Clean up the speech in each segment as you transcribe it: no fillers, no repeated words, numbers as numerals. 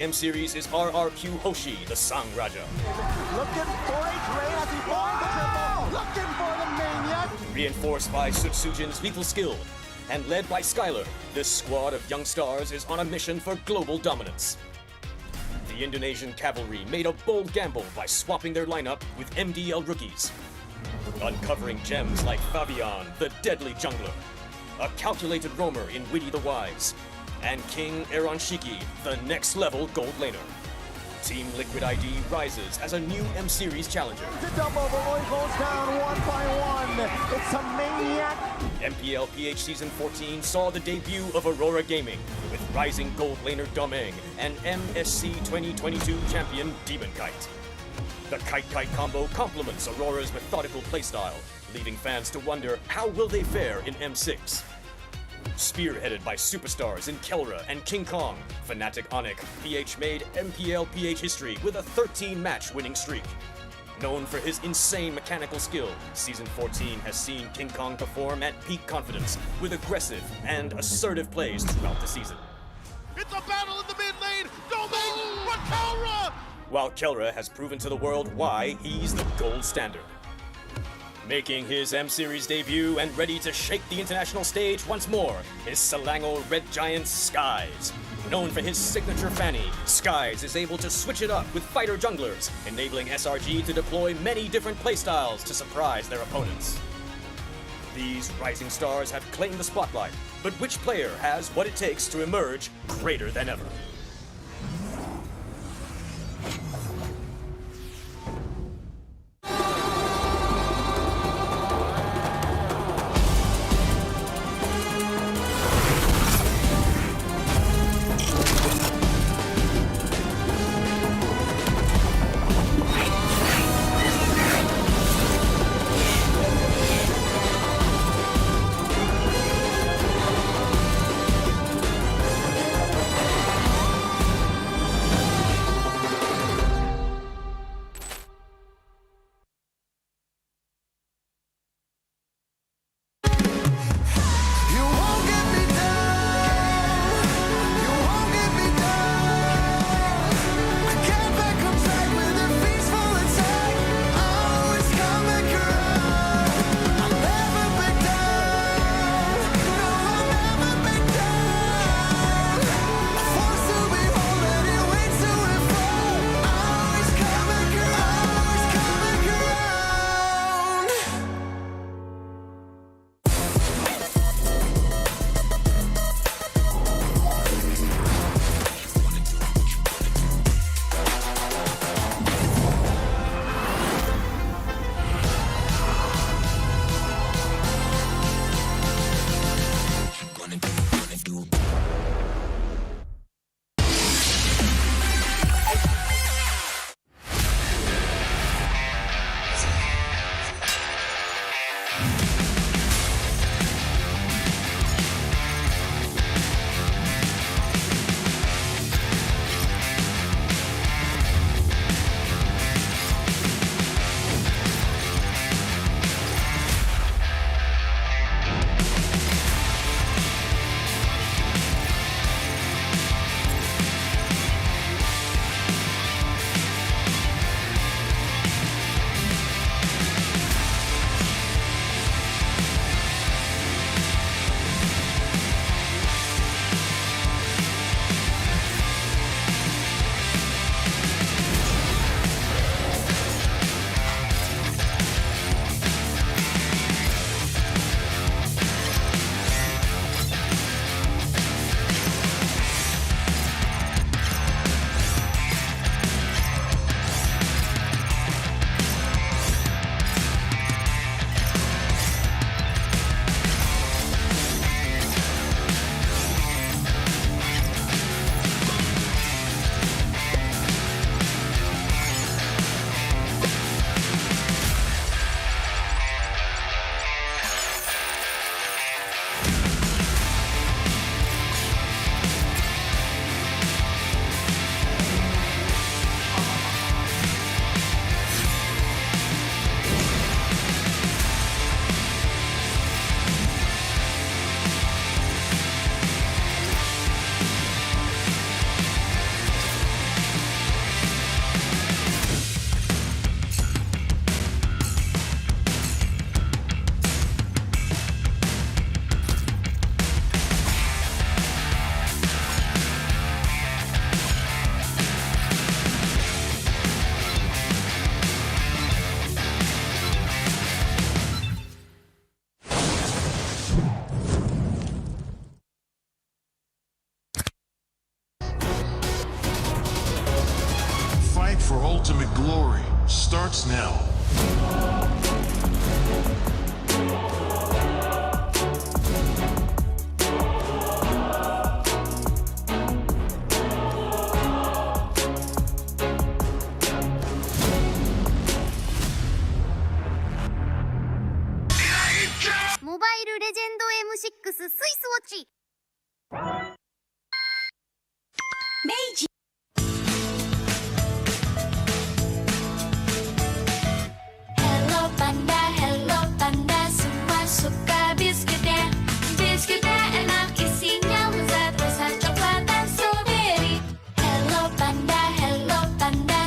M Series is RRQ Hoshi, the Sang Raja. Looking for a trade as he finds the triple. Looking for the maniac. Reinforced by Sutsujin's lethal skill and led by Skylar, this squad of young stars is on a mission for global dominance. The Indonesian cavalry made a bold gamble by swapping their lineup with MDL rookies, uncovering gems like Fabian, the deadly jungler, a calculated roamer in Witty the Wise, and King Aaron Shiki, the next-level gold laner. Team Liquid ID rises as a new M Series challenger. To double, the Roy goes down one by one. It's a maniac. MPL PH Season 14 saw the debut of Aurora Gaming with rising gold laner Domeng and MSC 2022 champion Demon Kite. The Kite-Kite combo complements Aurora's methodical playstyle, leaving fans to wonder how will they fare in M6. Spearheaded by superstars in Kelra and King Kong, Fnatic Onic, PH made MPL PH history with a 13-match winning streak. Known for his insane mechanical skill, Season 14 has seen King Kong perform at peak confidence with aggressive and assertive plays throughout the season. It's a battle in the mid lane! Domeng for Kelra! While Kelra has proven to the world why he's the gold standard. Making his M Series debut and ready to shake the international stage once more is Selangor Red Giant Skies. Known for his signature fanny, Skies is able to switch it up with fighter junglers, enabling SRG to deploy many different playstyles to surprise their opponents. These rising stars have claimed the spotlight, but which player has what it takes to emerge greater than ever? fight for ultimate glory starts now. 모바일 레전드 M6 スイスウォッチ明治 Hello Panda semua suka biskuitnya biskuitnya enak isinya lezat rasa coklat dan strawberry Hello Panda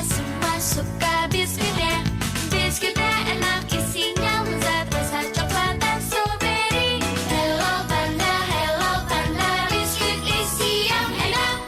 semua suka biskuitnya biskuitnya enak isinya lezat rasa coklat dan strawberry Hello Panda biskuit isi yang enak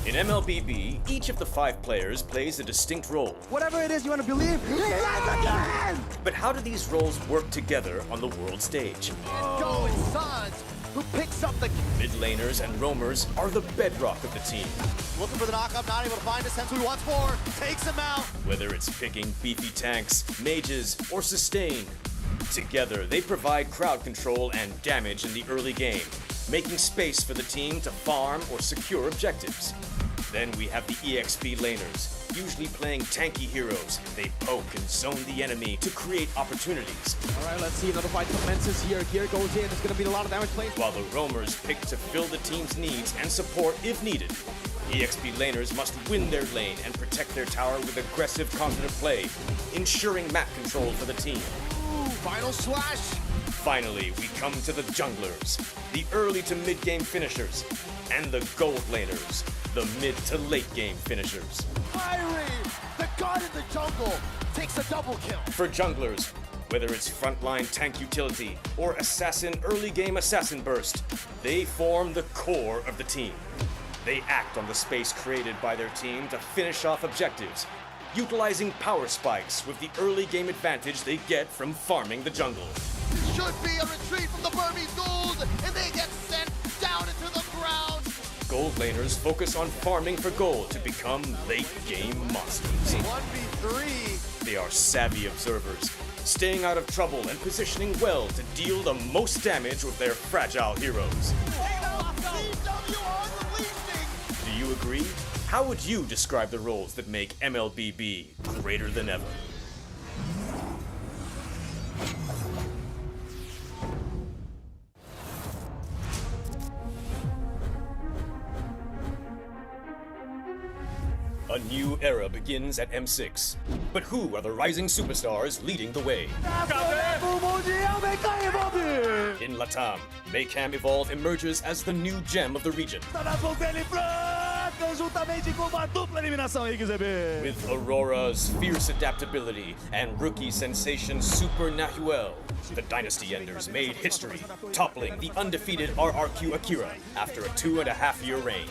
In MLBB, each of the 5 players plays a distinct role. Whatever it is you want to believe, yes again! But how do these roles work together on the world stage? Going Sons, who picks up the Mid laners and roamers are the bedrock of the team. looking for the knockup, not able to find a Sensu once more, takes him out. Whether it's picking beefy tanks, mages, or sustain, together they provide crowd control and damage in the early game, making space for the team to farm or secure objectives. Then we have the EXP laners, usually playing tanky heroes. They poke and zone the enemy to create opportunities, All right, let's see. Another fight commences here. Gear goes in. It's going to be a lot of damage played. while the roamers pick to fill the team's needs and support if needed. EXP laners must win their lane and protect their tower with aggressive, confident play, ensuring map control for the team. Ooh, final slash. Finally, we come to the junglers, the early to mid-game finishers, and the gold laners, the mid to late game finishers. Fiery, the god in the jungle, takes a double kill. For junglers, whether it's frontline tank utility or assassin early game assassin burst, they form the core of the team. They act on the space created by their team to finish off objectives, utilizing power spikes with the early game advantage they get from farming the jungle. Should be a retreat from the Burmese gold, and they get sent down into the ground. Gold laners focus on farming for gold to become late game monsters. 1v3. They are savvy observers, staying out of trouble and positioning well to deal the most damage with their fragile heroes. CW on the leashing. Do you agree? How would you describe the roles that make MLBB greater than ever? A new era begins at M6. But who are the rising superstars leading the way? In Latam, Maycam Evolve emerges as the new gem of the region. With Aurora's fierce adaptability and rookie sensation Super Nahuel, the Dynasty Enders made history, toppling the undefeated RRQ Akira after a 2.5-year reign.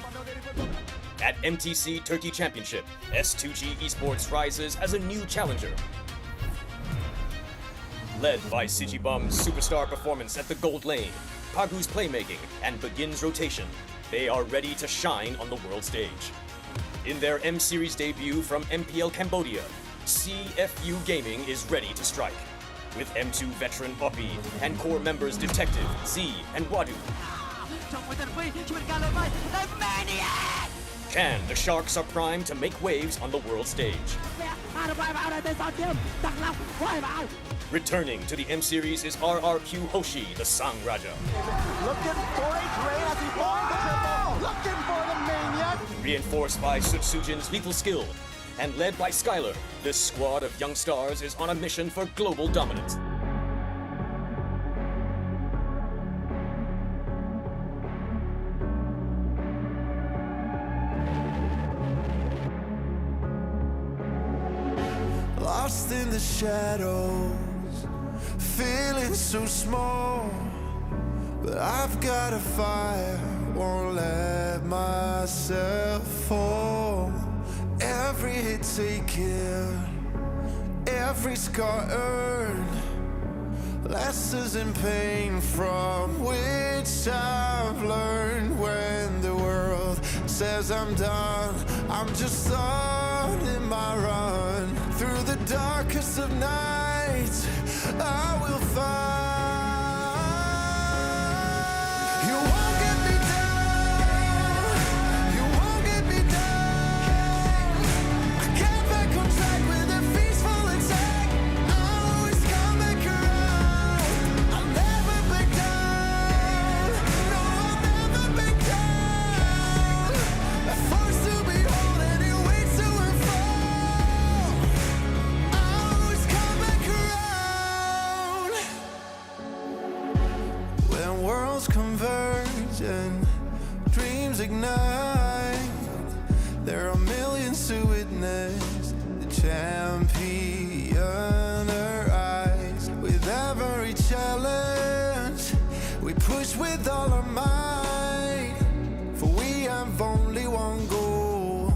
At MTC Turkey Championship, S2G Esports rises as a new challenger. Led by Sigibum's superstar performance at the gold lane, Pagu's playmaking, and Begin's rotation, they are ready to shine on the world stage. In their M-Series debut from MPL Cambodia, CFU Gaming is ready to strike. With M2 veteran Oppie and core members Detective, Z, and Wadu. Can the Sharks are primed to make waves on the world stage? Returning to the M-Series is RRQ Hoshi, the Sang Raja. Looking for a trade as he finds the triple. Looking for the maniac. Reinforced by Sutsujin's lethal skill, and led by Skylar, this squad of young stars is on a mission for global dominance. Lost in the shadows, feeling so small, but I've got a fire, won't let myself fall. Every hit taken, every scar earned, lessons in pain from which I've learned. When the world says I'm done, I'm just on in my run. Through the darkest of nights, I will find. You won't get me down, you won't get me down. I get back on track with a peaceful attack. I'll always come back around. I'll never back down, no, I'll never back down. A force to behold and it waits to unfold. I'll always come back around. When worlds converge and dreams ignite, there are millions to witness the champion arise. With every challenge, we push with all our might, for we have only one goal,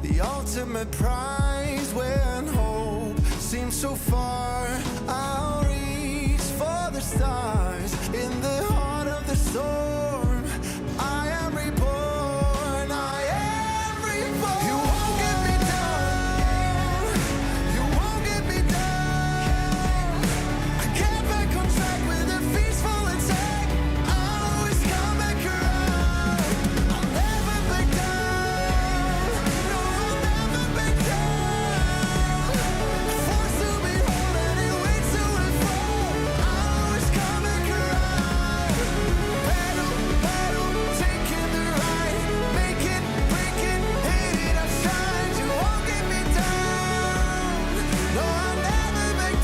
the ultimate prize. When hope seems so far, I'll reach for the stars. In the heart of the storm, I am reborn, I am reborn. You won't get me down, you won't get me down. I get back on track with a peaceful attack. I'll always come back around. I'll never back down, no, I'll never back down. Force to behold and it waits to unfold. I'll always come back around. Battle, battle, taking the right, make it, break it, hit it, I shine. You won't get me down, no, I'll never back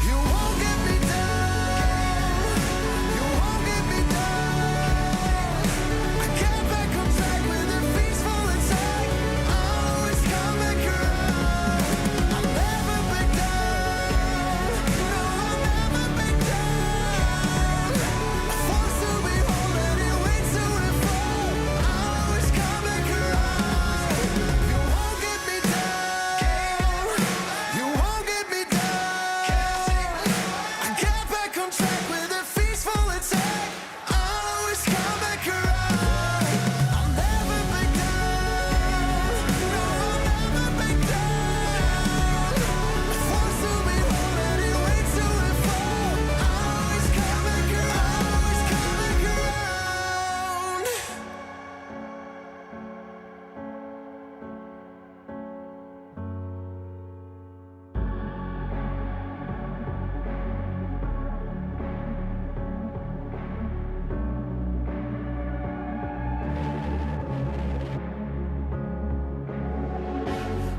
You won't get me down, you won't get me down. I get back on track with a peaceful attack. I'll always come back around. I'll never back down, no, I'll never back down. A force to behold and it waits to unfold. I'll always come back around. You won't get me down, you won't get me down. I get back on track with a peaceful attack. I'll always come back around. I'll never back down, no, I'll never back down. A force to behold and it waits to unfold. I'll always come back around, always come back around.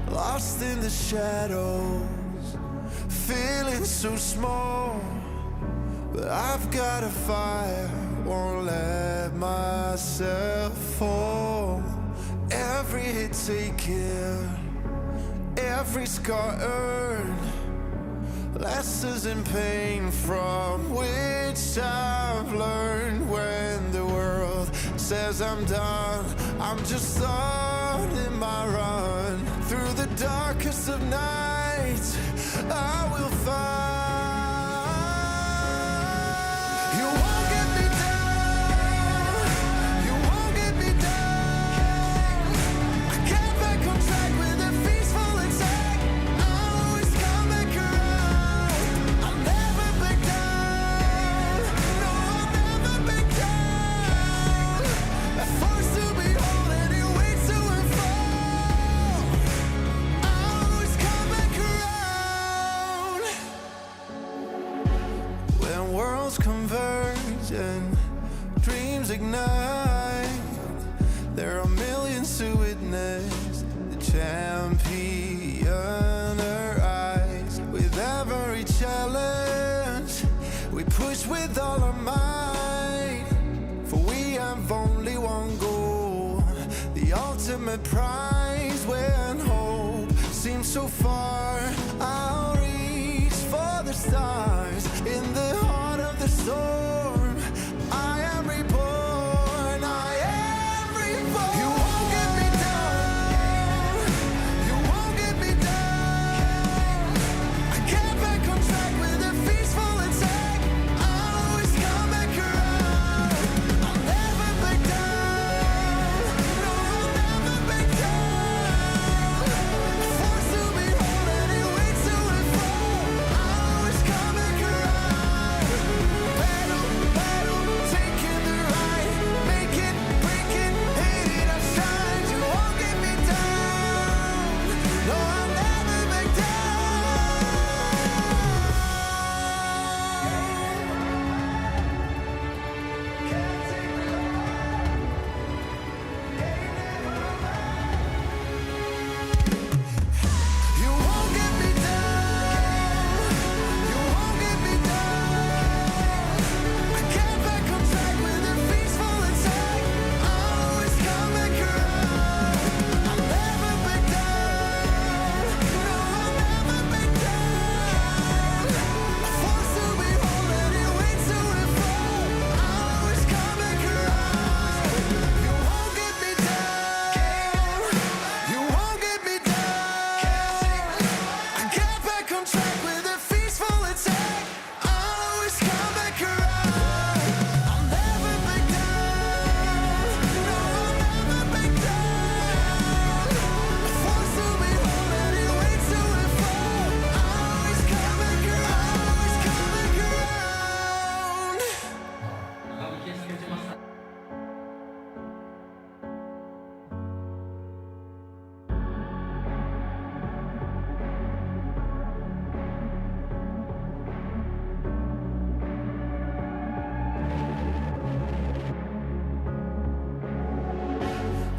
Lost in the shadows, feeling so small, but I've got a fire, won't let myself fall. Every hit taken, every scar earned, lessons in pain from which I've learned. When the world says I'm done, I'm just starting my run. Through the darkest of nights, I will find. You won't get me down. You won't get me down. I get back on track with a peaceful attack. I always come back around. I'll never back down. No, I'll never back down. At forced to behold any way to and fall. I always come back around. When worlds converge and dreams ignite, there are millions to witness the champion arise. With every challenge, we push with all our might. For we have only one goal, the ultimate prize. When hope seems so far, I'll reach for the stars. In the heart of the storm, I am reborn. I am reborn. You won't get me down. You won't get me down. I get back on track with a peaceful attack. I always come back around. I'll never back down. No, I'll never back down. Forced to behold any way to and fall. I always come back around. Battle, battle, taking the right, make it, break it, hate it, I shine. You won't get me down. No, I'll never back down. You won't get me down. You won't get me down. I get back on track with a peaceful attack. I always come back around. I'll never back down. No, I'll never back down. Forced to behold any way to and fall. I always come back around. You won't get me down. You won't get me down. I get back on track with a peaceful attack. I always come back around. I'll never back down. No, I'll never back down. Forced to behold any way to and fall. I always come back around. Always come back around.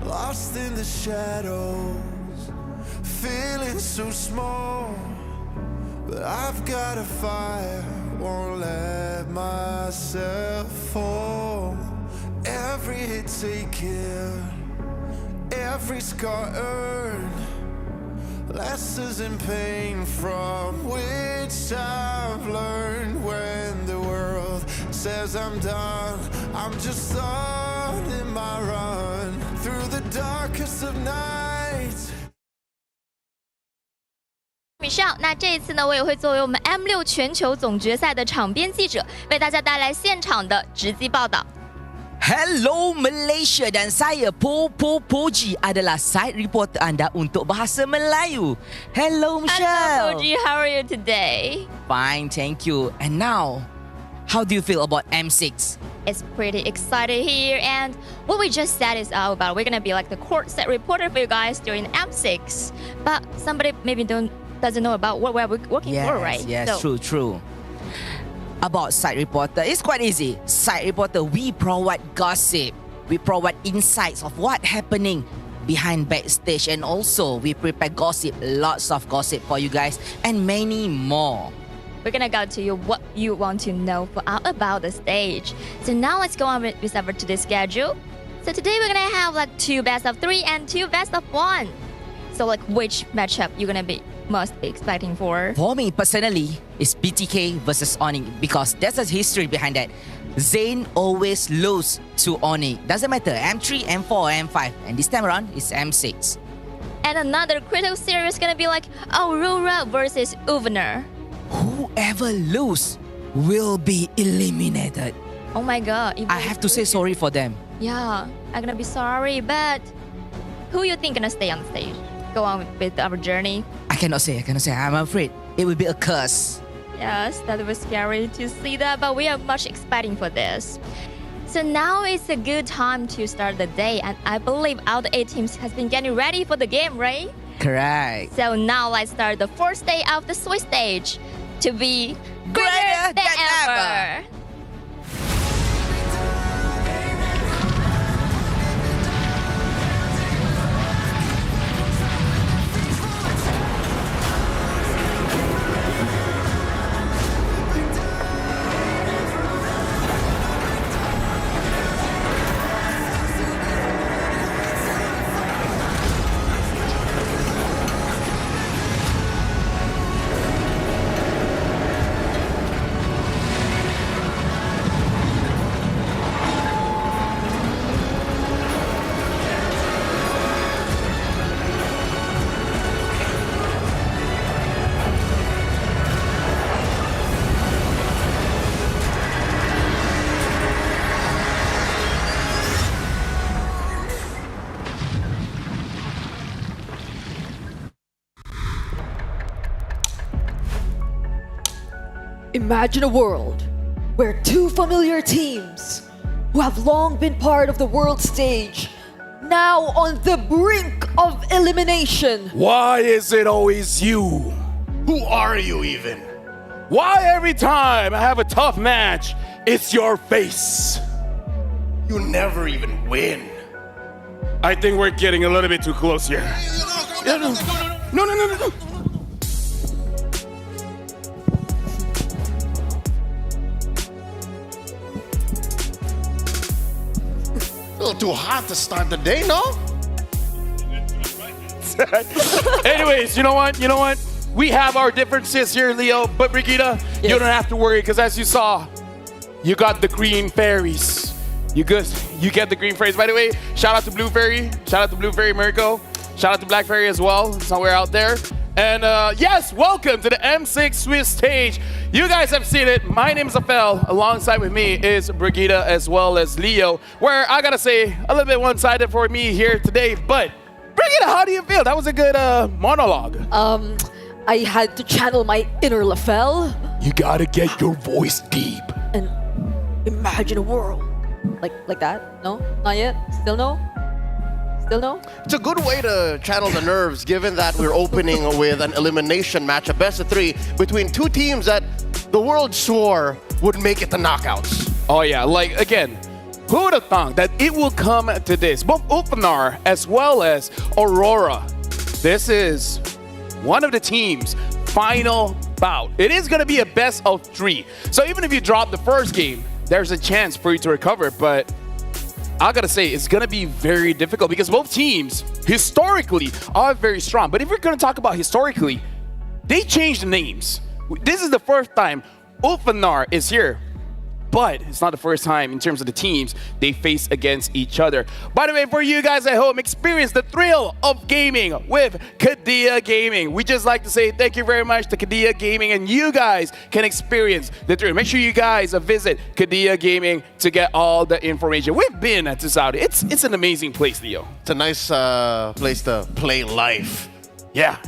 Lost in the shadows, feeling so small. But I've got a fire, won't let myself fall. Every hit taken, every scar earned, lessons in pain from which I've learned. When the world says I'm done, I'm just starting my run. Through the darkest of nights. 以上，那这一次呢，我也会作为我们 M6 全球总决赛的场边记者，为大家带来现场的直击报道。 Hello Malaysia dan saya Poji adalah side reporter anda untuk bahasa Melayu. Hello Michelle. Hello, Poji, how are you today? Fine, thank you. And now, how do you feel about M6? It's pretty excited here, and what we just said is all about we're gonna be like the courtside reporter for you guys during M6. But somebody maybe doesn't know about what we're working for, right? Yes, true. About side reporter, it's quite easy. Side reporter, we provide gossip. We provide insights of what happening behind backstage, and also we prepare gossip, lots of gossip for you guys, and many more. We're gonna go to you what you want to know about the stage. So now let's go on with over to the schedule. So today we're gonna have like 2 best of 3 and 2 best of 1. So like which matchup you're gonna be must be expecting for? For me personally, it's BTK versus Onyx because there's a history behind that. Zayn always lose to Onyx. Doesn't matter, M3, M4, or M5. And this time around, it's M6. And another critical series is gonna be like Aurora versus Uvener. Whoever lose will be eliminated. Oh my god. I have to say sorry for them. Yeah, I'm gonna be sorry, but who you think gonna stay on stage? Go on with our journey. I cannot say. I'm afraid it will be a curse. Yes, that was scary to see that, but we are much expecting for this. So now it's a good time to start the day, and I believe all the 8 teams has been getting ready for the game, right? Correct. So now let's start the first day of the Swiss stage to be Greater than than ever. Imagine a world where 2 familiar teams who have long been part of the world stage now on the brink of elimination. Why is it always you? Who are you even? Why every time I have a tough match, it's your face? You never even win. I think we're getting a little bit too close here. No. A little too hot to start the day, no? Anyways, you know what? We have our differences here, Leo, but Brigitte, you don't have to worry because as you saw, you got the green fairies. You good? You get the green fairies. By the way, shout out to Blue Fairy. Shout out to Blue Fairy Mirko. Shout out to Black Fairy as well, somewhere out there. And yes, welcome to the M6 Swiss stage. You guys have seen it. My name is Afel. Alongside with me is Brigitte as well as Leo, where I gotta say, a little bit one-sided for me here today. But Brigitte, how do you feel? That was a good monologue. I had to channel my inner Lafel You gotta get your voice deep. and imagine a world like that. No, not yet. Still no. Still no. It's a good way to channel the nerves, given that we're opening with an elimination match, a best of 3 between 2 teams that the world swore would make it to knockouts. Oh yeah, like again, who would have thought that it will come to this? Both Ulfanar as well as Aurora. This is one of the teams' final bout. It is going to be a best of 3. So even if you drop the first game, there's a chance for you to recover, but I gotta say, it's gonna be very difficult because both teams, historically, are very strong. But if we're gonna talk about historically, they changed the names. This is the first time Ulfanar is here. But it's not the first time in terms of the teams they face against each other. By the way, for you guys at home, experience the thrill of gaming with Kadia Gaming. We just like to say thank you very much to Kadia Gaming, and you guys can experience the thrill. Make sure you guys visit Kadia Gaming to get all the information. We've been to Saudi. It's an amazing place, Leo. It's a nice place to play life. Yeah.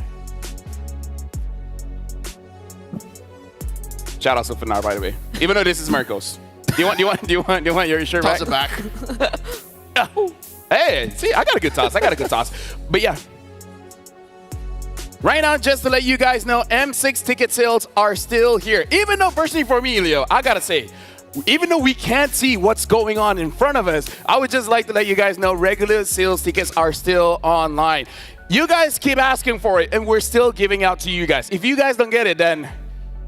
Shout out to Fanar, by the way. Even though this is Marcos. Do you want your shirt Toss back? it back. Hey, see, I got a good toss. But yeah. Right now, just to let you guys know, M6 ticket sales are still here. Even though, personally for me, Leo, I gotta say, even though we can't see what's going on in front of us, I would just like to let you guys know regular sales tickets are still online. You guys keep asking for it, and we're still giving out to you guys. If you guys don't get it, then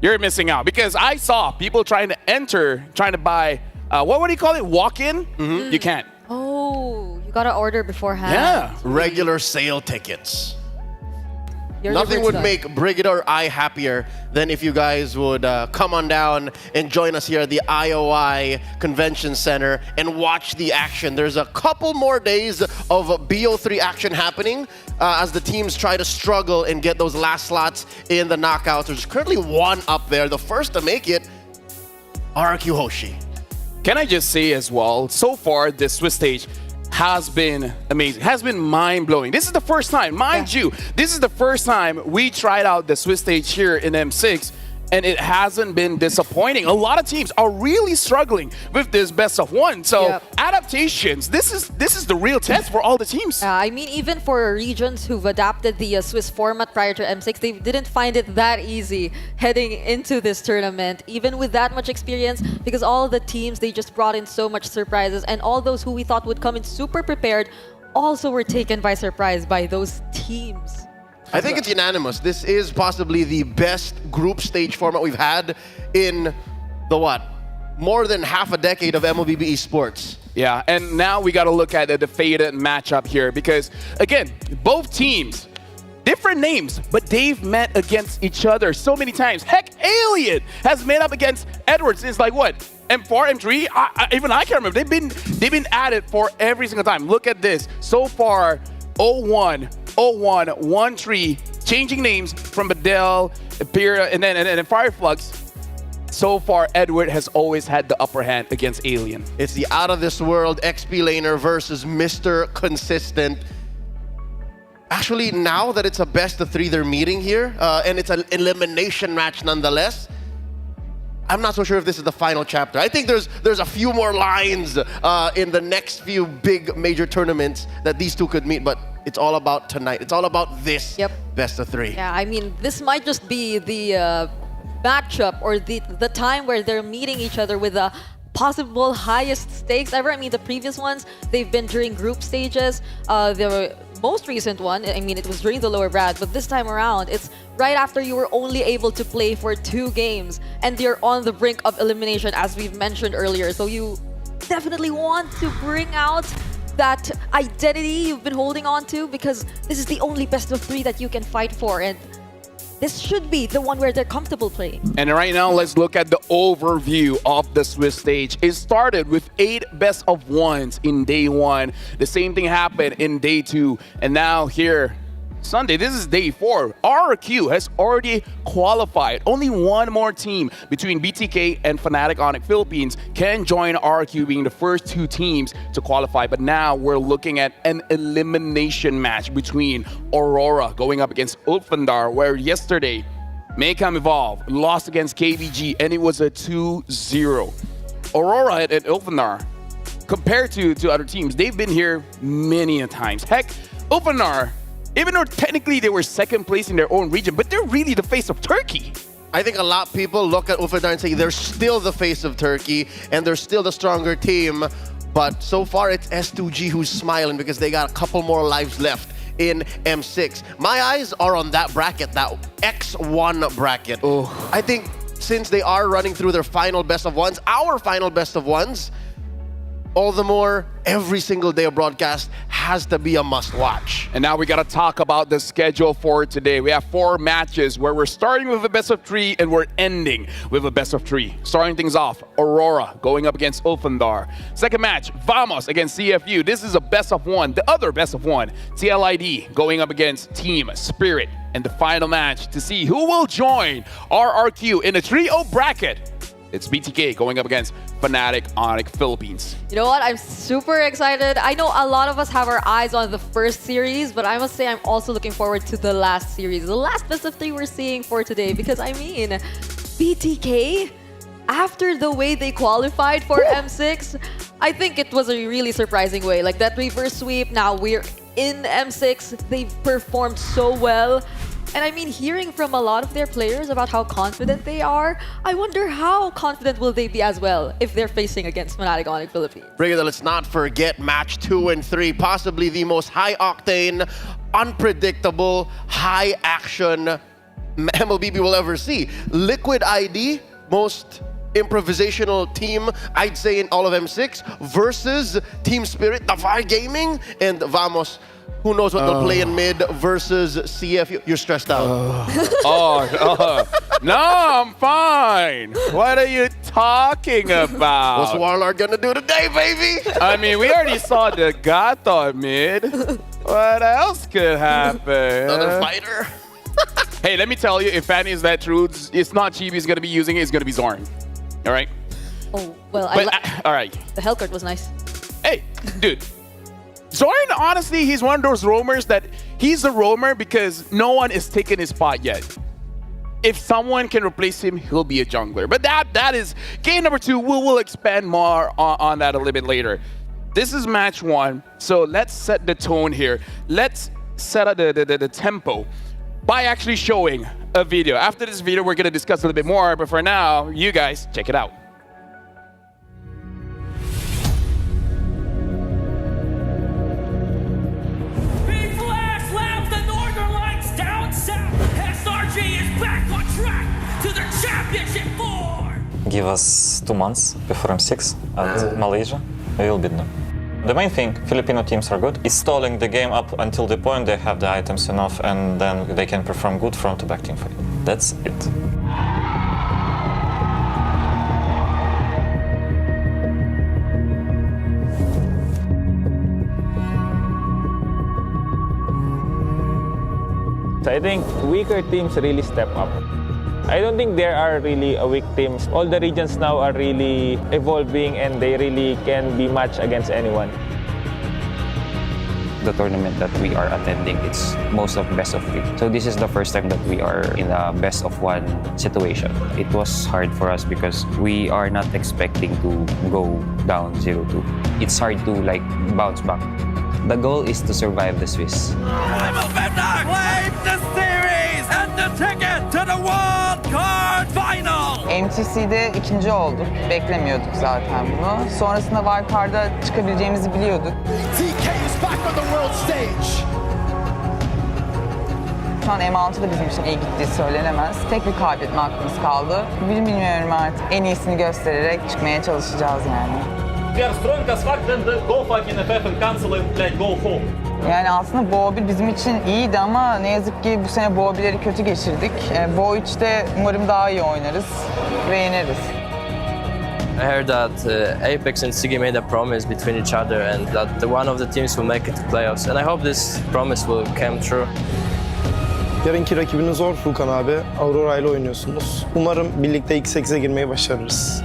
you're missing out, because I saw people trying to buy, what do you call it? Walk-in? Mm-hmm. You can't. Oh, you gotta order beforehand. Yeah. Regular sale tickets. Nothing would make Brigida or I happier than if you guys would come on down and join us here at the IOI Convention Center and watch the action. There's a couple more days of BO3 action happening as the teams try to struggle and get those last slots in the knockouts. There's currently one up there. The first to make it, RQ Hoshi. Can I just say as well, so far this Swiss stage has been amazing, has been mind-blowing. This is the first time, mind you, this is the first time we tried out the Swiss stage here in M6, and it hasn't been disappointing. A lot of teams are really struggling with this best of one. So adaptations, this is the real test for all the teams. I mean, even for regions who've adapted the Swiss format prior to M6, they didn't find it that easy heading into this tournament, even with that much experience, because all the teams, they just brought in so much surprises, and all those who we thought would come in super prepared also were taken by surprise by those teams. I think it's unanimous. This is possibly the best group stage format we've had in the more than half a decade of MLBB esports. Yeah, and now we got to look at the faded matchup here because, again, both teams, different names, but they've met against each other so many times. Heck, Alien has met up against Edwards since like what? M4, M3? Even I can't remember. They've been at it for every single time. Look at this. So far, 0-1, 0-1, 1-3, changing names from Badel, Imperial, and then Fireflux. So far, Edward has always had the upper hand against Alien. It's the out-of-this-world XP laner versus Mr. Consistent. Actually, now that it's a best-of-3 they're meeting here, and it's an elimination match nonetheless, I'm not so sure if this is the final chapter. I think there's a few more lines in the next few big major tournaments that these two could meet, but it's all about tonight. It's all about this best-of-3. Yeah, I mean, this might just be the matchup or the time where they're meeting each other with the possible highest stakes ever. I mean, the previous ones, they've been during group stages. The most recent one, I mean, it was during the lower bracket, but this time around, it's right after you were only able to play for 2 games and you're on the brink of elimination, as we've mentioned earlier. So you definitely want to bring out that identity you've been holding on to, because this is the only best-of-3 that you can fight for, and this should be the one where they're comfortable playing. And right now, let's look at the overview of the Swiss stage. It started with 8 best-of-1s in day 1. The same thing happened in day 2. And now here, Sunday, this is day 4. RRQ has already qualified. Only one more team between BTK and Fnatic Onyx Philippines can join RRQ, being the first 2 teams to qualify. But now we're looking at an elimination match between Aurora going up against Ulfandar, where yesterday Maycam Evolve lost against KBG and it was a 2-0. Aurora and Ulfandar, compared to other teams, they've been here many a times. Heck, Ulfandar, even though technically they were second place in their own region, but they're really the face of Turkey. I think a lot of people look at Ulfandar and say they're still the face of Turkey and they're still the stronger team. But so far, it's S2G who's smiling because they got a couple more lives left in M6. My eyes are on that bracket, that X1 bracket. I think since they are running through their final best-of-1s, our final best-of-1s, all the more, every single day of broadcast has to be a must-watch. And now we got to talk about the schedule for today. We have 4 matches where we're starting with a best-of-3 and we're ending with a best-of-3. Starting things off, Aurora going up against Ulfandar. Second match, Vamos against CFU. This is a best-of-1, the other best-of-1. TLID going up against Team Spirit. And the final match to see who will join RRQ in a 3-0 bracket. It's BTK going up against Fnatic Onyx Philippines. You know what? I'm super excited. I know a lot of us have our eyes on the first series, but I must say I'm also looking forward to the last series, the last best-of-3 we're seeing for today, because I mean, BTK, after the way they qualified for M6, I think it was a really surprising way. Like that reverse sweep, now we're in M6, they've performed so well. And I mean, hearing from a lot of their players about how confident they are, I wonder how confident will they be as well if they're facing against Fnatic Onyx Philippines. Brigida, let's not forget match 2 and 3, possibly the most high-octane, unpredictable, high-action MLBB will ever see. Liquid ID, most improvisational team, I'd say, in all of M6, versus Team Spirit, Tafar Gaming, and Vamos, Who knows what they'll play in mid versus CF? You're stressed out. No, I'm fine. What are you talking about? What's Warlord gonna do today, baby? I mean, we already saw the Gato mid. What else could happen? Another fighter? Hey, let me tell you, if Fanny is that true, it's not Chibi's gonna be using it, it's gonna be Zorn. All right? Oh, well, All right. the Hellcurt was nice. Hey, dude. Zorn, honestly, he's one of those roamers that he's a roamer because no one is taking his spot yet. If someone can replace him, he'll be a jungler. But that is game number 2. We'll expand more on that a little bit later. This is match 1, so let's set the tone here. Let's set up the tempo by actually showing a video. After this video, we're going to discuss a little bit more, but for now, you guys, check it out. Give us 2 months before M6 at Malaysia, we will beat them. The main thing, Filipino teams are good, is stalling the game up until the point they have the items enough and then they can perform good front to back team fight. That's it. So I think weaker teams really step up. I don't think there are really weak teams. All the regions now are really evolving and they really can be matched against anyone. The tournament that we are attending, it's most of best of 3. So this is the first time that we are in a best of 1 situation. It was hard for us because we are not expecting to go down 0-2. It's hard to bounce back. The goal is to survive the Swiss. Claims the series and the ticket to the World Card Final. MTC'de ikinci olduk. Beklemiyorduk zaten bunu. Sonrasında Wildcard'a çıkabileceğimizi biliyorduk. TK is back on the world stage. Şu an M6'da bizim için iyi gittiği söylenemez. Tek bir kaybetme hakkımız kaldı. Bilmiyorum artık. En iyisini göstererek çıkmaya çalışacağız yani. We are strong as fuck, then go fucking FF and cancel it, like go home. Yani aslında Bo1 bizim için iyiydi ama ne yazık ki bu sene Bo1'leri kötü geçirdik. Bo3'te umarım daha iyi oynarız ve yeneriz. I heard that Apex and Sigi made a promise between each other and that one of the teams will make it to playoffs. And I hope this promise will come true. Yarınki rakibiniz zor Furkan abi. Aurora ile oynuyorsunuz. Umarım birlikte ilk 8'e girmeyi başarırız.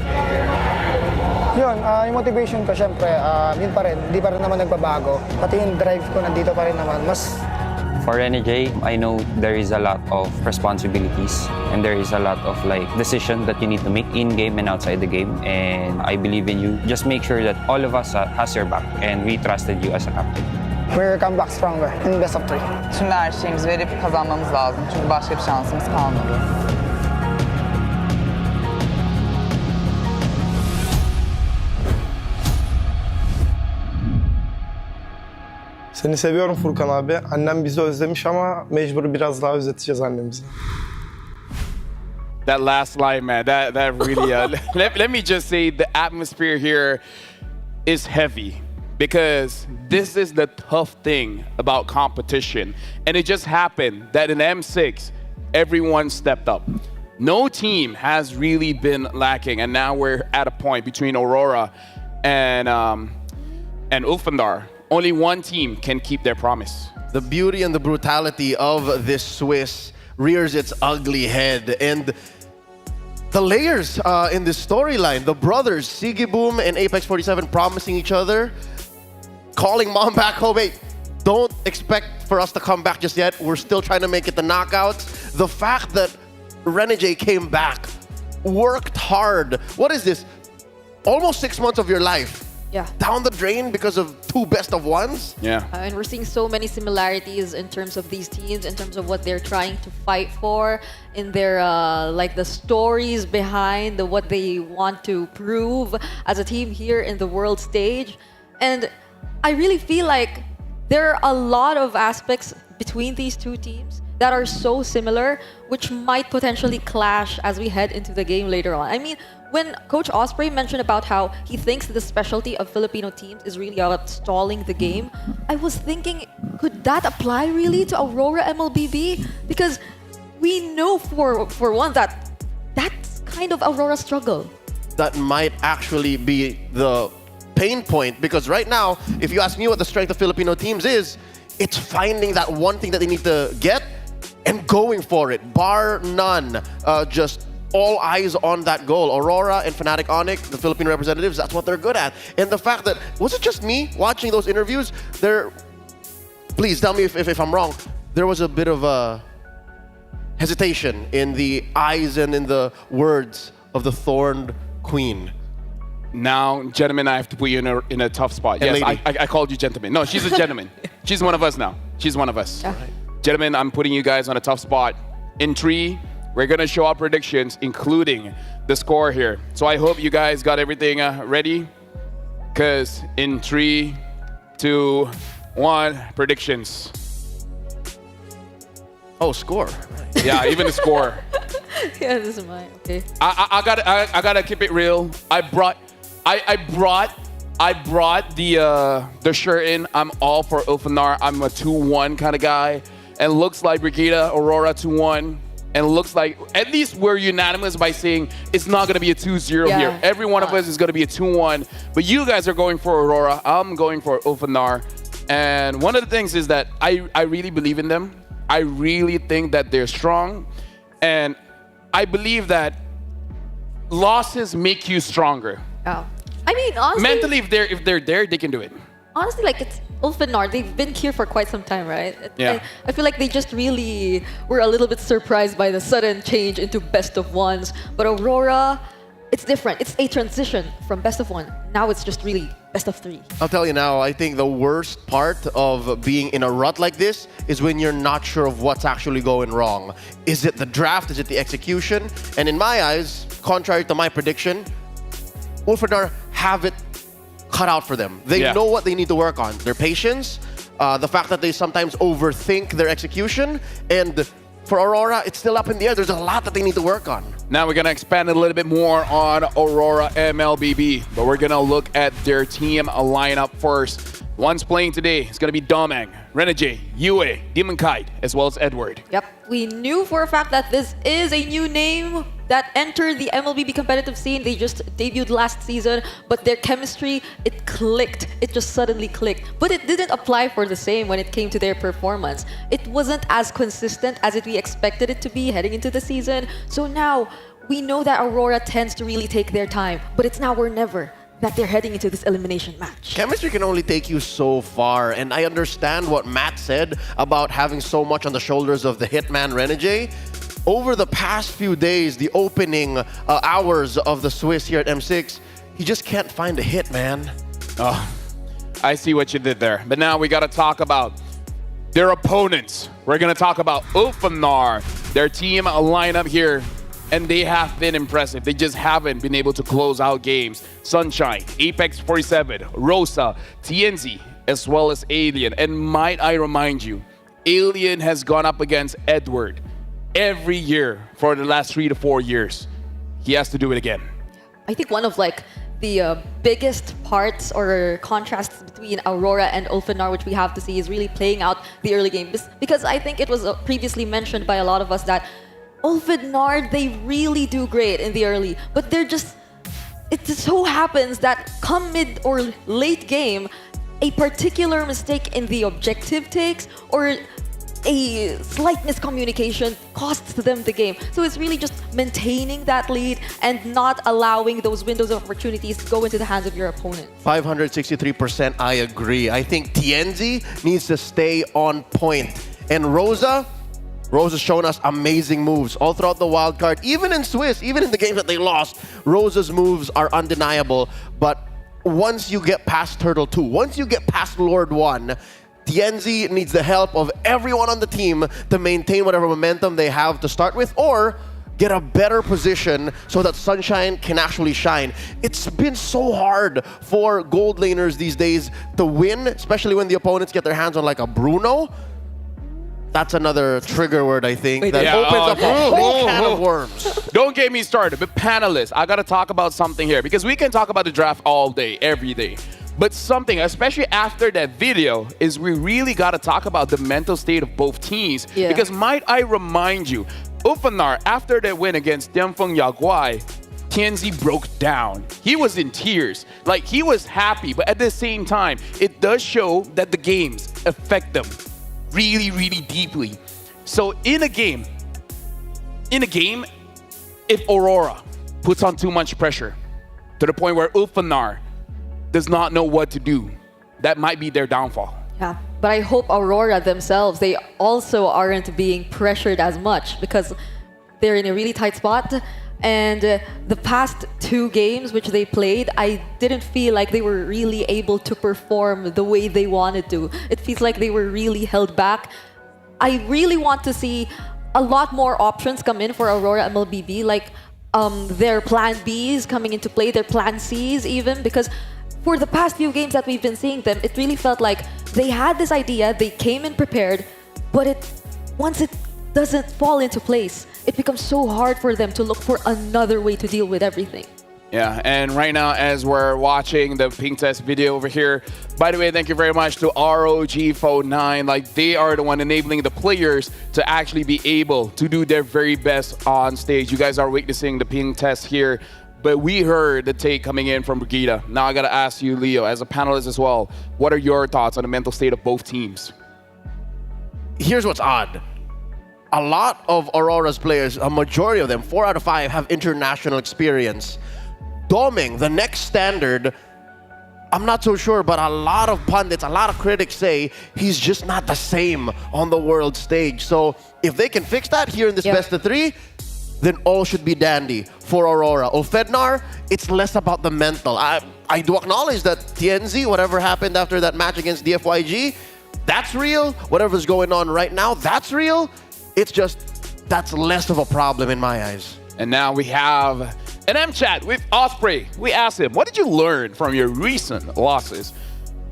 Yun, yung motivation ko syempre, yun pa rin, hindi pa rin naman nagbabago. Pati yung drive ko nandito pa rin naman, mas... For NJ, I know there is a lot of responsibilities and there is a lot of decision that you need to make in-game and outside the game. And I believe in you. Just make sure that all of us has your back and we trusted you as a captain. We're come back stronger in best of 3. Tüm her şeyimizi verip kazanmamız lazım. Çünkü başka bir şansımız kalmadı. Seni seviyorum Furkan abi. Annem bizi özlemiş ama mecbur biraz daha özleteceğiz annemizi. That last line, man, that really, let me just say the atmosphere here is heavy because this is the tough thing about competition. And it just happened that in M6, everyone stepped up. No team has really been lacking. And now we're at a point between Aurora and Ulfandar. Only one team can keep their promise. The beauty and the brutality of this Swiss rears its ugly head. And the layers in this storyline, the brothers, Sigiboom and Apex 47 promising each other, calling mom back home, hey, don't expect for us to come back just yet. We're still trying to make it the knockouts. The fact that Renegade came back, worked hard. What is this? Almost 6 months of your life. Yeah. Down the drain because of 2 best of 1s? Yeah. And we're seeing so many similarities in terms of these teams, in terms of what they're trying to fight for, in their the stories behind what they want to prove as a team here in the world stage. And I really feel like there are a lot of aspects between these two teams that are so similar, which might potentially clash as we head into the game later on. I mean, when Coach Osprey mentioned about how he thinks the specialty of Filipino teams is really about stalling the game, I was thinking, could that apply really to Aurora MLBB? Because we know for one that that's kind of Aurora's struggle. That might actually be the pain point, because right now, if you ask me what the strength of Filipino teams is, it's finding that one thing that they need to get and going for it, bar none. Just all eyes on that goal. Aurora and Fnatic Onyx, the Filipino representatives, that's what they're good at. And the fact that, was it just me watching those interviews? Please tell me if I'm wrong, there was a bit of a hesitation in the eyes and in the words of the Thorned Queen. Now, gentlemen, I have to put you in a tough spot. And yes, I called you gentlemen. No, she's a gentleman. She's one of us now. She's one of us. Yeah. Gentlemen, I'm putting you guys on a tough spot. In 3, we're going to show our predictions, including the score here. So I hope you guys got everything ready, because in 3, 2, 1, predictions. Oh, score. Yeah, even the score. Yeah, this is mine. Okay. I gotta keep it real. I brought the shirt in. I'm all for Ulfanar. I'm a 2-1 kind of guy. And looks like Brigida, Aurora 2-1. And looks like, at least we're unanimous by saying it's not going to be a 2-0 here. Every one of us is going to be a 2-1. But you guys are going for Aurora. I'm going for Ulfanar. And one of the things is that I really believe in them. I really think that they're strong. And I believe that losses make you stronger. Oh. I mean, honestly, mentally, if they're there, they can do it. Honestly, like, it's Ulfanar. They've been here for quite some time, right? Yeah. I feel like they just really were a little bit surprised by the sudden change into best of ones. But Aurora, it's different. It's a transition from best of one. Now it's just really best of 3. I'll tell you now, I think the worst part of being in a rut like this is when you're not sure of what's actually going wrong. Is it the draft? Is it the execution? And in my eyes, contrary to my prediction, Ulfanar have it cut out for them. They know what they need to work on. Their patience, the fact that they sometimes overthink their execution, and for Aurora, it's still up in the air. There's a lot that they need to work on. Now we're going to expand a little bit more on Aurora MLBB, but we're going to look at their team lineup first. One's playing today. It's going to be Domeng, Renegade, Yue, Demon Kite, as well as Edward. Yep. We knew for a fact that this is a new name that entered the MLBB competitive scene. They just debuted last season, but their chemistry, it clicked. It just suddenly clicked. But it didn't apply for the same when it came to their performance. It wasn't as consistent as we expected it to be heading into the season. So now, we know that Aurora tends to really take their time, but it's now or never that they're heading into this elimination match. Chemistry can only take you so far, and I understand what Matt said about having so much on the shoulders of the hitman Renegade. Over the past few days, the opening hours of the Swiss here at M6, he just can't find a hit, man. Oh, I see what you did there. But now we got to talk about their opponents. We're going to talk about Ulfanar, their team lineup here. And they have been impressive. They just haven't been able to close out games. Sunshine, Apex 47, Rosa, TNZ, as well as Alien. And might I remind you, Alien has gone up against Edward every year for the last 3 to 4 years. He has to do it again. I think one of the biggest parts or contrasts between Aurora and Ulfanar, which we have to see, is really playing out the early game. Because I think it was previously mentioned by a lot of us that Ulfanar, they really do great in the early, but it just so happens that come mid or late game, a particular mistake in the objective takes or a slight miscommunication costs them the game. So it's really just maintaining that lead and not allowing those windows of opportunities to go into the hands of your opponent. 563%, I agree. I think TNZ needs to stay on point. And Rosa's shown us amazing moves all throughout the wildcard. Even in Swiss, even in the games that they lost, Rosa's moves are undeniable. But once you get past Turtle 2, once you get past Lord 1, TNZ needs the help of everyone on the team to maintain whatever momentum they have to start with, or get a better position so that Sunshine can actually shine. It's been so hard for gold laners these days to win, especially when the opponents get their hands on like a Bruno. That's another trigger word, I think, that Yeah, opens up a whole can of worms. Don't get me started, but panelists, I gotta talk about something here because we can talk about the draft all day, every day. But something, especially after that video, is we really gotta talk about the mental state of both teams. Yeah. Because might I remind you, Ufanar, after that win against Demfeng Yaguai, TNZ broke down. He was in tears. Like, he was happy, but at the same time, it does show that the games affect them really, really deeply. So in a game, if Aurora puts on too much pressure to the point where Ufanar does not know what to do, that might be their downfall. Yeah, but I hope Aurora themselves, they also aren't being pressured as much because they're in a really tight spot. And the past 2 games which they played, I didn't feel like they were really able to perform the way they wanted to. It feels like they were really held back. I really want to see a lot more options come in for Aurora MLBB, like their plan Bs coming into play, their plan Cs even, because for the past few games that we've been seeing them, it really felt like they had this idea, they came in prepared, but once it doesn't fall into place, it becomes so hard for them to look for another way to deal with everything. Yeah, and right now, as we're watching the ping test video over here, by the way, thank you very much to ROG Phone 9. Like, they are the one enabling the players to actually be able to do their very best on stage. You guys are witnessing the ping test here, but we heard the take coming in from Brigida. Now I gotta ask you, Leo, as a panelist as well, what are your thoughts on the mental state of both teams? Here's what's odd. A lot of Aurora's players, a majority of them, 4 out of 5, have international experience. Doming, the next standard, I'm not so sure, but a lot of pundits, a lot of critics say he's just not the same on the world stage. So if they can fix that here in this best of 3, then all should be dandy for Aurora. Ofednar, it's less about the mental. I do acknowledge that TNZ, whatever happened after that match against DFYG, that's real. Whatever's going on right now, that's real. It's just, that's less of a problem in my eyes. And now we have an M-chat with Osprey. We asked him, what did you learn from your recent losses?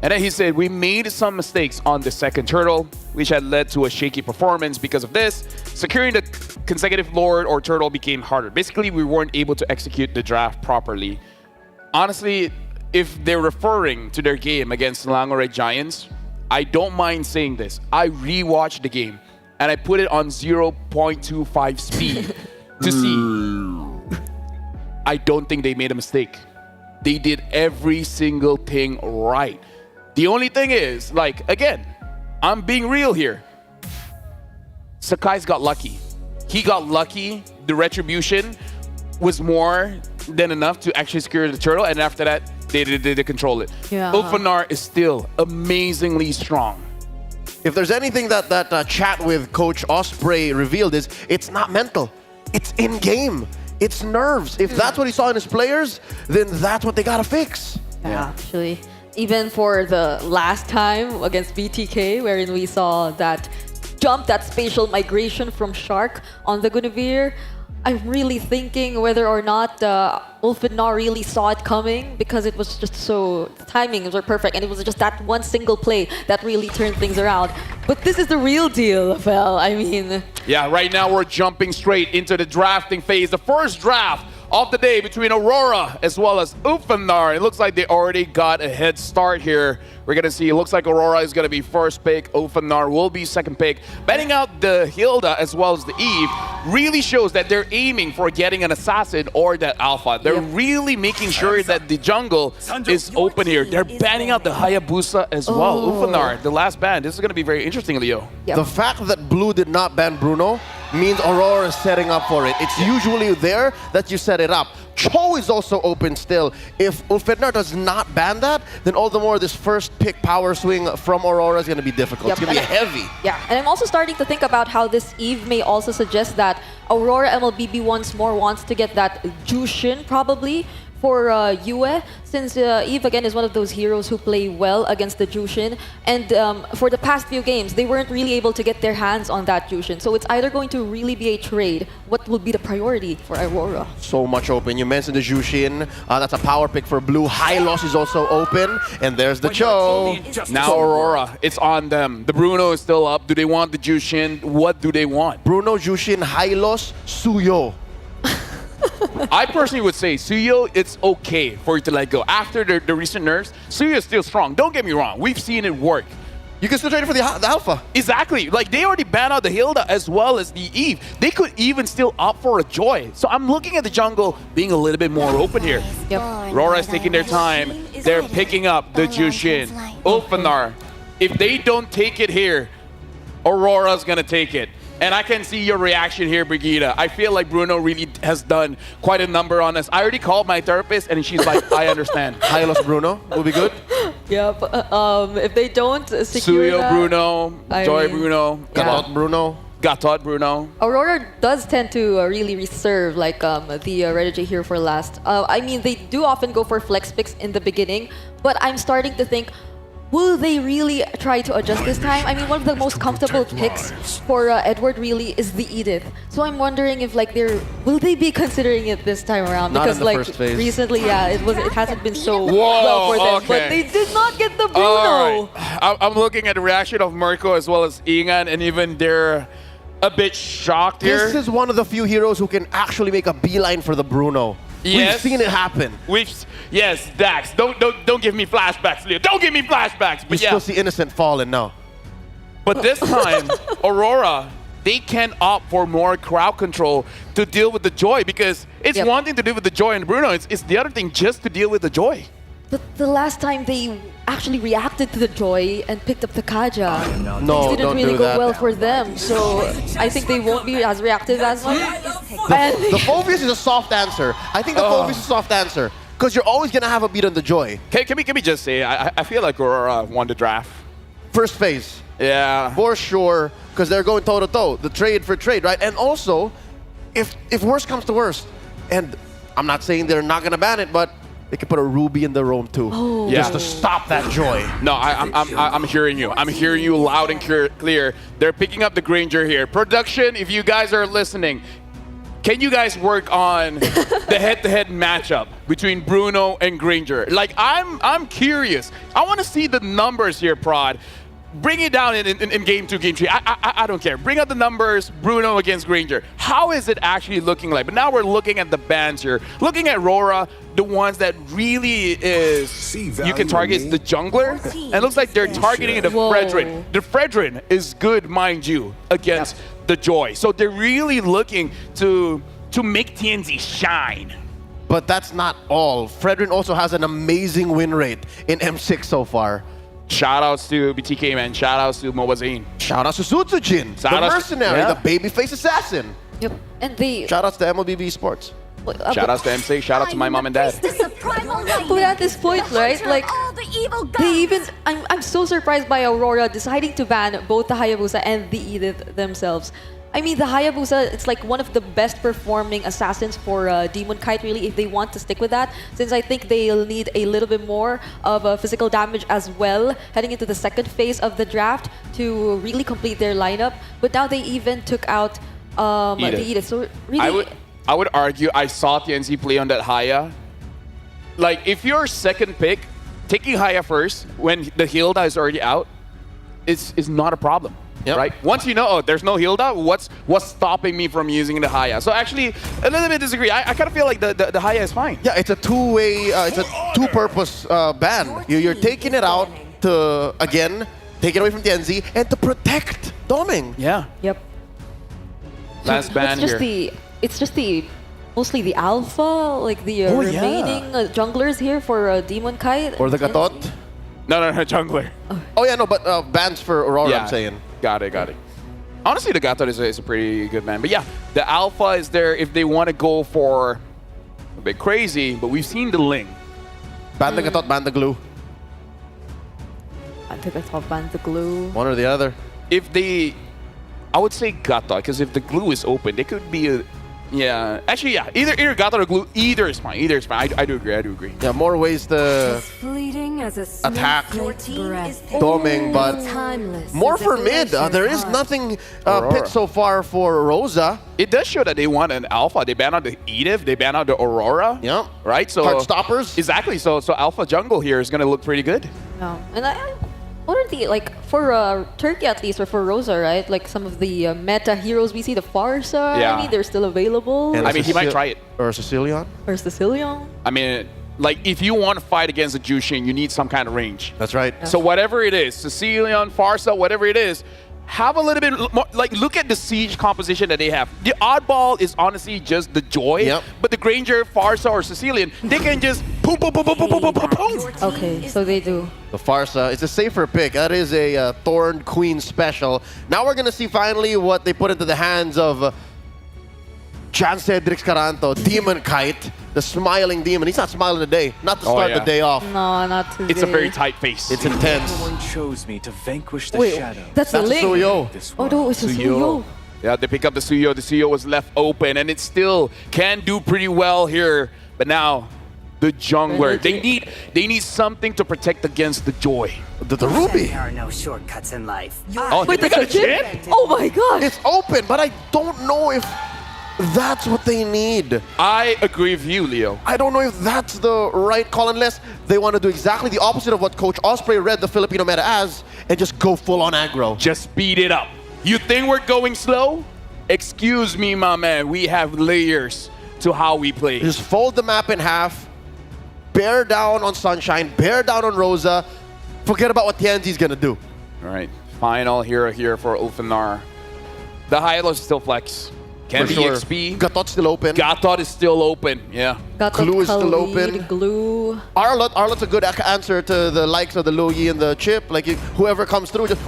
And then he said, we made some mistakes on the second turtle, which had led to a shaky performance. Because of this, securing the consecutive Lord or turtle became harder. Basically, we weren't able to execute the draft properly. Honestly, if they're referring to their game against Langore Giants, I don't mind saying this. I rewatched the game and I put it on 0.25 speed to see. I don't think they made a mistake. They did every single thing right. The only thing is, like, again, I'm being real here. Sakai's got lucky. He got lucky. The retribution was more than enough to actually secure the turtle, and after that, they control it. Yeah. Ufanar is still amazingly strong. If there's anything that chat with Coach Osprey revealed is, it's not mental. It's in-game. It's nerves. If that's what he saw in his players, then that's what they gotta fix. Yeah, actually. Even for the last time against BTK, wherein we saw that jump, that spatial migration from Shark on the Guinevere, I'm really thinking whether or not Ulfidnar really saw it coming, because it was just so, the timings were perfect, and it was just that one single play that really turned things around. But this is the real deal, Fel. I mean... Yeah, right now we're jumping straight into the drafting phase. The first draft of the day between Aurora as well as Ufanar. It looks like they already got a head start here. We're going to see, it looks like Aurora is going to be first pick. Ufanar will be second pick. Betting out the Hilda as well as the Eve really shows that they're aiming for getting an assassin or that alpha. They're really making sure that the jungle is open here. They're banning out the Hayabusa as well. Ufanar, the last ban. This is going to be very interesting, Leo. The fact that Blue did not ban Bruno means Aurora is setting up for it. It's usually there that you set it up. Cho is also open still. If Ulfednar does not ban that, then all the more this first pick power swing from Aurora is going to be difficult. It's going to be heavy. Yeah, and I'm also starting to think about how this Eve may also suggest that Aurora MLBB once more wants to get that Jushin probably for Yue, since Eve again is one of those heroes who play well against the Jushin, and for the past few games they weren't really able to get their hands on that Jushin. So it's either going to really be a trade. What will be the priority for Aurora? So much open. You mentioned the Jushin. That's a power pick for blue. High loss is also open, and there's the Cho. Now Aurora, it's on them. The Bruno is still up. Do they want the Jushin? What do they want? Bruno, Jushin, high loss, Suyo. I personally would say Suyo, it's okay for you to let go. After the recent nerfs, Suyo is still strong. Don't get me wrong. We've seen it work. You can still trade it for the Alpha. Exactly. Like, they already banned out the Hilda as well as the Eve. They could even still opt for a Joy. So I'm looking at the jungle being a little bit more open here. Yep. Aurora is taking their time. They're picking up the Jushin. Ulfanar. If they don't take it here, Aurora's going to take it. And I can see your reaction here, Brigitte. I feel like Bruno really has done quite a number on us. I already called my therapist, and she's like, I understand. High loss Bruno will be good. Yep. If they don't secure Suyo that, Bruno, Joy Bruno, Gatot Bruno. Gatot Bruno. Aurora does tend to really reserve like the Redigy here for last. I mean, they do often go for flex picks in the beginning, but I'm starting to think, will they really try to adjust this time? I mean, one of the most comfortable picks for Edward really is the Edith. So I'm wondering if like will they be considering it this time around? Not Because in the like first phase. recently, yeah, it hasn't been so Whoa, well for them. okay. But they did not get the Bruno. All right. I'm looking at the reaction of Mirko as well as Ingan, and even they're a bit shocked here. This is one of the few heroes who can actually make a beeline for the Bruno. Yes. We've seen it happen. Yes, Dax. Don't give me flashbacks, Leo. Don't give me flashbacks. You But yeah. still see Innocent falling now. But this time, Aurora, they can opt for more crowd control to deal with the Joy, because it's one thing to deal with the Joy and Bruno. It's the other thing just to deal with the Joy. The last time they actually reacted to the Joy and picked up the Kaja, No, it didn't don't really do go that. well for them. So I think they won't be as reactive as much. The Phobius is a soft answer. I think the Phobius is a soft answer. Because you're always going to have a beat on the Joy. Can we just say, I feel like Aurora won the draft. First phase. Yeah. For sure. Because they're going toe-to-toe. The trade for trade, right? And also, if worst comes to worst, and I'm not saying they're not going to ban it, but they could put a Ruby in the roam too. Oh. Just to stop that Joy. No, I'm hearing you. I'm hearing you loud and clear. They're picking up the Granger here. Production, if you guys are listening, can you guys work on the head-to-head matchup between Bruno and Granger? Like, I'm curious. I want to see the numbers here, Prod. Bring it down in game 2, game 3. I don't care. Bring out the numbers, Bruno against Granger. How is it actually looking like? But now we're looking at the bans here. Looking at Aurora, the ones that really is you can target is the jungler. And it looks like they're targeting the Fredrin. The Fredrin is good, mind you, against the Joy. So they're really looking to make TNZ shine. But that's not all. Fredrin also has an amazing win rate in M6 so far. Shoutouts to BTK, man. Shoutouts to Mobazine. Shoutouts to Sutsujin, the mercenary, the babyface assassin. Yep. And the Shoutouts to MLBB Sports. Shoutouts to MC. Shoutouts to my mom and dad. But at this point, right, like they even, I'm so surprised by Aurora deciding to ban both the Hayabusa and the Edith themselves. I mean, the Hayabusa, it's like one of the best performing assassins for Demon Kite, really, if they want to stick with that, since I think they'll need a little bit more of physical damage as well, heading into the second phase of the draft to really complete their lineup. But now they even took out the Edith. So really, I would argue I saw TNC play on that Haya. Like, if you're second pick, taking Haya first when the Hilda is already out is not a problem. Yep. Right? Once you know, oh, there's no Hilda, what's stopping me from using the Haya? So actually, a little bit disagree. I kind of feel like the Haya is fine. Yeah, it's a two-way, it's a two-purpose ban. You're taking it out to, again, take it away from TNZ and to protect Doming. Yeah. Yep. Last ban here. It's just mostly the alpha, like the remaining junglers here for Demon Kite. Or the Gatot. No, jungler. Oh yeah, no, but bans for Aurora, I'm saying. Got it. Honestly, the Gatot is a pretty good man. But yeah, the alpha is there if they want to go for a bit crazy, but we've seen the Ling. Ban the Gatot, ban the glue. I think that's ban the glue. One or the other. I would say Gatot, because if the glue is open, they could be Yeah, actually, yeah. Either Gator or Glue, either is fine. Either is fine. I do agree. Yeah, more ways to attack Doming, but more for mid. There is nothing picked so far for Rosa. It does show that they want an alpha. They ban out the Edith, they ban out the Aurora. Yeah. Right? So Card stoppers. Exactly. So alpha jungle here is gonna look pretty good. No. And what are the, like, for Turkey at least, or for Rosa, right? Like some of the meta heroes we see, the Farsa, Yeah. I mean, they're still available. And I mean, he might try it. Or Sicilian. Or Sicilian. I mean, like, if you want to fight against a Jushin, you need some kind of range. That's right. So whatever it is, Sicilian, Farsa, whatever it is, have a little bit more, like, look at the siege composition that they have. The oddball is honestly just the Joy, but the Granger, Farsa, or Sicilian, they can just boom, boom, boom, boom, boom, boom, boom, boom, boom. Okay, so they do. The Farsa, it's a safer pick. That is a Thorn Queen special. Now we're going to see finally what they put into the hands of Jan Cedric Scaranto, Demon Kite, the smiling demon. He's not smiling today. Not to start the day off. No, not today. It's a very tight face. It's intense. Everyone chose me to vanquish the Wait, shadow. that's the link. Suyo. Oh, no, it's a Suyo. Yeah, they pick up the Suyo. The Suyo was left open, and it still can do pretty well here. But now, the jungler, they need something to protect against the Joy. The Ruby. There are no shortcuts in life. Oh, Wait, they that's got a chip? Oh my god. It's open, but I don't know if that's what they need. I agree with you, Leo. I don't know if that's the right call unless they want to do exactly the opposite of what Coach Osprey read the Filipino meta as and just go full on aggro. Just speed it up. You think we're going slow? Excuse me, my man. We have layers to how we play. Just fold the map in half, bear down on Sunshine, bear down on Rosa, forget about what Tianzi's gonna do. All right, final hero here for Ulfanar. The Hylos is still flex. Can be XP. Gatot's still open. Gatot is still open, yeah. Glue is still open. Glue. Arlot's a good answer to the likes of the Luyi and the Chip. Like, whoever comes through, just...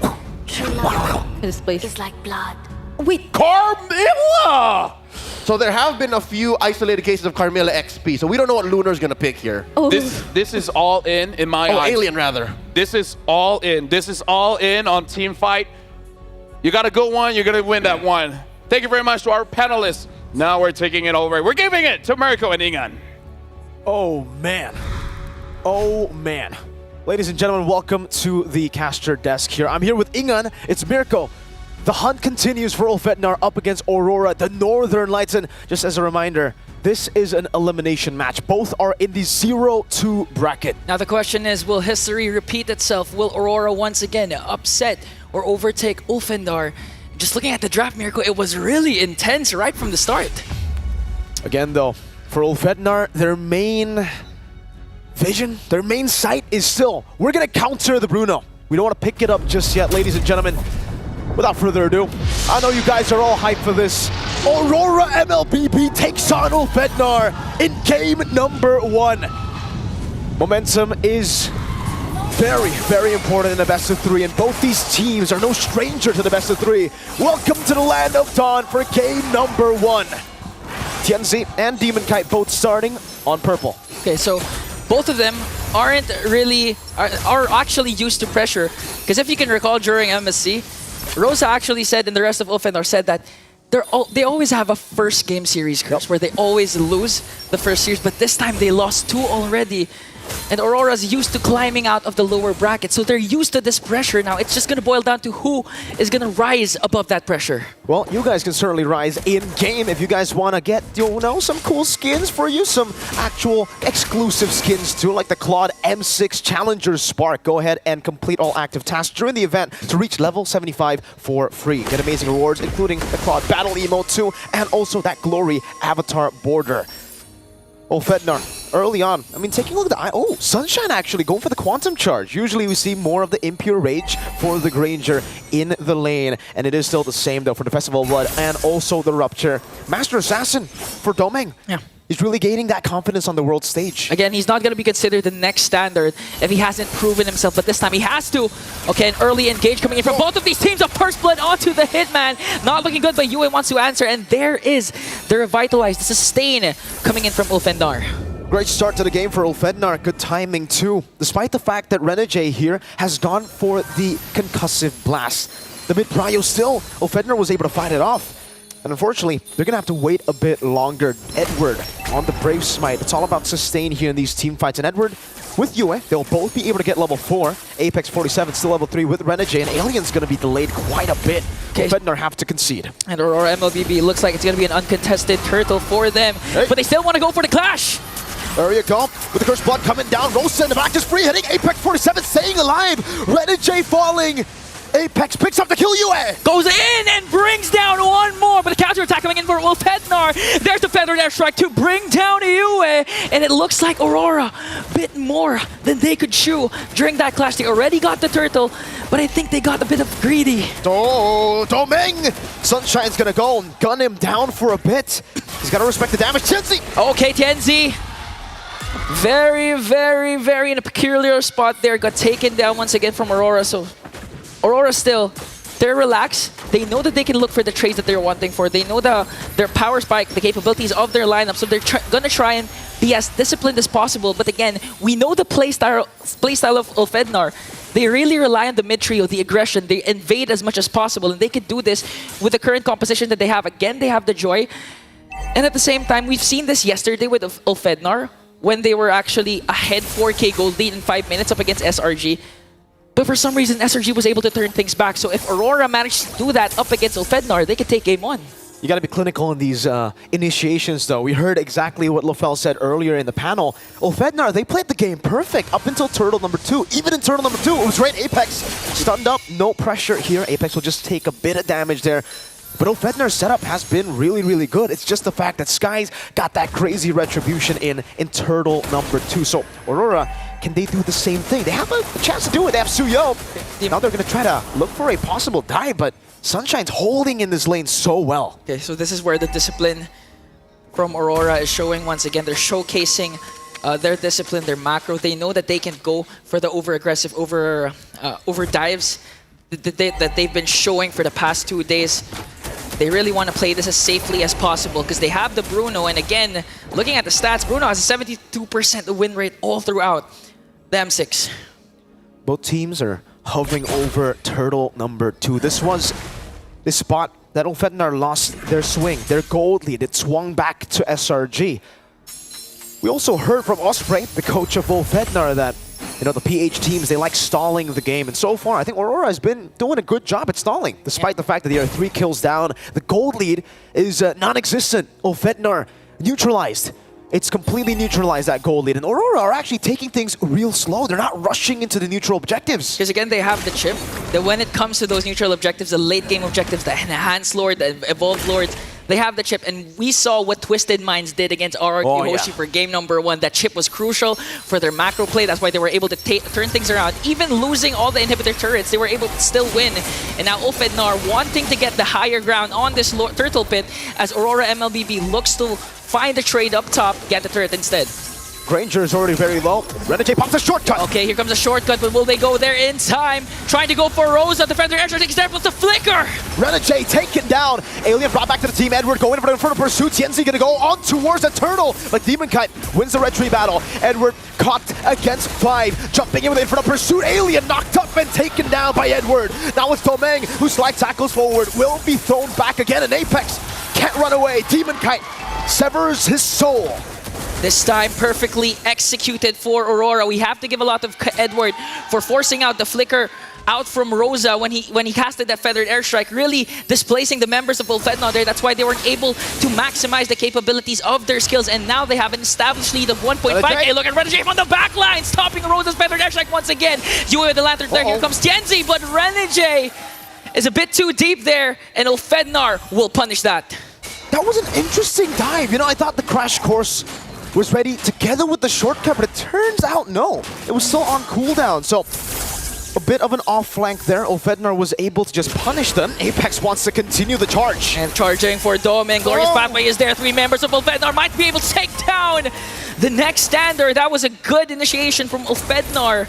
His place It's like blood. Wait. Carmilla! So there have been a few isolated cases of Carmilla XP, so we don't know what Lunar's gonna pick here. Oh. This is all in my eyes. Alien, rather. This is all in. This is all in on team fight. You gotta go one, you're gonna win that one. Thank you very much to our panelists. Now we're taking it over. We're giving it to Mirko and Ingan. Oh, man. Oh, man. Ladies and gentlemen, welcome to the caster desk here. I'm here with Ingan. It's Mirko. The hunt continues for Ulfetnar up against Aurora, the Northern Lights. And just as a reminder, this is an elimination match. Both are in the 0-2 bracket. Now the question is, will history repeat itself? Will Aurora once again upset or overtake Ulfendar? Just looking at the draft, Mirko, it was really intense right from the start. Again, though, for Ulfetnar, their main vision, their main sight is still, we're going to counter the Bruno. We don't want to pick it up just yet, ladies and gentlemen. Without further ado, I know you guys are all hyped for this. Aurora MLBB takes on Ulfetnar in game number 1. Momentum is very, very important in the best of 3, and both these teams are no stranger to the best of 3. Welcome to the Land of Dawn for game number 1. Tianzi and Demon Kite both starting on purple. Okay, so both of them are actually used to pressure, because if you can recall during MSC, Rosa actually said, and the rest of Ulfendar said that they always have a first game series curse where they always lose the first series, but this time they lost 2 already. And Aurora's used to climbing out of the lower bracket, so they're used to this pressure now. It's just going to boil down to who is going to rise above that pressure. Well, you guys can certainly rise in-game if you guys want to get, some cool skins for you, some actual exclusive skins too, like the Claude M6 Challenger Spark. Go ahead and complete all active tasks during the event to reach level 75 for free. Get amazing rewards, including the Claude Battle Emote too, and also that Glory Avatar Border. Ulfetnar, early on, taking a look at the Sunshine actually going for the Quantum Charge. Usually we see more of the Impure Rage for the Granger in the lane, and it is still the same though for the Festival of Blood and also the Rupture. Master Assassin for Domeng. Yeah. He's really gaining that confidence on the world stage. Again, he's not going to be considered the next standard if he hasn't proven himself, but this time he has to. Okay, an early engage coming in from both of these teams. Of First Blood onto the Hitman. Not looking good, but Yue wants to answer, and there is the Revitalize, the Sustain coming in from Ulfendar. Great start to the game for Ulfednar. Good timing too. Despite the fact that Renegade here has gone for the Concussive Blast. The mid-prio still, Ulfednar was able to fight it off. And And unfortunately, they're going to have to wait a bit longer. Edward on the Brave Smite. It's all about sustain here in these team fights. And Edward with Yue, they'll both be able to get level 4. Apex 47 still level 3 with Renegade. And Alien's going to be delayed quite a bit. Fednar have to concede. And Aurora MLBB looks like it's going to be an uncontested turtle for them. But they still want to go for the clash. There you go. With the Cursed Blood coming down. Rosa in the back is free, hitting Apex 47, staying alive. Renegade falling. Apex picks up the kill. Yue goes in and brings down one more, but the counter-attack coming in for Fednar. There's the Feathered Airstrike to bring down Yue, and it looks like Aurora bit more than they could chew during that clash. They already got the turtle, but I think they got a bit of greedy. Oh, Domeng! Sunshine's gonna go and gun him down for a bit. He's gotta respect the damage. Tianzi! Okay, Tianzi. Very, very, very in a peculiar spot there. Got taken down once again from Aurora, so Aurora still, they're relaxed. They know that they can look for the trades that they're wanting for. They know their power spike, the capabilities of their lineup, so they're gonna try and be as disciplined as possible. But again, we know the playstyle of Ulfednar. They really rely on the mid trio, the aggression. They invade as much as possible, and they can do this with the current composition that they have. Again, they have the Joy. And at the same time, we've seen this yesterday with Ulfednar when they were actually ahead 4K gold lead in 5 minutes up against SRG. But for some reason, SRG was able to turn things back. So if Aurora managed to do that up against Ulfednar, they could take game 1. You got to be clinical in these initiations, though. We heard exactly what Lofel said earlier in the panel. Ulfednar, they played the game perfect up until turtle number 2. Even in turtle number 2, it was great. Apex stunned up, no pressure here. Apex will just take a bit of damage there. But Ulfednar's setup has been really, really good. It's just the fact that Skies got that crazy retribution in turtle number 2. So Aurora, can they do the same thing? They have a chance to do it. They have Suyo. Now they're going to try to look for a possible dive, but Sunshine's holding in this lane so well. Okay, so this is where the discipline from Aurora is showing once again. They're showcasing their discipline, their macro. They know that they can go for the over-aggressive, over dives that they've been showing for the past 2 days. They really want to play this as safely as possible because they have the Bruno. And again, looking at the stats, Bruno has a 72% win rate all throughout the M6. Both teams are hovering over turtle number 2. This was the spot that Ulfednar lost their swing, their gold lead. It swung back to SRG. We also heard from Osprey, the coach of Ulfednar, that the PH teams, they like stalling the game. And so far, I think Aurora has been doing a good job at stalling, despite the fact that they are 3 kills down. The gold lead is non-existent. Ulfednar neutralized. It's completely neutralized, that gold lead. And Aurora are actually taking things real slow. They're not rushing into the neutral objectives. Because again, they have the chip. That when it comes to those neutral objectives, the late game objectives, the Enhanced Lord, the Evolved Lord, they have the chip. And we saw what Twisted Minds did against RRQ Hoshi for game number 1. That chip was crucial for their macro play. That's why they were able to turn things around. Even losing all the inhibitor turrets, they were able to still win. And now Ulfednar wanting to get the higher ground on this turtle pit as Aurora MLBB looks to find a trade up top, get the turret instead. Granger is already very low. Renegade pops a shortcut. Okay, here comes a shortcut, but will they go there in time? Trying to go for Rosa. The Feather Airstrike takes there, plus the flicker. Renegade taken down. Alien brought back to the team. Edward going in front of pursuit. Tienzi gonna go on towards the turtle, but Demon Kite wins the red tree battle. Edward caught against 5, jumping in with front of pursuit. Alien knocked up and taken down by Edward. Now it's Domeng, who slide tackles forward, will be thrown back again, and Apex can't run away. Demon Kite severs his soul. This time perfectly executed for Aurora. We have to give a lot of Edward for forcing out the flicker out from Rosa when he casted that Feathered Airstrike, really displacing the members of Ulfednar there. That's why they weren't able to maximize the capabilities of their skills, and now they have an established lead of 1.5. Hey, look at Renegade on the back line, stopping Rosa's Feathered Airstrike once again. Yue with the lantern there. Here comes Tienzi, but Renegade is a bit too deep there, and Ulfednar will punish that. That was an interesting dive. I thought the crash course was ready together with the shortcut, but it turns out no. It was still on cooldown, so a bit of an off flank there. Ulfednar was able to just punish them. Apex wants to continue the charge. And charging for Domeng. Glorious Pathway is there. 3 members of Ulfednar might be able to take down the next stander. That was a good initiation from Ulfednar.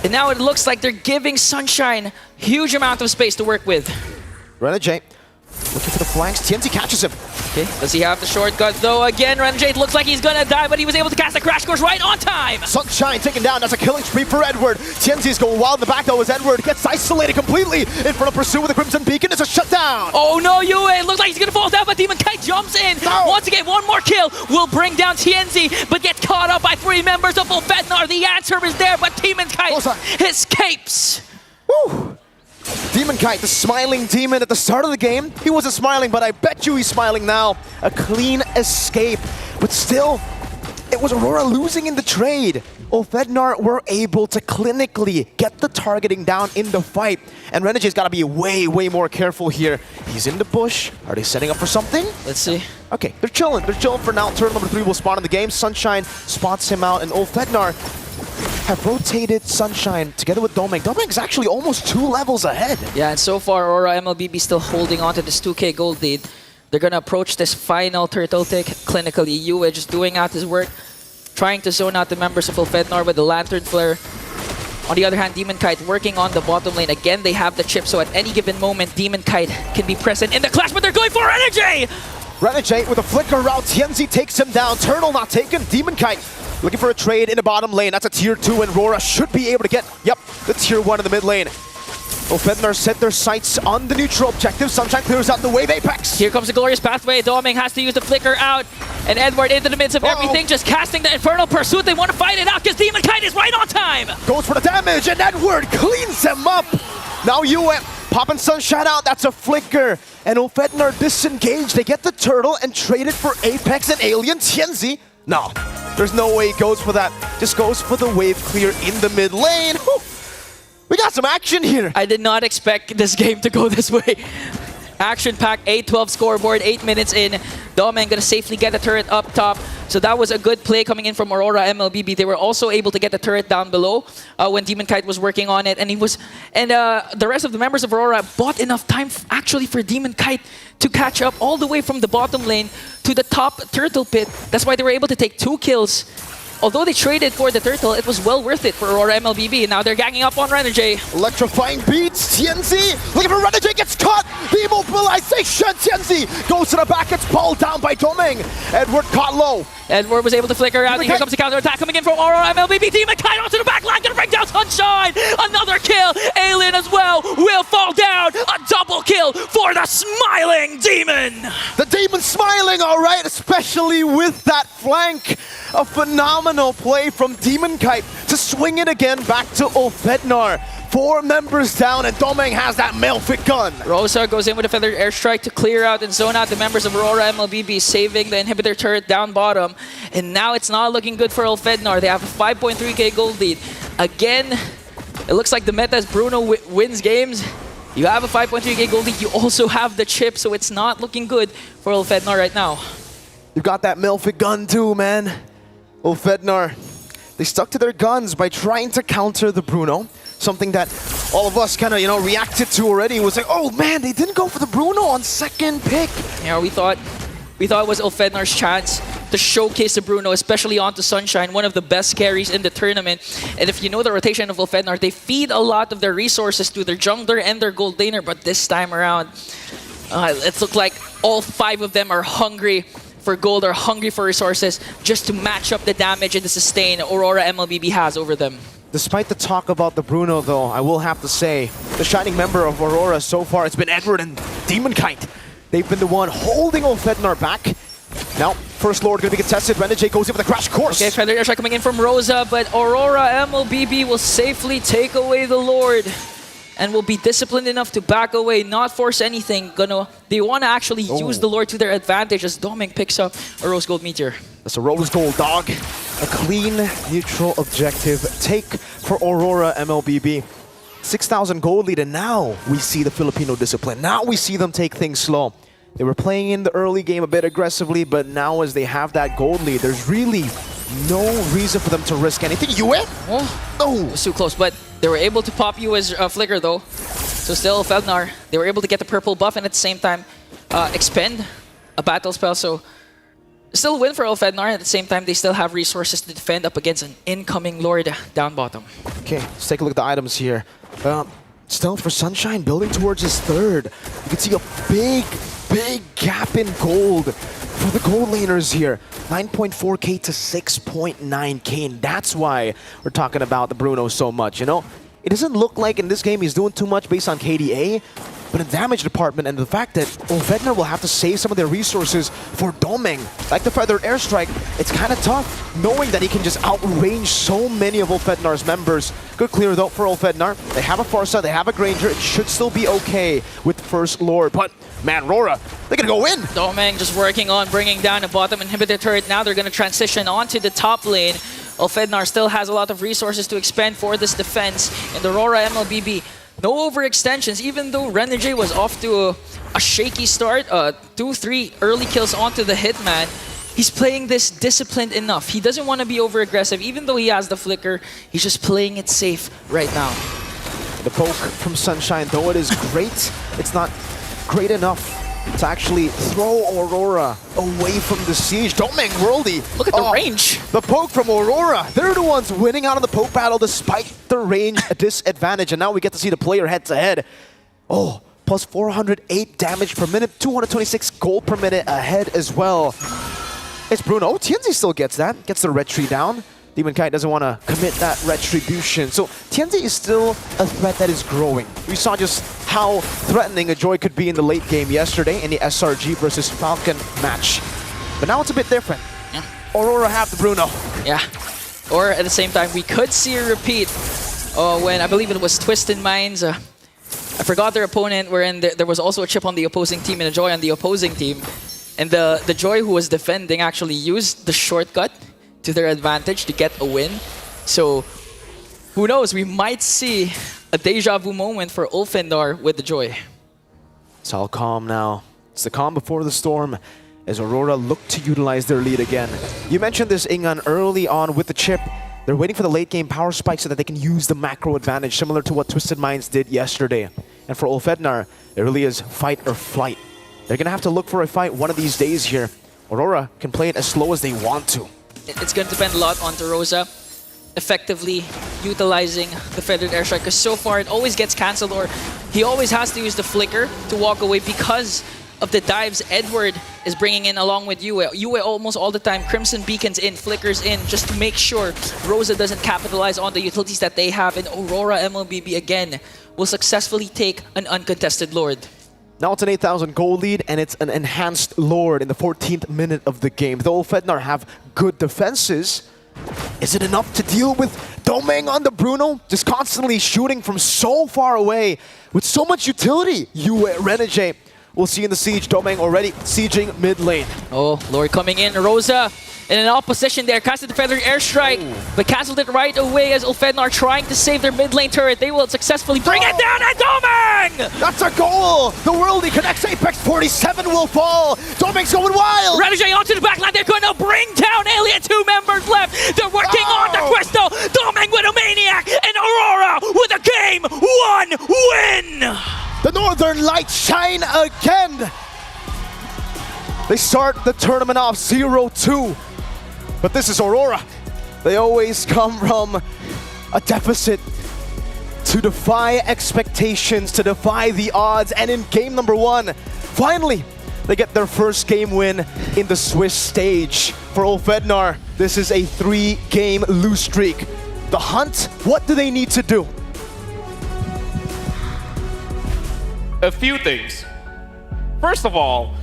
And now it looks like they're giving Sunshine huge amount of space to work with. Renegade looking for the flanks. TNT catches him. Okay, does he have the shortcut though? Again, Renjade looks like he's gonna die, but he was able to cast a crash course right on time. Sunshine taken down. That's a killing spree for Edward. Tienzi's going wild in the back though as Edward gets isolated completely in front of Pursuit with a Crimson Beacon. It's a shutdown. Oh no, Yue! Looks like he's gonna fall down, but Demon Kite jumps in. Once again, one more kill will bring down Tienzi, but gets caught up by 3 members of Ulfednar. The answer is there, but Demon Kite escapes. Woo! Demon Kite, the smiling demon at the start of the game. He wasn't smiling, but I bet you he's smiling now. A clean escape, but still, it was Aurora losing in the trade. Ulfednar were able to clinically get the targeting down in the fight. And Renegade's got to be way, way more careful here. He's in the bush. Are they setting up for something? Let's see. Okay, they're chilling. They're chilling for now. Turn number 3 will spawn in the game. Sunshine spots him out, and Ulfednar have rotated Sunshine together with Domeng. Domeng's actually almost 2 levels ahead. Yeah, and so far, Aurora MLBB still holding on to this 2K gold lead. They're gonna approach this final turtle tick clinically. Yue just doing out his work, trying to zone out the members of Ulfednar with the Lantern Flare. On the other hand, Demon Kite working on the bottom lane. Again, they have the chip, so at any given moment, Demon Kite can be present in the clash, but they're going for Renegade! Renegade with a flicker route. Tienzi takes him down. Turtle not taken. Demon Kite looking for a trade in the bottom lane. That's a tier 2, and Aurora should be able to get, the tier 1 in the mid lane. Ulfednar set their sights on the neutral objective. Sunshine clears out the wave Apex. Here comes the glorious pathway. Domeng has to use the flicker out. And Edward into the midst of everything, just casting the Infernal Pursuit. They want to fight it out because Demon Kite is right on time. Goes for the damage, and Edward cleans him up. Now Yue popping Sunshine out. That's a flicker. And Ulfednar disengaged. They get the turtle and trade it for Apex and Alien. Tienzi, no, there's no way he goes for that. Just goes for the wave clear in the mid lane. Whew. We got some action here. I did not expect this game to go this way. Action-packed, 8-12 scoreboard, 8 minutes in. Domeng gonna safely get the turret up top. So that was a good play coming in from Aurora MLBB. They were also able to get the turret down below when Demon Kite was working on it. And the rest of the members of Aurora bought enough time actually for Demon Kite to catch up all the way from the bottom lane to the top turtle pit. That's why they were able to take 2 kills. Although they traded for the turtle, it was well worth it for Aurora MLBB. And now they're ganging up on Renegade. Electrifying beats. Tienzi looking for Renegade, gets caught. The immobilization. Tienzi goes to the back, gets pulled down by Domeng. Edward caught low. Edward was able to flicker out. Here comes the counter attack coming in from Aurora MLBB. Demon Kite onto the back line, gonna bring down Sunshine. Another kill. Alien as well will fall down. A double kill for the smiling demon. The demon smiling, all right, especially with that flank. A phenomenal play from Demon Kite to swing it again back to Ulfednar. 4 members down, and Domeng has that Malefit gun. Rosa goes in with a feathered airstrike to clear out and zone out the members of Aurora MLBB, saving the inhibitor turret down bottom. And now it's not looking good for Ulfednar. They have a 5.3k gold lead. Again, it looks like the meta is Bruno wins games. You have a 5.3k gold lead. You also have the chip, so it's not looking good for Ulfednar right now. You got that Malefit gun too, man. Ulfednar, they stuck to their guns by trying to counter the Bruno. Something that all of us kind of, reacted to already. Was like, oh man, they didn't go for the Bruno on second pick. Yeah, we thought it was Ulfednar's chance to showcase the Bruno, especially onto Sunshine, one of the best carries in the tournament. And if you know the rotation of Ulfednar, they feed a lot of their resources to their jungler and their gold laner, but this time around, it looked like all 5 of them are hungry for gold, are hungry for resources just to match up the damage and the sustain Aurora MLBB has over them. Despite the talk about the Bruno, though, I will have to say, the shining member of Aurora so far, it's been Edward and Demon Kite. They've been the one holding Ulfednar back. Now, First Lord going to be contested. Renegade goes in with a crash course. Okay, feather airstrike coming in from Rosa, but Aurora MLBB will safely take away the Lord and will be disciplined enough to back away, not force anything. They want to actually use the Lord to their advantage as Domeng picks up a Rose Gold Meteor. That's a Rose Gold, dog. A clean, neutral objective take for Aurora MLBB. 6,000 gold lead, and now we see the Filipino discipline. Now we see them take things slow. They were playing in the early game a bit aggressively, but now as they have that gold lead, there's really no reason for them to risk anything. Yue? Oh, it was too close, but they were able to pop Yue's flicker though. So still Feldnar, they were able to get the purple buff and at the same time expend a battle spell. So still win for Ulfednar. At the same time, they still have resources to defend up against an incoming Lord down bottom. Okay, let's take a look at the items here. Still for Sunshine, building towards his 3rd. You can see a big big gap in gold for the gold laners here. 9.4k to 6.9k, and that's why we're talking about the Bruno so much, you know? It doesn't look like in this game he's doing too much based on KDA, but in damage department and the fact that Ulfednar will have to save some of their resources for Domeng, like the feathered airstrike, it's kind of tough knowing that he can just outrange so many of Ulfednar's members. Good clear though for Ulfednar. They have a Farsa, they have a Granger, it should still be okay with First Lord, but man, Rora, they're gonna go in! Domeng just working on bringing down the bottom inhibitor turret. Now they're gonna transition onto the top lane. Ulfednar still has a lot of resources to expend for this defense. And the Aurora MLBB, no overextensions, even though Renegade was off to a shaky start. 2-3 early kills onto the Hitman. He's playing this disciplined enough. He doesn't want to be over-aggressive, even though he has the flicker. He's just playing it safe right now. The poke from Sunshine, though it is great, it's not great enough to actually throw Aurora away from the siege. Domeng Worldy. Look at the range. The poke from Aurora. They're the ones winning out of the poke battle despite the range disadvantage. And now we get to see the player head-to-head. Oh, plus 408 damage per minute, 226 gold per minute ahead as well. It's Bruno. Oh, Tianzi still gets that. Gets the retry down. Demon Kite doesn't want to commit that retribution. So Tianzi is still a threat that is growing. We saw just how threatening a Joy could be in the late game yesterday in the SRG versus Falcon match. But now it's a bit different. Yeah. Aurora have the Bruno. Yeah. Or at the same time, we could see a repeat when I believe it was Twisted Minds. I forgot their opponent, wherein there was also a chip on the opposing team and a Joy on the opposing team. And the Joy who was defending actually used the shortcut to their advantage to get a win. So who knows, we might see a deja vu moment for Ulfednar with the Joy. It's all calm now. It's the calm before the storm as Aurora look to utilize their lead again. You mentioned this, Ingan, early on with the chip. They're waiting for the late game power spike so that they can use the macro advantage, similar to what Twisted Minds did yesterday. And for Ulfednar, it really is fight or flight. They're gonna have to look for a fight one of these days here. Aurora can play it as slow as they want to. It's going to depend a lot on Tarosa effectively utilizing the feathered airstrike, because so far it always gets cancelled, or he always has to use the flicker to walk away because of the dives Edward is bringing in along with Yue. Yue almost all the time, Crimson Beacons in, flickers in, just to make sure Rosa doesn't capitalize on the utilities that they have, and Aurora MLBB again will successfully take an uncontested Lord. Now it's an 8,000 gold lead, and it's an enhanced Lord in the 14th minute of the game. Though Ulfednar have good defenses, is it enough to deal with Domeng on the Bruno? Just constantly shooting from so far away with so much utility. Yue, Renegade. We'll see in the siege. Domeng already sieging mid lane. Oh, Lord coming in. Rosa in an opposition there. Casted the feathered airstrike, but cancelled it right away as Ulfednar trying to save their mid lane turret. They will successfully bring it down, and Domeng! That's a goal! The Worldy connects Apex, 47 will fall! Domeng's going wild! Renegade onto the backline, they're going to bring down Alien, 2 members left! They're working on the Crystal! Domeng with a Maniac, and Aurora with a Game 1 win! The Northern Lights shine again! They start the tournament off 0-2. But this is Aurora. They always come from a deficit to defy expectations, to defy the odds. And in game number 1, finally, they get their first game win in the Swiss stage. For Ulfednar, this is a 3-game lose streak. The Hunt, what do they need to do? A few things. First of all,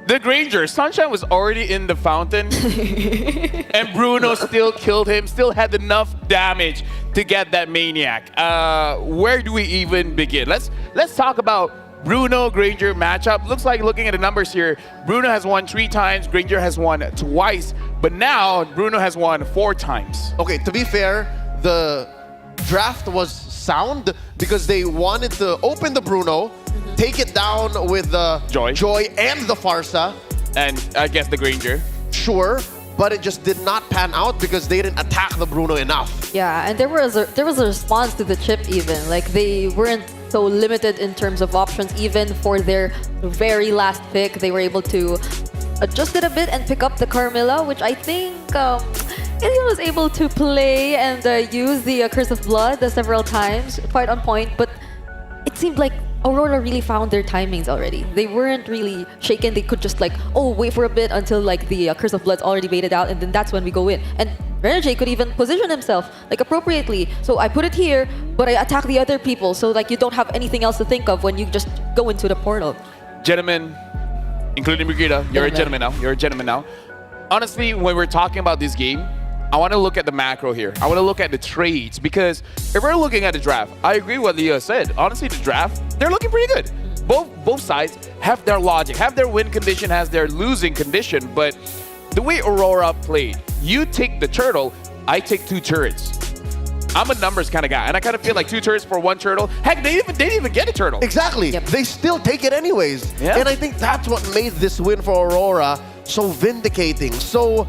the Granger, Sunshine was already in the fountain and Bruno still killed him, still had enough damage to get that Maniac. Where do we even begin? Let's talk about Bruno Granger matchup. Looks like, looking at the numbers here, Bruno has won 3 times, Granger has won twice, but now Bruno has won 4 times. Okay, to be fair, the draft was sound because they wanted to open the Bruno, take it down with the Joy and the Farsa. And I guess the Granger. Sure, but it just did not pan out because they didn't attack the Bruno enough. Yeah, and there was a response to the chip even. Like, they weren't so limited in terms of options. Even for their very last pick, they were able to adjust it a bit and pick up the Carmilla, which I think Ilion was able to play and use the Curse of Blood several times, quite on point, but it seemed like Aurora really found their timings already. They weren't really shaken. They could just like, oh, wait for a bit until like the Curse of Blood's already baited out, and then that's when we go in. And Renegade could even position himself like appropriately. So I put it here, but I attack the other people. So like you don't have anything else to think of when you just go into the portal. Gentlemen, including Brigida, you're a gentleman now. You're a gentleman now. Honestly, when we're talking about this game, I want to look at the macro here. I want to look at the trades, because if we're looking at the draft, I agree with what Leah said. Honestly, the draft, they're looking pretty good. Both sides have their logic, have their win condition, has their losing condition, but the way Aurora played, you take the turtle, I take 2 turrets. I'm a numbers kind of guy, and I kind of feel like 2 turrets for 1 turtle. Heck, they didn't even get a turtle. Exactly. They still take it anyways. Yeah. And I think that's what made this win for Aurora so vindicating, so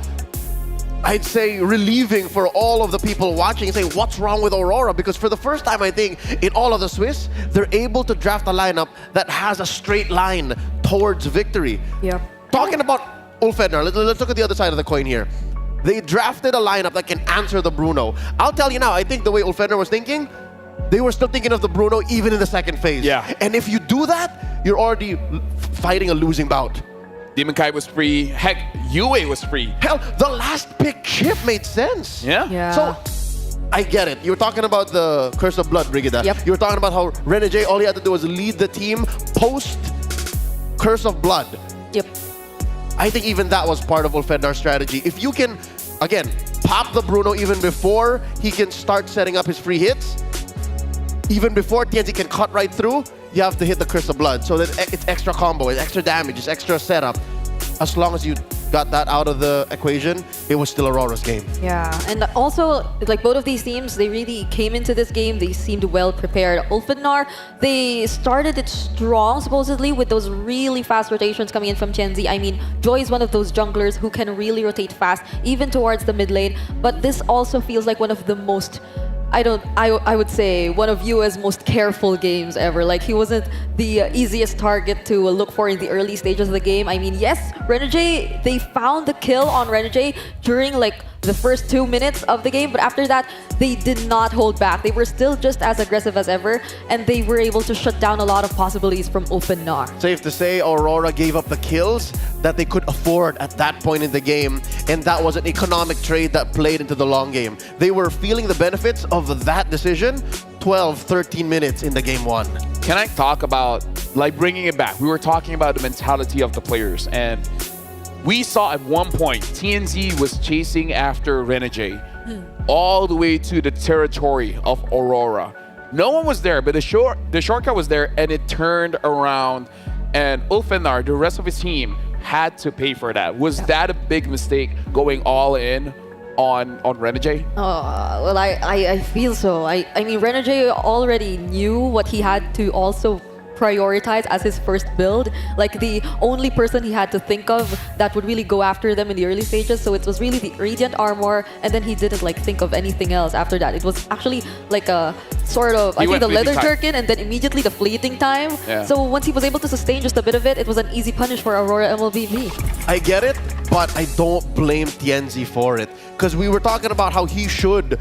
I'd say relieving for all of the people watching and saying, what's wrong with Aurora? Because for the first time, I think, in all of the Swiss, they're able to draft a lineup that has a straight line towards victory. Yeah. Talking about Ulfednar, let's look at the other side of the coin here. They drafted a lineup that can answer the Bruno. I'll tell you now, I think the way Ulfednar was thinking, they were still thinking of the Bruno even in the second phase. Yeah. And if you do that, you're already fighting a losing bout. Demon Kite was free. Heck, Yue was free. Hell, the last pick chip made sense. Yeah. So, I get it. You were talking about the Curse of Blood, Brigida. Yep. You were talking about how Renegade, all he had to do was lead the team post Curse of Blood. Yep. I think even that was part of Ulfednar's strategy. If you can, again, pop the Bruno even before he can start setting up his free hits, even before TNZ can cut right through, you have to hit the Curse of Blood. So that it's extra combo, it's extra damage, it's extra setup. As long as you got that out of the equation, it was still Aurora's game. Yeah, and also, like both of these teams, they really came into this game, they seemed well prepared. Ulfednar, they started it strong, supposedly, with those really fast rotations coming in from Tianzi. I mean, Joy is one of those junglers who can really rotate fast, even towards the mid lane. But this also feels like one of the most, I would say one of UA's most careful games ever. Like, he wasn't the easiest target to look for in the early stages of the game. I mean, yes, Renegade, they found the kill on Renegade during like the first 2 minutes of the game, but after that, they did not hold back. They were still just as aggressive as ever, and they were able to shut down a lot of possibilities from Ulfednar. Safe to say, Aurora gave up the kills that they could afford at that point in the game, and that was an economic trade that played into the long game. They were feeling the benefits of that decision 12, 13 minutes in the game 1. Can I talk about, like, bringing it back? We were talking about the mentality of the players, and we saw at one point TNZ was chasing after Renegade all the way to the territory of Aurora. No one was there, but the shortcut was there, and it turned around, and Ulfednar, the rest of his team, had to pay for that. Was that a big mistake, going all in on Renegade? Well, I feel so. I mean, Renegade already knew what he had to also prioritize as his first build. Like, the only person he had to think of that would really go after them in the early stages. So it was really the Radiant Armor, and then he didn't like think of anything else after that. It was actually like a sort of, I think, the Leather Jerkin, and then immediately the Fleeting Time. Yeah. So once he was able to sustain just a bit of it, it was an easy punish for Aurora MLBB. I get it, but I don't blame Tianzi for it. Because we were talking about how he should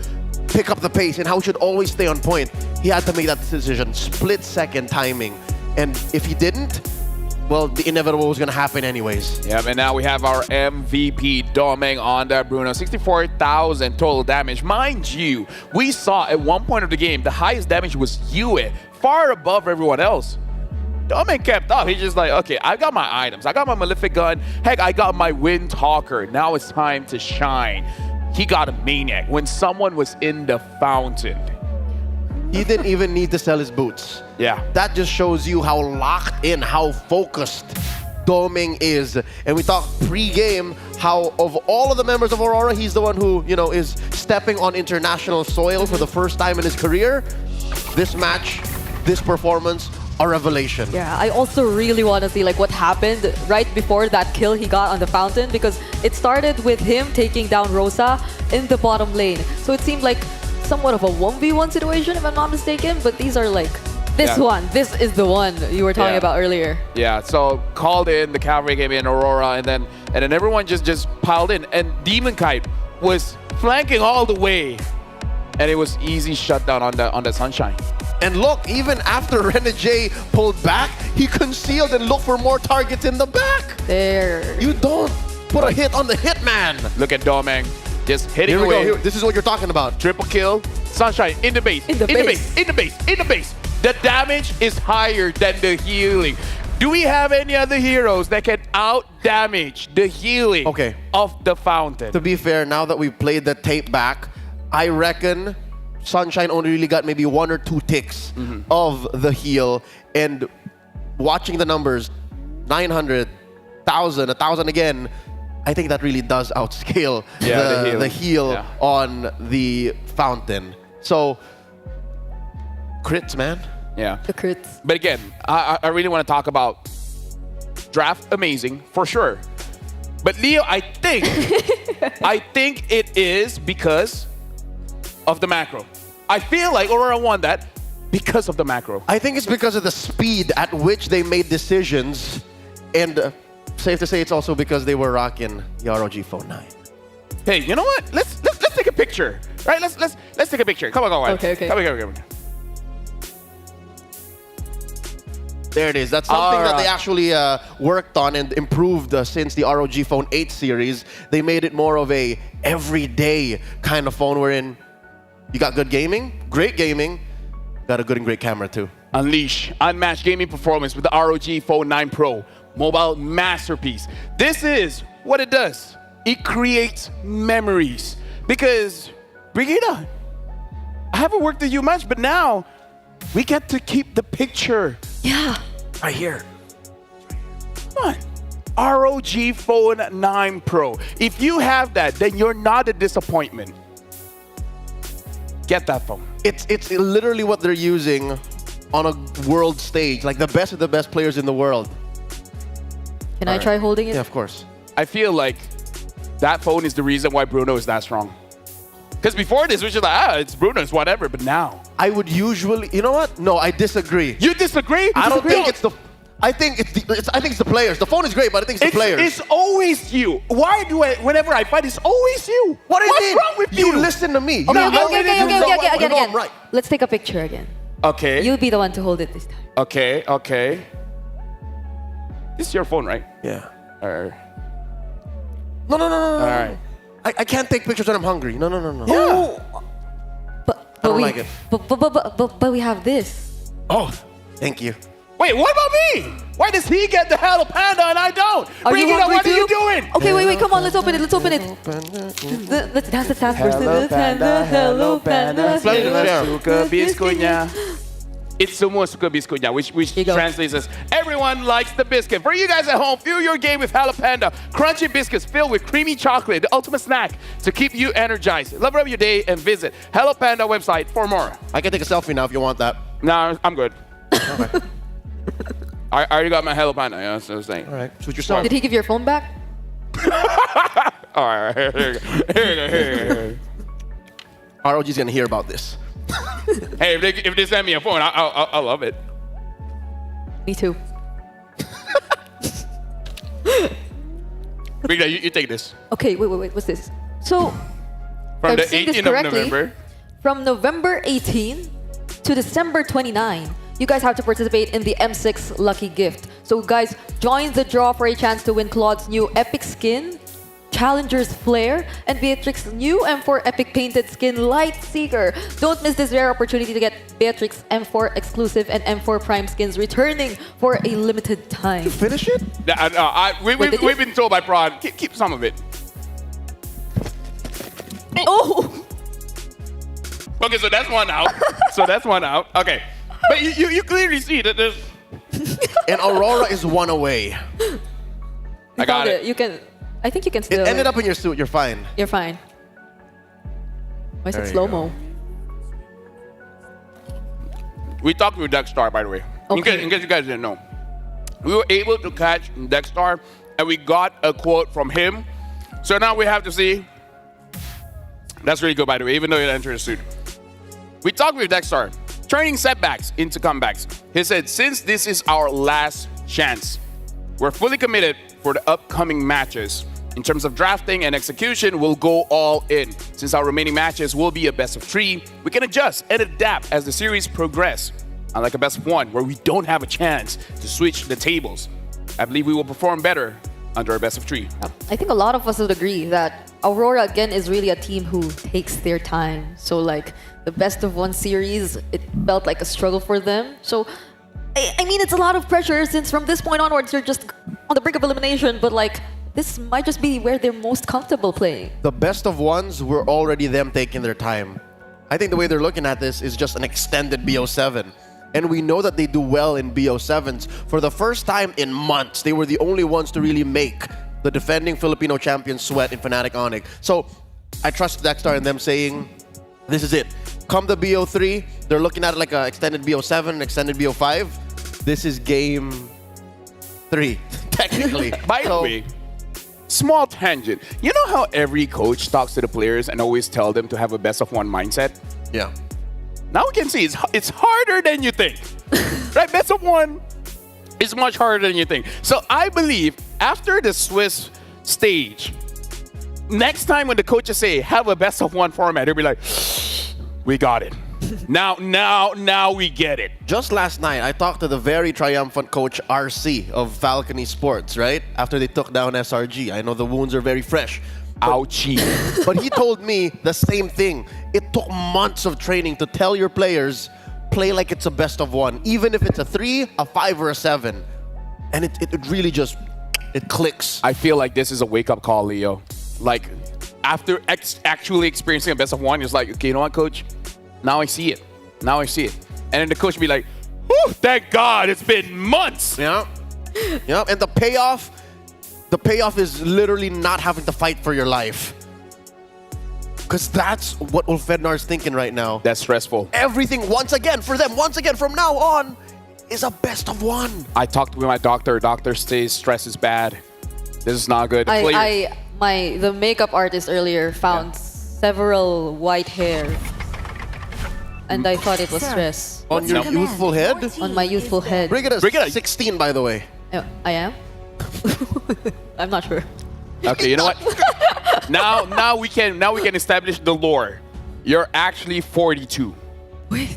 pick up the pace and how he should always stay on point. He had to make that decision, split-second timing. And if he didn't, well, the inevitable was going to happen anyways. Yeah, and now we have our MVP Domeng on that Bruno. 64,000 total damage. Mind you, we saw at one point of the game, the highest damage was Yue, far above everyone else. Domeng kept up. He's just like, okay, I got my items. I got my Malefic Gun. Heck, I got my Wind Talker. Now it's time to shine. He got a Maniac when someone was in the fountain. He didn't even need to sell his boots. Yeah. That just shows you how locked in, how focused Domeng is. And we talked pre-game how of all of the members of Aurora, he's the one who, you know, is stepping on international soil for the first time in his career. This match, this performance, a revelation. Yeah, I also really want to see like what happened right before that kill he got on the fountain, because it started with him taking down Rosa in the bottom lane. So it seemed like somewhat of a 1v1 situation, if I'm not mistaken, but these are like, this is the one you were talking about earlier. Yeah, so called in, the cavalry came in, Aurora, and then everyone just piled in, and Demon Kite was flanking all the way, and it was easy shutdown on the Sunshine. And look, even after Renegade pulled back, he concealed and looked for more targets in the back. There. You don't put a hit on the hitman. Look at Domeng. Just hitting Here we away. go. This is what you're talking about. Triple kill. Sunshine in the base. In the base. In the base. In the base. The damage is higher than the healing. Do we have any other heroes that can out-damage the healing of the fountain? To be fair, now that we've played the tape back, I reckon Sunshine only really got maybe 1 or 2 ticks of the heal. And watching the numbers, 900, 1,000, 1,000 again, I think that really does outscale the heal on the fountain. So, crits, man. Yeah. The crits. But again, I really want to talk about draft amazing for sure. But Leo, I think it is because of the macro. I feel like Aurora won that because of the macro. I think it's because of the speed at which they made decisions, and safe to say it's also because they were rocking the ROG Phone 9. Hey, you know what? Let's take a picture, right? Let's take a picture. Come on. Okay. Come on. There it is. That's something that they actually worked on and improved since the ROG Phone 8 series. They made it more of a everyday kind of phone wherein you got good gaming, great gaming, got a good and great camera too. Unleash unmatched gaming performance with the ROG Phone 9 Pro. Mobile masterpiece. This is what it does. It creates memories. Because, Brigida, I haven't worked with you much, but now we get to keep the picture. Yeah. Right here. Come on. ROG Phone 9 Pro. If you have that, then you're not a disappointment. Get that phone. It's literally what they're using on a world stage, like the best of the best players in the world. Can I try holding it? Yeah, of course. I feel like that phone is the reason why Bruno is that strong. Because before this, we were just like, it's Bruno, it's whatever. But now, I would usually, you know what? No, I disagree. You disagree? I don't think it's the. I think it's the players. The phone is great, but I think it's the players. It's always you. Why do I? Whenever I fight, it's always you. What's wrong with you? You listen to me. Okay, You know I'm right. Let's take a picture again. Okay. You'll be the one to hold it this time. Okay. This is your phone, right? Yeah. No. All right. I can't take pictures when I'm hungry. No. Yeah. But I don't we like it. But we have this. Oh, thank you. Wait, what about me? Why does he get the Hello Panda and I don't? Brigida, what are you doing? Okay, wait, come on, let's open it. Let's dance Hello Panda, Hello Panda. Suka biskuitnya. It's semua suka biskuitnya, which translates as everyone likes the biscuit. For you guys at home, fuel your game with Hello Panda. Crunchy biscuits filled with creamy chocolate, the ultimate snack to keep you energized. Level up your day and visit Hello Panda website for more. I can take a selfie now if you want that. No, I'm good. Okay. I already got my Hello Panda, that's what I was saying. All right, switch your song. Did he give your phone back? All right, here you go. ROG's gonna hear about this. Hey, if they send me a phone, I'll love it. Me too. Brigida, you take this. Okay, wait, what's this? So, From the I've seen this 18th of correctly. November. From November 18 to December 29, you guys have to participate in the M6 Lucky Gift. So guys, join the draw for a chance to win Claude's new Epic Skin, Challenger's Flare, and Beatrix's new M4 Epic Painted Skin Lightseeker. Don't miss this rare opportunity to get Beatrix M4 exclusive and M4 Prime skins returning for a limited time. You finish it? We've been told by Prod, keep some of it. Oh! Okay, so that's one out. Okay. But you clearly see that there's... And Aurora is one away. I got it. You can... I think you can still... It ended up in your suit. You're fine. You're fine. Why is There it you slow-mo? We talked with Dexstar, by the way. Okay. In case you guys didn't know. We were able to catch Dexstar, and we got a quote from him. So now we have to see... That's really good, by the way, even though you entered a suit. We talked with Dexstar. Turning setbacks into comebacks. He said, since this is our last chance, we're fully committed for the upcoming matches In terms of drafting and execution, we'll go all in. Since our remaining matches will be a best of 3, we can adjust and adapt as the series progress. Unlike a best of 1, where we don't have a chance to switch the tables, I believe we will perform better under a best of 3. I think a lot of us would agree that Aurora, again, is really a team who takes their time. So, like, the best of 1 series, it felt like a struggle for them. So, I mean, it's a lot of pressure since from this point onwards, you're just on the brink of elimination. But, like, this might just be where they're most comfortable playing. The best of 1s were already them taking their time. I think the way they're looking at this is just an extended BO7. And we know that they do well in BO7s. For the first time in months, they were the only ones to really make the defending Filipino champion sweat in Fnatic Onyx. So I trust Dexter and them saying, this is it. Come the BO3, they're looking at it like an extended BO7, extended BO5. This is game 3, technically. By the way, small tangent. You know how every coach talks to the players and always tell them to have a best of 1 mindset? Yeah. Now we can see it's harder than you think. Right? Best of 1 is much harder than you think. So I believe after the Swiss stage, next time when the coaches say have a best of 1 format, they'll be like, we got it. Now we get it. Just last night, I talked to the very triumphant coach RC of Falcon Sports, right? After they took down SRG. I know the wounds are very fresh. Ouchie. But he told me the same thing. It took months of training to tell your players, play like it's a best of 1, even if it's a 3, a 5, or a 7. And it really just, it clicks. I feel like this is a wake-up call, Leo. Like, after actually experiencing a best of 1, it's like, okay, you know what, coach? Now I see it. Now I see it. And then the coach will be like, whew, thank God, it's been months. Yeah. Yeah, and the payoff is literally not having to fight for your life. Because that's what Ulfednar is thinking right now. That's stressful. Everything, once again, for them, once again, from now on, is a best of 1. I talked with my doctor. Doctor says stress is bad. This is not good. The makeup artist earlier found several white hair. And I thought it was stress. On your youthful head? On my youthful head. Brigida 16, by the way. I am? I'm not sure. Okay, you know what? now we can establish the lore. You're actually 42. Wait.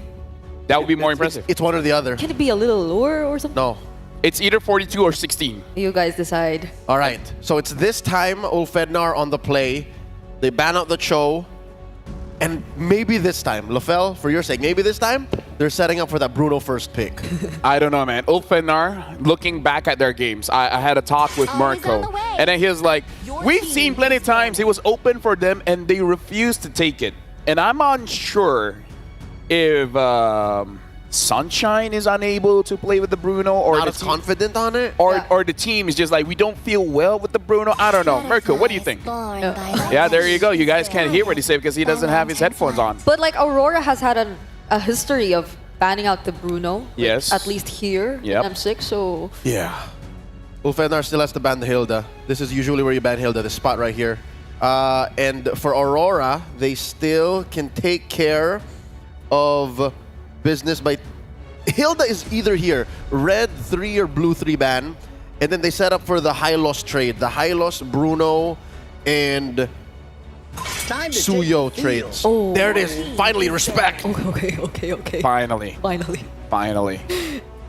That would be more impressive. It's one or the other. Can it be a little lower or something? No. It's either 42 or 16. You guys decide. All right. So it's this time Ulfednar on the play. They ban out the Cho. And maybe this time, Lafel, for your sake, maybe this time, they're setting up for that Bruno first pick. I don't know, man. Ulfednar, looking back at their games, I had a talk with Marco. And then he was like, we've seen plenty of times it was open for them and they refused to take it. And I'm unsure if Sunshine is unable to play with the Bruno, or not as confident on it, or the team is just like, we don't feel well with the Bruno. I don't know. Mirko, what do you think? Yeah, there you go. You guys can't hear what he said because he doesn't have his headphones on. But like Aurora has had a history of banning out the Bruno. Yes. At least here in M6. So yeah. Ulfednar still has to ban the Hilda. This is usually where you ban Hilda, this spot right here. And for Aurora, they still can take care of business by... Hilda is either here, red 3 or blue 3 ban, and then they set up for the high-loss trade. The high-loss Bruno and Suyo trades. Oh. There it is. Finally, respect. Okay. Finally.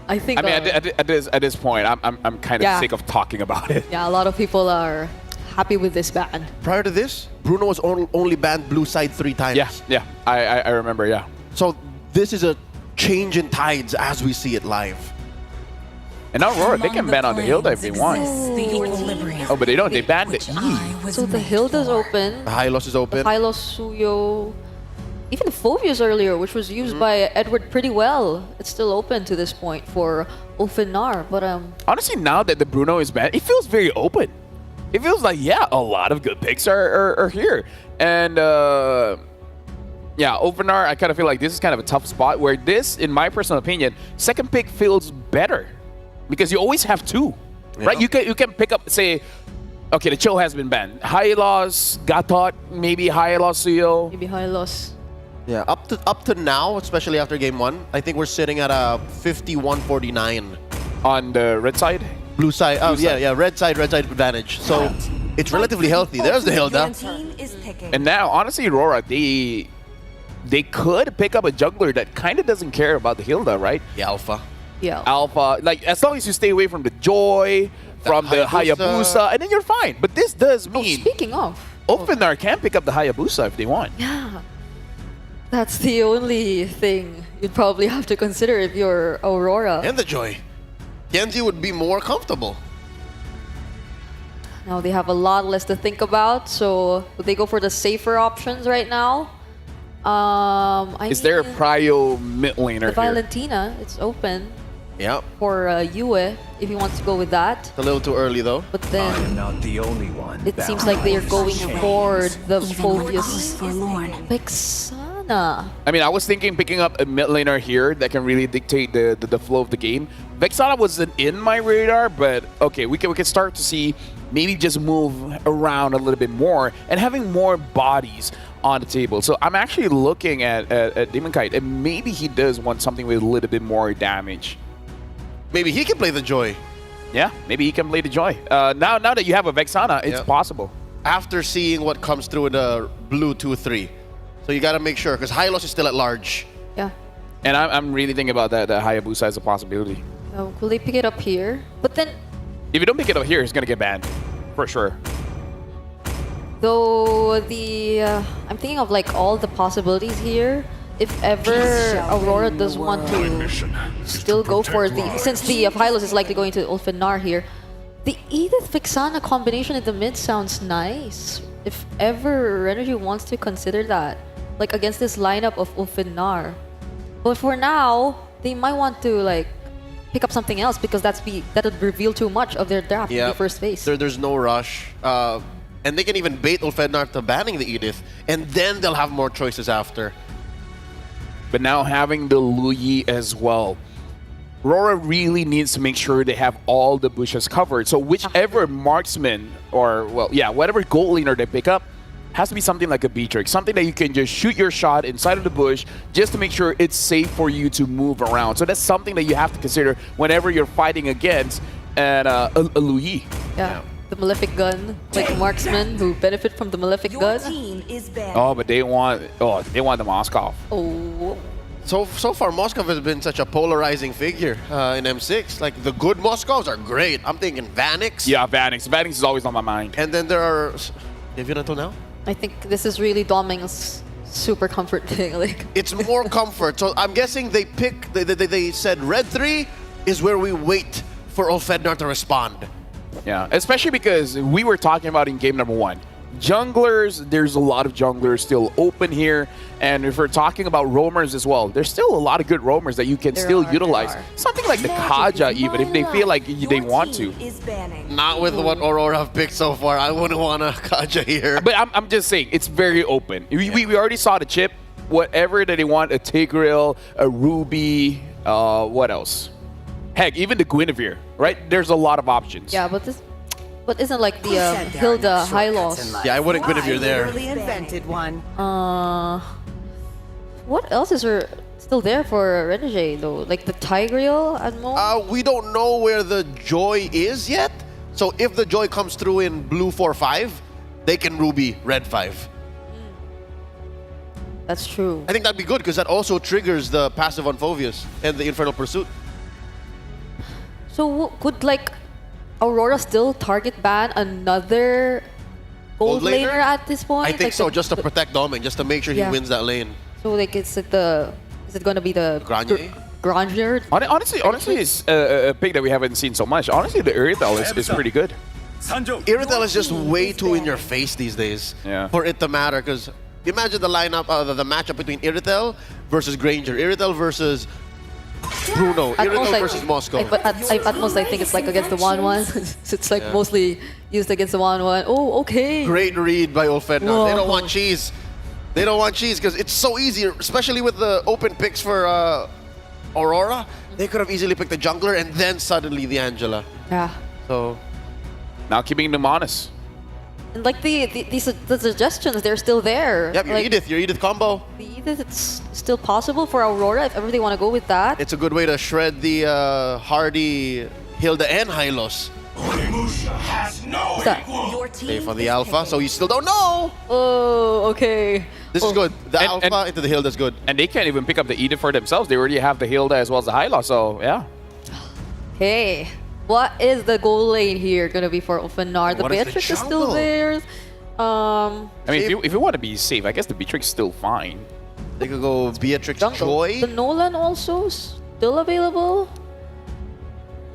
I think. I mean, at this point, I'm kind of sick of talking about it. Yeah, a lot of people are happy with this ban. Prior to this, Bruno was only banned blue side 3 times. Yeah. I remember. Yeah. So this is a change in tides as we see it live. And now Aurora, they can ban on the Hilda if they want. Oh, but they don't. They banned the E. So the Hilda's open. The Hylos is open. The Hylos, Suyo, even Phobius earlier, which was used by Edward pretty well. It's still open to this point for Ulfednar. But honestly, now that the Bruno is banned, it feels very open. It feels like, yeah, a lot of good picks are here. And yeah, Ulfednar, I kind of feel like this is kind of a tough spot where this, in my personal opinion, second pick feels better because you always have 2, right? You can pick up, say, okay, the Cho has been banned. Hylos, Gatot, maybe Hylos Suyo. Maybe Hylos. Yeah, up to now, especially after game 1, I think we're sitting at a 51-49 on the red side. Blue side. Oh yeah, red side advantage. So it's relatively healthy. There's the Hilda. And now, honestly, Aurora, they could pick up a jungler that kind of doesn't care about the Hilda, right? The Alpha. Yeah. Alpha, like as long as you stay away from the Joy, from the Hayabusa, and then you're fine. But this does mean Speaking of, Ulfwenar can pick up the Hayabusa if they want. yeah, that's the only thing you'd probably have to consider if you're Aurora. And the Joy. Genji would be more comfortable. Now they have a lot less to think about, so would they go for the safer options right now? Is there a prio mid laner The here? Valentina, it's open Yep. for Yue if he wants to go with that. It's a little too early though. But then Not the only one. it seems like they are going for the Phobius Vexana. I mean, I was thinking picking up a mid laner here that can really dictate the flow of the game. Vexana wasn't in my radar, but okay, we can start to see maybe just move around a little bit more and having more bodies on the table. So I'm actually looking at Demon Kite, and maybe he does want something with a little bit more damage. Maybe he can play the Joy. Yeah, maybe he can play the Joy. Now that you have a Vexana, it's possible. After seeing what comes through in the blue 2-3. So you got to make sure, because Hylos is still at large. Yeah. And I'm really thinking about that Hayabusa as a possibility. Will they pick it up here? But then, If you don't pick it up here, it's going to get banned. For sure. though, I'm thinking of like all the possibilities here. If ever Aurora does want to still go for since the Hylos is likely going to Ulfwenar here, the Edith Vexana combination in the mid sounds nice. If ever Renergy wants to consider that, like against this lineup of Ulfwenar. But for now, they might want to like pick up something else because that'll reveal too much of their draft in the first phase. There's no rush. And they can even bait Ulfwenar to banning the Edith, and then they'll have more choices after. But now having the Luyi as well, Aurora really needs to make sure they have all the bushes covered. So whichever marksman or, well, yeah, whatever gold laner they pick up has to be something like a Beatrix, something that you can just shoot your shot inside of the bush just to make sure it's safe for you to move around. So that's something that you have to consider whenever you're fighting against a Luyi. Yeah. The Malefic Gun, like marksmen who benefit from the Malefic Gun. Oh, but they want the Moskov. Oh. So far, Moskov has been such a polarizing figure in M6. Like, the good Moskovs are great. I'm thinking Vanix. Yeah, Vanix. Vanix is always on my mind. And then there are... Have you until now? I think this is really Doming's super comfort thing. Like it's more comfort. So I'm guessing they said Red 3 is where we wait for Ulfwenar to respond. Yeah, especially because we were talking about in game number 1. Junglers, there's a lot of junglers still open here. And if we're talking about roamers as well, there's still a lot of good roamers that you can still utilize. Something like the Kaja even, if they feel like they want to. Not with what Aurora have picked so far. I wouldn't want a Kaja here. But I'm just saying, it's very open. We already saw the chip. Whatever that they want, a Tigreal, a Ruby, what else? Heck, even the Guinevere, right? There's a lot of options. yeah, but isn't like the Hilda Hylos? Yeah, I wouldn't Guinevere there. What else is still there for Renergy though? Like the Tigreal and more? We don't know where the Joy is yet. So if the Joy comes through in blue 4-5, they can Ruby red 5. That's true. I think that'd be good because that also triggers the passive on Phobius and the Infernal Pursuit. So could like Aurora still target ban another gold laner at this point? I think like so, just to protect Doming, just to make sure he wins that lane. So like is it going to be the Grandeur? Honestly, it's a pick that we haven't seen so much. Honestly, the Irithel is pretty good. Irithel is just way too in your face these days for it to matter. Because imagine the lineup, the matchup between Irithel versus Granger, Irithel versus Bruno, Irithel versus Moscow. But at most, I think it's like against the 1-1. It's like mostly used against the 1-1. Oh, okay. Great read by Ulfwenar. They don't want cheese. They don't want cheese because it's so easy, especially with the open picks for Aurora. They could have easily picked the jungler and then suddenly the Angela. Yeah. So now keeping them honest. And like the suggestions, they're still there. Yep, like, your Edith combo. The Edith, it's still possible for Aurora if ever they want to go with that. It's a good way to shred the hardy Hilda and Hylos. What's that? Pay for the Alpha, so you still don't know. Oh, okay. This is good. The Alpha into the Hilda is good. And they can't even pick up the Edith for themselves. They already have the Hilda as well as the Hyla, so yeah. Okay. What is the goal lane here gonna be for Ofenar? The What is the Beatrix is still jungle? there. I mean, if you want to be safe, I guess the Beatrix is still fine. They could go Beatrix Jungle. Joy. The Nolan also still available.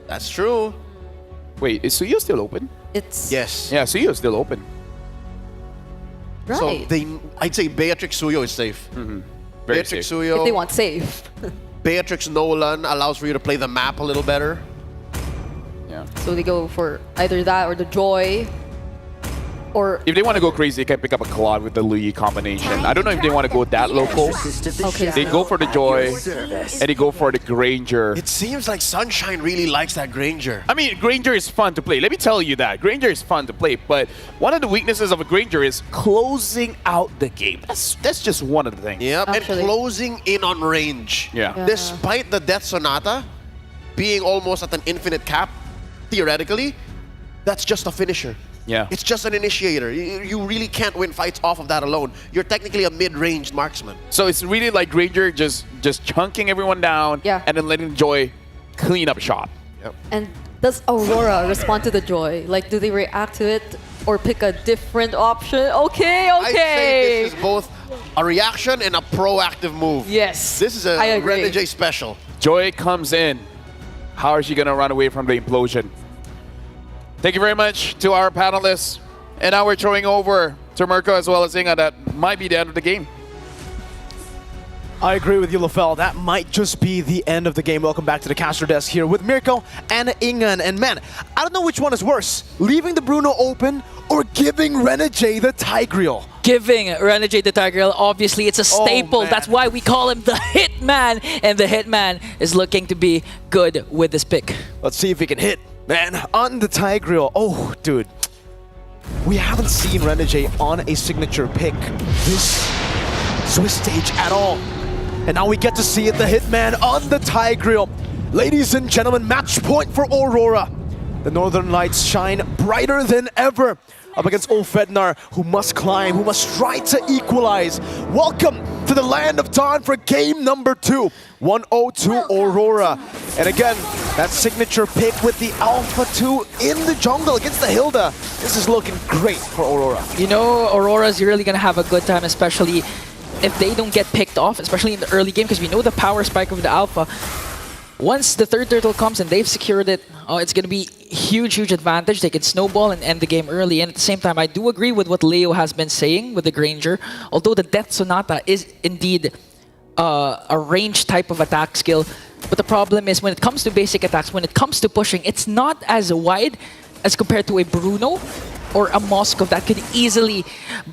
That's true. Wait, is Suyo still open? It's Yes. Yeah, Suyo is still open. right. So I'd say Beatrix Mm-hmm. Suyo is safe. Very Beatrix safe. Suyo. if they want safe. Beatrix Nolan allows for you to play the map a little better. Yeah. So they go for either that or the Joy. Or If they want to go crazy, they can pick up a Claude with the Louis combination. I don't know if they want to go that local. okay. They go for the Joy, and they go for the Granger. It seems like Sunshine really likes that Granger. I mean, Granger is fun to play. Let me tell you that. Granger is fun to play, but one of the weaknesses of a Granger is closing out the game. That's just one of the things. Yep, Actually. and closing in on range. Yeah. Despite the Death Sonata being almost at an infinite cap, theoretically, that's just a finisher. Yeah. It's just an initiator. You really can't win fights off of that alone. You're technically a mid-ranged marksman. So it's really like Granger just chunking everyone down Yeah. and then letting Joy clean up shop. Yep. And does Aurora respond to the Joy? Like, do they react to it or pick a different option? Okay, I'd say okay. this is both a reaction and a proactive move. Yes. This is a I agree. Renegade special. Joy comes in. How is she going to run away from the implosion? Thank you very much to our panelists. And now we're throwing over to Mirko as well as Inga. That might be the end of the game. I agree with you, Lafell. That might just be the end of the game. Welcome back to the caster desk here with Mirko and Ingan. And man, I don't know which one is worse, leaving the Bruno open or giving Renegade the Tigreal. Giving Renegade the Tigreal, obviously it's a staple. man. That's why we call him the Hitman. And the Hitman is looking to be good with this pick. Let's see if he can hit, man, on the Tigreal. Oh, dude. We haven't seen Renegade on a signature pick this Swiss stage at all. And now we get to see it, the Hitman on the Tigreal. Ladies and gentlemen, match point for Aurora. The Northern Lights shine brighter than ever up against Ulfednar, who must climb, who must try to equalize. Welcome to the Land of Dawn for game number 2. 1-0 to Aurora. And again, that signature pick with the Alpha 2 in the jungle against the Hilda. This is looking great for Aurora. You know, Aurora's really going to have a good time, especially if they don't get picked off, especially in the early game, because we know the power spike of the Alpha. Once the third turtle comes and they've secured it, it's going to be huge advantage. They can snowball and end the game early. And at the same time, I do agree with what Leo has been saying with the Granger. Although the Death Sonata is indeed a range type of attack skill. But the problem is when it comes to basic attacks, when it comes to pushing, it's not as wide as compared to a Bruno or a Moskov that could easily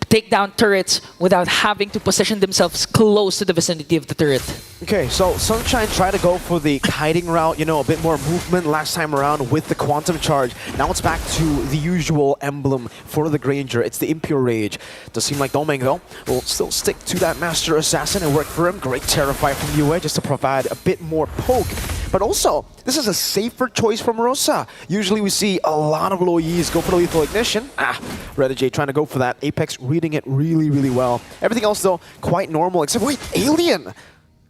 take down turrets without having to position themselves close to the vicinity of the turret. Okay, so Sunshine tried to go for the kiting route, you know, a bit more movement last time around with the Quantum Charge. Now it's back to the usual emblem for the Granger. It's the Impure Rage. Does seem like Domeng, though, will still stick to that Master Assassin and work for him. Great Terrify from UA just to provide a bit more poke. But also, this is a safer choice from Rosa. Usually we see a lot of low Yis go for the Lethal Ignition. Renegade trying to go for that. Apex reading it really well. Everything else, though, quite normal, except, wait, Alien!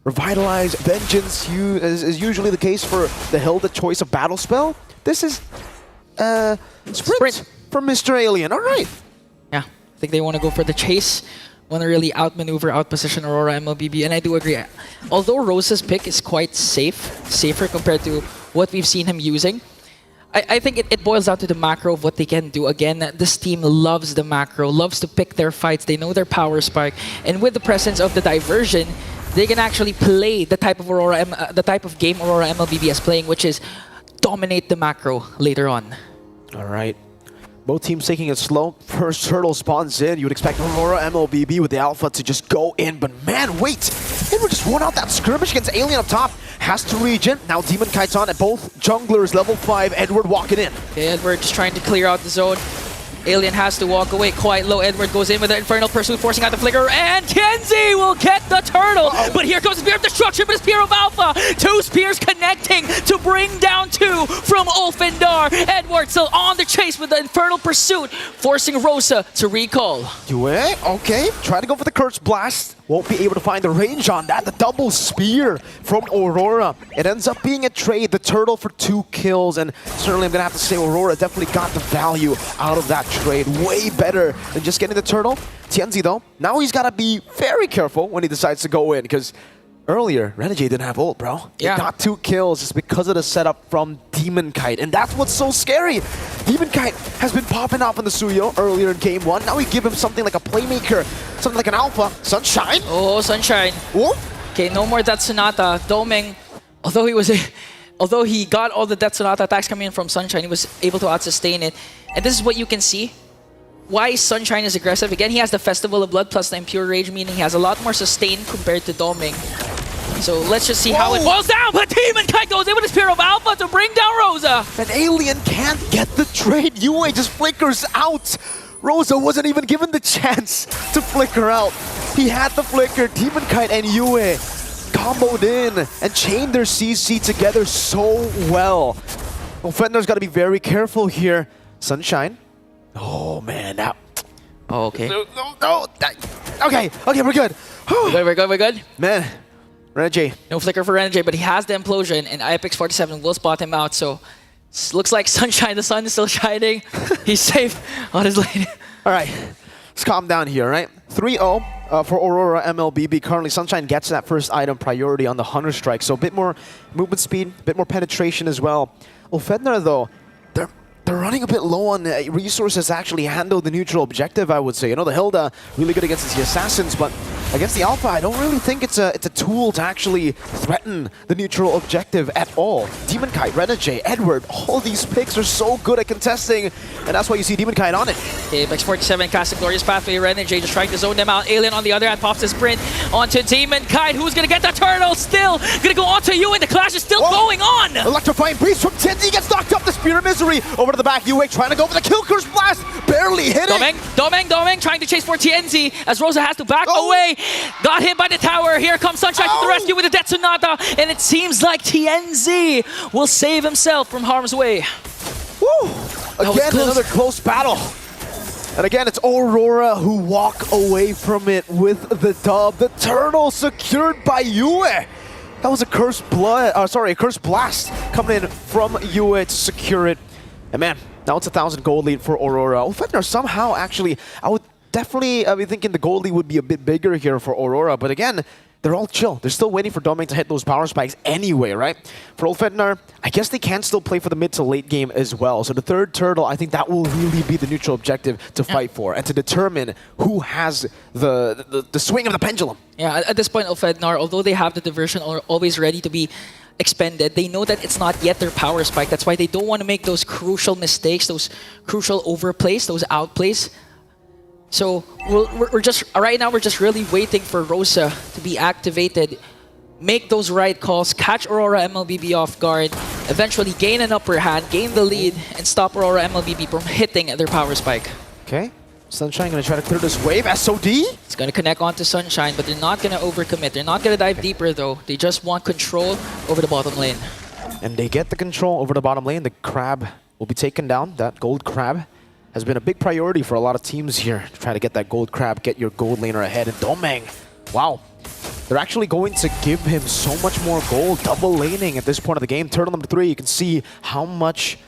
Revitalize, Vengeance is usually the case for the Hilda choice of battle spell. This is Sprint from Mr. Alien. All right. Yeah, I think they want to go for the chase. Want to really outmaneuver, outposition Aurora MLBB, and I do agree. Although Rosa's pick is quite safer compared to what we've seen him using, I think it boils down to the macro of what they can do. Again, this team loves the macro, loves to pick their fights. They know their power spike, and with the presence of the diversion, they can actually play the type of game Aurora MLBB is playing, which is dominate the macro later on. All right. Both teams taking it slow. First turtle spawns in. You would expect Aurora MLBB with the Alpha to just go in, but man, wait! They were just won out that skirmish against Alien up top. Has to regen. Now Demon Kite's on at both junglers, level 5. Edward walking in. Okay, Edward just trying to clear out the zone. Alien has to walk away quite low. Edward goes in with the Infernal Pursuit, forcing out the flicker, and Tienzi will get the turtle. But here comes the Spear of Destruction, but a Spear of Alpha. 2 spears connecting to bring down 2 from Ulfindar. Edward still on the chase with the Infernal Pursuit, forcing Rosa to recall. Yue, okay, try to go for the Curse Blast. Won't be able to find the range on that. The double spear from Aurora. It ends up being a trade. The turtle for 2 kills, and certainly I'm gonna have to say Aurora definitely got the value out of that trade. Way better than just getting the turtle. Tienzi though, now he's gotta be very careful when he decides to go in, because earlier, Renegade didn't have ult, bro. Yeah. He got 2 kills just because of the setup from Demon Kite, and that's what's so scary. Demon Kite has been popping off in the Suyo earlier in game 1. Now we give him something like a playmaker, something like an alpha. Sunshine. Oh, Sunshine. Ooh. Okay, no more Death Sonata. Doming, although he got all the Death Sonata attacks coming in from Sunshine, he was able to out-sustain it. And this is what you can see. Why Sunshine is aggressive. Again, he has the Festival of Blood plus the Impure Rage, meaning he has a lot more sustain compared to Doming. So let's just see how it falls down. But Demon Kite goes in with a Spear of Alpha to bring down Rosa. An Alien can't get the trade. Yue just flickers out. Rosa wasn't even given the chance to flicker out. He had the flicker. Demon Kite and Yue comboed in and chained their CC together so well. Well, Fender's got to be very careful here. Sunshine. Oh, man. Now. Oh, okay. No. Okay, we're good. We're good. Man. Renegade. No flicker for Renegade, but he has the implosion, and IPX47 will spot him out. So looks like Sunshine, the sun is still shining. He's safe on his lane. All right, let's calm down here, right? 3-0 for Aurora MLBB. Currently, Sunshine gets that first item priority on the Hunter Strike, so a bit more movement speed, a bit more penetration as well. Ulfednar, though, they're running a bit low on resources to actually handle the neutral objective, I would say. You know, the Hilda, really good against the Assassins, but against the Alpha, I don't really think it's a tool to actually threaten the neutral objective at all. Demon Kite, Renegade, Edward, all these picks are so good at contesting, and that's why you see Demon Kite on it. Okay, X47 casting Glorious Pathway. Renegade just trying to zone them out. Alien on the other hand pops a sprint onto Demon Kite. Who's gonna get the turtle? Still gonna go onto you, and the clash is still going on. Electrifying Breeze from Tienzi gets knocked up. The Spear of Misery over to the back. Yue trying to go for the Kill Curse Blast. Barely hit it. Doming trying to chase for Tienzi as Rosa has to back away. Got hit by the tower. Here comes Sunshine to the rescue with the Death Sonata. And it seems like Tienzi will save himself from harm's way. Woo! Again, another close battle. And again, it's Aurora who walk away from it with the dub. The turtle secured by Yue. That was a Curse Blast coming in from Yue to secure it. And man, now it's a 1,000 gold lead for Aurora. Ulfednar somehow actually, I would definitely be thinking the gold lead would be a bit bigger here for Aurora. But again, they're all chill. They're still waiting for Doming to hit those power spikes anyway, right? For Ulfednar, I guess they can still play for the mid to late game as well. So the third turtle, I think that will really be the neutral objective to fight for and to determine who has the swing of the pendulum. Yeah, at this point, Ulfednar, although they have the diversion always ready to be expended, they know that it's not yet their power spike. That's why they don't want to make those crucial mistakes, those crucial overplays, those outplays. So we're just right now we're just really waiting for Rosa to be activated, make those right calls, catch Aurora MLBB off guard, eventually gain an upper hand, gain the lead, and stop Aurora MLBB from hitting their power spike. Okay. Sunshine gonna try to clear this wave. SOD? It's gonna connect onto Sunshine, but they're not gonna overcommit. They're not gonna dive deeper though. They just want control over the bottom lane. And they get the control over the bottom lane. The crab will be taken down. That gold crab has been a big priority for a lot of teams here. To try to get that gold crab, get your gold laner ahead. And Domeng, wow. They're actually going to give him so much more gold. Double laning at this point of the game. Turtle number 3, you can see how much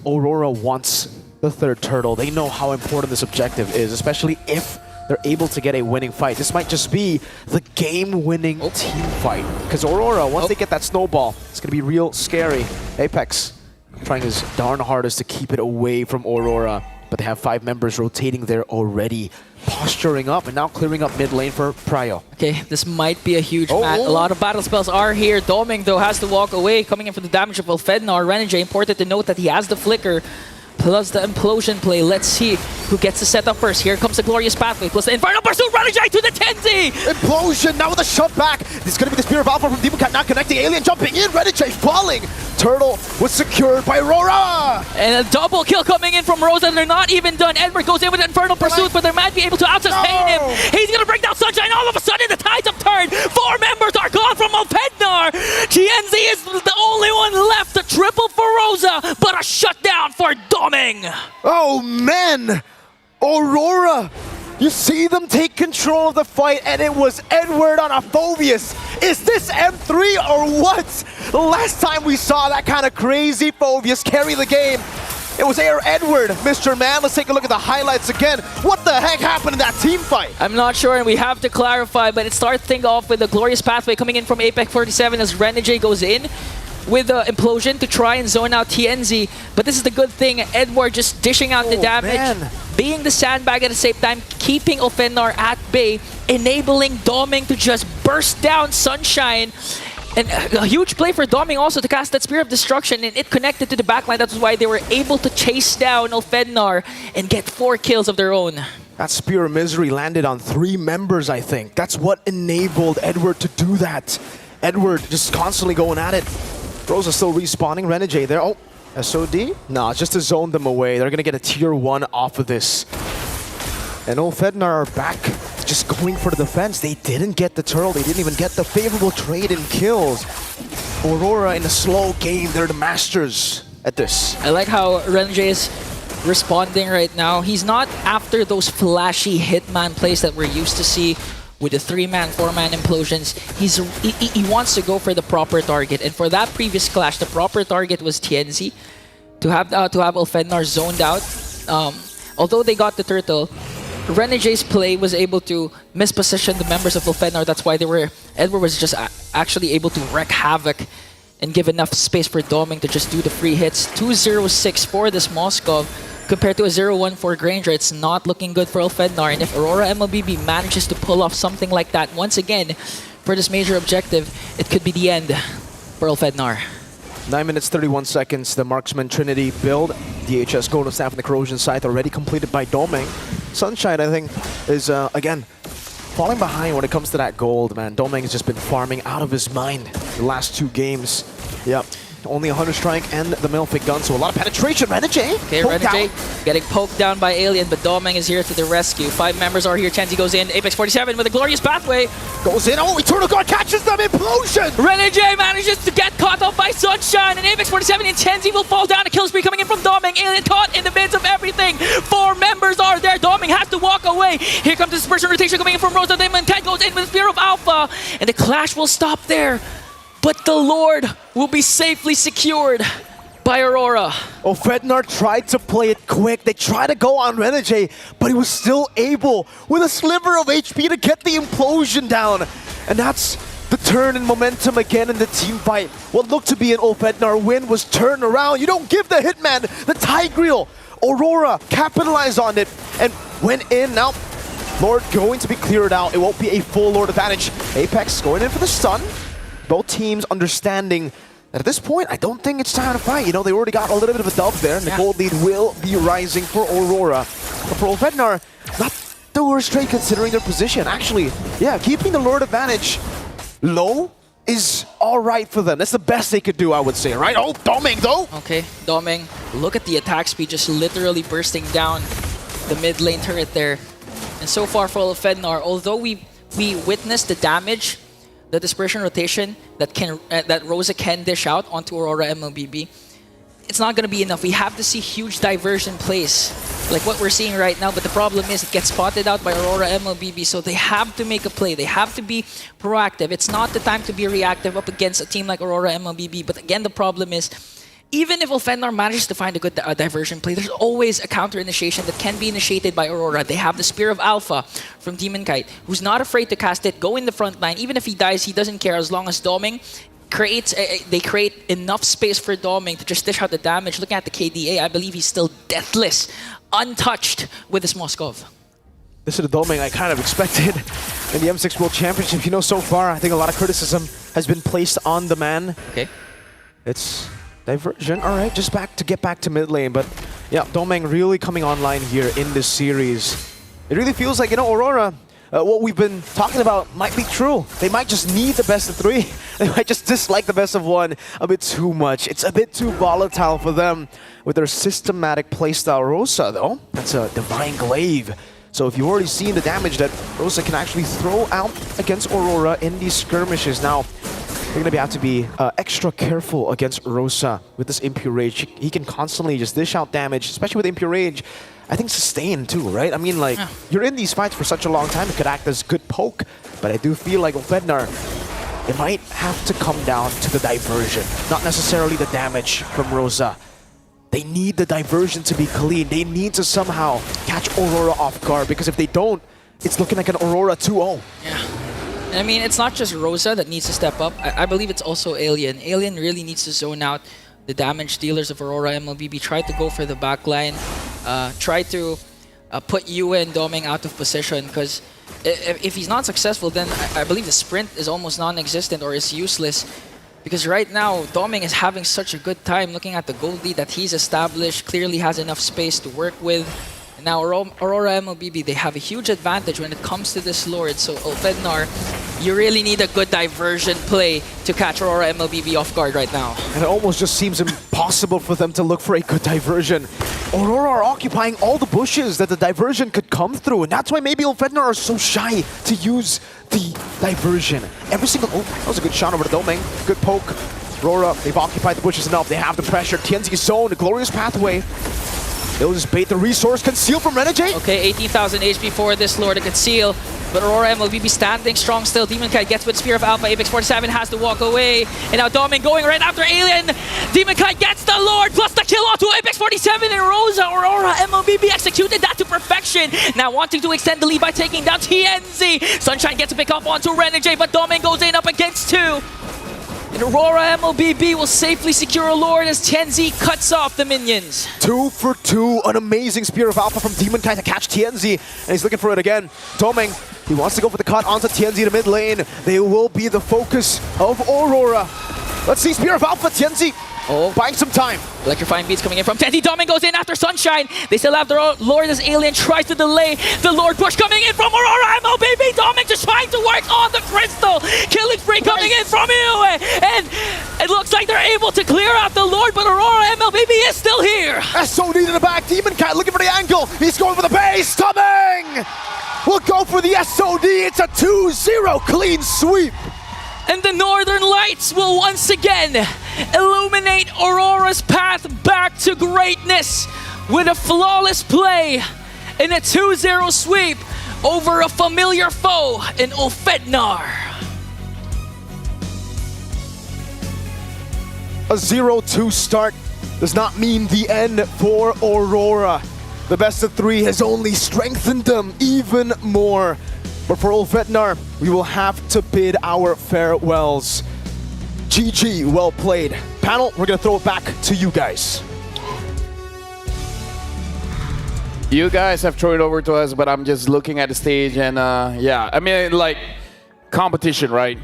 Aurora wants the third turtle. They know how important this objective is, especially if they're able to get a winning fight. This might just be the game-winning team fight. Because Aurora, once they get that snowball, it's going to be real scary. Apex trying his darn hardest to keep it away from Aurora. But they have 5 members rotating there already, posturing up and now clearing up mid lane for Pryo. Okay, this might be a huge match. A lot of battle spells are here. Doming, though, has to walk away, coming in for the damage of Ulfednar. Renegade, important to note that he has the flicker plus the implosion play. Let's see who gets the setup first. Here comes the glorious pathway plus the infernal pursuit. Renegade to the Tenzi. Implosion now with a shove back. This is going to be the Spear of Alpha from Demon Cat, not connecting. Alien jumping in. Renegade falling. Turtle was secured by Aurora. And a double kill coming in from Rosa, and they're not even done. Edward goes in with infernal pursuit, but they might be able to out-sustain him. He's going to bring down Sunshine. All of a sudden, the tides have turned. 4 members are gone from Alpednar. TNZ is the only one left. A triple for Rosa, but a shutdown for Doming. Oh, man. Aurora. You see them take control of the fight, and it was Edward on a Phobius. Is this M3 or what? The last time we saw that kind of crazy Phobius carry the game, it was Air Edward, Mr. Man. Let's take a look at the highlights again. What the heck happened in that team fight? I'm not sure, and we have to clarify, but it starts things off with the glorious pathway coming in from Apex 47 as Renegade goes in with the implosion to try and zone out TNZ. But this is the good thing, Edward just dishing out the damage, being the sandbag at the same time, keeping Ofenar at bay, enabling Doming to just burst down Sunshine. And a huge play for Doming also to cast that Spear of Destruction, and it connected to the backline. That's why they were able to chase down Ofenar and get 4 kills of their own. That Spear of Misery landed on 3 members, I think. That's what enabled Edward to do that. Edward just constantly going at it. Rosa still respawning. Renegade there. Oh, SOD? No, it's just to zone them away. They're going to get a tier 1 off of this. And Ofednar are back, just going for the defense. They didn't get the turtle. They didn't even get the favorable trade in kills. Aurora in a slow game. They're the masters at this. I like how Renegade is responding right now. He's not after those flashy hitman plays that we're used to see with the 3-man, 4-man implosions. He wants to go for the proper target, and for that previous clash, the proper target was TNZ. To have Ofenar zoned out, although they got the turtle, Renegade's play was able to misposition the members of Ofenar. That's why Edward was just actually able to wreak havoc and give enough space for Doming to just do the free hits. 2-0-6 for this Moskov. Compared to a 0-1 for Granger, it's not looking good for Ofenar. And if Aurora MLBB manages to pull off something like that once again for this major objective, it could be the end for Ofenar. 9 minutes, 31 seconds. The Marksman Trinity build. DHS Golden Staff on the Corrosion side already completed by Doming. Sunshine, I think, is, again, falling behind when it comes to that gold, man. Doming has just been farming out of his mind the last 2 games. Yep. Only a Hunter Strike and the Milfic gun, so a lot of penetration. Renegade! Okay, Renegade getting poked down by Alien, but Doming is here to the rescue. 5 members are here. Chenzi goes in. Apex 47 with a glorious pathway. Goes in. Oh, Eternal Guard catches them. Implosion! Renegade manages to get caught off by Sunshine, and Apex 47 and Chenzi will fall down. A kill spree coming in from Doming. Alien caught in the midst of everything. 4 members are there. Doming has to walk away. Here comes this dispersion rotation coming in from Rosa. Demon 10 goes in with Spear of Alpha, and the clash will stop there. But the Lord will be safely secured by Aurora. Ofednar tried to play it quick. They tried to go on Renegade, but he was still able, with a sliver of HP, to get the implosion down. And that's the turn in momentum again in the team fight. What looked to be an Ofednar win was turned around. You don't give the Hitman the Tigreal. Aurora capitalized on it and went in. Now, Lord going to be cleared out. It won't be a full Lord advantage. Apex going in for the stun. Both teams understanding that at this point, I don't think it's time to fight. You know, they already got a little bit of a dub there, and the gold lead will be rising for Aurora. But for Ofednar, not the worst trade considering their position. Actually, yeah, keeping the Lord advantage low is all right for them. That's the best they could do, I would say, right? Oh, Doming, though! Okay, Doming, look at the attack speed just literally bursting down the mid lane turret there. And so far for Ofednar, although we witnessed the damage, the dispersion rotation that Rosa can dish out onto Aurora MLBB, it's not going to be enough. We have to see huge diversion plays like what we're seeing right now, but the problem is it gets spotted out by Aurora MLBB, so they have to make a play. They have to be proactive. It's not the time to be reactive up against a team like Aurora MLBB, but again, the problem is even if Ofenar manages to find a good diversion play, there's always a counter-initiation that can be initiated by Aurora. They have the Spear of Alpha from Demon Kite, who's not afraid to cast it, go in the front line. Even if he dies, he doesn't care as long as Doming they create enough space for Doming to just dish out the damage. Looking at the KDA, I believe he's still deathless, untouched with this Moskov. This is the Doming I kind of expected in the M6 World Championship. You know, so far, I think a lot of criticism has been placed on the man. Okay. It's diversion. All right, just get back to mid lane, but Yeah, Domeng really coming online here in this series. It really feels like, Aurora, what we've been talking about might be true. They might just need the best of 3. They might just dislike the best of 1 a bit too much. It's a bit too volatile for them with their systematic playstyle. Rosa, though, that's a Divine Glaive. So if you've already seen the damage that Rosa can actually throw out against Aurora in these skirmishes, now you're going to have to be extra careful against Rosa with this Impure Rage. He can constantly just dish out damage, especially with Impure Rage. I think sustain too, right? I mean, like, you're in these fights for such a long time, it could act as good poke, but I do feel like Ulfednar, it might have to come down to the diversion, not necessarily the damage from Rosa. They need the diversion to be clean. They need to somehow catch Aurora off guard, because if they don't, it's looking like an Aurora 2-0. Yeah. And I mean, it's not just Rosa that needs to step up. I believe it's also Alien. Alien really needs to zone out the damage dealers of Aurora MLBB. Try to go for the backline. Try to put Yue and Domeng out of position, because if he's not successful, then I believe the sprint is almost non-existent or is useless. Because right now, Domeng is having such a good time looking at the gold lead that he's established, clearly has enough space to work with. And now Aurora MLBB, they have a huge advantage when it comes to this Lord. So Ulfednar, you really need a good diversion play to catch Aurora MLBB off guard right now. And it almost just seems impossible for them to look for a good diversion. Aurora are occupying all the bushes that the diversion could come through, and that's why maybe Ulfednar are so shy to use the diversion. Every single... Oh, that was a good shot over to Domeng. Good poke. Aurora, they've occupied the bushes enough. They have the pressure. TNZ zone, a glorious pathway. They'll just bait the resource. Conceal from Renegade. Okay, 18,000 HP for this Lord to conceal. But Aurora MLBB standing strong still. Demon Kite gets with Spear of Alpha. Apex 47 has to walk away. And now Domeng going right after Alien. Demon Kite gets the Lord plus the kill onto Apex 47 and Rosa. Aurora MLBB executed that to perfection. Now wanting to extend the lead by taking down TNZ. Sunshine gets to pick up onto Renegade, but Domeng goes in up against 2. And Aurora MLBB will safely secure a Lord as TNZ cuts off the minions. 2 for 2. An amazing Spear of Alpha from Demon Kite to catch TNZ. And he's looking for it again. Domeng, he wants to go for the cut onto TNZ to mid lane. They will be the focus of Aurora. Let's see Spear of Alpha, TNZ. Oh, buying some time. Electrifying beats coming in from TNZ. Domeng goes in after Sunshine. They still have their Lord as Alien tries to delay the Lord push coming in from Aurora MLBB. Domeng just trying to work on the crystal. Killing spree coming in from Yue. And it looks like they're able to clear out the Lord, but Aurora MLBB is still here. SOD to the back. Demon Cat looking for the angle. He's going for the base. Domeng will go for the SOD. It's a 2-0 clean sweep. And the Northern Lights will once again illuminate Aurora's path back to greatness with a flawless play in a 2-0 sweep over a familiar foe in Ulfednar. A 0-2 start does not mean the end for Aurora. The best of 3 has only strengthened them even more. But for Ulfednar, we will have to bid our farewells. GG, well played. Panel, we're gonna throw it back to you guys. You guys have thrown it over to us, but I'm just looking at the stage and yeah, I mean, like, competition, right?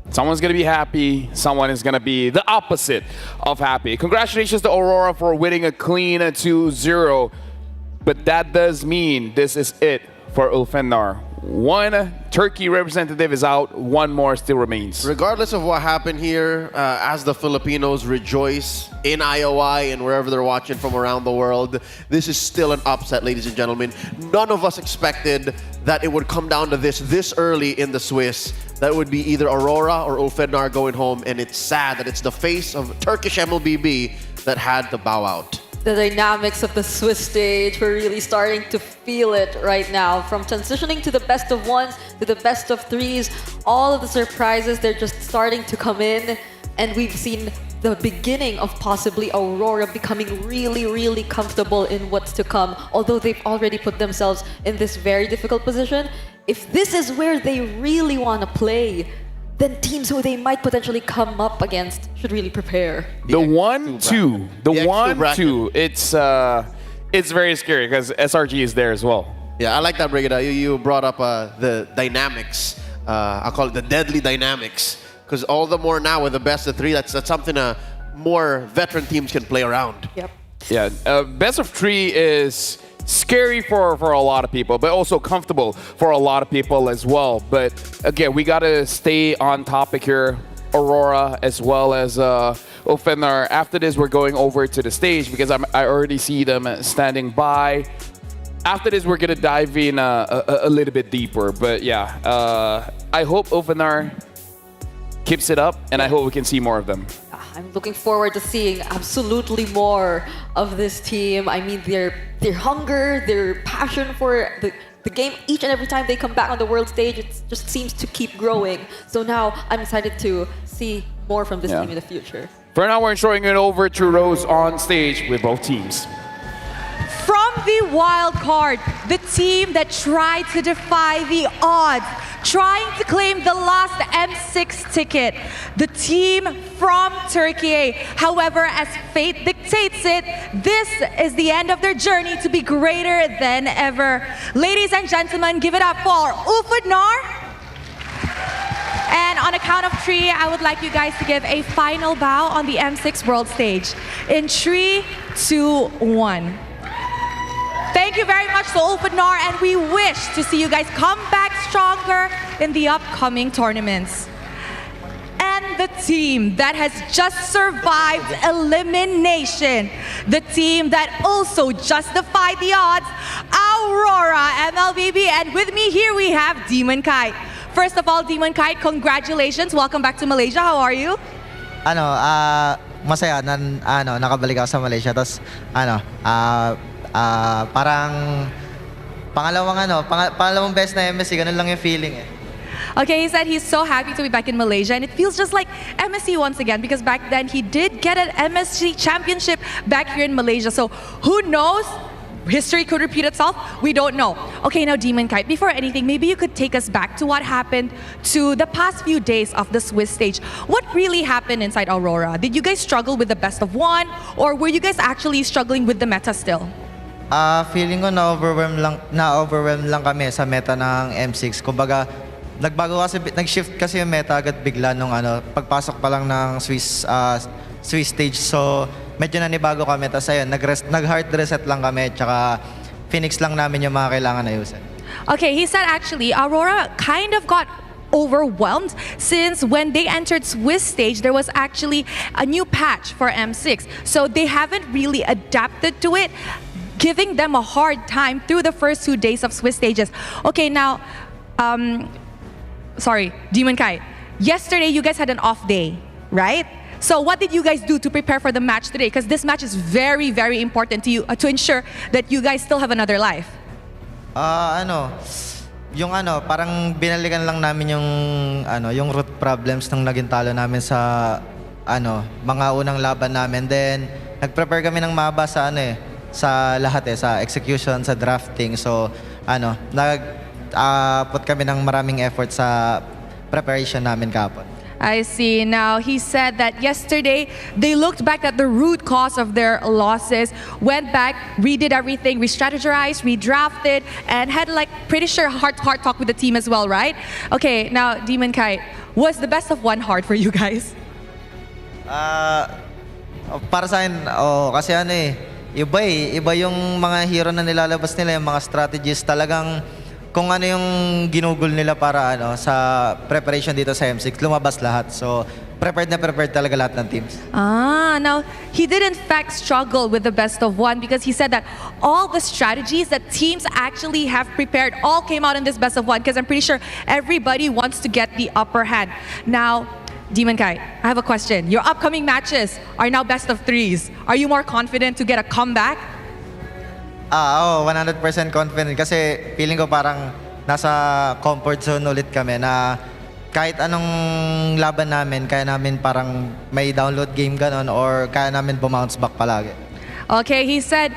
Someone's gonna be happy, someone is gonna be the opposite of happy. Congratulations to Aurora for winning a clean 2-0, but that does mean this is it for Ulfednar. One Turkey representative is out, one more still remains. Regardless of what happened here, as the Filipinos rejoice in IOI and wherever they're watching from around the world, this is still an upset, ladies and gentlemen. None of us expected that it would come down to this early in the Swiss. That would be either Aurora or Ulfednar going home, and it's sad that it's the face of Turkish MLBB that had to bow out. The dynamics of the Swiss stage, we're really starting to feel it right now. From transitioning to the best of 1s to the best of 3s, all of the surprises, they're just starting to come in. And we've seen the beginning of possibly Aurora becoming really, really comfortable in what's to come. Although they've already put themselves in this very difficult position. If this is where they really want to play, then teams who they might potentially come up against should really prepare. The 1-2, the 1-2, it's very scary because SRG is there as well. Yeah, I like that, Brigida. You brought up the dynamics. I call it the deadly dynamics, because all the more now with the best of 3, that's something more veteran teams can play around. Yep. Yeah, best of 3 is scary for a lot of people, but also comfortable for a lot of people as well. But again, we gotta stay on topic here. Aurora as well as Ofenar. After this, we're going over to the stage because I already see them standing by. After this, we're gonna dive in a little bit deeper. But yeah, I hope Ofenar keeps it up, and I hope we can see more of them. I'm looking forward to seeing absolutely more of this team. I mean, their hunger, their passion for the game, each and every time they come back on the world stage, it just seems to keep growing. So now I'm excited to see more from this team in the future. For now, we're showing it over to Rose on stage with both teams. From the wild card, the team that tried to defy the odds, trying to claim the last M6 ticket, the team from Turkey. However, as fate dictates it, this is the end of their journey to be greater than ever. Ladies and gentlemen, give it up for Ufudnar. And on a count of 3, I would like you guys to give a final bow on the M6 world stage. In 3, 2, 1. Thank you very much to Ufudnar, and we wish to see you guys come back stronger in the upcoming tournaments. And the team that has just survived elimination, the team that also just defied the odds, Aurora MLBB. And with me here we have Demon Kite. First of all, Demon Kite, congratulations. Welcome back to Malaysia. How are you? Masaya nakabalik ako sa Malaysia. Tapos parang pangalawang best na MSC, ganun lang yung feeling eh. Okay, he said he's so happy to be back in Malaysia, and it feels just like MSC once again, because back then he did get an MSC championship back here in Malaysia. So who knows? History could repeat itself. We don't know. Okay, now Demon Kite, before anything, maybe you could take us back to what happened to the past few days of the Swiss stage. What really happened inside Aurora? Did you guys struggle with the best of 1, or were you guys actually struggling with the meta still? Feeling ko na-overwhelm lang kami sa meta ng M6. Kumbaga, nag-shift kasi yung meta agad bigla nung pagpasok pa lang ng Swiss stage. So, medyo nanibago kami. Tapos ayun, nag-hard reset lang kami. Tsaka, Phoenix lang namin yung mga kailangan ayusin. Okay, he said actually, Aurora kind of got overwhelmed since when they entered Swiss stage, there was actually a new patch for M6. So, they haven't really adapted to it, giving them a hard time through the first 2 days of Swiss stages. Okay, now, sorry, Demon Kite. Yesterday, you guys had an off day, right? So what did you guys do to prepare for the match today? Because this match is very, very important to you to ensure that you guys still have another life. Parang binalikan lang namin yung root problems nung naging talo namin sa mga unang laban namin. Then nag-prepare kami ng maba sa sa lahat sa execution, sa drafting. So put kami ng maraming effort sa preparation namin kapon. I see. Now, he said that yesterday, they looked back at the root cause of their losses, went back, redid everything, re-strategized, redrafted, and had pretty sure heart-to-heart talk with the team as well, right? Okay, now, Demon Kite, was the best of 1 hard for you guys? Para sa akin, kasi iba yung mga hero na nilalabas nila, yung mga strategies talagang kung ano yung ginugol nila para sa preparation dito sa M6, lumabas lahat. So, prepared na prepared talaga lahat ng teams. Now, he did in fact struggle with the best of 1 because he said that all the strategies that teams actually have prepared all came out in this best of 1 because I'm pretty sure everybody wants to get the upper hand. Now, Demon Kite, I have a question. Your upcoming matches are now best of 3s. Are you more confident to get a comeback? 100% confident kasi feeling ko parang nasa comfort zone ulit kami na kahit anong laban namin, kaya namin parang may download game ganon or kaya namin bumounce back palagi. Okay, he said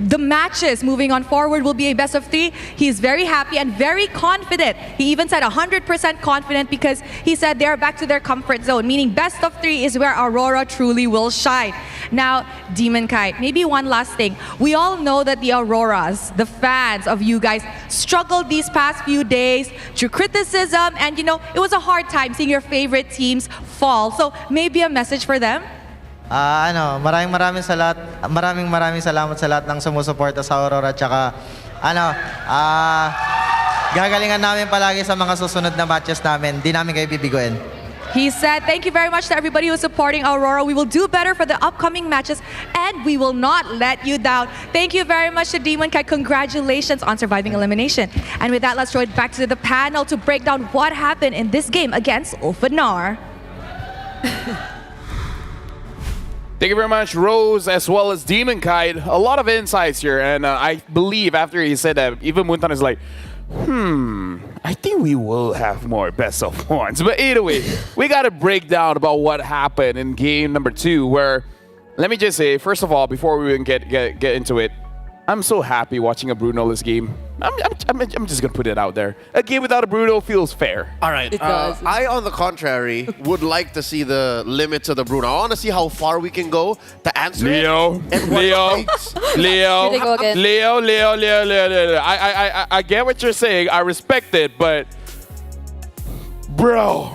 the matches moving on forward will be a best of 3. He's very happy and very confident. He even said 100% confident because he said they're back to their comfort zone, meaning best of 3 is where Aurora truly will shine. Now, Demon Kite, maybe one last thing. We all know that the Auroras, the fans of you guys, struggled these past few days through criticism and, it was a hard time seeing your favorite teams fall. So maybe a message for them? Maraming salamat sa lahat ng sumusuporta sa Aurora, tsaka gagalingan namin palagi sa mga susunod na matches namin. Di namin kayo bibiguin. He said, thank you very much to everybody who's supporting Aurora. We will do better for the upcoming matches and we will not let you down. Thank you very much to Demon Kai. Congratulations on surviving elimination. And with that, let's throw it back to the panel to break down what happened in this game against Ulfanar. Thank you very much, Rose, as well as Demon Kite. A lot of insights here, and I believe after he said that, even Muntan is like, I think we will have more best of ones. But either way, we got to break down about what happened in game number 2, where, let me just say, first of all, before we even get into it, I'm so happy watching a Bruno this game. I'm just gonna put it out there. A game without a Bruno feels fair. All right. I, on the contrary, would like to see the limits of the Bruno. I want to see how far we can go to answer Leo. I get what you're saying. I respect it, but bro,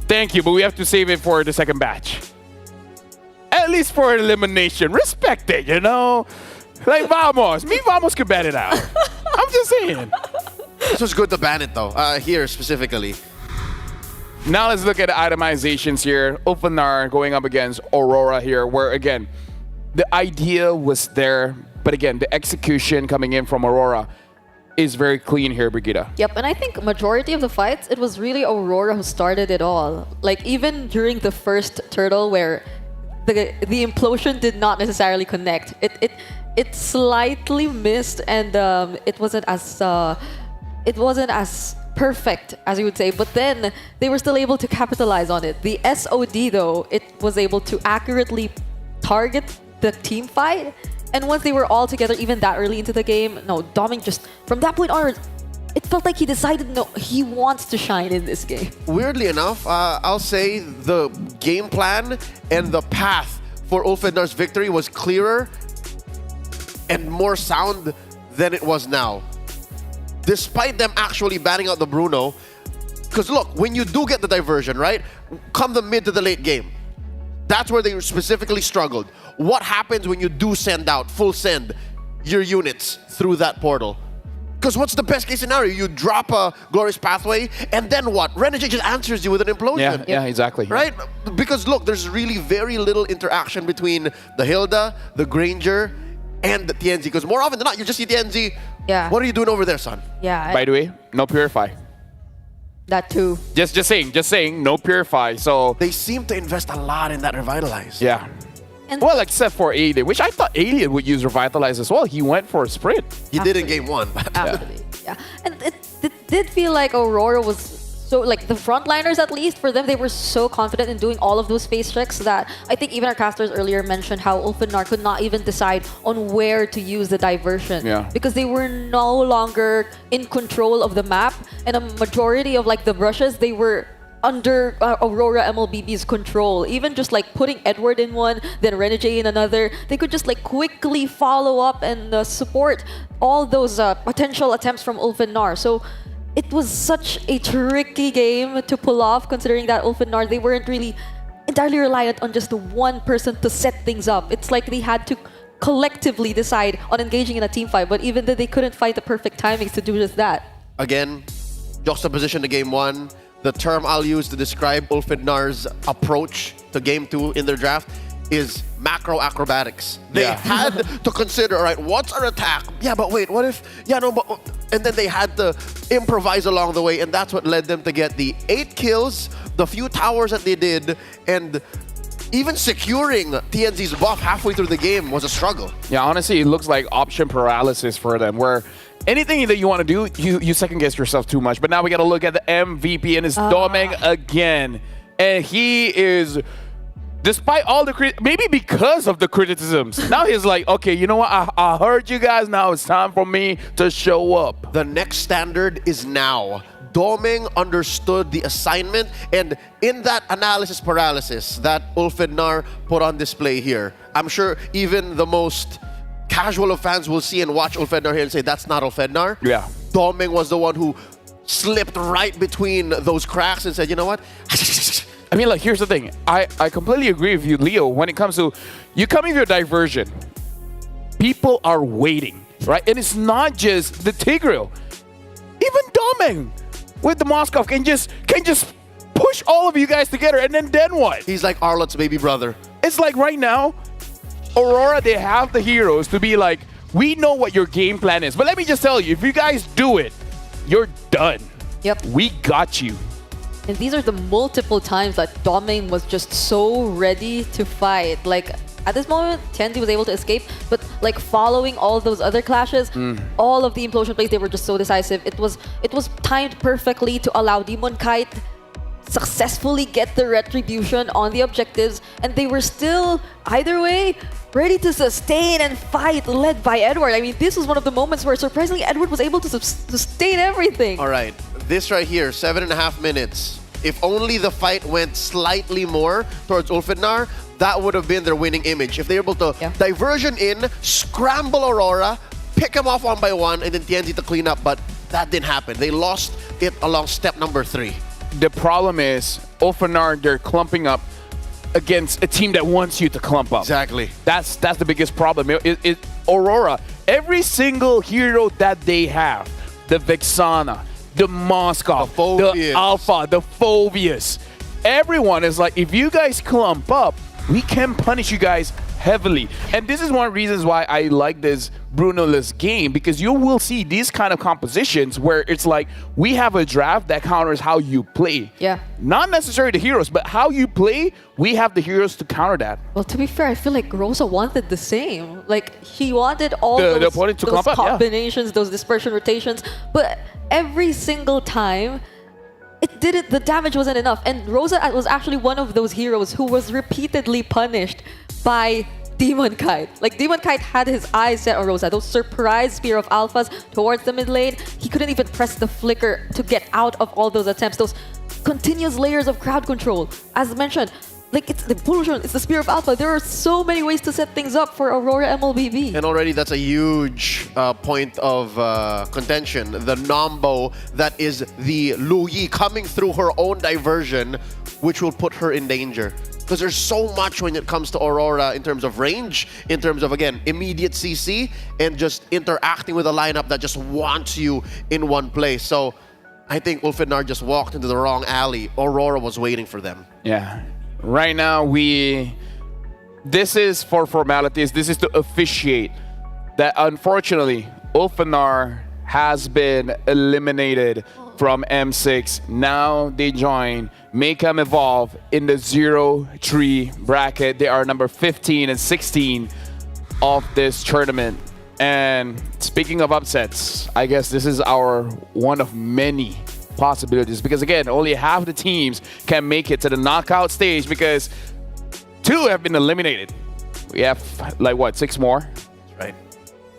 thank you, but we have to save it for the second batch. At least for elimination. Respect it, you know? Like Vamos. Me Vamos could ban it out. I'm just saying. This was good to ban it though. Here specifically. Now let's look at the itemizations here. Ulfanar going up against Aurora here, where again, the idea was there, but again, the execution coming in from Aurora is very clean here, Brigitte. Yep, and I think majority of the fights, it was really Aurora who started it all. Like even during the first turtle where the implosion did not necessarily connect. It slightly missed, and it wasn't as perfect as you would say. But then they were still able to capitalize on it. The SOD though, it was able to accurately target the team fight. And once they were all together, even that early into the game, no, Doming just from that point on, it felt like he decided no, he wants to shine in this game. Weirdly enough, I'll say the game plan and the path for Ulfanar's victory was clearer and more sound than it was now. Despite them actually banning out the Bruno, because look, when you do get the diversion, right? Come the mid to the late game, that's where they specifically struggled. What happens when you do send out, full send, your units through that portal? Because what's the best case scenario? You drop a Glorious Pathway, and then what? Renegade just answers you with an implosion. Yeah, exactly. Right? Because look, there's really very little interaction between the Hilda, the Granger, and the TNZ. Because more often than not, you just see TNZ. Yeah. What are you doing over there, son? Yeah. By the way, no Purify. That too. Just saying, no Purify. So they seem to invest a lot in that Revitalize. Yeah. Well, except for Alien, which I thought Alien would use Revitalize as well. He went for a sprint. He did in game 1. Absolutely. Yeah. And it did feel like Aurora was so, like the frontliners at least, for them, they were so confident in doing all of those face checks that I think even our casters earlier mentioned how Ulfanar could not even decide on where to use the diversion. Yeah. Because they were no longer in control of the map, and a majority of like the brushes, they were under Aurora MLBB's control. Even just like putting Edward in one, then Renegade in another, they could just like quickly follow up and support all those potential attempts from Ulfanar. So it was such a tricky game to pull off, considering that Ulfanar, they weren't really entirely reliant on just one person to set things up. It's like they had to collectively decide on engaging in a team fight, but even though they couldn't find the perfect timings to do just that. Again, juxtaposition to game 1. The term I'll use to describe Ulfanar's approach to game 2 in their draft is macro acrobatics. They had to consider, all right, what's our attack? Yeah, but wait, what if, and then they had to improvise along the way, and that's what led them to get the 8 kills, the few towers that they did, and even securing TNZ's buff halfway through the game was a struggle. Yeah, honestly, it looks like option paralysis for them, where anything that you want to do, you second guess yourself too much. But now we got to look at the MVP, and it's Domeng again. And he is, despite all the maybe because of the criticisms, now he's like, okay, you know what? I heard you guys. Now it's time for me to show up. The next standard is now. Domeng understood the assignment, and in that analysis paralysis that Ulfanar put on display here, I'm sure even the most casual of fans will see and watch Ulfanar here and say, that's not Ulfanar. Yeah. Domeng was the one who slipped right between those cracks and said, you know what? I mean, like, here's the thing. I completely agree with you, Leo, when it comes to you coming with your diversion. People are waiting, right? And it's not just the Tigreal. Even Domeng with the Moskov can just push all of you guys together, and then what? He's like Arlot's baby brother. It's like right now, Aurora, they have the heroes to be like, we know what your game plan is. But let me just tell you, if you guys do it, you're done. Yep. We got you. And these are the multiple times that Domeng was just so ready to fight. Like, at this moment, Tianzi was able to escape, but like following all those other clashes, all of the implosion plays, they were just so decisive. It was timed perfectly to allow Demon Kite successfully get the retribution on the objectives, and they were still, either way, ready to sustain and fight, led by Edward. I mean, this was one of the moments where surprisingly Edward was able to sustain everything. All right, this right here, 7.5 minutes. If only the fight went slightly more towards Ulfednar, that would have been their winning image. If they were able to diversion in, scramble Aurora, pick them off one by one, and then Tianzi to clean up, but that didn't happen. They lost it along step number 3. The problem is, Ulfednar, they're clumping up against a team that wants you to clump up. Exactly. That's the biggest problem. Aurora, every single hero that they have, the Vexana, the Moskov, the Alpha, the Phobius, everyone is like, if you guys clump up, we can punish you guys heavily. And this is one of the reasons why I like this Bruno-less game, because you will see these kind of compositions where it's like, we have a draft that counters how you play. Yeah. Not necessarily the heroes, but how you play, we have the heroes to counter that. Well, to be fair, I feel like Rosa wanted the same. Like, he wanted all the opponent to those clump up, combinations, those dispersion rotations, but every single time, the damage wasn't enough. And Rosa was actually one of those heroes who was repeatedly punished by Demon Kite. Like, Demon Kite had his eyes set on Rosa. Those surprise Spear of Alphas towards the mid lane, he couldn't even press the flicker to get out of all those attempts. Those continuous layers of crowd control. As mentioned, like, it's the Pollution, it's the Spear of Alpha. There are so many ways to set things up for Aurora MLBB. And already that's a huge point of contention. The Nombo that is the Lu Yi coming through her own diversion, which will put her in danger. Because there's so much when it comes to Aurora in terms of range, in terms of, again, immediate CC, and just interacting with a lineup that just wants you in one place. So I think Ulfednar just walked into the wrong alley. Aurora was waiting for them. Yeah. Right now, this is for formalities. This is to officiate that, unfortunately, Ulfednar has been eliminated from M6. Now they join Maycam Evolve in the 0-3 bracket. They are number 15 and 16 of this tournament. And speaking of upsets, I guess this is our one of many possibilities, because again, only half the teams can make it to the knockout stage because 2 have been eliminated. We have, like, what, 6 more? Right.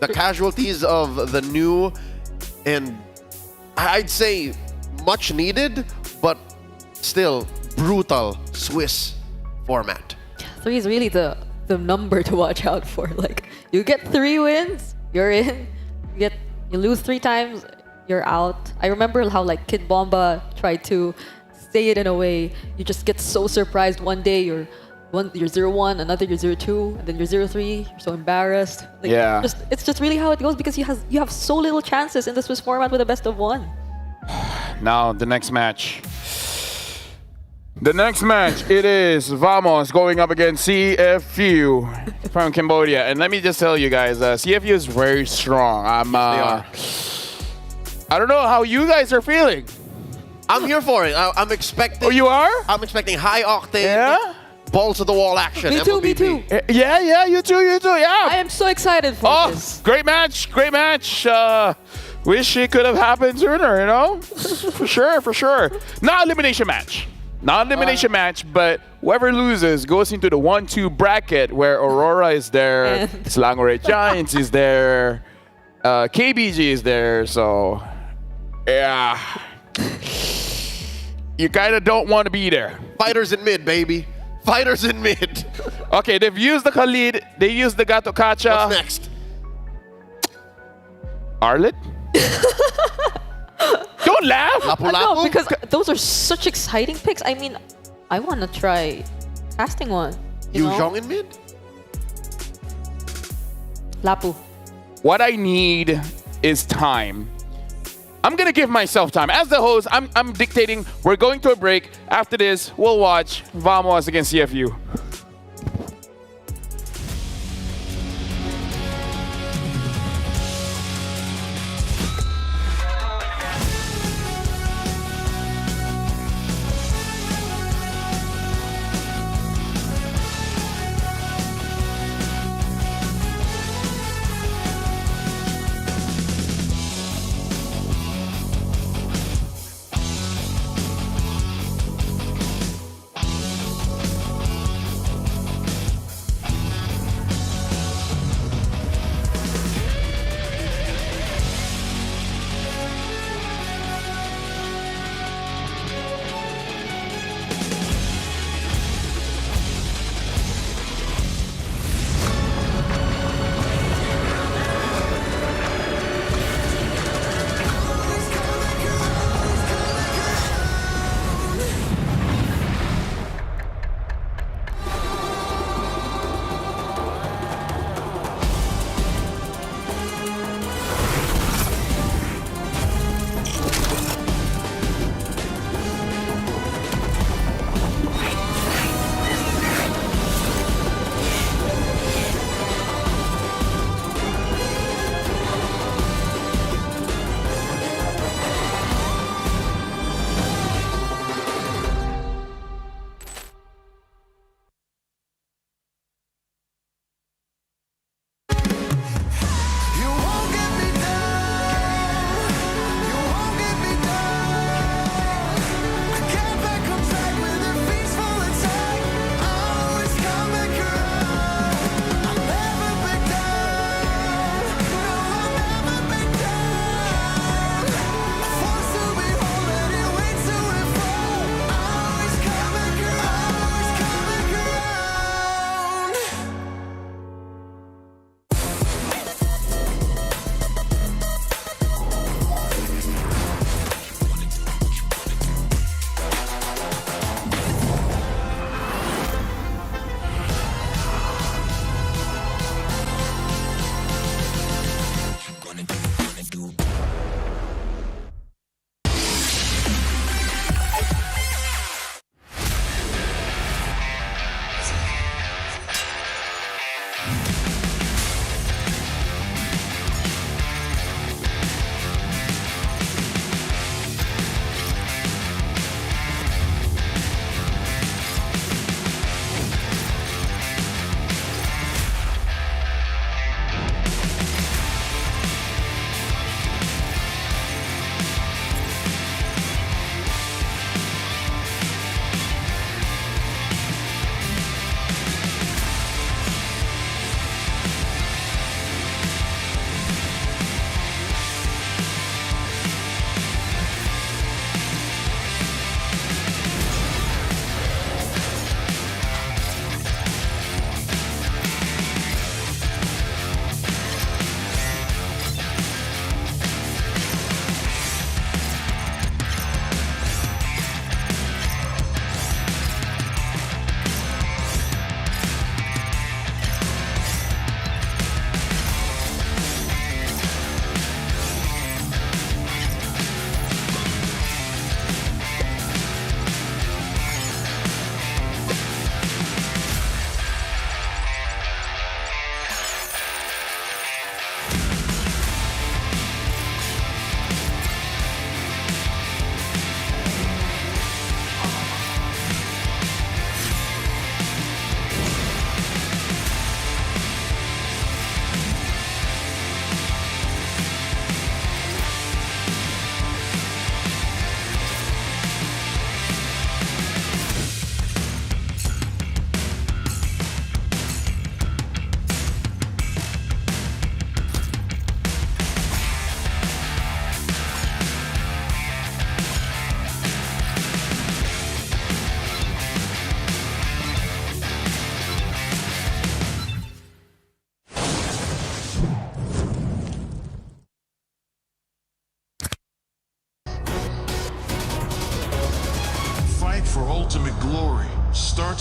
The casualties of the new and I'd say much needed, but still brutal Swiss format. 3 is really the number to watch out for. Like, you get 3 wins, you're in. You lose 3 times, you're out. I remember how, like, Kid Bomba tried to say it in a way. You just get so surprised. One day you're 0-1, another you're 0-2, and then you're 0-3. You're so embarrassed. Like, yeah. It's just really how it goes, because you have so little chances in the Swiss format with a best of 1. Now the next match. The next match, it is Vamos going up against CFU from Cambodia. And let me just tell you guys, CFU is very strong. I don't know how you guys are feeling. I'm here for it. I'm expecting... Oh, you are? I'm expecting high octane, balls to the wall action. Me too, me too. Yeah, you too, yeah. I am so excited for this. Great match. Wish it could have happened sooner, you know? For sure. Not elimination match. But whoever loses goes into the 1-2 bracket where Aurora is there, Selangor Giants is there, KBG is there, so yeah. You kind of don't want to be there. Fighters in mid, baby. Fighters in mid. Okay, they've used the Khalid, they used the Gato Kacha. What's next? Arlet? Don't laugh! No, because those are such exciting picks. I mean, I want to try casting one. Yu know? Zhong in mid? Lapu. What I need is time. I'm gonna give myself time. As the host, I'm dictating. We're going to a break. After this, we'll watch Vamos against CFU.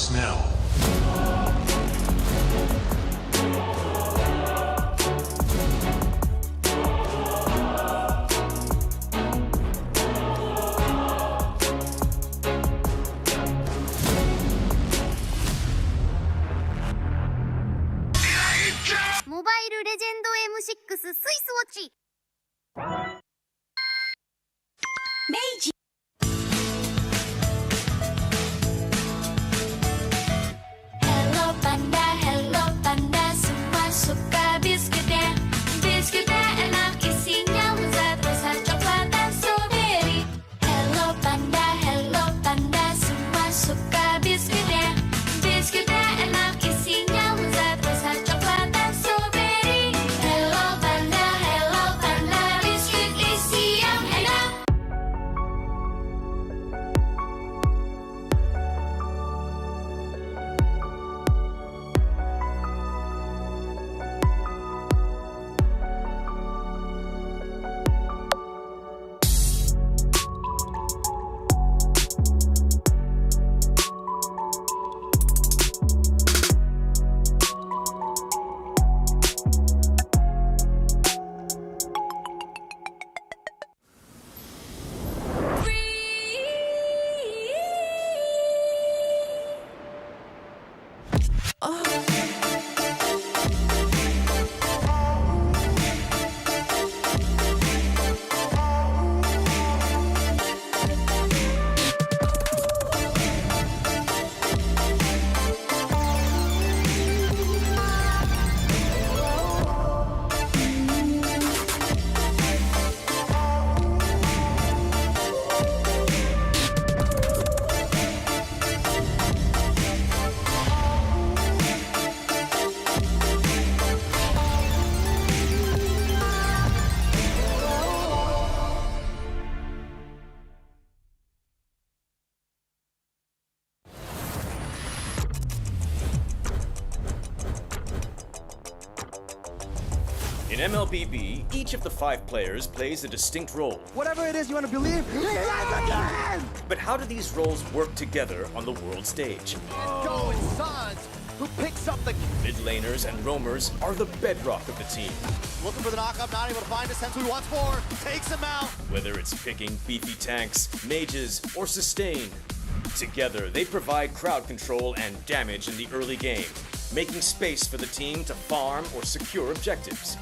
starts now. Mobile Legend M6 スイスウォッチ明治 Hello Panda, semua suka biskuitnya. Biskuitnya enak, isinya lezat, rasa coklat dan strawberry. Hello Panda, semua suka biskuitnya. Biskuitnya enak, isinya lezat, rasa coklat dan strawberry. Hello Panda, biskuit isi yang enak. In MLBB, each of the 5 players plays a distinct role. Whatever it is you want to believe, again! But how do these roles work together on the world stage? Go, it's Sans, who picks up the... Mid laners and roamers are the bedrock of the team. Looking for the knockup, not able to find a sense who he wants for. Takes him out. Whether it's picking beefy tanks, mages, or sustain, together they provide crowd control and damage in the early game, making space for the team to farm or secure objectives.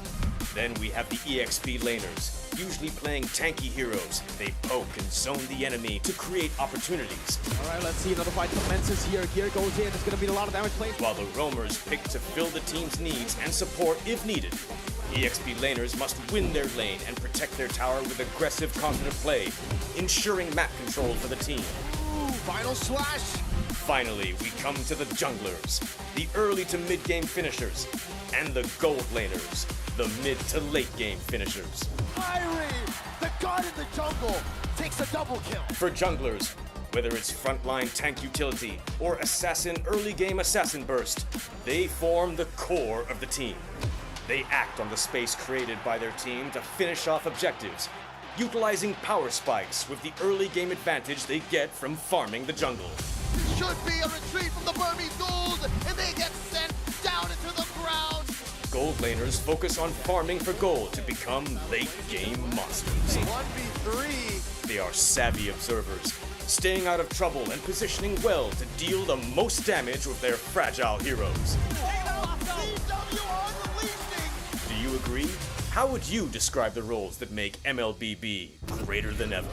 Then we have the EXP laners, usually playing tanky heroes. They poke and zone the enemy to create opportunities. All right, let's see another fight commences here. Gear goes in. It's going to be a lot of damage played. While the roamers pick to fill the team's needs and support if needed. EXP laners must win their lane and protect their tower with aggressive, confident play, ensuring map control for the team. Ooh, final slash. Finally, we come to the junglers, the early to mid-game finishers, and the gold laners, the mid to late game finishers. Irie, the god in the jungle, takes a double kill. For junglers, whether it's frontline tank utility or assassin early game assassin burst, they form the core of the team. They act on the space created by their team to finish off objectives, utilizing power spikes with the early game advantage they get from farming the jungle. It should be a retreat from the Burmese gold, and they get sent down into the ground. Gold laners focus on farming for gold to become late game monsters. 1v3. They are savvy observers, staying out of trouble and positioning well to deal the most damage with their fragile heroes. Do you agree? How would you describe the roles that make MLBB greater than ever?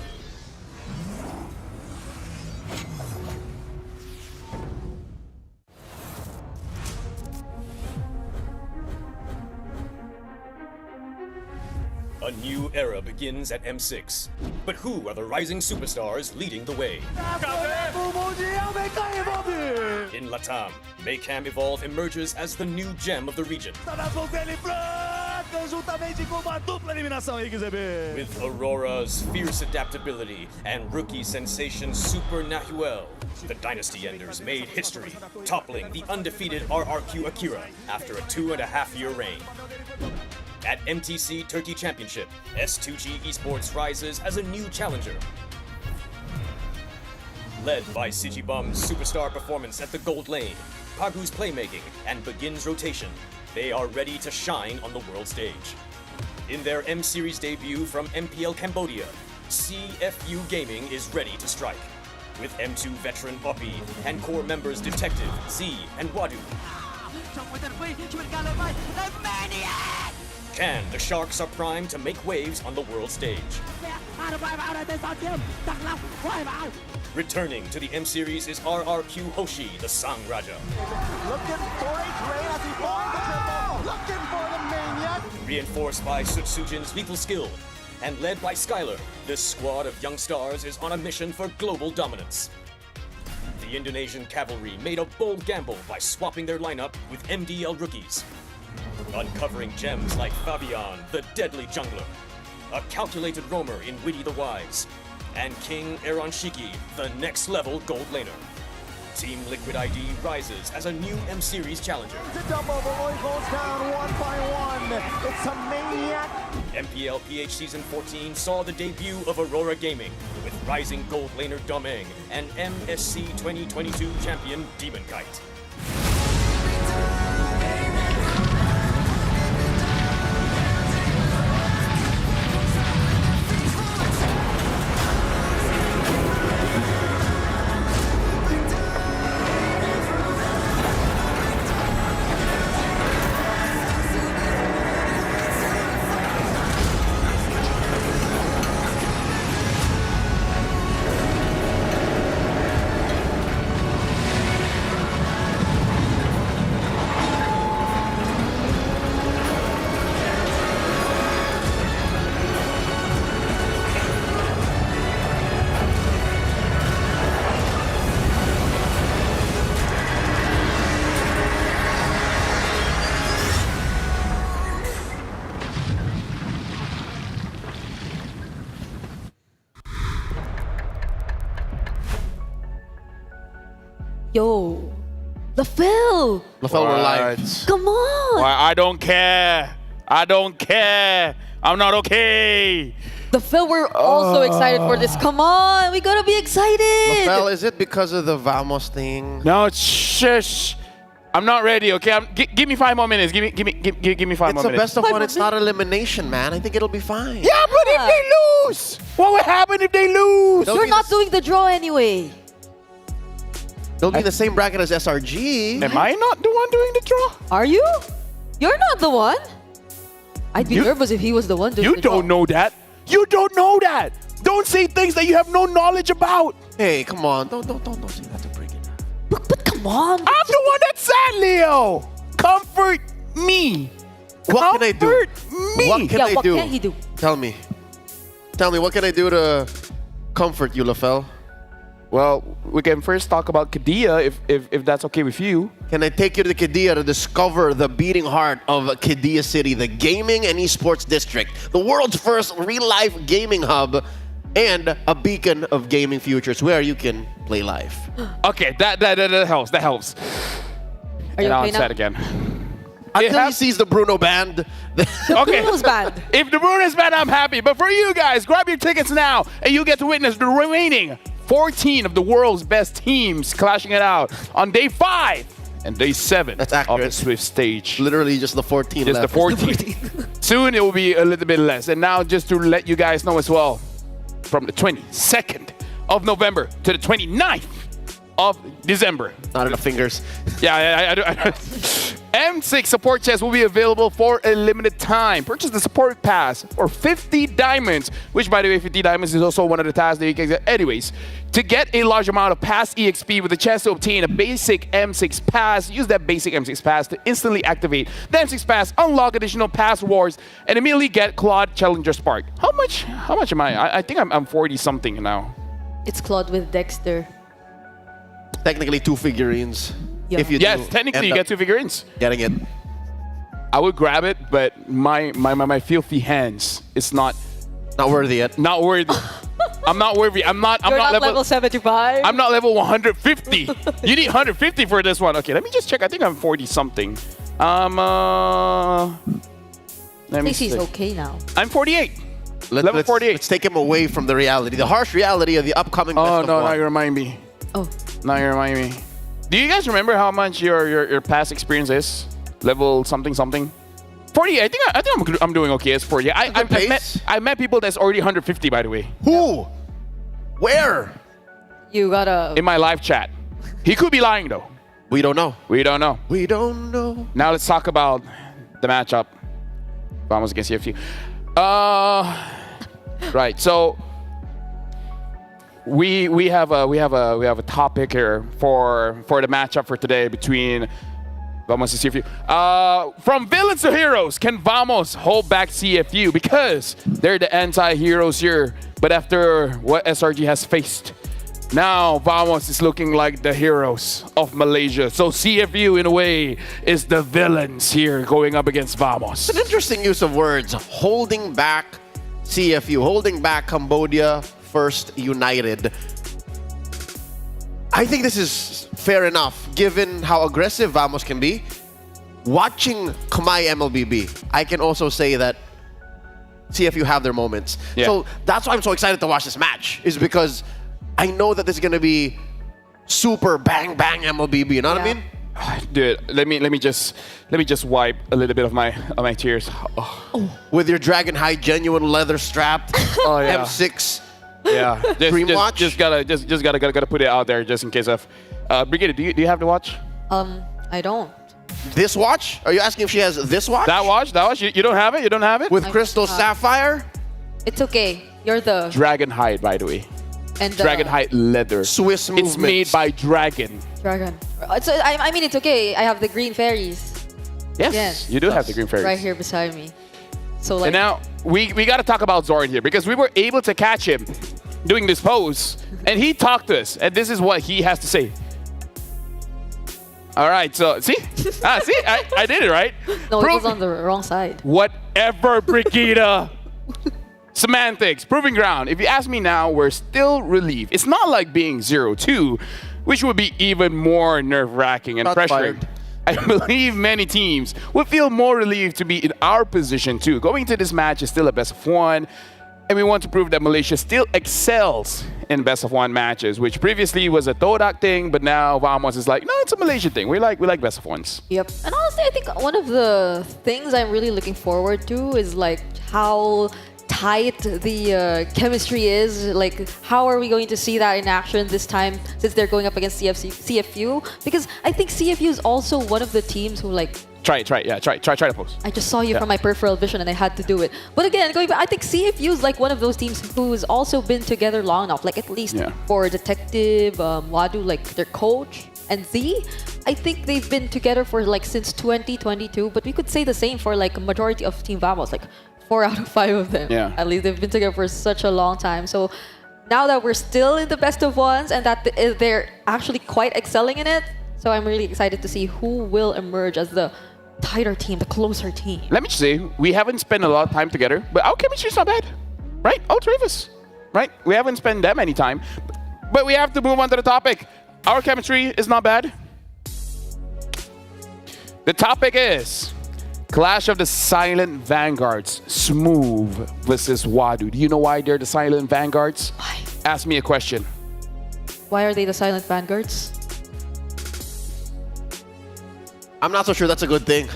A new era begins at M6. But who are the rising superstars leading the way? In Latam, Maycam Evolve emerges as the new gem of the region. With Aurora's fierce adaptability and rookie sensation Super Nahuel, the Dynasty Enders made history, toppling the undefeated RRQ Akira after a 2.5-year reign. At MTC Turkey Championship, S2G Esports rises as a new challenger. Led by Sijibum's superstar performance at the gold lane, Pagu's playmaking, and Begin's rotation, they are ready to shine on the world stage. In their M Series debut from MPL Cambodia, CFU Gaming is ready to strike. With M2 veteran Poppy and core members Detective, Z, and Wadu. Can the Sharks are primed to make waves on the world stage? Returning to the M Series is RRQ Hoshi, the Sang Raja. Looking for a train as he finds the triple. Looking for the maniac. Reinforced by Sutsujin's lethal skill and led by Skylar, this squad of young stars is on a mission for global dominance. The Indonesian cavalry made a bold gamble by swapping their lineup with MDL rookies, uncovering gems like Fabian, the deadly jungler, a calculated roamer in Witty the Wise, and King Aaron Shiki, the next level gold laner. Team Liquid ID rises as a new M Series challenger. The double Overlord goes down one by one. It's a maniac. MPL PH Season 14 saw the debut of Aurora Gaming with rising gold laner Domeng and MSC 2022 champion Demon Kite. Yo, the Phil. LaFell, we're live. Come on. I don't care. I don't care. I'm not okay. The Phil, we're also excited for this. Come on, we gotta be excited. LaFell, is it because of the Vamos thing? No, shush. I'm not ready. Okay, give me 5 more minutes. Give me 5 more minutes. It's the best of one. It's not elimination, man. I think it'll be fine. Yeah, but if they lose, what would happen if they lose? You're not doing the draw anyway. They'll be in the same bracket as SRG. Am I not the one doing the draw? Are you? You're not the one. I'd be nervous if he was the one doing the draw. You don't know that. You don't know that. Don't say things that you have no knowledge about. Hey, come on. Don't say that to break it. But come on. I'm the one that's sad, Leo. Comfort me. What can I do? Me. What can I do? What can he do? Tell me, what can I do to comfort you, LaFell? Well, we can first talk about Qiddiya, if that's okay with you. Can I take you to Qiddiya to discover the beating heart of Qiddiya City, the gaming and esports district, the world's first real-life gaming hub, and a beacon of gaming futures where you can play live. Okay, that helps. That helps. Are you okay now? Sad again. Until he sees the Bruno band. Okay. Bruno's band. If the Bruno's band, I'm happy. But for you guys, grab your tickets now, and you get to witness the remaining 14 of the world's best teams clashing it out on day 5 and day 7 of the Swift stage. Literally just the 14 just left. the 14. Soon it will be a little bit less. And now just to let you guys know as well, from the 22nd of November to the 29th of December. Not enough fingers. Yeah, I M6 support chests will be available for a limited time. Purchase the support pass for 50 diamonds, which, by the way, 50 diamonds is also one of the tasks that you can get. Anyways, to get a large amount of pass EXP with a chance to obtain a basic M6 pass, use that basic M6 pass to instantly activate the M6 pass, unlock additional pass rewards, and immediately get Claude Challenger Spark. How much am I? I think I'm 40 something now. It's Claude with Dexter. Technically 2 figurines. Yeah. If you Yes, technically you get 2 figurines. Getting it. I would grab it, but my filthy hands, it's not worthy yet. Not worthy. I'm not worthy. I'm not level 75. I'm not level 150. You need 150 for this one. Okay, let me just check. I think I'm 40 something. Let me He's see. okay now. I'm 48. Level 48. Let's take him away from the reality, the harsh reality of the upcoming best of no, one. now you remind me. Oh. Now you're reminding me. Do you guys remember how much your past experience is? Level something something. 40. I think I'm doing okay as 40. I met people that's already 150, by the way. Who? Where? You gotta. In my live chat. He could be lying though. We don't know. We don't know. We don't know. Now let's talk about the matchup. Vamos against CFU. Right. So we have a topic here for the matchup for today between Vamos and CFU. From villains to heroes, can Vamos hold back CFU? Because they're the anti-heroes here. But after what SRG has faced, now Vamos is looking like the heroes of Malaysia. So CFU, in a way, is the villains here going up against Vamos. It's an interesting use of words. Holding back CFU, holding back Cambodia First United. I think this is fair enough, given how aggressive Vamos can be. Watching Kamai MLBB, I can also say that CFU have their moments. Yeah. So that's why I'm so excited to watch this match, is because I know that this is going to be super bang bang MLBB, you know what I mean? Dude, let me just wipe a little bit of my tears. Oh. With your Dragon High genuine leather strap, M6. Yeah, Dream watch? Just gotta put it out there just in case of. Brigitte, do you have the watch? I don't. This watch? Are you asking if she has this watch? That watch? You don't have it? You don't have it? With crystal sapphire? It's okay. You're the Dragon hide, by the way. and Dragon hide leather. Swiss movements. It's made by Dragon. Dragon. I mean, it's okay. I have the green fairies. Yes, you do have the green fairies. Right here beside me. So like. And now we got to talk about Zoran here because we were able to catch him doing this pose, and he talked to us, and this is what he has to say. All right, so see, I did it right. No, it was on the wrong side. Whatever, Brigitte. Semantics, proving ground. If you ask me now, we're still relieved. It's not like being 0-2, which would be even more nerve-wracking and pressuring. I believe many teams would feel more relieved to be in our position too. Going to this match is still a best of one, and we want to prove that Malaysia still excels in best of one matches, which previously was a Todak thing, but now Vamos is like, no, it's a Malaysian thing. We like best of ones. Yep. And honestly, I think one of the things I'm really looking forward to is like how tight the chemistry is. Like, how are we going to see that in action this time since they're going up against CFU? Because I think CFU is also one of the teams who like. Try to post. I just saw you from my peripheral vision and I had to do it. But again, going back, I think CFU is like one of those teams who's also been together long enough. Like at least for Detective, Wadu, like their coach, and Z. I think they've been together for like since 2022. But we could say the same for like a majority of Team Vamos, like 4 out of 5 of them. Yeah. At least they've been together for such a long time. So now that we're still in the best of ones and that they're actually quite excelling in it, so I'm really excited to see who will emerge as the tighter team, the closer team. Let me just say, we haven't spent a lot of time together, but our chemistry's not bad, right? All three of us, right? We haven't spent that many time, but we have to move on to the topic. Our chemistry is not bad. The topic is Clash of the Silent Vanguards, Smooth versus Wadu. Do you know why they're the Silent Vanguards? Why? Ask me a question. Why are they the Silent Vanguards? I'm not so sure that's a good thing.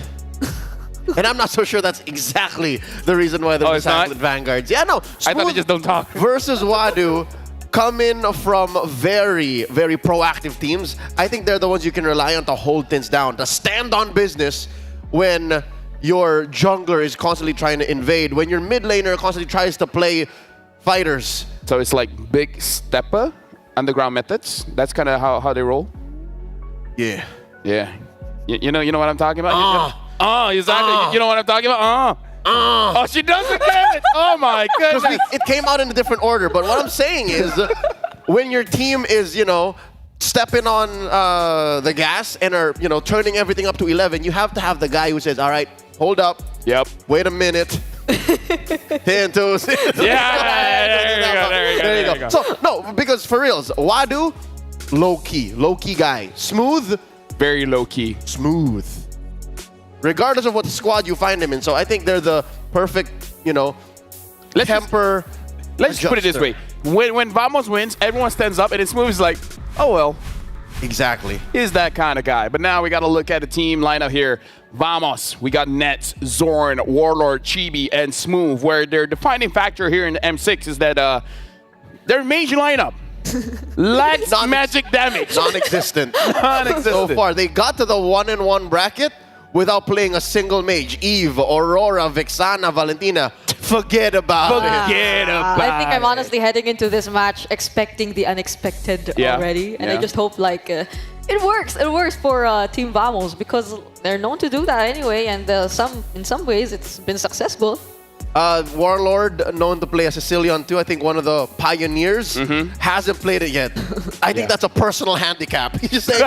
And I'm not so sure that's exactly the reason why they're the Silent Vanguards. Yeah, no. I thought they just don't talk. Versus Wadu come in from very, very proactive teams. I think they're the ones you can rely on to hold things down, to stand on business when your jungler is constantly trying to invade, when your mid laner constantly tries to play fighters. So it's like big stepper, underground methods. That's kind of how they roll. Yeah. Yeah. You know what I'm talking about? Exactly. You know what I'm talking about? Oh, she does it again. Oh my goodness. It came out in a different order, but what I'm saying is when your team is, stepping on the gas and are, turning everything up to 11, you have to have the guy who says, all right, hold up. Yep. Wait a minute. 10, 2, 6. There you go. So, no, because for reals, Wadu, low-key guy. Smooth, very low-key. Smooth. Regardless of what squad you find him in. So I think they're the perfect, temper. Let's put it this way. When Vamos wins, everyone stands up and it's Smooth is like, oh well. Exactly. He's that kind of guy. But now we got to look at the team lineup here. Vamos, we got Nets, Zorn, Warlord, Chibi, and Smooth, where their defining factor here in the M6 is that their major lineup lacks magic damage. Non-existent. Non-existent. So far, they got to the 1-in-1 bracket without playing a single mage. Eve, Aurora, Vexana, Valentina. Forget about it. Forget about it. I think I'm honestly heading into this match expecting the unexpected already. And I just hope like it works. It works for Team Vamos because they're known to do that anyway. And in some ways, it's been successful. Warlord, known to play a Sicilian too. I think one of the pioneers hasn't played it yet. I think that's a personal handicap. You just say,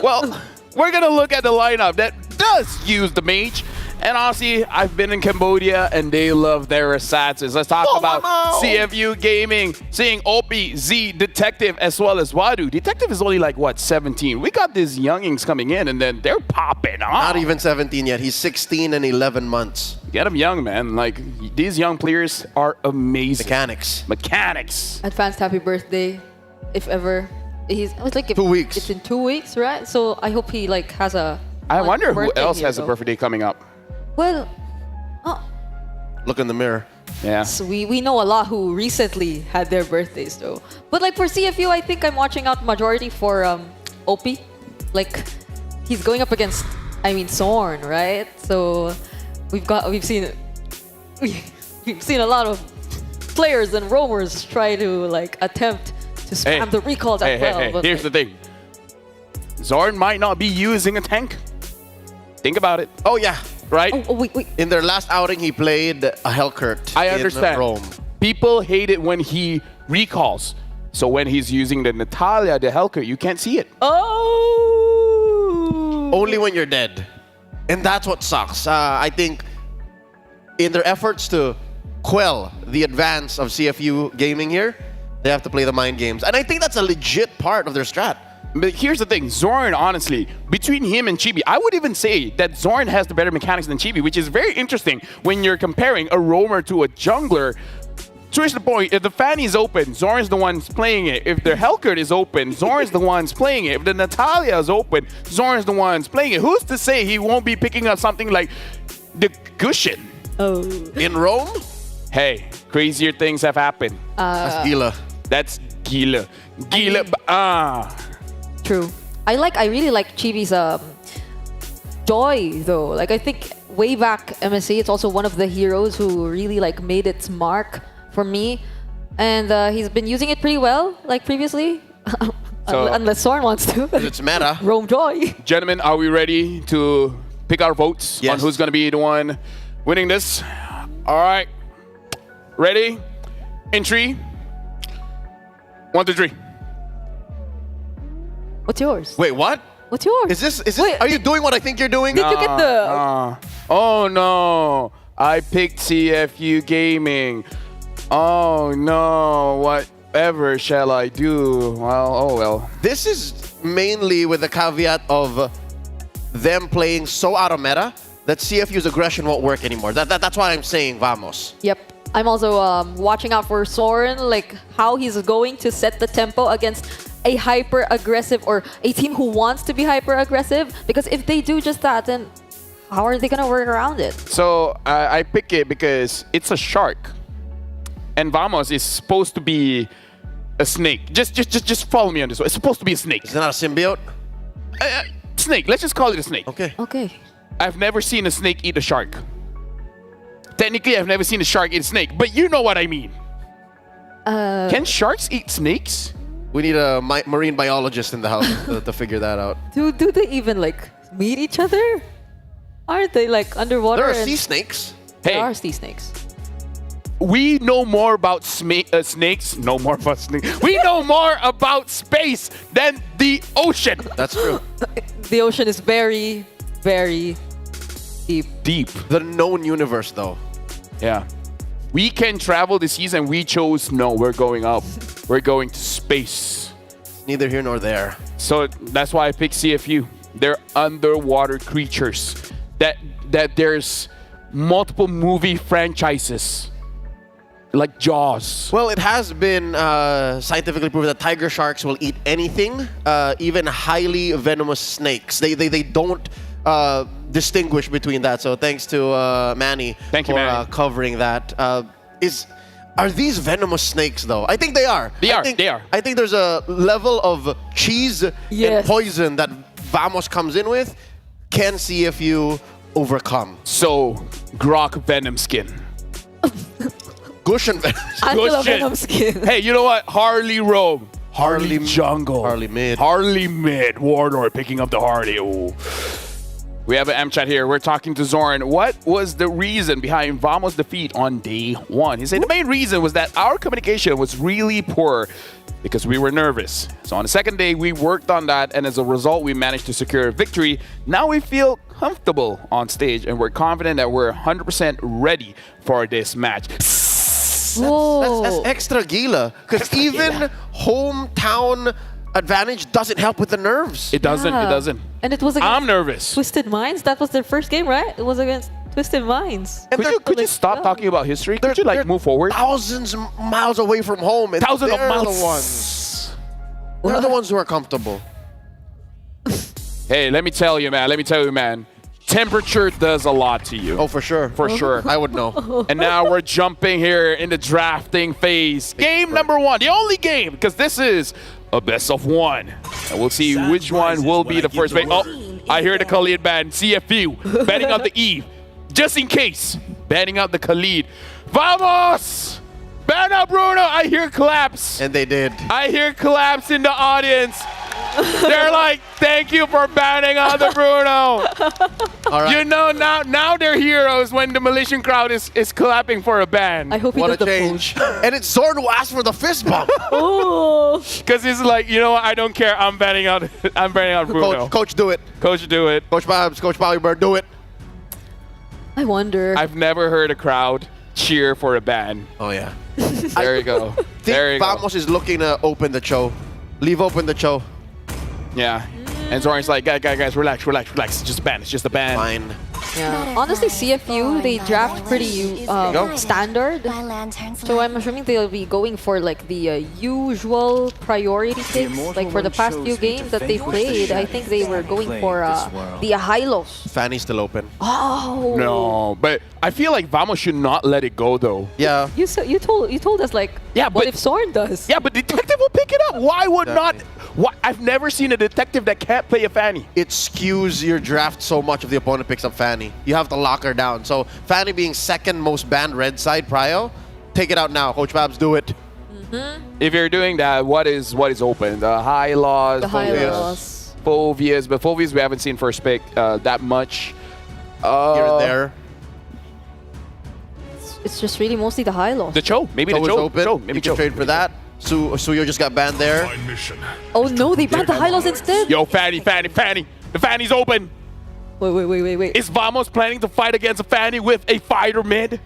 Well, we're going to look at the lineup that does use the mage. And honestly, I've been in Cambodia and they love their assassins. Let's talk about CFU Gaming, seeing Opie, Z, Detective, as well as Wadu. Detective is only like, what, 17? We got these youngings coming in and then they're popping off. Not even 17 yet. He's 16 and 11 months. Get him young, man. Like, these young players are amazing. Mechanics. Advanced happy birthday, if ever. It's like 2 weeks. It's in 2 weeks, right? So I hope he like has a. I wonder who else here, has a birthday coming up. Well, look in the mirror. Yeah. So we know a lot who recently had their birthdays though. But like for CFU, I think I'm watching out majority for Opie. Like he's going up against Zorn, right? So we've seen a lot of players and roamers try to like attempt to spam the recalls as well. But Here's the thing. Zorn might not be using a tank. Think about it. Oh yeah. Right? Oh, wait. In their last outing, he played a Hellcurt. I understand. In Rome. People hate it when he recalls. So when he's using the Natalia, the Hellcurt, you can't see it. Oh! Only when you're dead. And that's what sucks. I think in their efforts to quell the advance of CFU gaming here, they have to play the mind games. And I think that's a legit part of their strat. But here's the thing, Zorn, honestly, between him and Chibi, I would even say that Zorn has the better mechanics than Chibi, which is very interesting when you're comparing a roamer to a jungler. Here's the point, if the Fanny is open, Zorn's the one playing it. If the Hellcurt is open, Zorn's the ones playing it. If the Natalia is open, Zorn's the ones playing it. Who's to say he won't be picking up something like the Gushin? Oh. In Rome? Hey, crazier things have happened. That's Gila. That's Gila. True. I really like Chibi's joy though. Like I think way back MSC, it's also one of the heroes who really like made its mark for me, and he's been using it pretty well like previously. Unless Zorn wants to. It's meta. Roam joy. Gentlemen, are we ready to pick our votes on who's going to be the one winning this? All right. Ready? In 3, 1, 2, 3. What's yours? Wait, what? What's yours? Is this? Wait, are you doing what I think you're doing? Did you get the? Oh no! I picked CFU Gaming. Oh no! Whatever shall I do? Well, oh well. This is mainly with the caveat of them playing so out of meta that CFU's aggression won't work anymore. That's why I'm saying Vamos. Yep. I'm also watching out for Zorn, like how he's going to set the tempo against a hyper-aggressive or a team who wants to be hyper-aggressive. Because if they do just that, then how are they going to work around it? So I pick it because it's a shark. And Vamos is supposed to be a snake. Just follow me on this one. It's supposed to be a snake. Is it not a symbiote? Snake. Let's just call it a snake. Okay. Okay. I've never seen a snake eat a shark. Technically, I've never seen a shark eat a snake, but you know what I mean. Can sharks eat snakes? We need a marine biologist in the house to figure that out. Do they even like meet each other? Aren't they like underwater? There are sea snakes. There are sea snakes. We know more about snakes. No more about snakes. We know more about space than the ocean. That's true. The ocean is very, very deep. Deep. The known universe, though. Yeah. We can travel this season. We chose no. We're going up. We're going to space. Neither here nor there. So that's why I picked CFU. They're underwater creatures. That there's multiple movie franchises like jaws. Well, it has been scientifically proven that tiger sharks will eat anything, even highly venomous snakes. They don't distinguish between that. So thanks to Manny for covering that. Are these venomous snakes though? I think they are. They are. I think there's a level of cheese and poison that Vamos comes in with. Can see if you overcome. So, Grok Venom skin. Gushin Venom skin. Angela Venom skin. Hey, you know what? Harley Rogue. Harley Jungle. Harley mid. Harley mid. Warlord picking up the Harley. Ooh. We have an M chat here. We're talking to Zorn. What was the reason behind Vamos' defeat on day 1? He said the main reason was that our communication was really poor because we were nervous. So on the second day, we worked on that, and as a result, we managed to secure a victory. Now we feel comfortable on stage, and we're confident that we're 100% ready for this match. That's extra gila. Because even hometown advantage doesn't help with the nerves. It doesn't. It doesn't. And it was against I'm nervous. Twisted Minds. That was their first game, right? It was against Twisted Minds. Could you stop talking about history? Could you like move forward? Thousands of miles away from home. And Thousands of they're miles. the ones. They're the ones who are comfortable. Hey, let me tell you, man. Temperature does a lot to you. Oh, for sure. For sure. I would know. And now we're jumping here in the drafting phase. Game number 1, the only game, because this is a best of 1. And we'll see which one will be the first pick. Oh, I hear the Khalid ban. CFU banning out the Eve. Just in case. Banning out the Khalid. Vamos! Ban out Bruno! I hear claps. And they did. I hear claps in the audience. They're like, thank you for banning out the Bruno. All right. You know, now they're heroes when the Malaysian crowd is clapping for a ban. I hope he What does a the change. And it's Zorn who asked for the fist bump. Oh. Because he's like, you know what? I don't care. I'm banning out Bruno. Coach, do it. Coach, do it. Coach Babs, Coach Ballybird, do it. I wonder. I've never heard a crowd cheer for a ban. Oh, yeah. There you go. There you go. Vamos is looking to open the show. Leave open the show. Yeah. And Zorn's like, guys, relax. It's just a ban. It's just a ban. Fine. Yeah. Honestly, CFU, they draft pretty standard. So I'm assuming they'll be going for like the usual priority picks. Like for the past few games that they played, I think they were going for the Hylos. Fanny's still open. Oh. No, but I feel like Vamos should not let it go though. Yeah. You told us like, yeah, what if Zorn does? Yeah, but Detective will pick it up. Why would not? Why? I've never seen a detective that can't play a Fanny. It skews your draft so much if the opponent picks up Fanny. You have to lock her down. So Fanny being second most banned red side prio, take it out now. Coach Babs, do it. If you're doing that, what is open? The high laws, Phovias. But Phovias we haven't seen first pick that much. Here and there. It's just really mostly the Hylos. The Cho, maybe the Cho is Cho. open. Cho, maybe you can trade for that. Suyo just got banned there. Oh no, they banned the Hylos instead? Yo, Fanny. The Fanny's open. Wait. Is Vamos planning to fight against a Fanny with a fighter mid?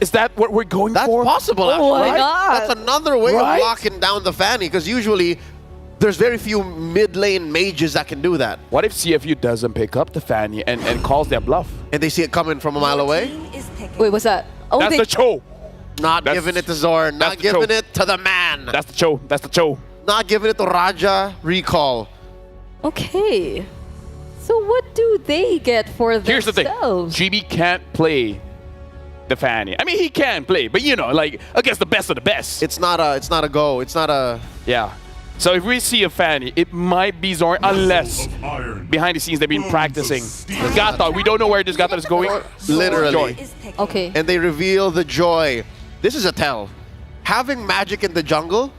Is that what we're going for? That's possible, actually. Oh my God. That's another way of locking down the Fanny, because usually there's very few mid-lane mages that can do that. What if CFU doesn't pick up the Fanny and calls their bluff? And they see it coming from a mile away? Wait, what's that? Oh, That's the Cho. Not giving it to Zorn. Not giving it to the man. That's the Cho. Not giving it to Raja. Recall. Okay. So what do they get for themselves? Here's the thing. GB can't play the Fanny. I mean, he can play, but you know, like against the best of the best. It's not a go. It's not a... Yeah. So if we see a Fanny, it might be Zorn, unless behind the scenes they've been practicing. Gata, we don't know where this Gata is going. Literally. Joy. Okay. And they reveal the joy. This is a tell. Having magic in the jungle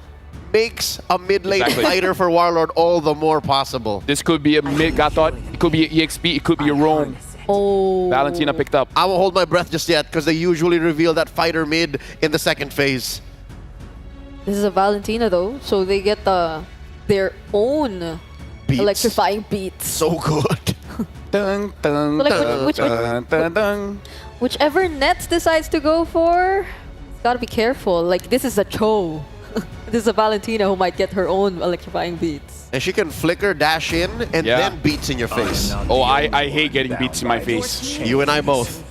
makes a mid-lane fighter for Warlord all the more possible. This could be a mid Gata, it could be an EXP, it could be a Roam. Oh. Valentina picked up. I won't hold my breath just yet, because they usually reveal that fighter mid in the second phase. This is a Valentina though, so they get their own beats. Electrifying beats. So good. Dun, dun, So like whichever Nets decides to go for, gotta be careful. Like this is a Cho. This is a Valentina who might get her own electrifying beats. And she can flicker, dash in, and then beats in your face. Oh, I hate getting beats in my face. You and I both.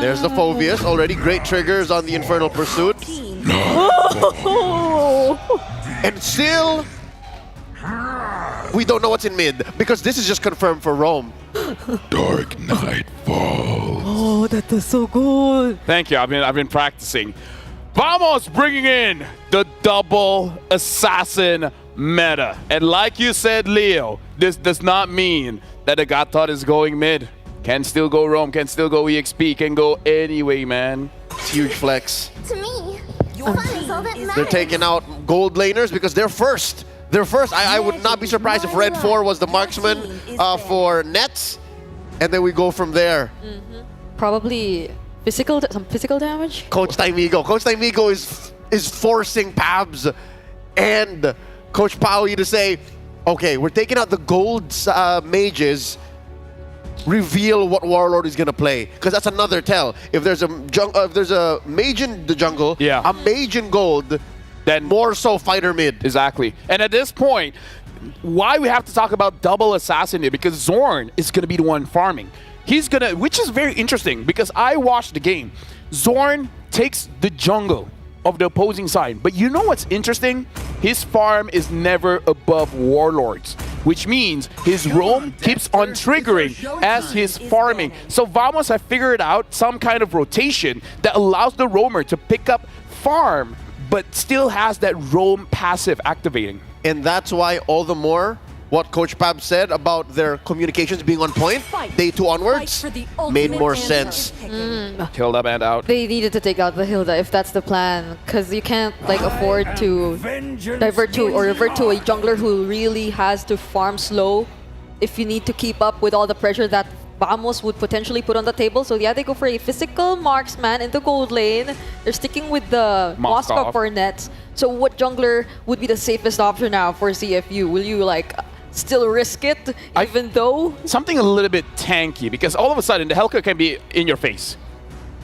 There's the Phobius. Already great triggers on the Infernal Pursuit. And still, we don't know what's in mid because this is just confirmed for Rome. Dark Knight Falls. Oh, that is so good. Thank you. I've been practicing. Vamos bringing in the double assassin meta. And like you said, Leo, this does not mean that the Gatot is going mid. Can still go Rome, can still go EXP, can go anyway, man. It's huge flex. To me, fun is all that matters. They're taking out gold laners because they're first. They're first. I would not be surprised if Red 4 was the marksman for Nets. And then we go from there. Probably some physical damage. Coach Taimigo. Coach Taimigo is forcing Pabs and Coach Paui to say, okay, we're taking out the gold mages. Reveal what Warlord is gonna play, because that's another tell. If there's a mage in the jungle, a mage in gold, then more so fighter mid. Exactly. And at this point, why we have to talk about double assassin here? Because Zorn is gonna be the one farming. He's gonna, which is very interesting because I watched the game. Zorn takes the jungle of the opposing side, but you know what's interesting? His farm is never above Warlords, which means his roam keeps on triggering as he's farming. So Vamos have figured out some kind of rotation that allows the roamer to pick up farm, but still has that roam passive activating. And that's why all the more what Coach Pab said about their communications being on point, day 2 onwards, made more sense. Hilda banned out. They needed to take out the Hilda if that's the plan, because you can't like afford to revert to a jungler who really has to farm slow if you need to keep up with all the pressure that Vamos would potentially put on the table. So yeah, they go for a physical marksman in the gold lane. They're sticking with the Moskov for nets. So what jungler would be the safest option now for CFU? Will you like still risk it, even though? Something a little bit tanky, because all of a sudden the Helker can be in your face.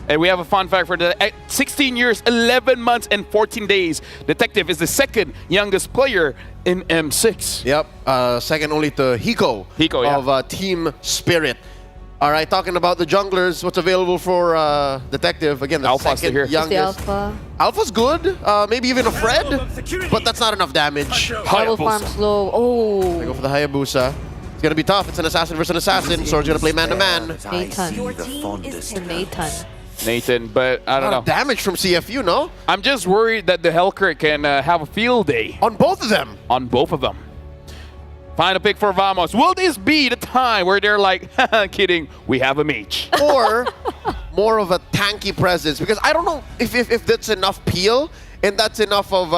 And we have a fun fact for the 16 years, 11 months, and 14 days. Detective is the second youngest player in M6. Yep, second only to Hiko, of Team Spirit. All right, talking about the junglers, what's available for Detective? Again, the Alpha's second here. youngest. Alpha. Alpha's good, maybe even a Fred, but that's not enough damage. Double farm slow. Oh. They go for the Hayabusa. It's gonna be tough. It's an assassin versus an assassin. Sword's gonna play man-to-man. Nathan, but I don't know. Damage from CFU, no? I'm just worried that the Hellcurt can have a field day. On both of them. On both of them. Final pick for Vamos. Will this be the time where they're like, kidding, we have a mage? Or more of a tanky presence? Because I don't know if that's enough peel and that's enough of...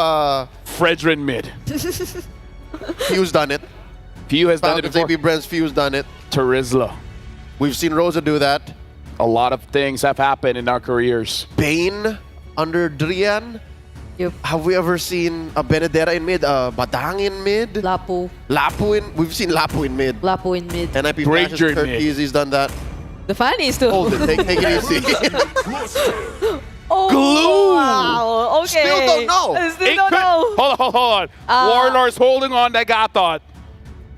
Fredrin mid. Few's done it. Few has done it before. JP Brent's Few's done it. Terizla. We've seen Rosa do that. A lot of things have happened in our careers. Bane under Drian. Yep. Have we ever seen a Benedetta in mid, Badang in mid? Lapu. We've seen Lapu in mid. Lapu in mid. And IP Flashes, Turkeys, he's done that. The Fanny's too. Hold it, take it easy. Oh, Glue! Wow, okay. Still don't know. I still don't know. Hold on. Warlord's holding on that Gatot.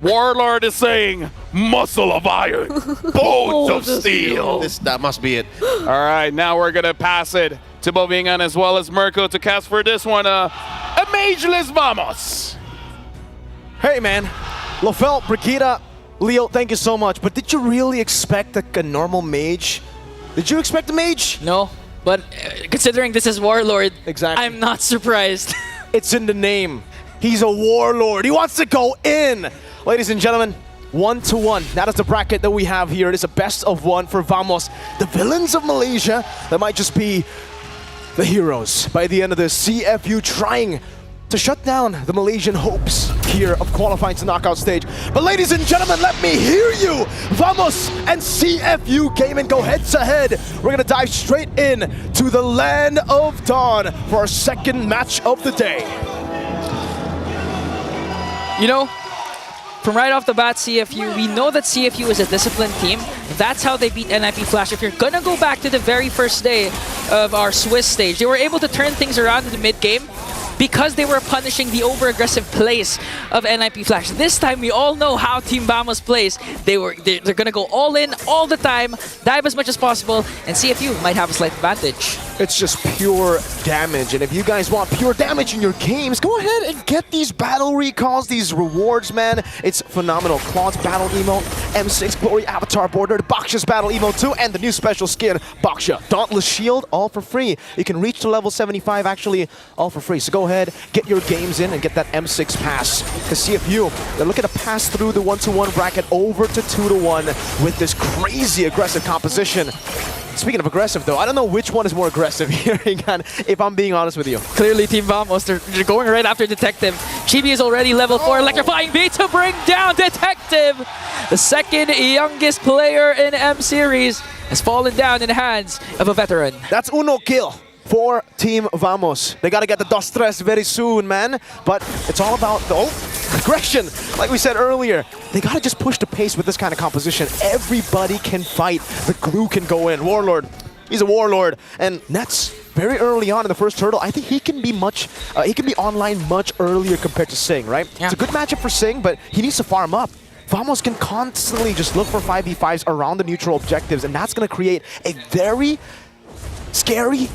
Warlord is saying, muscle of iron, bones of steel. That must be it. All right, now we're going to pass it to Bovingan as well as Mirko to cast for this one. A mageless Vamos. Hey, man. Lofel, Brigida, Leo, thank you so much. But did you really expect a normal mage? Did you expect a mage? No, but considering this is Warlord, exactly. I'm not surprised. It's in the name. He's a Warlord. He wants to go in. Ladies and gentlemen, 1-1. That is the bracket that we have here. It is a best of 1 for Vamos. The villains of Malaysia, that might just be the heroes by the end of this. CFU trying to shut down the Malaysian hopes here of qualifying to knockout stage. But ladies and gentlemen, let me hear you. Vamos and CFU Gaming go head to head. We're gonna dive straight in to the Land of Dawn for our second match of the day. You know, from right off the bat, CFU, we know that CFU is a disciplined team. That's how they beat NIP Flash. If you're gonna go back to the very first day of our Swiss stage, they were able to turn things around in the mid-game. because they were punishing the over-aggressive plays of NIP Flash. This time, we all know how Team Vamos plays. They're going to go all in all the time, dive as much as possible, and CFU might have a slight advantage. It's just pure damage, and if you guys want pure damage in your games, go ahead and get these battle recalls, these rewards, man. It's phenomenal. Claude's battle emote, M6 Glory Avatar Border, Baksha's battle emote too, and the new special skin, Baksha Dauntless Shield, all for free. You can reach to level 75 actually all for free. So go ahead, get your games in and get that M6 pass. To CFU, they're looking to pass through the 1-to-1 bracket over to 2-to-1 with this crazy aggressive composition. Speaking of aggressive though, I don't know which one is more aggressive here, if I'm being honest with you. Clearly Team Vamos, they're going right after Detective. Chibi is already level 4, electrifying beat to bring down Detective. The second youngest player in M Series has fallen down in the hands of a veteran. That's uno kill for Team Vamos. They gotta get the Dos Tres very soon, man. But it's all about the aggression. Like we said earlier, they gotta just push the pace with this kind of composition. Everybody can fight. The glue can go in. Warlord, he's a Warlord. And Nets, very early on in the first hurdle, I think he can be online much earlier compared to Sing, right? Yeah. It's a good matchup for Sing, but he needs to farm up. Vamos can constantly just look for 5v5s around the neutral objectives, and that's gonna create a very scary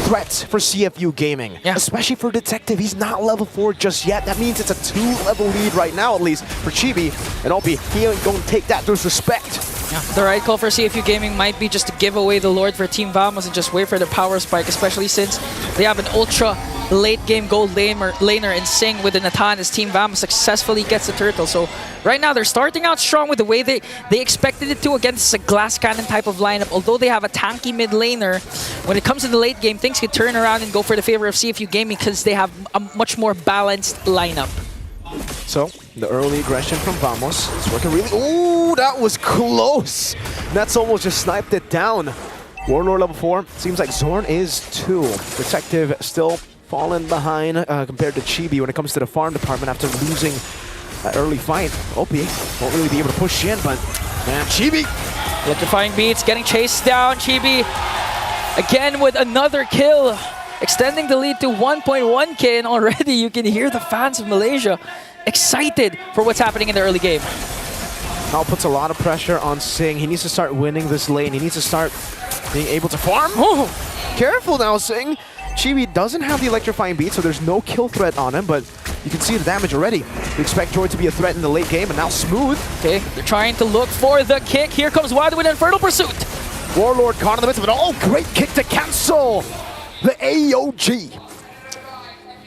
threat for CFU Gaming, especially for Detective. He's not level 4 just yet. That means it's a 2-level lead right now, at least, for Chibi. And Opie, he ain't gonna take that. There's respect. Yeah. The right call for CFU Gaming might be just to give away the Lord for Team Vamos and just wait for the power spike, especially since they have an ultra late game gold laner in Sing with the Natan as Team Vamos successfully gets the turtle. So right now they're starting out strong with the way they expected it to against a glass cannon type of lineup. Although they have a tanky mid laner, when it comes to the late game, things could turn around and go for the favor of CFU Gaming because they have a much more balanced lineup. So, the early aggression from Vamos is working really... Ooh, that was close! Nets almost just sniped it down. Warlord level 4. Seems like Zorn is 2. Detective still fallen behind compared to Chibi when it comes to the farm department after losing that early fight. Opie won't really be able to push in, but man, Chibi! Electrifying beats, getting chased down. Chibi again with another kill, extending the lead to 1.1k, and already you can hear the fans of Malaysia excited for what's happening in the early game. Now puts a lot of pressure on Sing. He needs to start winning this lane. He needs to start being able to farm. Oh, careful now, Sing. Chibi doesn't have the electrifying beat, so there's no kill threat on him, but you can see the damage already. We expect Joy to be a threat in the late game, and now Smooth. Okay, they're trying to look for the kick. Here comes Wild with Infernal Pursuit. Warlord caught in the midst of it. Oh, great kick to cancel the AOG.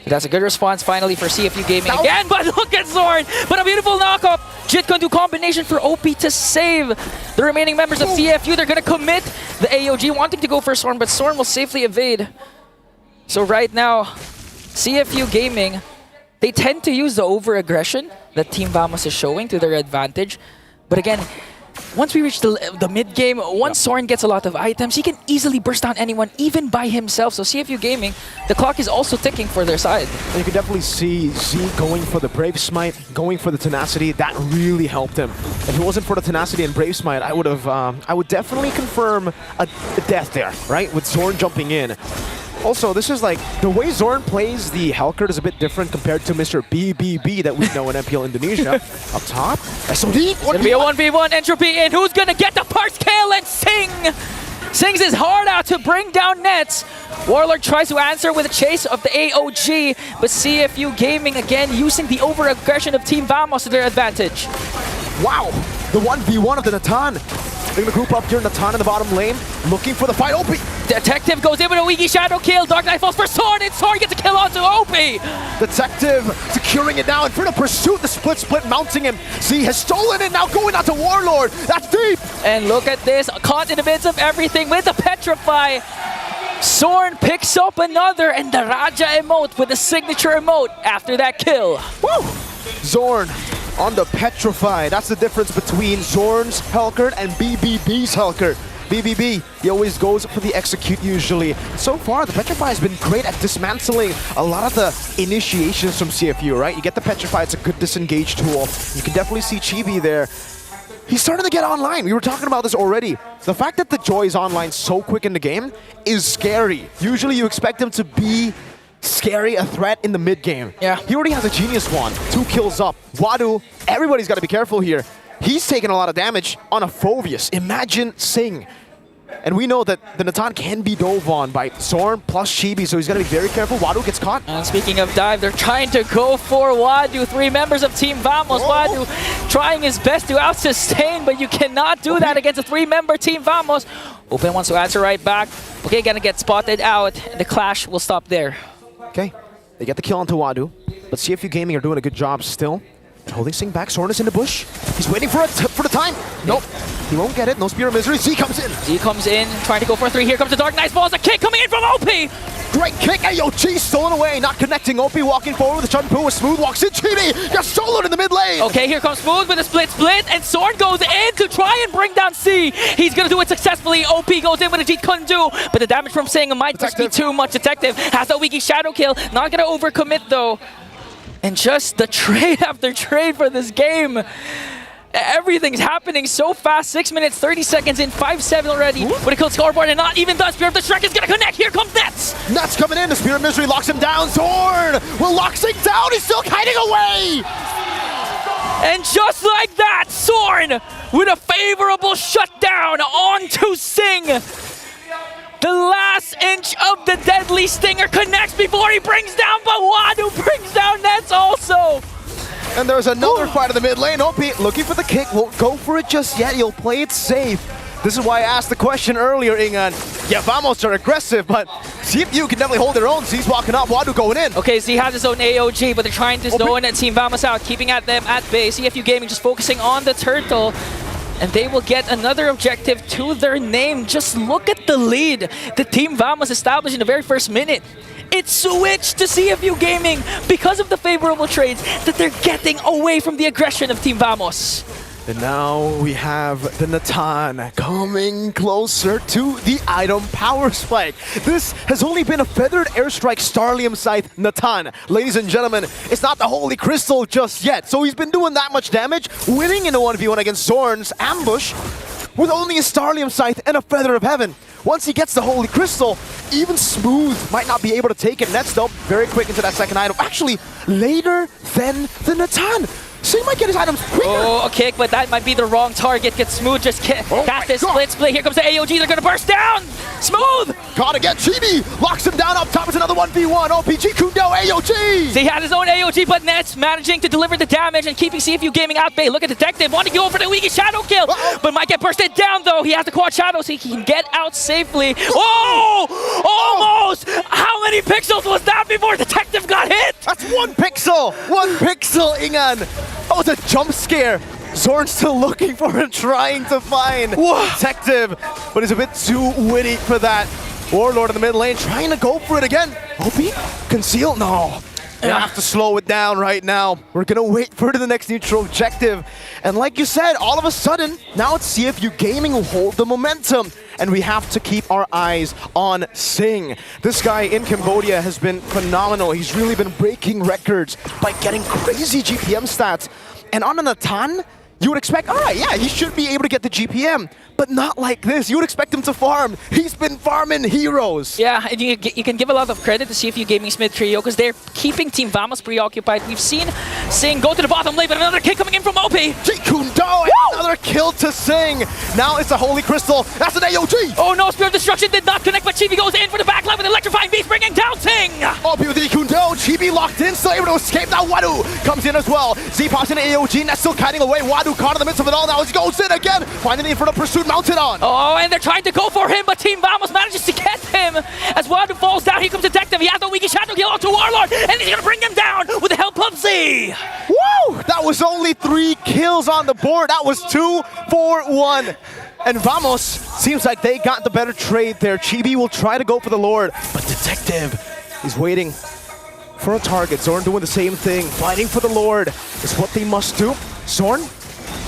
That's a good response finally for CFU Gaming again, but look at Zorn! But a beautiful knockup! Jit can do combination for OP to save the remaining members of CFU. They're gonna commit the AOG, wanting to go for Zorn, but Zorn will safely evade. So right now, CFU Gaming, they tend to use the over-aggression that Team Vamos is showing to their advantage. But again, once we reach the mid-game, once Zorn gets a lot of items, he can easily burst down anyone, even by himself. So CFU Gaming, the clock is also ticking for their side. You can definitely see Z going for the Brave Smite, going for the Tenacity. That really helped him. If it wasn't for the Tenacity and Brave Smite, I would definitely confirm a death there, right? With Zorn jumping in. Also, this is like, the way Zorn plays the Helcurt is a bit different compared to Mr. BBB that we know in MPL Indonesia. Up top, SOD, It's gonna be a 1v1 entropy, and who's gonna get the first kill? And Sing! Sings his heart out to bring down Nets. Warlord tries to answer with a chase of the AOG, but CFU Gaming again using the over-aggression of Team Vamos to their advantage. Wow, the 1v1 of the Natan. They're gonna group up here, Natan in the bottom lane, looking for the fight. Opie! Detective goes in with a Wiki Shadow kill. Dark Knight falls for Zorn, and Zorn gets a kill onto Opie! Detective securing it now, Infernal Pursuit, the split mounting him. Z has stolen it, now going out to Warlord. That's deep! And look at this, caught in the midst of everything with the Petrify. Zorn picks up another, and the Raja emote with the signature emote after that kill. Woo! Zorn on the Petrify. That's the difference between Zorn's Helcurt and BBB's Helcurt. BBB, he always goes for the execute usually. So far, the Petrify has been great at dismantling a lot of the initiations from CFU, right? You get the Petrify, it's a good disengage tool. You can definitely see Chibi there. He's starting to get online. We were talking about this already. The fact that the Joy is online so quick in the game is scary. Usually you expect him to be scary a threat in the mid game. Yeah. He already has a Genius Wand. 2 kills up. Wadu, everybody's got to be careful here. He's taking a lot of damage on a Phoveus. Imagine Sing. And we know that the Natan can be dove on by Zorn plus Chibi, so he's got to be very careful. Wadu gets caught. And speaking of dive, they're trying to go for Wadu. 3 members of Team Vamos. Wadu trying his best to out-sustain, but you cannot do that against a 3-member Team Vamos. Open wants to answer right back. Okay, gonna get spotted out. The clash will stop there. Okay, they get the kill onto Wadu, but CFU Gaming are doing a good job still. Holding Sing back, Zorn is in the bush. He's waiting for the time. Nope, he won't get it. No Spear of Misery. Z comes in. Z comes in, trying to go for a 3. Here comes the Dark Nice Balls. A kick coming in from OP. Great kick. AOG stolen away, not connecting. OP walking forward with the Chun Poo. With Smooth walks in. Chibi gets soloed in the mid lane. Okay, here comes Smooth with a split, and Zorn goes in to try and bring down C. He's gonna do it successfully. OP goes in with a Jeet couldn't do, but the damage from Sing might just be too much. Detective has a Wiki Shadow kill. Not gonna overcommit though. And just the trade after trade for this game. Everything's happening so fast. 6 minutes, 30 seconds in, 5-7 already. With a kill scoreboard and not even done. Spear of the Shrek is gonna connect. Here comes Nets. Nets coming in. The Spear of Misery locks him down. Zorn will lock Sing down. He's still hiding away. And just like that, Zorn with a favorable shutdown onto Sing. The last inch of the deadly stinger connects before he brings down, but Wadu brings down Nets also. And there's another fight in the mid lane. OP looking for the kick. Won't go for it just yet. He'll play it safe. This is why I asked the question earlier, Ingan. Yeah, Vamos are aggressive, but CFU can definitely hold their own. Z's walking up, Wadu going in. Okay, Z has his own AOG, but they're trying to zone and Team Vamos out, keeping at them at bay. CFU Gaming just focusing on the turtle. And they will get another objective to their name. Just look at the lead the Team Vamos established in the very first minute. It switched to CFU Gaming because of the favorable trades that they're getting away from the aggression of Team Vamos. And now we have the Natan coming closer to the item Power Spike. This has only been a Feathered Airstrike Starlium Scythe Natan. Ladies and gentlemen, it's not the Holy Crystal just yet. So he's been doing that much damage, winning in a 1v1 against Zorn's ambush with only a Starlium Scythe and a Feather of Heaven. Once he gets the Holy Crystal, even Smooth might not be able to take it. Nets though, very quick into that second item. Actually, later than the Natan. So he might get his items quicker. Oh, a kick, but that might be the wrong target. Get Smooth just cast this split. Here comes the AOG. They're going to burst down. Smooth! Gotta get Chibi. Locks him down up top. It's another 1v1. OPG Kundo AOG. So he had his own AOG, but Nets managing to deliver the damage and keeping CFU Gaming out bay. Look at Detective wanting to go for the Wiki Shadow kill, but might get bursted down though. He has the quad shadow so he can get out safely. Oh! Almost! How many pixels was that before Detective got hit? That's 1 pixel. 1 pixel, Ingan. That was a jump scare. Zorn's still looking for him, trying to find Detective, but he's a bit too witty for that. Warlord in the mid lane, trying to go for it again. OP? Conceal? No. We have to slow it down right now. We're gonna wait for the next neutral objective. And like you said, all of a sudden, now it's CFU Gaming who hold the momentum. And we have to keep our eyes on Sing. This guy in Cambodia has been phenomenal. He's really been breaking records by getting crazy GPM stats. And on a Natan, you would expect, all right, yeah, he should be able to get the GPM. But not like this. You would expect him to farm. He's been farming heroes. Yeah, and you can give a lot of credit to CFU Gaming's mid trio because they're keeping Team Vamos preoccupied. We've seen Sing go to the bottom lane, but another kick coming in from OP. Kundo, another kill to Sing. Now it's a Holy Crystal. That's an AOG. Oh no, Spear of Destruction did not connect, but Chibi goes in for the backline with Electrifying Beast, bringing down Sing. OP with the Kundo. Chibi locked in, still able to escape. Now Wadu comes in as well. Z pops in AOG, that's still kiting away. Wadu caught in the midst of it all now. He goes in again, finding in for the pursuit mounted on. Oh, and they're trying to go for him, but Team Vamos manages to get him. As Wadu falls down, here comes Detective. He has the Wiki Shadow kill onto Warlord, and he's gonna bring him down with the help of Z. Woo! That was only 3 kills on the board. That was 2 for 1. And Vamos seems like they got the better trade there. Chibi will try to go for the Lord, but Detective is waiting for a target. Zorn doing the same thing. Fighting for the Lord is what they must do. Zorn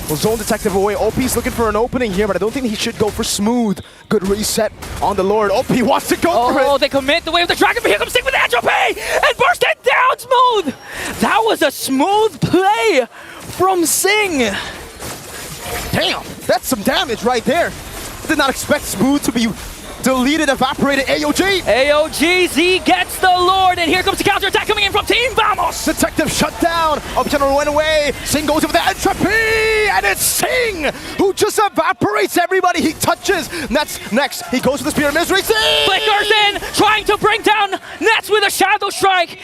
will zone Detective away. OP's looking for an opening here, but I don't think he should go for Smooth. Good reset on the Lord. OP wants to go for it. Oh, they commit the way of the Dragon, but here comes Sing with the entropy and burst it down, Smooth. That was a smooth play from Sing. Damn, that's some damage right there. Did not expect Smooth to be deleted, evaporated AOG. AOG, Z gets the Lord, and here comes the counterattack coming in from Team Vamos. Detective shut down. Opchannel went away. Sing goes over the entropy, and it's Sing who just evaporates everybody he touches. Next, he goes for the Spear of Misery. Sing! Flickers in, trying to bring down Nets with a Shadow Strike,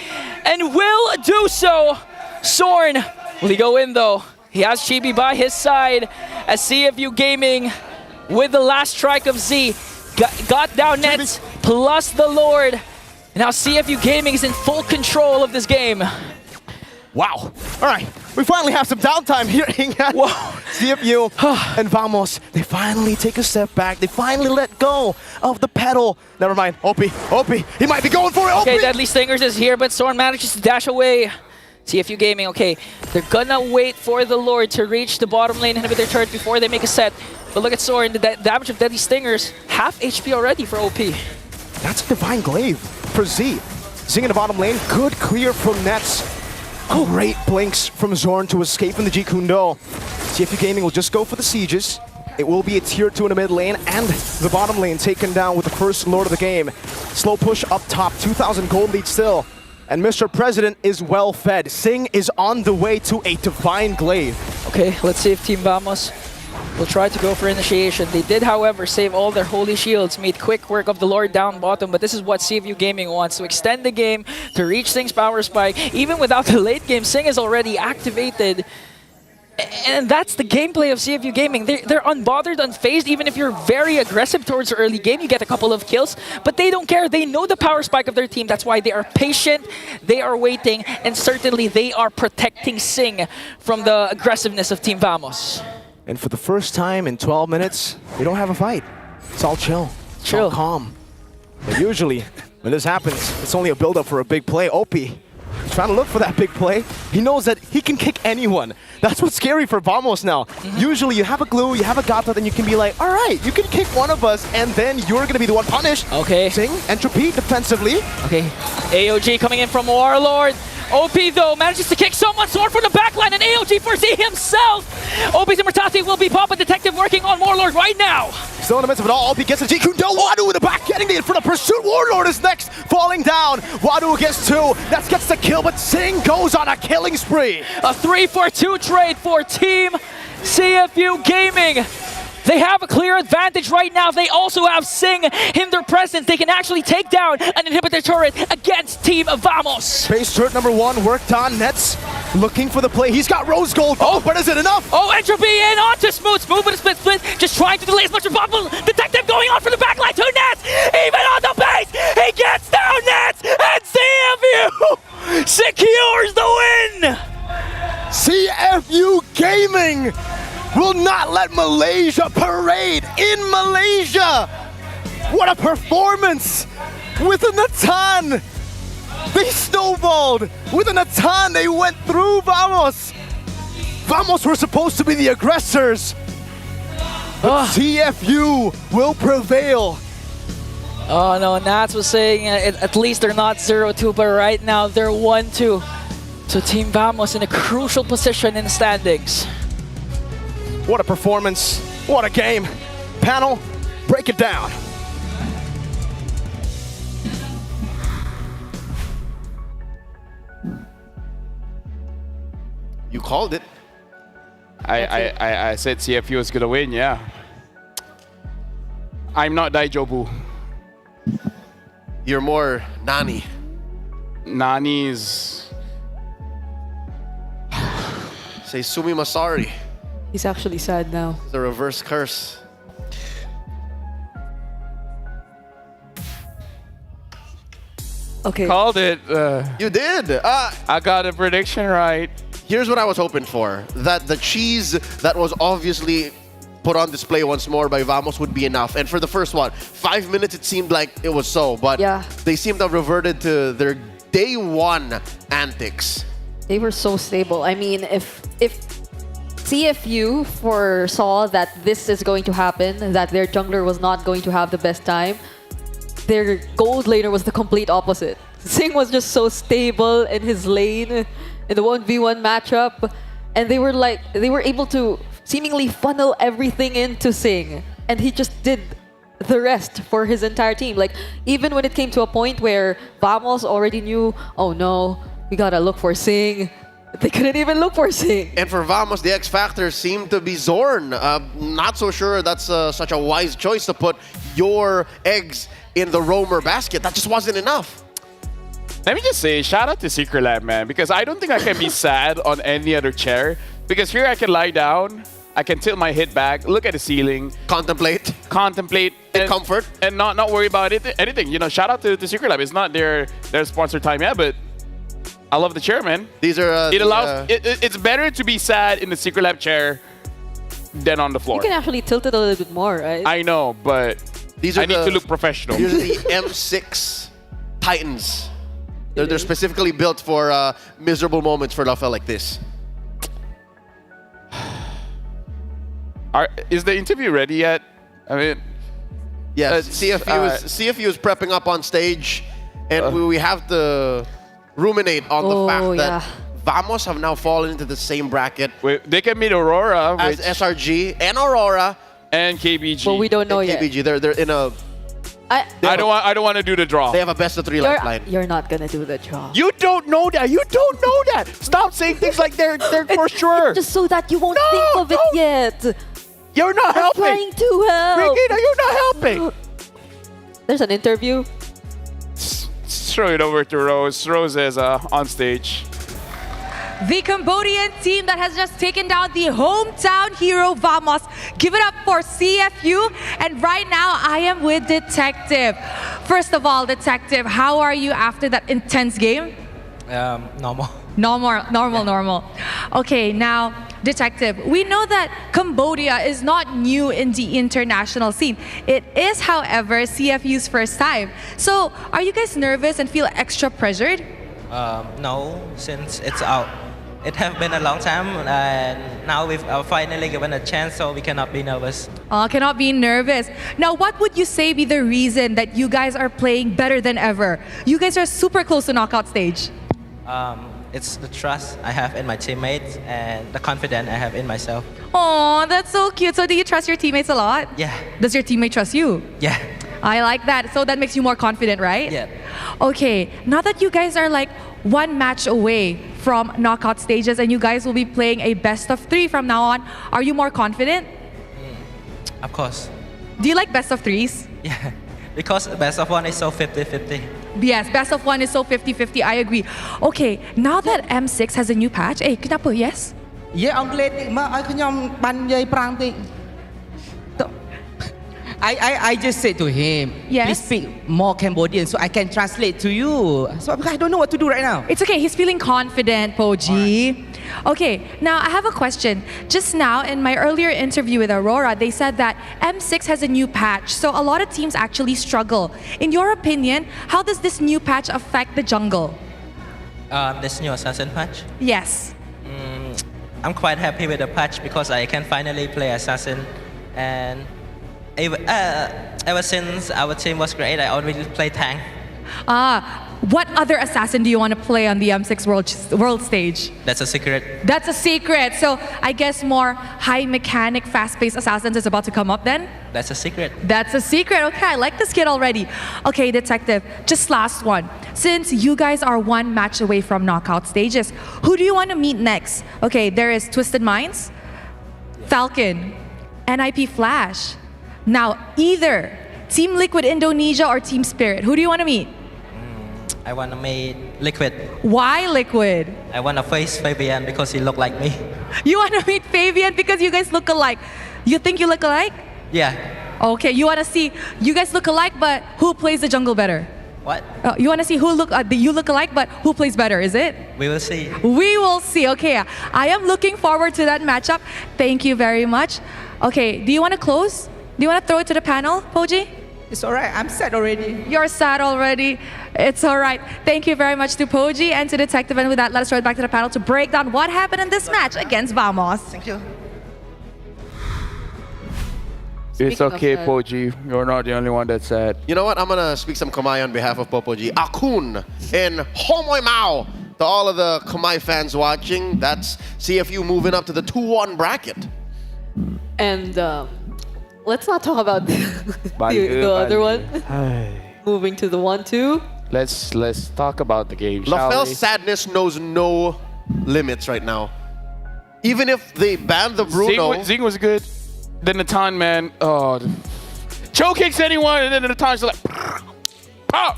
and will do so. Sorn, will he go in though? He has Chibi by his side as CFU Gaming with the last strike of Z. Got down Nets plus the Lord. And now CFU Gaming is in full control of this game. Wow. All right, we finally have some downtime here. CFU and Vamos, they finally take a step back. They finally let go of the pedal. Never mind, OP, he might be going for it, OP! Okay, Deadly Stingers is here, but Sorn manages to dash away. CFU Gaming, okay, they're gonna wait for the Lord to reach the bottom lane and hit their turret before they make a set. But look at Sorn, the damage of Deadly Stingers, half HP already for OP. That's a Divine Glaive for Z. Zing in the bottom lane, good clear from Nets. Great blinks from Zorn to escape from the G Kundo. CFU Gaming will just go for the sieges. It will be a tier 2 in the mid lane and the bottom lane taken down with the first Lord of the game. Slow push up top, 2,000 gold lead still. And Mr. President is well fed. Sing is on the way to a Divine Glaive. Okay, let's see if Team Vamos will try to go for initiation. They did, however, save all their holy shields, made quick work of the Lord down bottom, but this is what CFU Gaming wants, to extend the game, to reach Sing's power spike. Even without the late game, Sing is already activated. And that's the gameplay of CFU Gaming. They're unbothered, unfazed. Even if you're very aggressive towards the early game, you get a couple of kills. But they don't care. They know the power spike of their team. That's why they are patient, they are waiting, and certainly they are protecting Sing from the aggressiveness of Team Vamos. And for the first time in 12 minutes, we don't have a fight. It's all chill. It's all calm. But usually, when this happens, it's only a build-up for a big play. OP, he's trying to look for that big play. He knows that he can kick anyone. That's what's scary for Vamos now. Usually, you have a glue, you have a Gata, then you can be like, all right, you can kick one of us, and then you're going to be the one punished. Okay. Sing, entropy, defensively. Okay, AOG coming in from Warlord. OP though manages to kick someone, Sword from the backline, and AOG for Z himself. OP's immortality will be popped, but Detective working on Warlord right now. Still in the midst of it all, OP gets the G Kundo. Wadu in the back, getting the in front of pursuit. Warlord is next, falling down. Wadu gets 2. That gets the kill, but Sing goes on a killing spree. A 3-for-2 trade for Team CFU Gaming. They have a clear advantage right now. They also have Sing in their presence. They can actually take down an inhibitor turret against Team Vamos. Base turret number 1 worked on. Nets looking for the play. He's got Rose Gold. Oh, but is it enough? Oh, Entropy in onto Smooth. Smooth with a split. Just trying to delay as much as possible. Detective going on for the backline to Nets. Even on the base, he gets down Nets. And CFU secures the win. CFU Gaming will not let Malaysia parade in Malaysia. What a performance with a Natan. They snowballed with a Natan. They went through Vamos. Vamos were supposed to be the aggressors, but CFU will prevail. Oh no, Nats was saying at least they're not 0-2, but right now they're 1-2. So Team Vamos in a crucial position in the standings. What a performance. What a game. Panel, break it down. You called it. I said CFU is going to win, yeah. I'm not Daijobu. You're more Nani. Nani's... Say Sumi Masari. He's actually sad now. It's a reverse curse. Okay. Called it. You did. I got a prediction right. Here's what I was hoping for. That the cheese that was obviously put on display once more by Vamos would be enough. And for the first 5 minutes, it seemed like it was so. But they seemed to have reverted to their day 1 antics. They were so stable. I mean, if CFU foresaw that this is going to happen, that their jungler was not going to have the best time, their gold laner was the complete opposite. Sing was just so stable in his lane in the 1v1 matchup, and they were able to seemingly funnel everything into Sing, and he just did the rest for his entire team. Like, even when it came to a point where Vamos already knew, oh no, we gotta look for Sing. They couldn't even look for Sing. And for Vamos, the X factor seemed to be Zorn. Not so sure that's such a wise choice to put your eggs in the roamer basket. That just wasn't enough. Let me just say, shout out to Secret Lab, man, because I don't think I can be sad on any other chair. Because here I can lie down, I can tilt my head back, look at the ceiling, contemplate, and comfort, and not worry about anything. You know, shout out to Secret Lab. It's not their sponsor time yet, but I love the chair, man. These are it allows. It's better to be sad in the Secret Lab chair than on the floor. You can actually tilt it a little bit more, right? I know, but I need to look professional. These are the M6 Titans. They're specifically built for miserable moments for Rafael like this. Is the interview ready yet? I mean, yes. CFU is prepping up on stage, and we have to ruminate on the fact that Vamos have now fallen into the same bracket. They can meet Aurora as SRG and Aurora and KBG. But we don't know yet. KBG, they're in a. I don't want to do the draw. They have a best of 3 lifeline. You're not gonna do the draw. You don't know that. You don't know that. Stop saying things like they're for sure. Just so that you won't think of it yet. You're not helping. I'm trying to help. Regina, you're not helping. There's an interview. Throw it over to Rose. Rose is on stage. The Cambodian team that has just taken down the hometown hero Vamos. Give it up for CFU. And right now, I am with Detective. First of all, Detective, how are you after that intense game? Normal. Normal. Okay, now, Detective, we know that Cambodia is not new in the international scene. It is, however, CFU's first time. So, are you guys nervous and feel extra pressured? No, since it's out. It has been a long time, and now we've finally given a chance, so we cannot be nervous. Cannot be nervous. Now, what would you say be the reason that you guys are playing better than ever? You guys are super close to knockout stage. It's the trust I have in my teammates and the confidence I have in myself. Oh, that's so cute. So do you trust your teammates a lot? Yeah. Does your teammate trust you? Yeah. I like that. So that makes you more confident, right? Yeah. Okay, now that you guys are like one match away from knockout stages and you guys will be playing a best of 3 from now on, are you more confident? Of course. Do you like best of 3s? Yeah. Because best of 1 is so 50-50. Yes, best of 1 is so 50-50. I agree. Okay, now that M6 has a new patch, kenapa? Yes? Yeah, I just said to him, yes, please speak more Cambodian so I can translate to you. So I don't know what to do right now. It's okay, he's feeling confident, Poji. Okay, now I have a question. Just now in my earlier interview with Aurora, they said that M6 has a new patch, so a lot of teams actually struggle. In your opinion, how does this new patch affect the jungle? This new assassin patch? Yes. I'm quite happy with the patch because I can finally play assassin, and ever since our team was great, I always play tank. What other assassin do you want to play on the M6 world stage? That's a secret. That's a secret. So I guess more high mechanic, fast-paced assassins is about to come up then? That's a secret. That's a secret. Okay, I like this kid already. Okay, Detective, just last one. Since you guys are one match away from knockout stages, who do you want to meet next? Okay, there is Twisted Minds, Falcon, NIP Flash. Now, either Team Liquid Indonesia or Team Spirit. Who do you want to meet? I want to meet Liquid. Why Liquid? I want to face Fabian because he look like me. You want to meet Fabian because you guys look alike. You think you look alike? Yeah. Okay, you want to see you guys look alike, but who plays the jungle better? What? You want to see you look alike, but who plays better? Is it? We will see. We will see. Okay, I am looking forward to that matchup. Thank you very much. Okay, do you want to close? Do you want to throw it to the panel, Poji? It's alright, I'm sad already. You're sad already. It's alright. Thank you very much to Poji and to Detective. And with that, let us throw it back to the panel to break down what happened in this match against Vamos. Thank you. It's okay, Poji. You're not the only one that's sad. You know what? I'm going to speak some Khmer on behalf of Popoji. Akun in Homoy Mao. To all of the Khmer fans watching, that's CFU moving up to the 2-1 bracket. And Let's not talk about the other one. Moving to the 1-2. Let's talk about the game, shall LaFell's we? sadness knows no limits right now. Even if they banned the Bruno... Zing was good. Then the Natan, man, choke kicks anyone, and then the Natan's like, pop,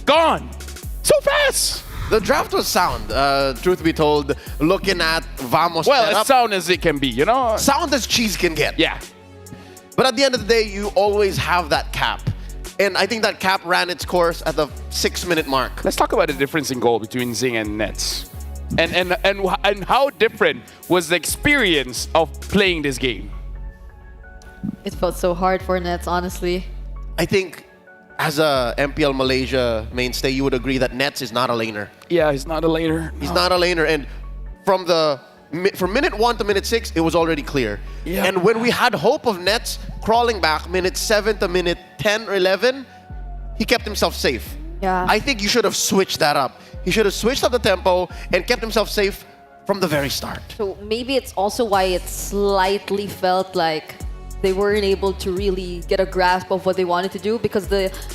gone. So fast. The draft was sound, truth be told, looking at Vamos Well, setup. as sound as it can be, you know? Sound as cheese can get. Yeah. But at the end of the day, you always have that cap. And I think that cap ran its course at the 6-minute mark. Let's talk about the difference in goal between Zing and Nets. And how different was the experience of playing this game? It felt so hard for Nets, honestly. I think as a MPL Malaysia mainstay, you would agree that Nets is not a laner. Yeah, he's not a laner. He's not a laner. And from minute 1 to minute 6, it was already clear. Yeah. And when we had hope of Nets crawling back minute 7 to minute 10 or 11, he kept himself safe. Yeah. I think you should have switched that up. He should have switched up the tempo and kept himself safe from the very start. So maybe it's also why it slightly felt like they weren't able to really get a grasp of what they wanted to do, because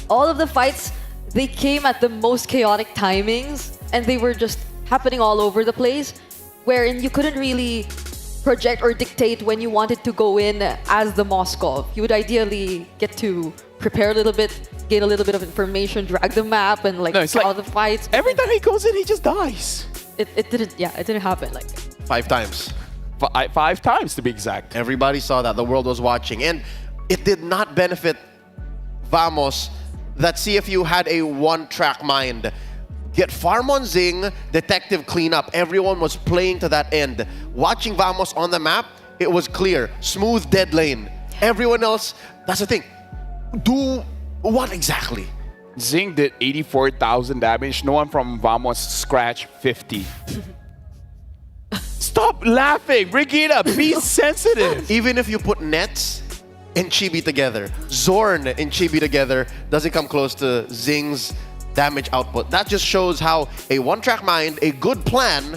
all of the fights, they came at the most chaotic timings and they were just happening all over the place, wherein you couldn't really project or dictate when you wanted to go in as the Moskov. You would ideally get to prepare a little bit, get a little bit of information, drag the map, and all the fights. Every time he goes in, he just dies. It didn't happen. 5 times. 5 times to be exact. Everybody saw that. The world was watching. And it did not benefit Vamos that CFU had a one-track mind. Get farm on Zing, detective cleanup. Everyone was playing to that end. Watching Vamos on the map, it was clear. Smooth dead lane. Everyone else, that's the thing. Do what exactly? Zing did 84,000 damage. No one from Vamos scratched 50. Stop laughing. Brigitte, be sensitive. Even if you put Nets and Chibi together, Zorn and Chibi together, doesn't come close to Zing's damage output. That just shows how a one-track mind, a good plan,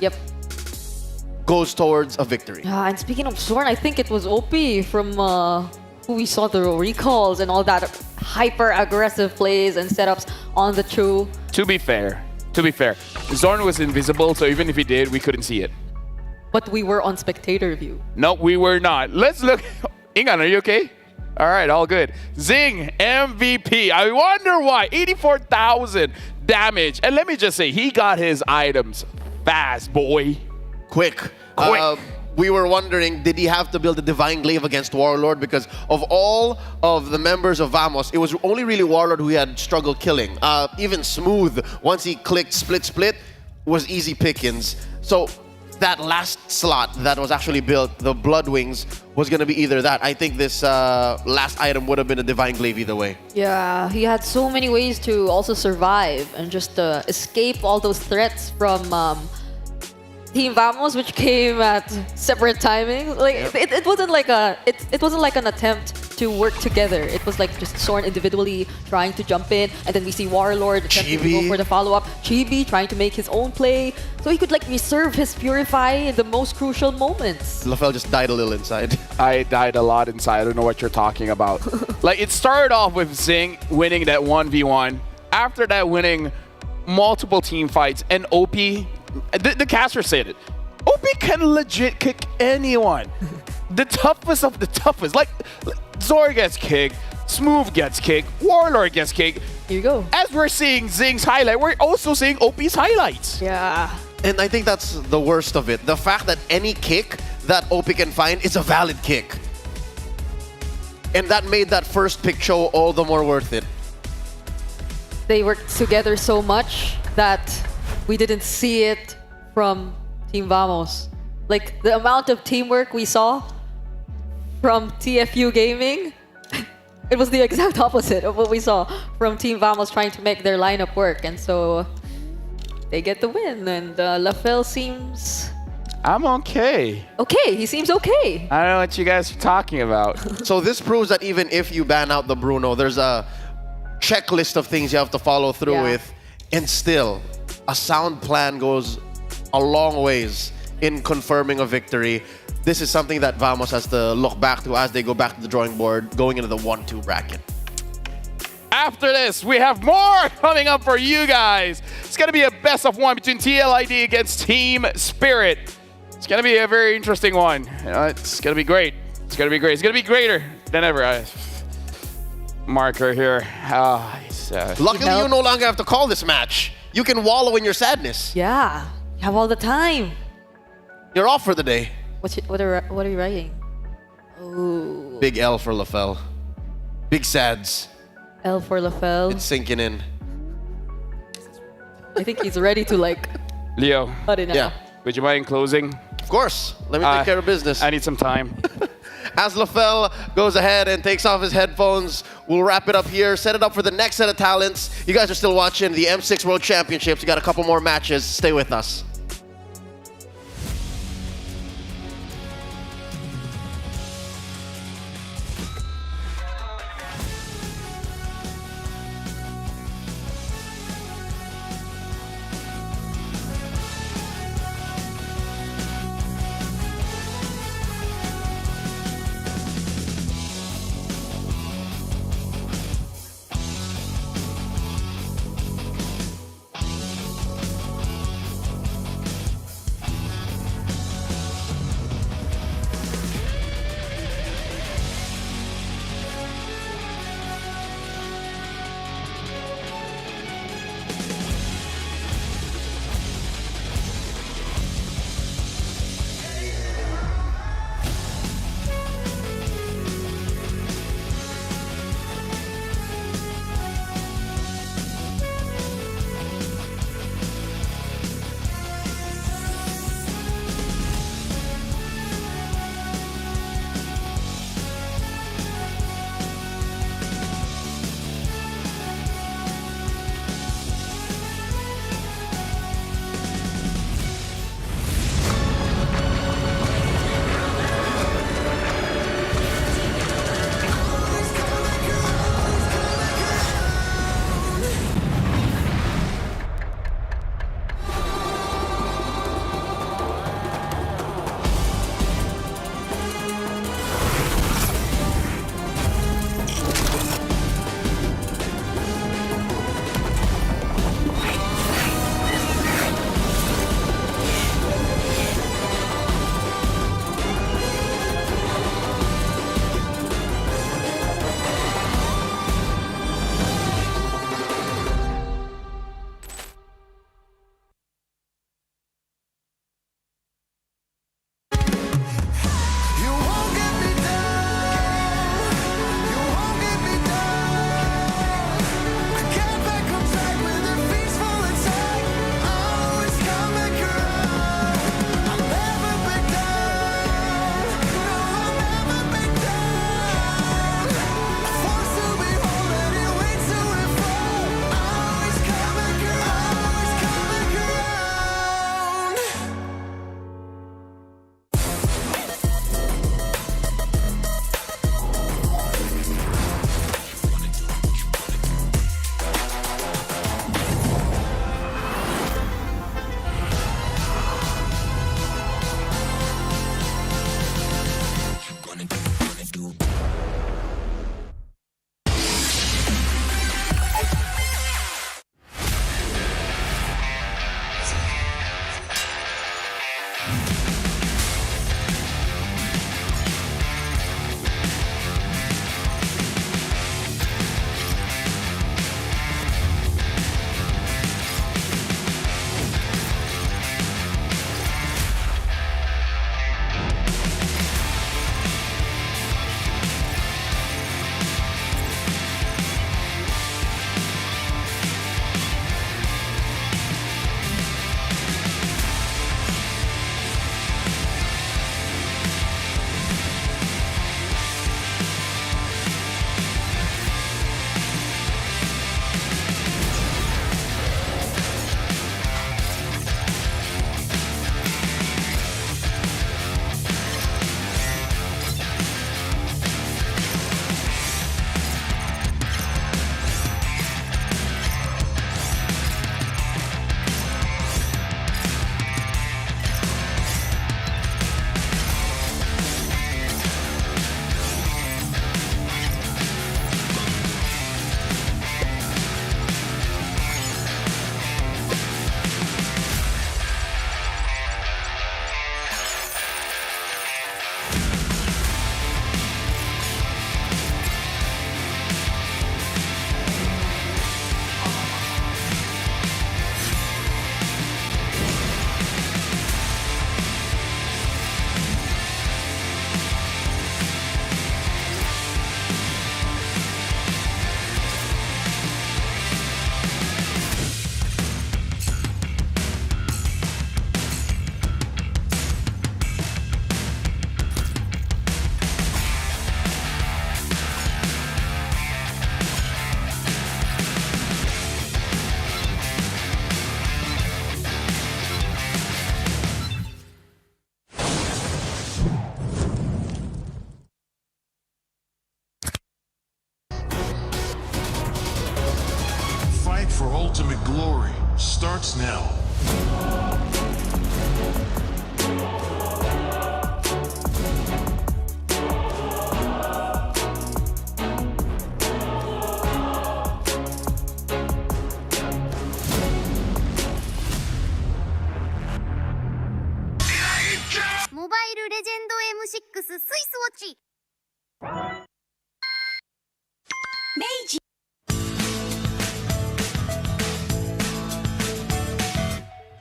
goes towards a victory. And speaking of Zorn, I think it was OP from who we saw the recalls and all that hyper-aggressive plays and setups on the Chu. To be fair, Zorn was invisible, so even if he did, we couldn't see it. But we were on spectator view. No, we were not. Let's look. Ingan, are you okay? All right, all good. Zing, MVP. I wonder why. 84,000 damage. And let me just say, he got his items fast, boy. Quick. We were wondering, did he have to build a Divine Glaive against Warlord? Because of all of the members of Vamos, it was only really Warlord who had struggled killing. Even Smooth, once he clicked split, was easy pickings. So that last slot that was actually built, the Blood Wings, was going to be either that. I think this last item would have been a Divine Glaive either way. Yeah, he had so many ways to also survive and just escape all those threats from Team Vamos, which came at separate timings. It wasn't like it wasn't like an attempt to work together. It was like just Zorn individually trying to jump in, and then we see Warlord attempting to go for the follow-up. Chibi trying to make his own play, so he could reserve his Purify in the most crucial moments. LaFell just died a little inside. I died a lot inside. I don't know what you're talking about. It started off with Zing winning that 1v1. After that, winning multiple team fights, and OP, the caster said it. OP can legit kick anyone. The toughest of the toughest. Zor gets kicked, Smooth gets kicked, Warlord gets kicked. Here you go. As we're seeing Zing's highlight, we're also seeing OP's highlights. Yeah. And I think that's the worst of it. The fact that any kick that OP can find is a valid kick. And that made that first pick show all the more worth it. They worked together so much that we didn't see it from Team Vamos. The amount of teamwork we saw from TFU Gaming, it was the exact opposite of what we saw from Team Vamos trying to make their lineup work. And so they get the win, and LaFell seems... I'm okay. Okay, he seems okay. I don't know what you guys are talking about. So this proves that even if you ban out the Bruno, there's a checklist of things you have to follow through with, and still, a sound plan goes a long ways in confirming a victory. this is something that Vamos has to look back to as they go back to the drawing board, going into the 1-2 bracket. After this, we have more coming up for you guys. It's going to be a best of one between TLID against Team Spirit. It's going to be a very interesting one. It's going to be great. It's going to be great. It's going to be greater than ever. Marker here. Luckily, you no longer have to call this match. You can wallow in your sadness. Yeah, you have all the time. You're off for the day. What are you writing? Oh. Big L for LaFell. Big sads. L for LaFell. It's sinking in. I think he's ready to like. Leo. Cut it now. Would you mind closing? Of course. Let me take care of business. I need some time. As LaFell goes ahead and takes off his headphones, we'll wrap it up here, set it up for the next set of talents. You guys are still watching the M6 World Championships. We got a couple more matches. Stay with us. ultimate glory starts now. Mobile Legend M6 スイスウォッチ明治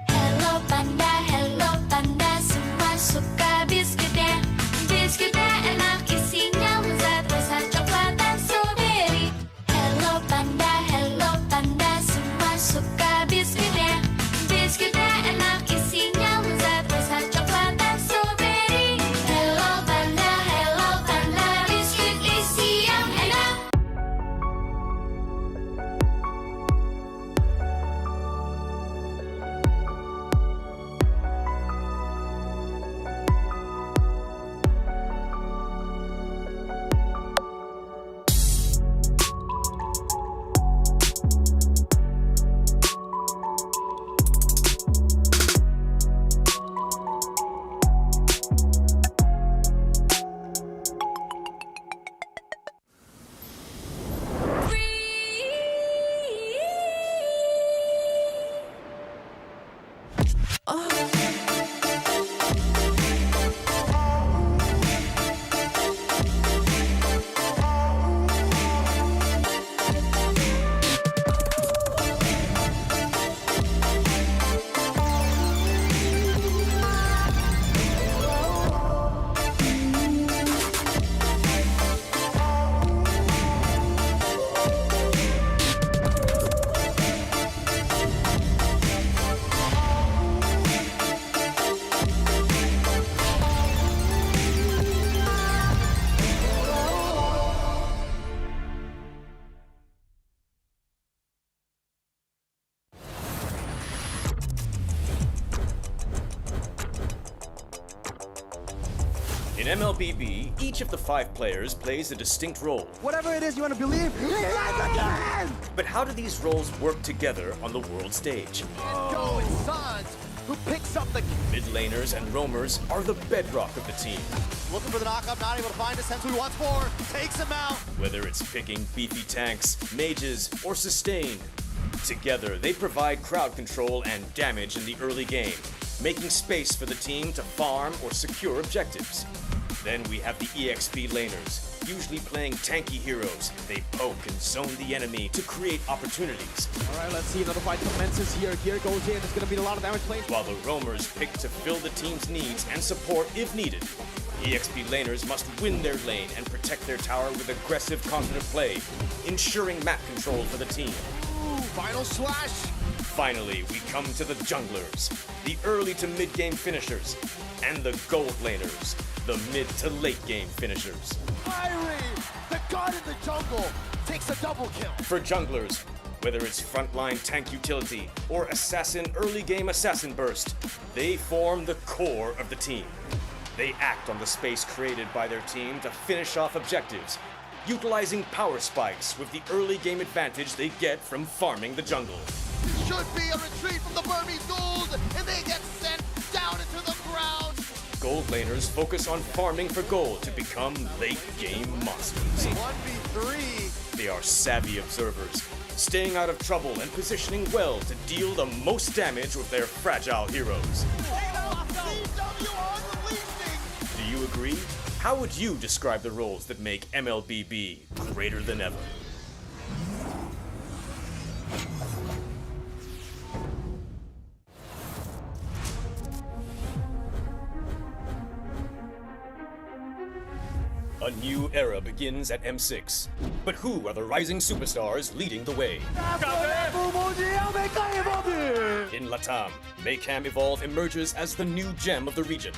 Hello Panda, Hello Panda, semua suka biskuitnya. Biskuitnya enak, isinya lezat, rasa coklat dan strawberry. Hello Panda, Hello Panda, semua suka biskuitnya. Biskuitnya enak, isinya lezat, rasa coklat dan strawberry. Hello Panda, biskuit isi yang enak. In MLBB, each of the 5 players plays a distinct role. Whatever it is you want to believe, again! But how do these roles work together on the world stage? Go and Sons, who picks up the Mid laners and roamers are the bedrock of the team. looking for the knockup, not able to find a sense who he wants for, takes him out. Whether it's picking beefy tanks, mages, or sustain, together they provide crowd control and damage in the early game, making space for the team to farm or secure objectives. Then we have the EXP laners, usually playing tanky heroes. They poke and zone the enemy to create opportunities. All right, let's see, another fight commences here. Gear goes in, there's going to be a lot of damage played. While the roamers pick to fill the team's needs and support if needed. EXP laners must win their lane and protect their tower with aggressive, confident play, ensuring map control for the team. Ooh, final slash. Finally, we come to the junglers, the early to mid-game finishers, and the gold laners, the mid to late game finishers. Irie, the god in the jungle, takes a double kill. For junglers, whether it's frontline tank utility or assassin early game assassin burst, they form the core of the team. They act on the space created by their team to finish off objectives, utilizing power spikes with the early game advantage they get from farming the jungle. It should be a retreat from the Burmese Ghouls, and they get sent down into the ground. Gold laners focus on farming for gold to become late game monsters. 1v3. They are savvy observers, staying out of trouble and positioning well to deal the most damage with their fragile heroes. Do you agree? How would you describe the roles that make MLBB greater than ever? A new era begins at M6. But who are the rising superstars leading the way? In Latam, Maycam Evolve emerges as the new gem of the region.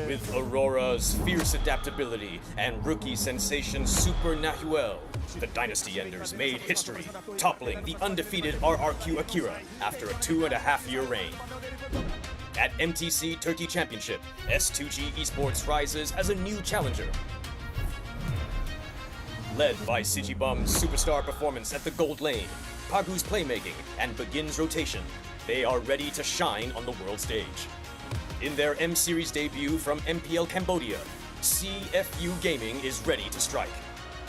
With Aurora's fierce adaptability and rookie sensation Super Nahuel, the Dynasty Enders made history, toppling the undefeated RRQ Akira after a 2.5-year reign. At MTC Turkey Championship, S2G Esports rises as a new challenger. Led by Sigibum's superstar performance at the gold lane, Pagu's playmaking, and Begin's rotation, they are ready to shine on the world stage. In their M Series debut from MPL Cambodia, CFU Gaming is ready to strike.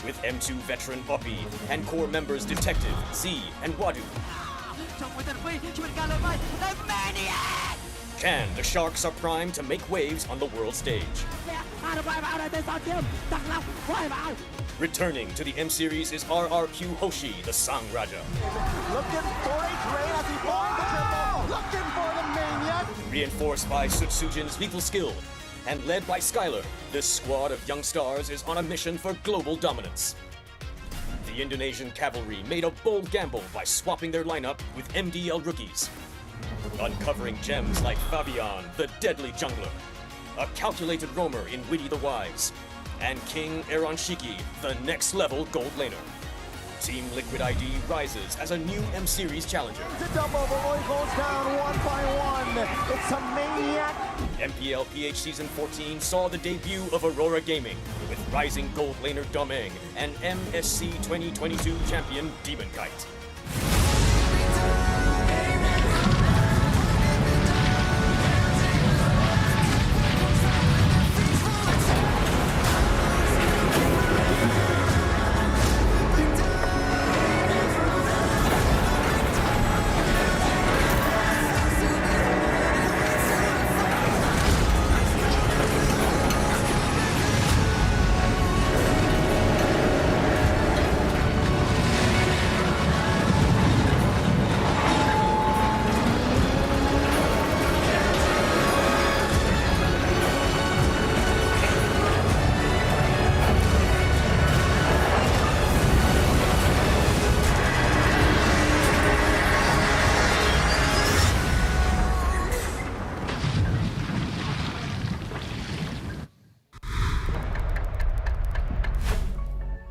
With M2 veteran Poppy and core members Detective, Z, and Wadu. Can the Sharks are primed to make waves on the world stage. Returning to the M Series is RRQ Hoshi, the Sang Raja. Looking for a trade as he finds the triple. Looking for the maniac. Reinforced by Sutsujin's lethal skill, and led by Skylar, this squad of young stars is on a mission for global dominance. The Indonesian cavalry made a bold gamble by swapping their lineup with MDL rookies, uncovering gems like Fabian, the deadly jungler, a calculated roamer in Witty the Wise, and King Aaron Shiki, the next level gold laner. Team Liquid ID rises as a new M Series challenger. It's a double, but Roy goes down one by one. It's a maniac. MPL PH Season 14 saw the debut of Aurora Gaming with rising gold laner Domeng and MSC 2022 champion Demon Kite.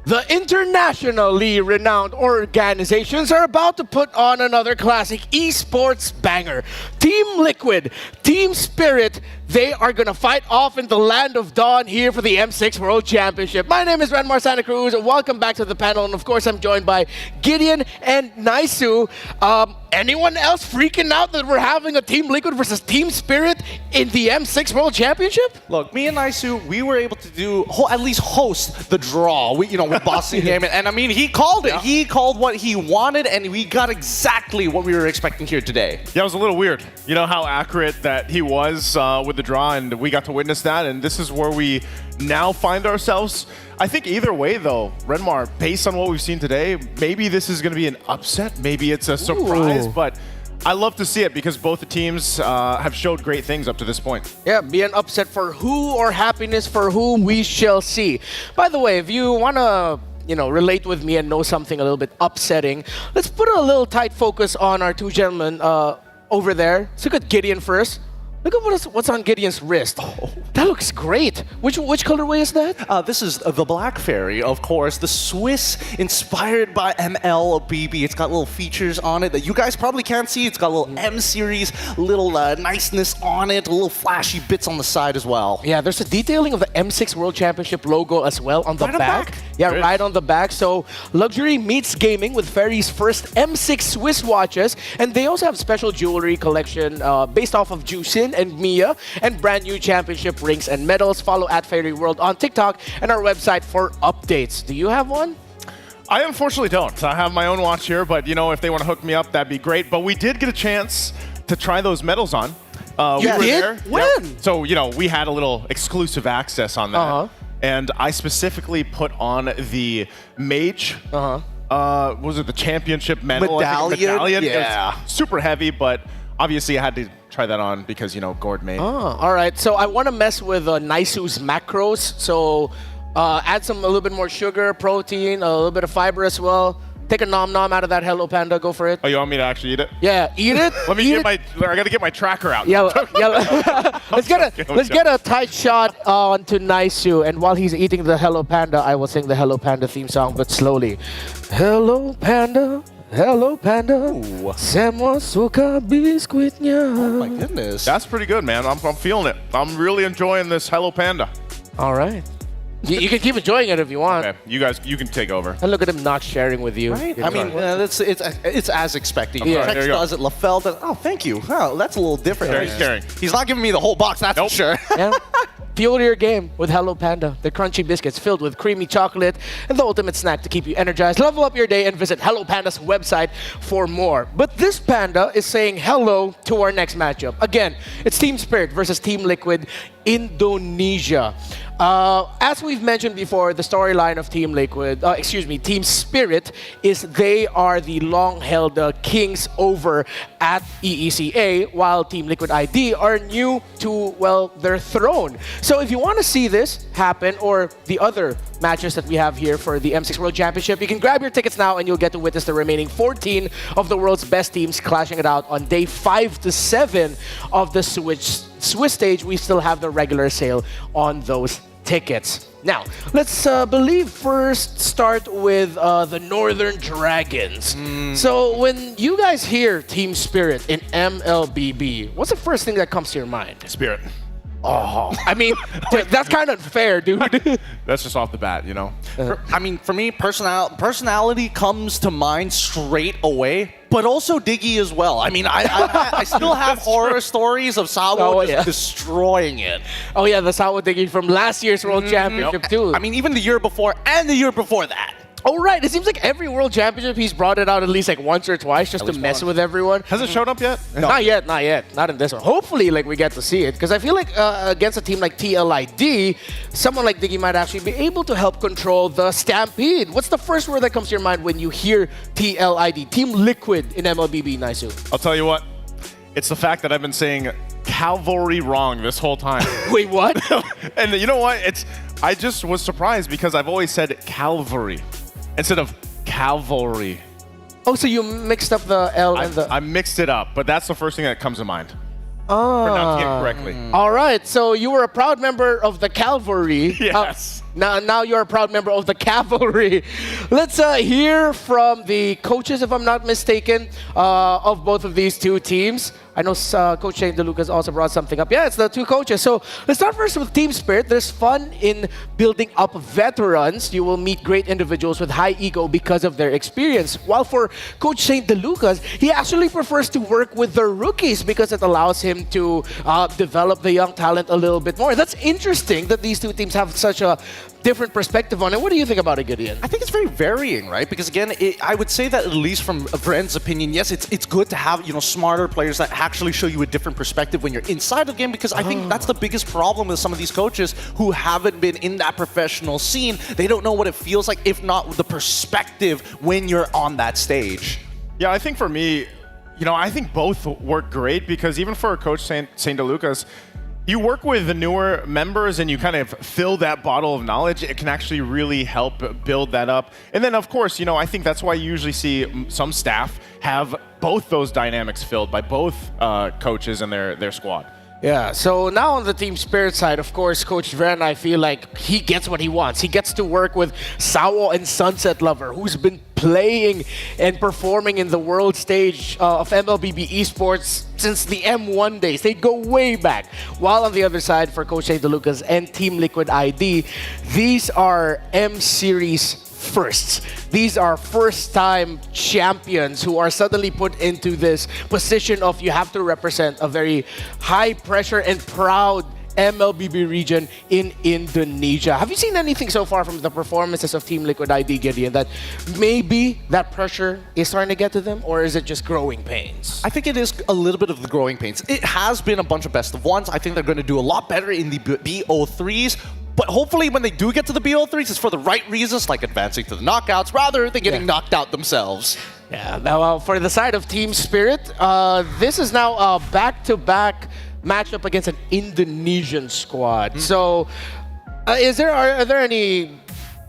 The internationally renowned organizations are about to put on another classic esports banger. Team Liquid, Team Spirit, they are going to fight off in the land of dawn here for the M6 World Championship. My name is Renmar Santa Cruz. Welcome back to the panel. And of course, I'm joined by Gideon and Naisu. Anyone else freaking out that we're having a Team Liquid versus Team Spirit in the M6 World Championship? Look, me and Naisu, we were able to do at least host the draw. We, with bossing him, and I mean, he called it. Yeah. He called what he wanted, and we got exactly what we were expecting here today. Yeah, it was a little weird. You know how accurate that he was with the draw, and we got to witness that. And this is where we now find ourselves. I think either way, though, Renmar, based on what we've seen today, maybe this is going to be an upset. Maybe it's a surprise, but I love to see it because both the teams have showed great things up to this point. Yeah, be an upset for who or happiness for whom we shall see. By the way, if you want to relate with me and know something a little bit upsetting, let's put a little tight focus on our two gentlemen over there. Let's look at Gideon first. Look at what's on Gideon's wrist. Oh. That looks great. Which colorway is that? This is the Black Fairy, of course. The Swiss, inspired by MLBB. It's got little features on it that you guys probably can't see. It's got a little M Series, little niceness on it, little flashy bits on the side as well. Yeah, there's a detailing of the M6 World Championship logo as well on the back. Yeah, great. Right on the back. So luxury meets gaming with Fairy's first M6 Swiss watches. And they also have special jewelry collection based off of Juicin and Mia, and brand new championship rings and medals. Follow at Fairy World on TikTok and our website for updates. Do you have one? I unfortunately don't. I have my own watch here, but if they want to hook me up, that'd be great. But we did get a chance to try those medals on. You were did? there. When? Yep. So, we had a little exclusive access on that. And I specifically put on the Mage. Was it the championship medal? Medallion? Yeah. It was super heavy, but obviously I had to try that on because, Gord made. Oh, all right. So I want to mess with Naisu's macros. So add a little bit more sugar, protein, a little bit of fiber as well. Take a nom-nom out of that Hello Panda. Go for it. Oh, you want me to actually eat it? Yeah, eat it. Let me get I got to get my tracker out. Yeah. Let's get a tight shot onto Naisu. And while he's eating the Hello Panda, I will sing the Hello Panda theme song, but slowly. Hello Panda. Hello, Panda. Semua suka biskuitnya. Oh my goodness. That's pretty good, man. I'm feeling it. I'm really enjoying this Hello Panda. All right. You can keep enjoying it if you want. Okay, you guys, you can take over. And look at him not sharing with you. Right? I mean, it's as expected. Yeah. Trex There you go. does it, LaFell does. Oh, thank you. Wow, that's a little different. Very caring. He's not giving me the whole box, that's for sure. Yeah. Fuel your game with Hello Panda, the crunchy biscuits filled with creamy chocolate and the ultimate snack to keep you energized. Level up your day and visit Hello Panda's website for more. But this panda is saying hello to our next matchup. Again, it's Team Spirit versus Team Liquid Indonesia. As we've mentioned before, the storyline of Team Team Spirit is they are the long-held kings over at EECA, while Team Liquid ID are new to, well, their throne. So if you want to see this happen, or the other matches that we have here for the M6 World Championship, you can grab your tickets now and you'll get to witness the remaining 14 of the world's best teams clashing it out on day 5 to 7 of the Swiss stage. We still have the regular sale on those tickets. Now, let's first start with the Northern Dragons. So when you guys hear Team Spirit in MLBB, what's the first thing that comes to your mind? Spirit. Oh, I mean, that's kind of unfair, dude. That's just off the bat, you know? I mean, for me, personality comes to mind straight away, but also Diggy as well. I mean, I still have horror stories of Sawo destroying it. Oh yeah, the Sawo Diggy from last year's World Championship too. I mean, even the year before and the year before that. Oh right, it seems like every World Championship he's brought it out at least like once or twice just to mess with everyone. Has it showed up yet? No. Not yet. Not in this one. Hopefully, like, we get to see it. Because I feel like against a team like TLID, someone like Diggy might actually be able to help control the Stampede. What's the first word that comes to your mind when you hear TLID, Team Liquid in MLBB, Naisu? I'll tell you what. It's the fact that I've been saying cavalry wrong this whole time. Wait, what? And you know what? I just was surprised because I've always said Calvary instead of cavalry. Oh, so you mixed up the L and the... I mixed it up, but that's the first thing that comes to mind. Oh. Pronouncing it correctly. All right, so you were a proud member of the Cavalry. Yes. Now you're a proud member of the Cavalry. Let's hear from the coaches, if I'm not mistaken, of both of these two teams. I know Coach Shane DeLucas also brought something up. Yeah, it's the two coaches. So let's start first with Team Spirit. There's fun in building up veterans. You will meet great individuals with high ego because of their experience. While for Coach Shane DeLucas, he actually prefers to work with the rookies because it allows him to develop the young talent a little bit more. That's interesting that these two teams have such a different perspective on it. What do you think about it, Gideon? I think it's very varying, right? Because again, I would say that at least from a friend's opinion, yes, it's good to have, smarter players that actually show you a different perspective when you're inside the game, because I think that's the biggest problem with some of these coaches who haven't been in that professional scene. They don't know what it feels like, if not the perspective when you're on that stage. Yeah, I think for me, I think both work great because even for Coach St. DeLucas, you work with the newer members and you kind of fill that bottle of knowledge. It can actually really help build that up. And then, of course, I think that's why you usually see some staff have both those dynamics filled by both coaches and their squad. Yeah, so now on the Team Spirit side, of course, Coach Vren, I feel like he gets what he wants. He gets to work with Sawo and Sunset Lover, who's been playing and performing in the world stage of MLBB esports since the M1 days. They go way back. While on the other side, for Coach Shane DeLucas and Team Liquid ID, these are M-Series firsts. These are first-time champions who are suddenly put into this position of you have to represent a very high-pressure and proud MLBB region in Indonesia. Have you seen anything so far from the performances of Team Liquid ID, Gideon, that maybe that pressure is starting to get to them, or is it just growing pains? I think it is a little bit of the growing pains. It has been a bunch of best of ones. I think they're going to do a lot better in the BO3s. But hopefully when they do get to the BO3s, it's for the right reasons, like advancing to the knockouts, rather than getting knocked out themselves. Yeah, now for the side of Team Spirit, this is now a back-to-back matchup against an Indonesian squad. So are there any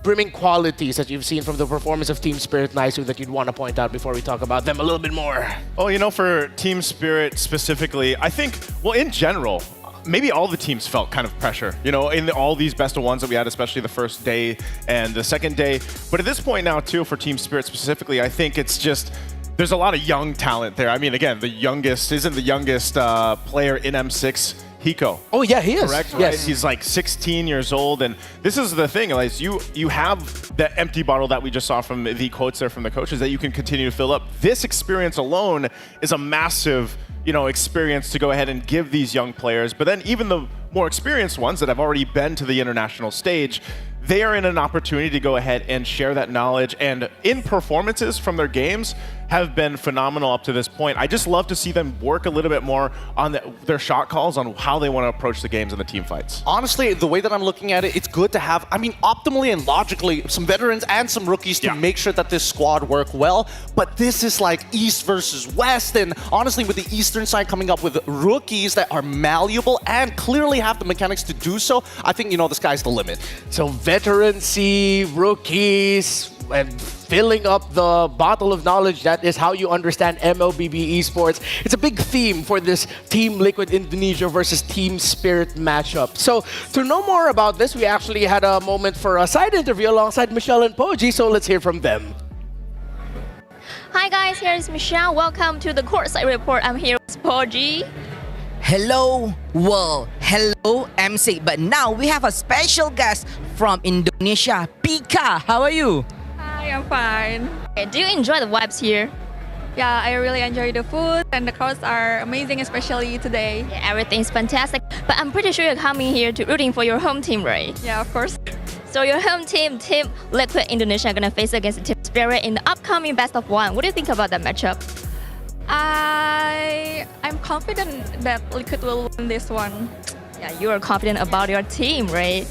brimming qualities that you've seen from the performance of Team Spirit Naisu that you'd want to point out before we talk about them a little bit more? Well, for Team Spirit specifically, I think, in general, maybe all the teams felt kind of pressure, in all these best of ones that we had, especially the first day and the second day. But at this point now, too, for Team Spirit specifically, I think it's just, there's a lot of young talent there. I mean, again, the youngest player in M6 Hiko. Oh yeah, he is. Correct, right? Yes. He's like 16 years old, and this is the thing, like you have the empty bottle that we just saw from the quotes there from the coaches that you can continue to fill up. This experience alone is a massive, experience to go ahead and give these young players. But then even the more experienced ones that have already been to the international stage, they are in an opportunity to go ahead and share that knowledge, and in performances from their games have been phenomenal up to this point. I just love to see them work a little bit more on their shot calls, on how they want to approach the games and the team fights. Honestly, the way that I'm looking at it, it's good to have, optimally and logically, some veterans and some rookies to make sure that this squad work well. But this is like East versus West, and honestly, with the Eastern side coming up with rookies that are malleable and clearly have the mechanics to do so, I think, the sky's the limit. So veterancy, rookies, and filling up the bottle of knowledge, that is how you understand MLBB esports. It's a big theme for this Team Liquid Indonesia versus Team Spirit matchup. So to know more about this, we actually had a moment for a side interview alongside Michelle and Poji, so let's hear from them. Hi guys, here's Michelle. Welcome to the Courtside Report. I'm here with Poji. Hello world, hello MC. But now we have a special guest from Indonesia, Pika. How are you? Hi, I'm fine. Okay, do you enjoy the vibes here? Yeah, I really enjoy the food and the crowds are amazing, especially today. Yeah, everything's fantastic. But I'm pretty sure you're coming here to rooting for your home team, right? Yeah, of course. So your home team, Team Liquid Indonesia, are gonna face against Team Spirit in the upcoming best of one. What do you think about that matchup? I'm confident that Liquid will win this one. Yeah, you are confident about your team, right?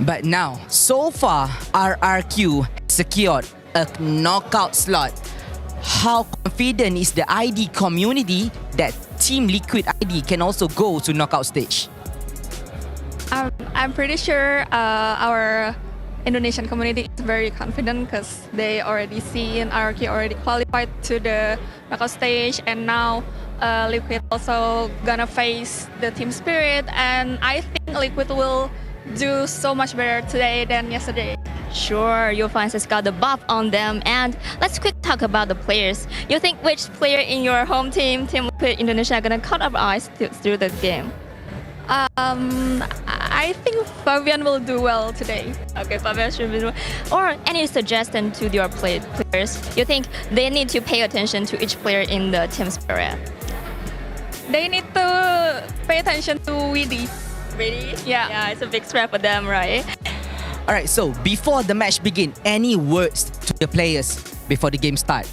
But now, so far, RRQ secured a knockout slot. How confident is the ID community that Team Liquid ID can also go to knockout stage? I'm pretty sure our Indonesian community is very confident because they already seen RRQ already qualified to the knockout stage, and now Liquid also gonna face the Team Spirit, and I think Liquid will do so much better today than yesterday. Sure, your fans has got the buff on them. And let's quick talk about the players. You think which player in your home team, Team Liquid Indonesia, gonna cut our eyes through the game? I think Fabian will do well today. Okay, Fabian should be. Or any suggestion to your players? You think they need to pay attention to each player in the Team Spirit? They need to pay attention to Weedy. Really? Yeah, it's a big threat for them, right? Alright, so before the match begin, any words to the players before the game start?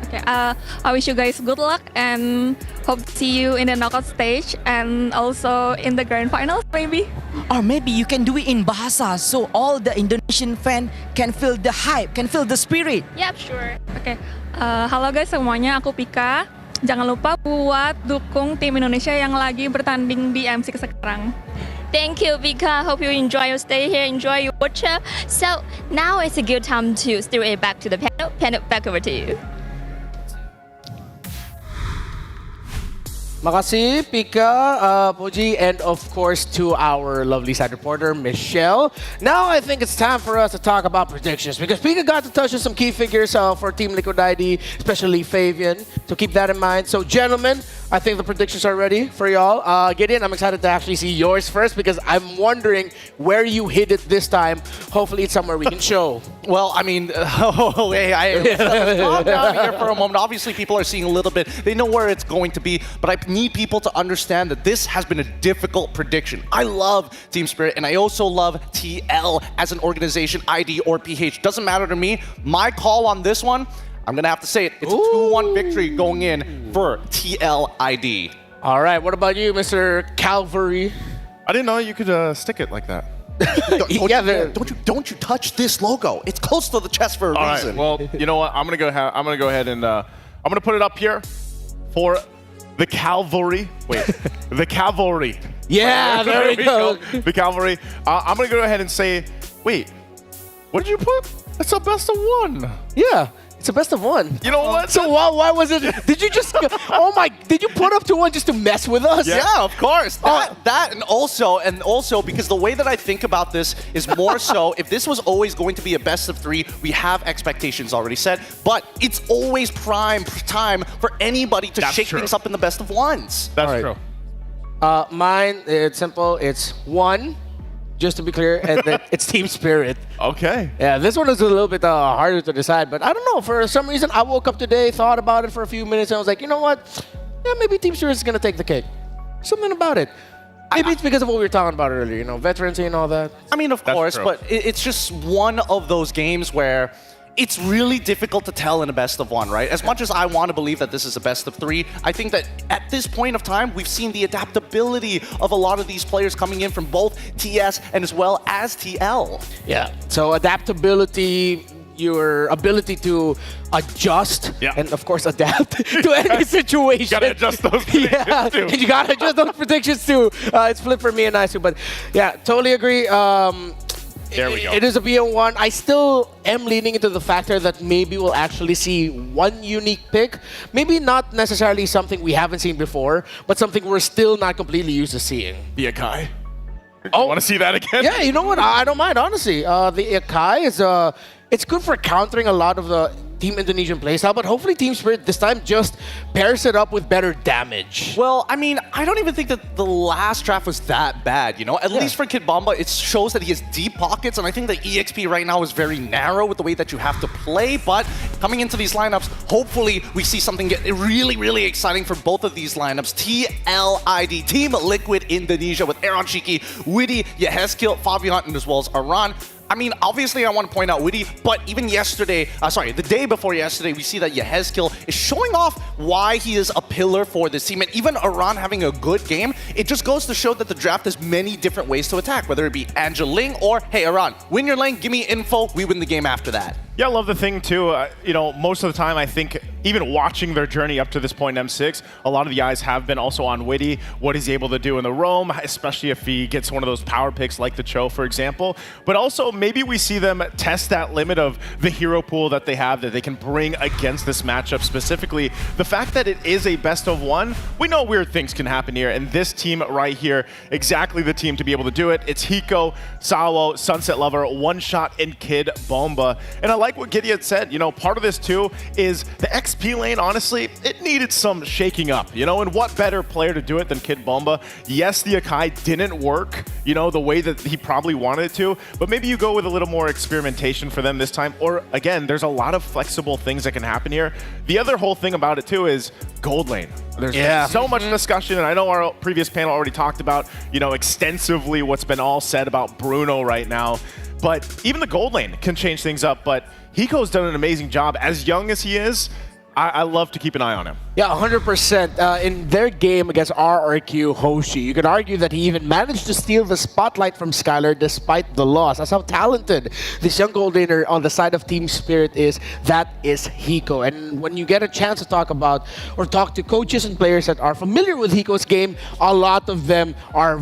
Okay, I wish you guys good luck and hope to see you in the knockout stage and also in the grand finals maybe. Or maybe you can do it in Bahasa so all the Indonesian fan can feel the hype, can feel the spirit. Yep, sure. Okay, halo guys semuanya, aku Pika. Jangan lupa buat dukung tim Indonesia yang lagi bertanding di M6 sekarang. Thank you, Vika. Hope you enjoy your stay here, enjoy your watch. So now it's a good time to steer it back to the panel. Panel, back over to you. Makasih, Pika, Poji, and of course to our lovely side reporter, Michelle. Now I think it's time for us to talk about predictions because Pika got to touch on some key figures for Team Liquid ID, especially Fabian. So keep that in mind. So gentlemen, I think the predictions are ready for y'all. Gideon, I'm excited to actually see yours first because I'm wondering where you hit it this time. Hopefully it's somewhere we can show. Well, I mean, calm down here for a moment. Obviously, people are seeing a little bit. They know where it's going to be, but I need people to understand that this has been a difficult prediction. I love Team Spirit, and I also love TL as an organization, ID or PH. Doesn't matter to me. My call on this one, I'm going to have to say it. It's a 2-1 victory going in for TLID. All right, what about you, Mr. Calvary? I didn't know you could stick it like that. Don't you touch this logo. It's close to the chest for a reason. All right, well, you know what? I'm going to go ahead and I'm going to put it up here for the Cavalry. Wait, the Cavalry. Yeah, there we go. The Cavalry. I'm going to go ahead and say, wait, what did you put? It's a best of one. Yeah. It's a best of one. You know what? So why was it? Did you just? Oh my! Did you put up 2-1 just to mess with us? Yeah, of course. That and also because the way that I think about this is more so if this was always going to be a best of 3, we have expectations already set. But it's always prime time for anybody to shake things up in the best of 1s. That's true. Mine, it's simple. It's 1. Just to be clear, and then it's team spirit. Okay. Yeah, this one is a little bit harder to decide, but I don't know. For some reason, I woke up today, thought about it for a few minutes, and I was like, you know what? Yeah, maybe team spirit is gonna take the cake. Something about it. Maybe it's because of what we were talking about earlier, you know, veterancy and all that. I mean, of course, but it's just one of those games where it's really difficult to tell in a best of 1, right? As much as I want to believe that this is a best of 3, I think that at this point of time, we've seen the adaptability of a lot of these players coming in from both TS and as well as TL. Yeah, so adaptability, your ability to adjust and of course adapt to any situation. Gotta adjust those predictions too. And you gotta adjust those predictions too. It's flipped for me and Isu, but yeah, totally agree. There we go. It is a BO1. I still am leaning into the factor that maybe we'll actually see one unique pick. Maybe not necessarily something we haven't seen before, but something we're still not completely used to seeing. The Akai. Oh, want to see that again? Yeah, you know what? I don't mind, honestly. The Akai is it's good for countering a lot of the Team Indonesian playstyle, but hopefully Team Spirit this time just pairs it up with better damage. Well, I mean, I don't even think that the last draft was that bad, you know? At least for Kid Bomba, it shows that he has deep pockets, and I think the EXP right now is very narrow with the way that you have to play, but coming into these lineups, hopefully we see something get really, really exciting for both of these lineups. TLID, Team Liquid Indonesia, with Aaron Shiki, Witty, Yehezkiel, Fabian, and as well as Aran. I mean, obviously I want to point out Witty, but even yesterday, the day before yesterday, we see that Yehezkiel is showing off why he is a pillar for this team. And even Aran having a good game, it just goes to show that the draft has many different ways to attack, whether it be Angeling or, hey, Aran, win your lane, give me info, we win the game after that. Yeah, I love the thing too. You know, most of the time, I think even watching their journey up to this point in M6, a lot of the eyes have been also on Witty, what he's able to do in the roam, especially if he gets one of those power picks like the Cho, for example. But also, maybe we see them test that limit of the hero pool that they have that they can bring against this matchup. Specifically, the fact that it is a best of 1, we know weird things can happen here, and this team right here, exactly the team to be able to do it. It's Hiko, Sawo, Sunset Lover, One Shot, and Kid Bomba. And I like what Gideon said, you know, part of this too is the XP lane, honestly, it needed some shaking up, you know, and what better player to do it than Kid Bomba? Yes, the Akai didn't work, you know, the way that he probably wanted it to, but maybe you go with a little more experimentation for them this time, or again, there's a lot of flexible things that can happen here. The other whole thing about it too is gold lane. There's been so much discussion, and I know our previous panel already talked about, you know, extensively what's been all said about Bruno right now. But even the gold lane can change things up. But Hiko's done an amazing job. As young as he is, I love to keep an eye on him. Yeah, 100%. In their game against RRQ Hoshi, you could argue that he even managed to steal the spotlight from Skylar despite the loss. That's how talented this young gold laner on the side of Team Spirit is. That is Hiko. And when you get a chance to talk about or talk to coaches and players that are familiar with Hiko's game, a lot of them are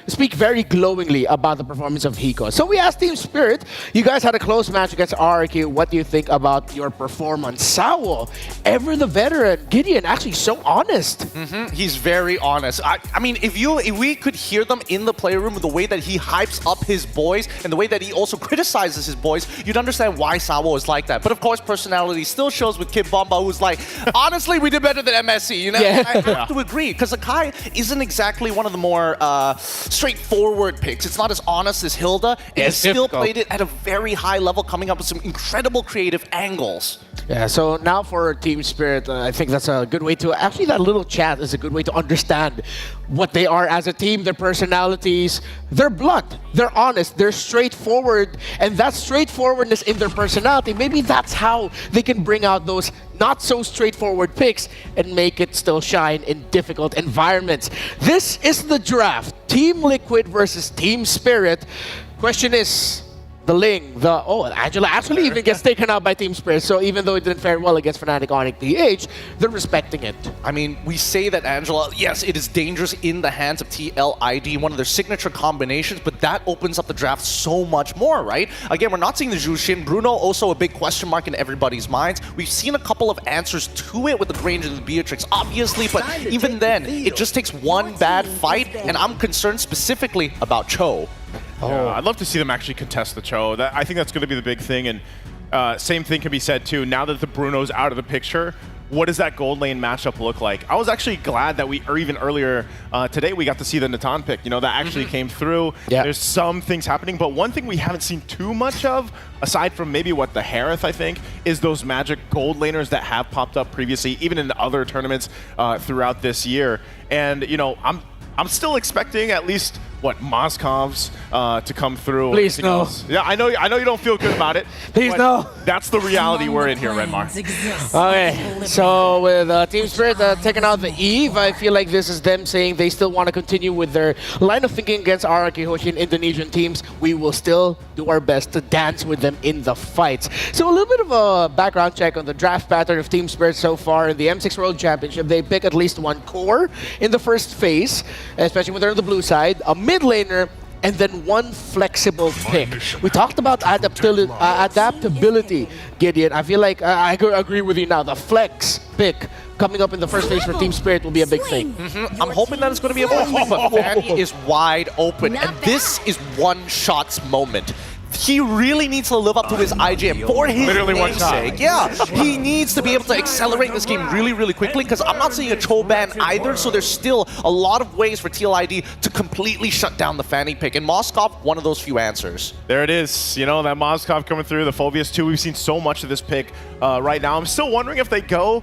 speak very glowingly about the performance of Hiko. So we asked Team Spirit, you guys had a close match against RRQ. What do you think about your performance? Sawo, ever the veteran, Gideon, actually so honest. He's very honest. I mean, if we could hear them in the player room, the way that he hypes up his boys and the way that he also criticizes his boys, you'd understand why Sawo is like that. But of course, personality still shows with Kid Bomba, who's like, honestly, we did better than MSC. You know, I have to agree, because Akai isn't exactly one of the more straightforward picks. It's not as honest as Hilda, and he still played it at a very high level, coming up with some incredible creative angles. Yeah, so now for Team Spirit, I think that's a good way to, actually that little chat is a good way to understand what they are as a team, their personalities, their blood, they're honest, they're straightforward, and that straightforwardness in their personality, maybe that's how they can bring out those not so straightforward picks and make it still shine in difficult environments. This is the draft, Team Liquid versus Team Spirit. Question is, the Ling, Angela actually even gets taken out by Team Spirit. So even though it didn't fare well against Fnatic Onyx PH, they're respecting it. I mean, we say that Angela, yes, it is dangerous in the hands of TLID, one of their signature combinations, but that opens up the draft so much more, right? Again, we're not seeing the Jushin. Bruno, also a big question mark in everybody's minds. We've seen a couple of answers to it with the Granger and the Beatrix, obviously, but even then, it just takes one bad fight, and I'm concerned specifically about Cho. Yeah, I'd love to see them actually contest the Cho. I think that's going to be the big thing, and same thing can be said too. Now that the Bruno's out of the picture, what does that gold lane matchup look like? I was actually glad that or even earlier today, we got to see the Natan pick. You know, that actually came through. Yeah. There's some things happening, but one thing we haven't seen too much of, aside from maybe what the Harith, I think, is those magic gold laners that have popped up previously, even in other tournaments throughout this year. And, you know, I'm still expecting at least Moscov's to come through. Please no. Else. Yeah, I know you don't feel good about it. Please no. That's the reality we're in here, Renmar. Okay, so with Team Spirit taking out the Eve, I feel like this is them saying they still want to continue with their line of thinking against RRQ Hoshin Indonesian teams. We will still do our best to dance with them in the fights. So a little bit of a background check on the draft pattern of Team Spirit so far in the M6 World Championship. They pick at least one core in the first phase, especially when they're on the blue side, a mid laner, and then one flexible pick. We talked about adaptability, Gideon. I feel like I agree with you now. The flex pick coming up in the first phase for Team Spirit will be a big thing. I'm hoping that it's going to be a big thing, but Fanny is wide open, and this is one shot's moment. He really needs to live up to his IGM for his namesake. Yeah, he needs to be able to accelerate this game really, really quickly, because I'm not seeing a Cho ban either, so there's still a lot of ways for TLID to completely shut down the Fanny pick, and Moskov, one of those few answers. There it is. You know, that Moskov coming through, the Phobius too. We've seen so much of this pick right now. I'm still wondering if they go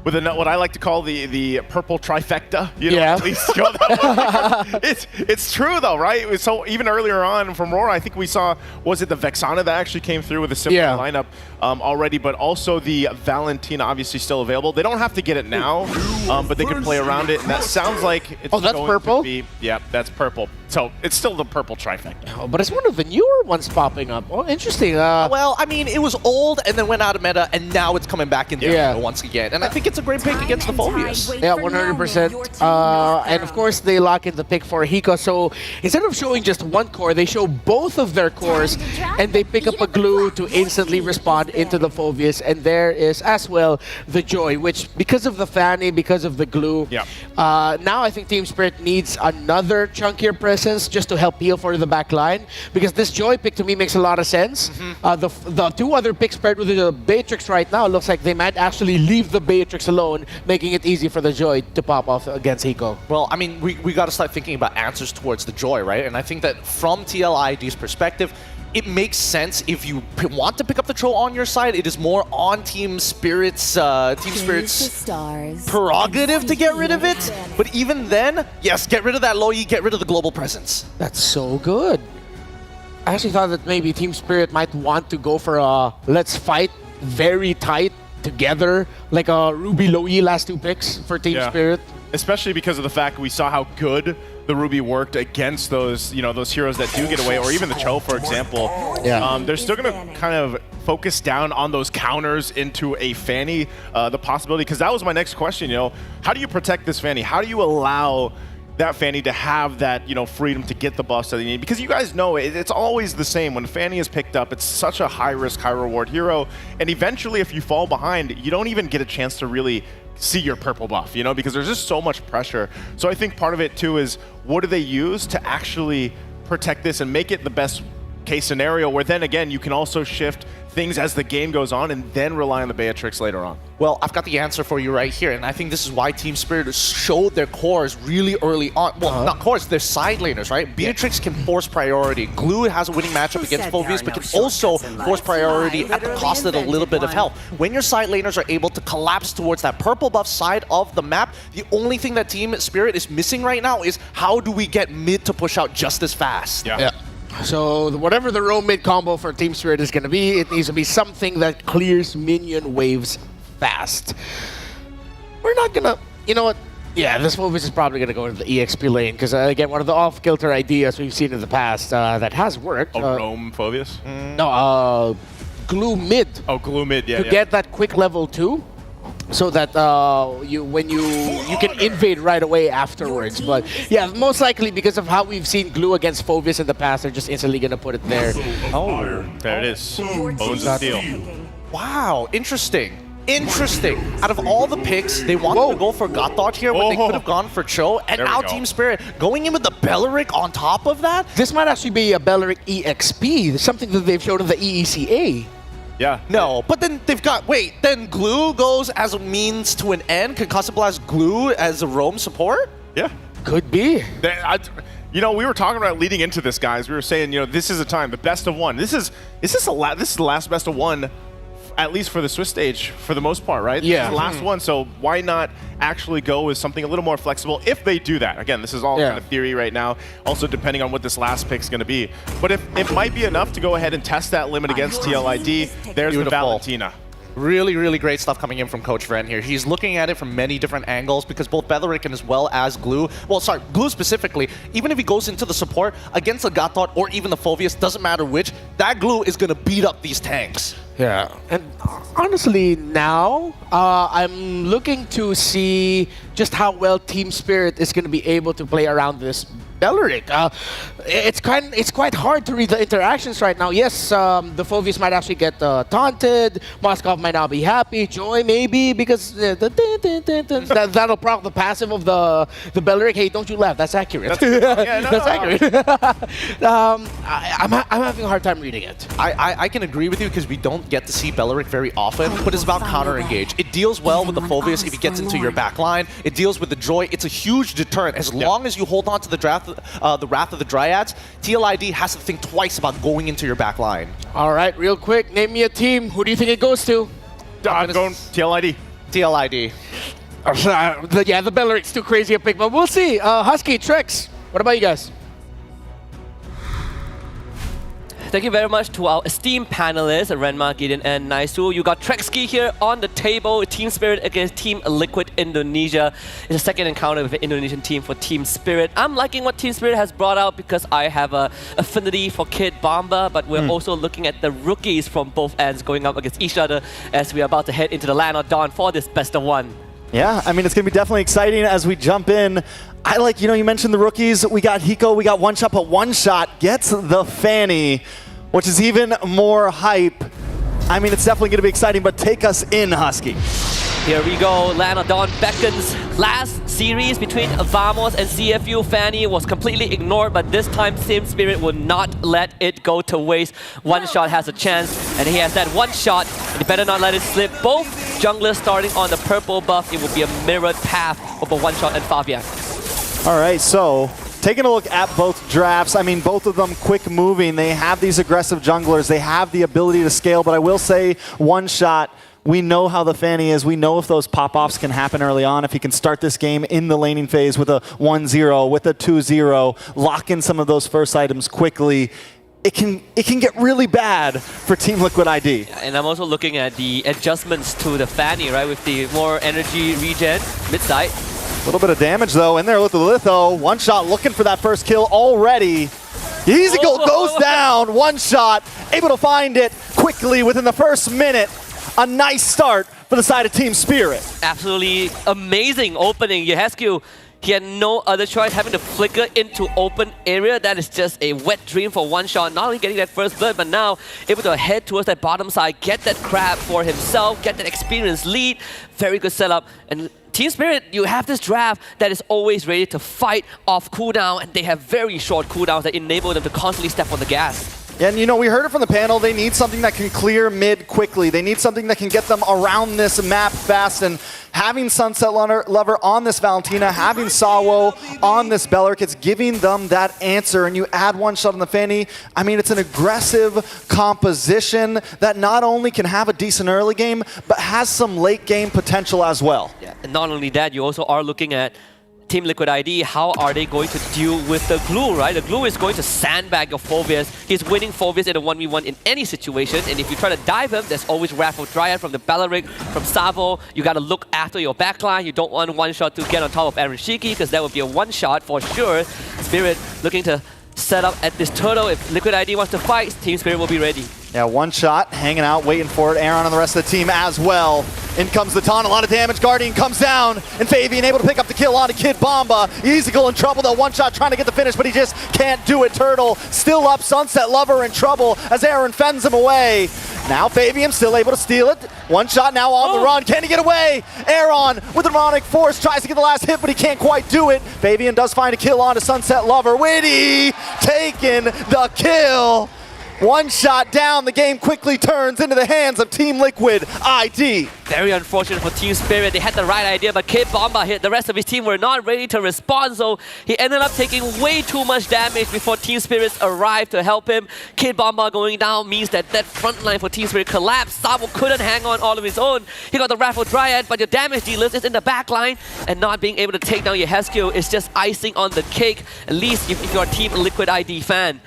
with what I like to call the purple trifecta. You know, at least go that way. It's true though, right? So even earlier on from Roar, I think we saw, was it the Vexana that actually came through with a similar lineup already, but also the Valentina obviously still available. They don't have to get it now, but they can play around it, and that sounds like it's that's going purple? to be, yeah, that's purple. So it's still the purple trifecta. Oh, but it's one of the newer ones popping up. Oh, interesting. Well, I mean, it was old and then went out of meta, and now it's coming back into meta once again. And I think it's a great pick against the Phobius. Yeah, 100%. And of course, they lock in the pick for Hiko. So instead of showing just one core, they show both of their cores, and they pick up a glue to instantly respond into the Phobius. And there is as well the Joy, which because of the Fanny, because of the glue, now I think Team Spirit needs another chunkier presence just to help heal for the back line, because this Joy pick to me makes a lot of sense. The two other picks paired with the Beatrix right now looks like they might actually leave the Beatrix alone, making it easy for the Joy to pop off against Hiko. Well, I mean, we got to start thinking about answers towards the Joy, right? And I think that from TLID's perspective, it makes sense if you want to pick up the Tro on your side. It is more on Team Spirit's prerogative to get rid of it. But even then, yes, get rid of that Loyi, get rid of the global presence. That's so good. I actually thought that maybe Team Spirit might want to go for a let's fight very tight together, like a Ruby Loyi last two picks for Team Spirit. Especially because of the fact we saw how good the Ruby worked against those, those heroes that do get away, or even the Cho, for example. They're still going to kind of focus down on those counters into a Fanny, the possibility, because that was my next question, how do you protect this Fanny? How do you allow that Fanny to have that, freedom to get the buffs that they need? Because you guys know it's always the same. When Fanny is picked up, it's such a high-risk, high-reward hero, and eventually if you fall behind, you don't even get a chance to really see your purple buff, because there's just so much pressure. So I think part of it too is, what do they use to actually protect this and make it the best case scenario, where then again you can also shift things as the game goes on and then rely on the Beatrix later on? Well, I've got the answer for you right here, and I think this is why Team Spirit showed their cores really early on. Well, not cores, they're side laners, right? Beatrix can force priority. Glue has a winning matchup against Phobius, but can also force priority at the cost of a little bit of health. When your side laners are able to collapse towards that purple buff side of the map, the only thing that Team Spirit is missing right now is how do we get mid to push out just as fast? So whatever the roam mid combo for Team Spirit is going to be, it needs to be something that clears minion waves fast. We're not going to, you know what? Yeah, this Fovis is probably going to go into the EXP lane because, again, one of the off-kilter ideas we've seen in the past that has worked. Roam Phobius? No, glue mid. Oh, glue mid, yeah. To get that quick level 2. So that when you can invade right away afterwards. But yeah, most likely because of how we've seen glue against Phovis in the past, they're just instantly going to put it there. Oh, there it is. Bones of Steel. Wow, interesting. Interesting. Out of all the picks, they wanted to go for God Dodge here when they could have gone for Cho. And now Team Spirit going in with the Belleric on top of that? This might actually be a Belleric EXP, something that they've shown in the EECA. Yeah. No, but then they've got, wait, then Glue goes as a means to an end? Concussive Blast Glue as a roam support? Yeah. Could be. You know, we were talking about leading into this, guys. We were saying, you know, this is a time, the best of one. This is the last best of one, at least for the Swiss stage, for the most part, right? Yeah. This is the last one, so why not actually go with something a little more flexible if they do that? Again, this is all kind of theory right now, also depending on what this last pick's going to be. But if it might be enough to go ahead and test that limit against TLID, there's the Valentina. Really, really great stuff coming in from Coach Vren here. He's looking at it from many different angles because both Belleric and as well as Glue, well, sorry, Glue specifically, even if he goes into the support against the Gatot or even the Phovius, doesn't matter which, that Glue is going to beat up these tanks. Yeah, and honestly now, I'm looking to see just how well Team Spirit is going to be able to play around this Belleric. It's quite hard to read the interactions right now. Yes, the Phovius might actually get taunted. Moskov might not be happy. Joy maybe because that'll proc the passive of the Belleric. Hey, don't you laugh? That's accurate. That's accurate. I'm having a hard time reading it. I can agree with you because we don't get to see Belleric very often, but it's about counter engage. It deals well with the Phovius if he gets into your backline. It deals with the Joy. It's a huge deterrent. As long as you hold on to the Wrath of the Dryads, TLID has to think twice about going into your back line. All right, real quick, name me a team. Who do you think it goes to? I'm going TLID. TLID. Yeah, the Belleric's too crazy a pick, but we'll see. Husky, Trex, what about you guys? Thank you very much to our esteemed panelists, Renmar, Gideon, and Naisu. You got Trexky here on the table. Team Spirit against Team Liquid Indonesia. It's a second encounter with the Indonesian team for Team Spirit. I'm liking what Team Spirit has brought out because I have an affinity for Kid Bomba, but we're also looking at the rookies from both ends going up against each other as we are about to head into the land of Dawn for this best of one. Yeah, I mean, it's going to be definitely exciting as we jump in. I like, you mentioned the rookies. We got Hiko, we got One Shot, but One Shot gets the Fanny, which is even more hype. I mean, it's definitely going to be exciting, but take us in, Husky. Here we go, Land of Dawn beckons. Last series between Vamos and CFU Fanny was completely ignored, but this time Team Spirit will not let it go to waste. One Shot has a chance, and he has that one shot, and he better not let it slip. Both junglers starting on the purple buff. It will be a mirrored path for One Shot and Fabian. All right, so taking a look at both drafts, I mean, both of them quick moving. They have these aggressive junglers. They have the ability to scale, but I will say One Shot, we know how the Fanny is. We know if those pop-offs can happen early on, if he can start this game in the laning phase with a 1-0, with a 2-0, lock in some of those first items quickly. It can get really bad for Team Liquid ID. And I'm also looking at the adjustments to the Fanny, right, with the more energy regen mid-side. A little bit of damage, though, in there with the Litho. One Shot looking for that first kill already. Easy goal goes down. One Shot able to find it quickly within the first minute. A nice start for the side of Team Spirit. Absolutely amazing opening. Yehescu, he had no other choice having to flicker into open area. That is just a wet dream for One Shot. Not only getting that first blood, but now able to head towards that bottom side, get that crab for himself, get that experience lead. Very good setup. And Team Spirit, you have this draft that is always ready to fight off cooldown, and they have very short cooldowns that enable them to constantly step on the gas. And we heard it from the panel, they need something that can clear mid quickly. They need something that can get them around this map fast, and having Sunset Lover on this Valentina, having Sawo on this Belleric, it's giving them that answer. And you add One Shot on the Fanny, I mean, it's an aggressive composition that not only can have a decent early game, but has some late game potential as well. Yeah, and not only that, you also are looking at Team Liquid ID, how are they going to deal with the glue, right? The glue is going to sandbag your Phobias. He's winning Phobias in a 1v1 in any situation, and if you try to dive him, there's always Raffle Dryad from the Bellaric, from Savo. You gotta look after your backline. You don't want one shot to get on top of Aaron Shiki, because that would be a one shot for sure. Spirit looking to set up at this turtle. If Liquid ID wants to fight, Team Spirit will be ready. Yeah, one shot, hanging out, waiting for it. Aaron and the rest of the team as well. In comes the taunt, a lot of damage. Guardian comes down, and Fabian able to pick up the kill on a Kid Bomba. Easygle in trouble though, one shot trying to get the finish, but he just can't do it. Turtle still up, Sunset Lover in trouble as Aaron fends him away. Now Fabian still able to steal it. One shot now on the run, can he get away? Aaron with the Demonic Force tries to get the last hit, but he can't quite do it. Fabian does find a kill on to Sunset Lover. Witty taking the kill. One shot down, the game quickly turns into the hands of Team Liquid ID. Very unfortunate for Team Spirit. They had the right idea, but Kid Bomba hit. The rest of his team were not ready to respond, so he ended up taking way too much damage before Team Spirit arrived to help him. Kid Bomba going down means that front line for Team Spirit collapsed. Sabo couldn't hang on all of his own. He got the Raffle Dryad, but your damage dealers is in the back line, and not being able to take down your Heskio is just icing on the cake, at least if you're a Team Liquid ID fan.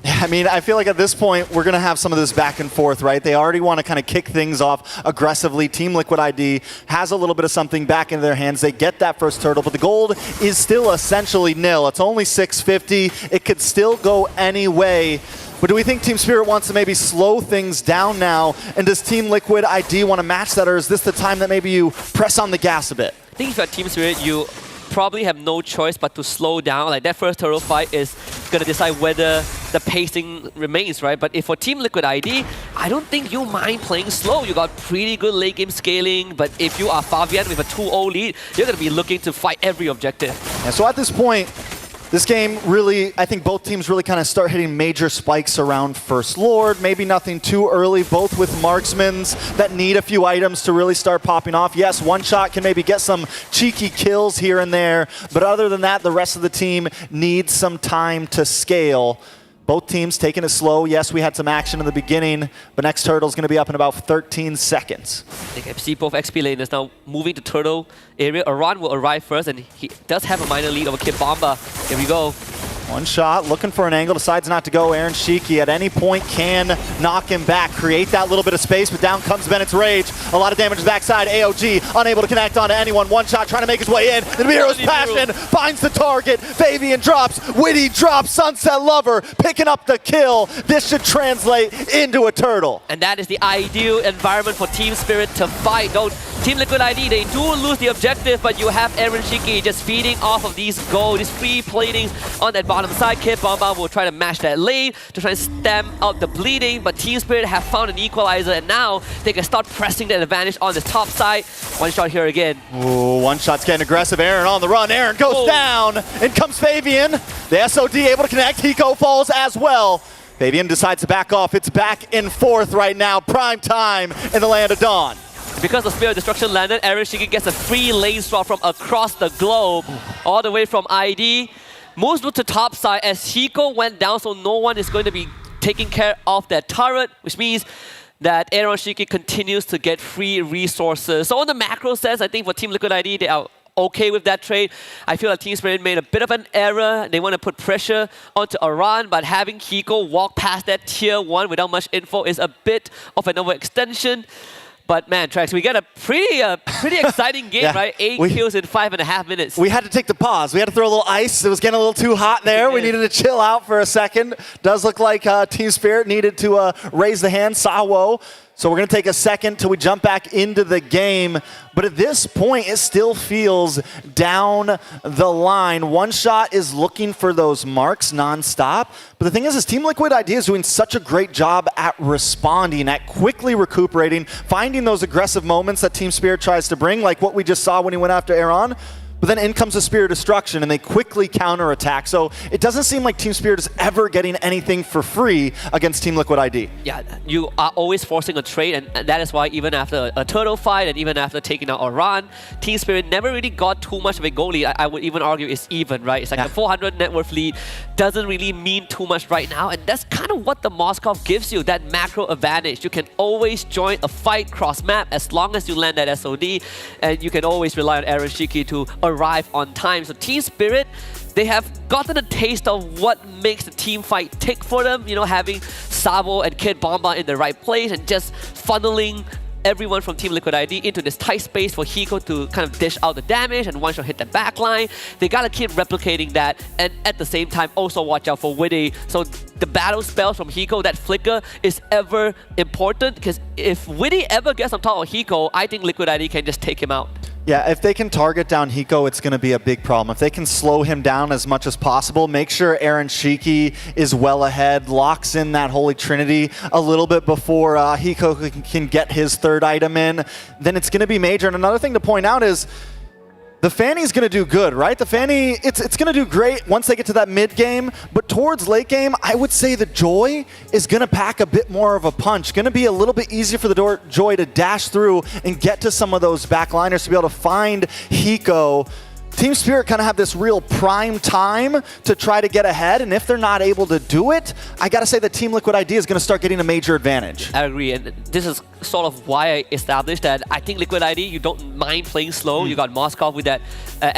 I mean, I feel like at this point, we're going to have some of this back and forth, right? They already want to kind of kick things off aggressively. Team Liquid ID has a little bit of something back into their hands. They get that first turtle, but the gold is still essentially nil. It's only 650. It could still go any way. But do we think Team Spirit wants to maybe slow things down now? And does Team Liquid ID want to match that, or is this the time that maybe you press on the gas a bit? I think if you're Team Spirit, you probably have no choice but to slow down. Like that first turtle fight is going to decide whether the pacing remains, right? But if for Team Liquid ID, I don't think you mind playing slow. You got pretty good late game scaling, but if you are Fabian with a 2-0 lead, you're going to be looking to fight every objective. And so at this point, this game really, I think both teams really kind of start hitting major spikes around First Lord. Maybe nothing too early, both with marksmans that need a few items to really start popping off. Yes, one shot can maybe get some cheeky kills here and there, but other than that, the rest of the team needs some time to scale. Both teams taking it slow. Yes, we had some action in the beginning, but next turtle's going to be up in about 13 seconds. I think FC both XP laners now moving to turtle area. Aran will arrive first, and he does have a minor lead over Kid Bomba. Here we go. One shot, looking for an angle, decides not to go. Aaron Shiki at any point can knock him back, create that little bit of space, but down comes Bennett's Rage. A lot of damage to the backside. AOG unable to connect onto anyone. One shot trying to make his way in. The Hero's Passion finds the target. Fabian drops. Witty drops. Sunset Lover picking up the kill. This should translate into a turtle. And that is the ideal environment for Team Spirit to fight. Don't Team Liquid ID, they do lose the objective, but you have Aaron Shiki just feeding off of these gold, these free platings on that bottom side. Kid Bomba will try to match that lane to try and stem out the bleeding, but Team Spirit have found an equalizer, and now they can start pressing that advantage on the top side. One shot here again. Ooh, one shot's getting aggressive. Aaron on the run. Aaron goes down. In comes Fabian. The SOD able to connect. Hiko falls as well. Fabian decides to back off. It's back and forth right now. Prime time in the Land of Dawn. Because the Spear of Destruction landed, Aaron Shiki gets a free lane swap from across the globe, all the way from ID. Moves to top side as Hiko went down, so no one is going to be taking care of that turret, which means that Aaron Shiki continues to get free resources. So on the macro sense, I think for Team Liquid ID, they are okay with that trade. I feel like Team Spirit made a bit of an error. They want to put pressure onto Aran, but having Hiko walk past that tier 1 without much info is a bit of an overextension. But man, Trax, we got a pretty exciting game, yeah, right? 8 kills in 5.5 minutes. We had to take the pause. We had to throw a little ice. It was getting a little too hot there. We needed to chill out for a second. Does look like Team Spirit needed to raise the hand. Sawo. So we're going to take a second till we jump back into the game. But at this point, it still feels down the line. One Shot is looking for those marks nonstop. But the thing is Team Liquid ID is doing such a great job at responding, at quickly recuperating, finding those aggressive moments that Team Spirit tries to bring, like what we just saw when he went after Aaron. But then in comes the Spear of Destruction, and they quickly counterattack. So it doesn't seem like Team Spirit is ever getting anything for free against Team Liquid ID. Yeah, you are always forcing a trade, and that is why even after a turtle fight and even after taking out Aran, Team Spirit never really got too much of a goal lead. I would even argue it's even, right? It's like a 400 net worth lead doesn't really mean too much right now, and that's kind of what the Moskov gives you, that macro advantage. You can always join a fight cross-map as long as you land that SOD, and you can always rely on Aaron Shiki to arrive on time. So Team Spirit, they have gotten a taste of what makes the team fight tick for them. You know, having Sabo and Kid Bomba in the right place and just funneling everyone from Team Liquid ID into this tight space for Hiko to kind of dish out the damage and one shot hit the backline. They gotta keep replicating that, and at the same time also watch out for Witty. So the battle spells from Hiko, that flicker is ever important, because if Witty ever gets on top of Hiko, I think Liquid ID can just take him out. Yeah, if they can target down Hiko, it's going to be a big problem. If they can slow him down as much as possible, make sure Aaron Shiki is well ahead, locks in that Holy Trinity a little bit before Hiko can get his third item in, then it's going to be major. And another thing to point out is the Fanny's going to do good, right? The Fanny, it's going to do great once they get to that mid game, but towards late game, I would say the Joy is going to pack a bit more of a punch. Going to be a little bit easier for the Joy to dash through and get to some of those backliners to be able to find Hiko. Team Spirit kind of have this real prime time to try to get ahead, and if they're not able to do it, I gotta say that Team Liquid ID is going to start getting a major advantage. I agree, and this is sort of why I established that I think Liquid ID, you don't mind playing slow. You got Moskov with that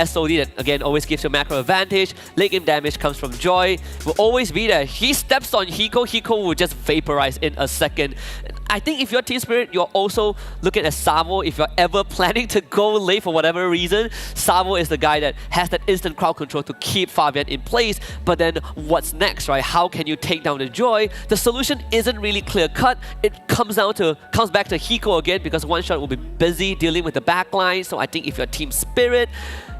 SOD that, again, always gives you a macro advantage. Late game damage comes from Joy. Will always be there. He steps on Hiko, Hiko will just vaporize in a second. I think if you're Team Spirit, you're also looking at Sabo. If you're ever planning to go late for whatever reason, Sabo is the guy that has that instant crowd control to keep Fabian in place. But then what's next, right? How can you take down the Joy? The solution isn't really clear cut. It comes back to Hiko again, because one shot will be busy dealing with the backline. So I think if you're Team Spirit,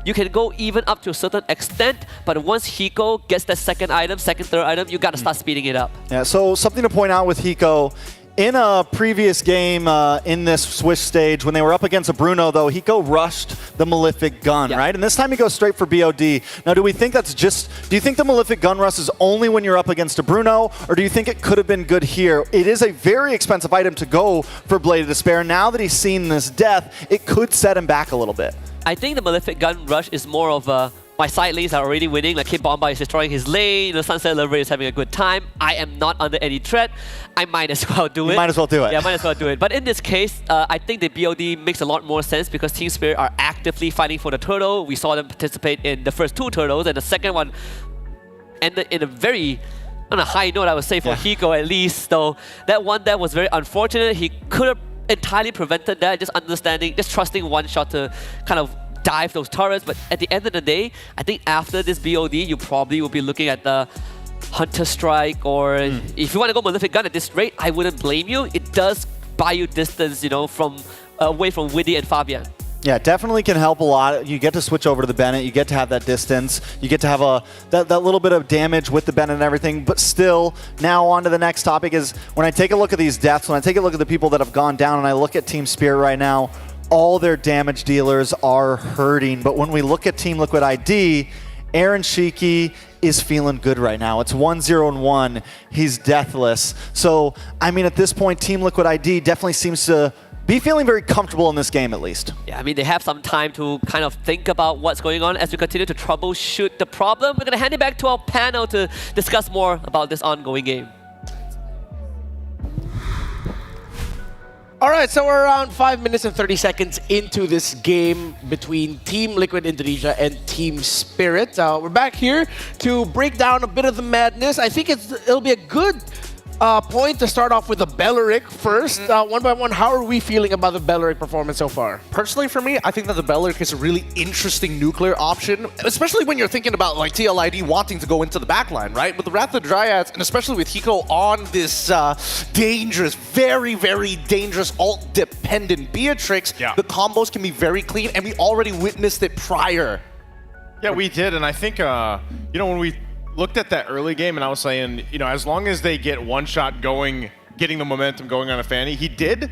you can go even up to a certain extent, but once Hiko gets that second item, third item, you gotta start speeding it up. Yeah, so something to point out with Hiko, in a previous game in this Swish stage, when they were up against a Bruno, though, Hiko rushed the Malefic Gun, right? And this time he goes straight for BOD. Now, do you think the Malefic Gun rush is only when you're up against a Bruno, or do you think it could have been good here? It is a very expensive item to go for Blade of Despair. Now that he's seen this death, it could set him back a little bit. I think the Malefic Gun rush is more of a my side lanes are already winning, like Kid Bomba is destroying his lane, the Sunset Lover is having a good time, I am not under any threat, I might as well do it. You might as well do it. Yeah, might as well do it. But in this case, I think the BOD makes a lot more sense because Team Spirit are actively fighting for the turtle. We saw them participate in the first two turtles, and the second one ended in a very, on a high note, I would say, for Hiko at least. So that one there was very unfortunate. He could have entirely prevented that, just trusting one shot to kind of dive those turrets. But at the end of the day, I think after this BOD, you probably will be looking at the Hunter Strike, or if you want to go Malefic Gun at this rate, I wouldn't blame you. It does buy you distance, you know, from away from Witty and Fabian. Yeah, definitely can help a lot. You get to switch over to the Bennett, you get to have that distance, you get to have that little bit of damage with the Bennett and everything, but still, now on to the next topic is, when I take a look at these deaths, when I take a look at the people that have gone down, and I look at Team Spirit right now, all their damage dealers are hurting. But when we look at Team Liquid ID, Aaron Shiki is feeling good right now. It's 1-0-1. He's deathless. So, I mean, at this point, Team Liquid ID definitely seems to be feeling very comfortable in this game, at least. Yeah, I mean, they have some time to kind of think about what's going on as we continue to troubleshoot the problem. We're going to hand it back to our panel to discuss more about this ongoing game. All right, so we're around 5 minutes and 30 seconds into this game between Team Liquid Indonesia and Team Spirit. We're back here to break down a bit of the madness. I think it'll be a good point to start off with the Belleric first. One by one, how are we feeling about the Belleric performance so far? Personally, for me, I think that the Belleric is a really interesting nuclear option, especially when you're thinking about like TLID wanting to go into the backline, right? With the Wrath of the Dryads, and especially with Hiko on this dangerous, very, very dangerous ult-dependent Beatrix, the combos can be very clean, and we already witnessed it prior. Yeah, we did, and I think, you know, when we looked at that early game, and I was saying, you know, as long as they get one shot going, getting the momentum going on a Fanny, he did.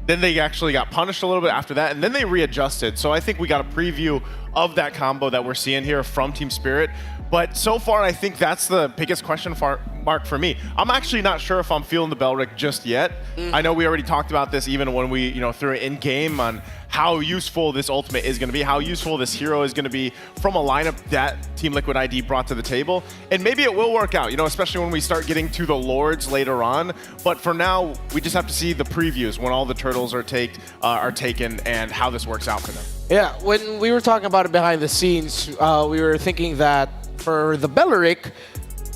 Then they actually got punished a little bit after that, and then they readjusted. So I think we got a preview of that combo that we're seeing here from Team Spirit. But so far, I think that's the biggest question mark for me. I'm actually not sure if I'm feeling the Belleric just yet. I know we already talked about this even when we, you know, threw it in game on how useful this ultimate is going to be, how useful this hero is going to be from a lineup that Team Liquid ID brought to the table. And maybe it will work out, you know, especially when we start getting to the Lords later on. But for now, we just have to see the previews when all the turtles are taken and how this works out for them. Yeah, when we were talking about it behind the scenes, we were thinking that for the Belleric,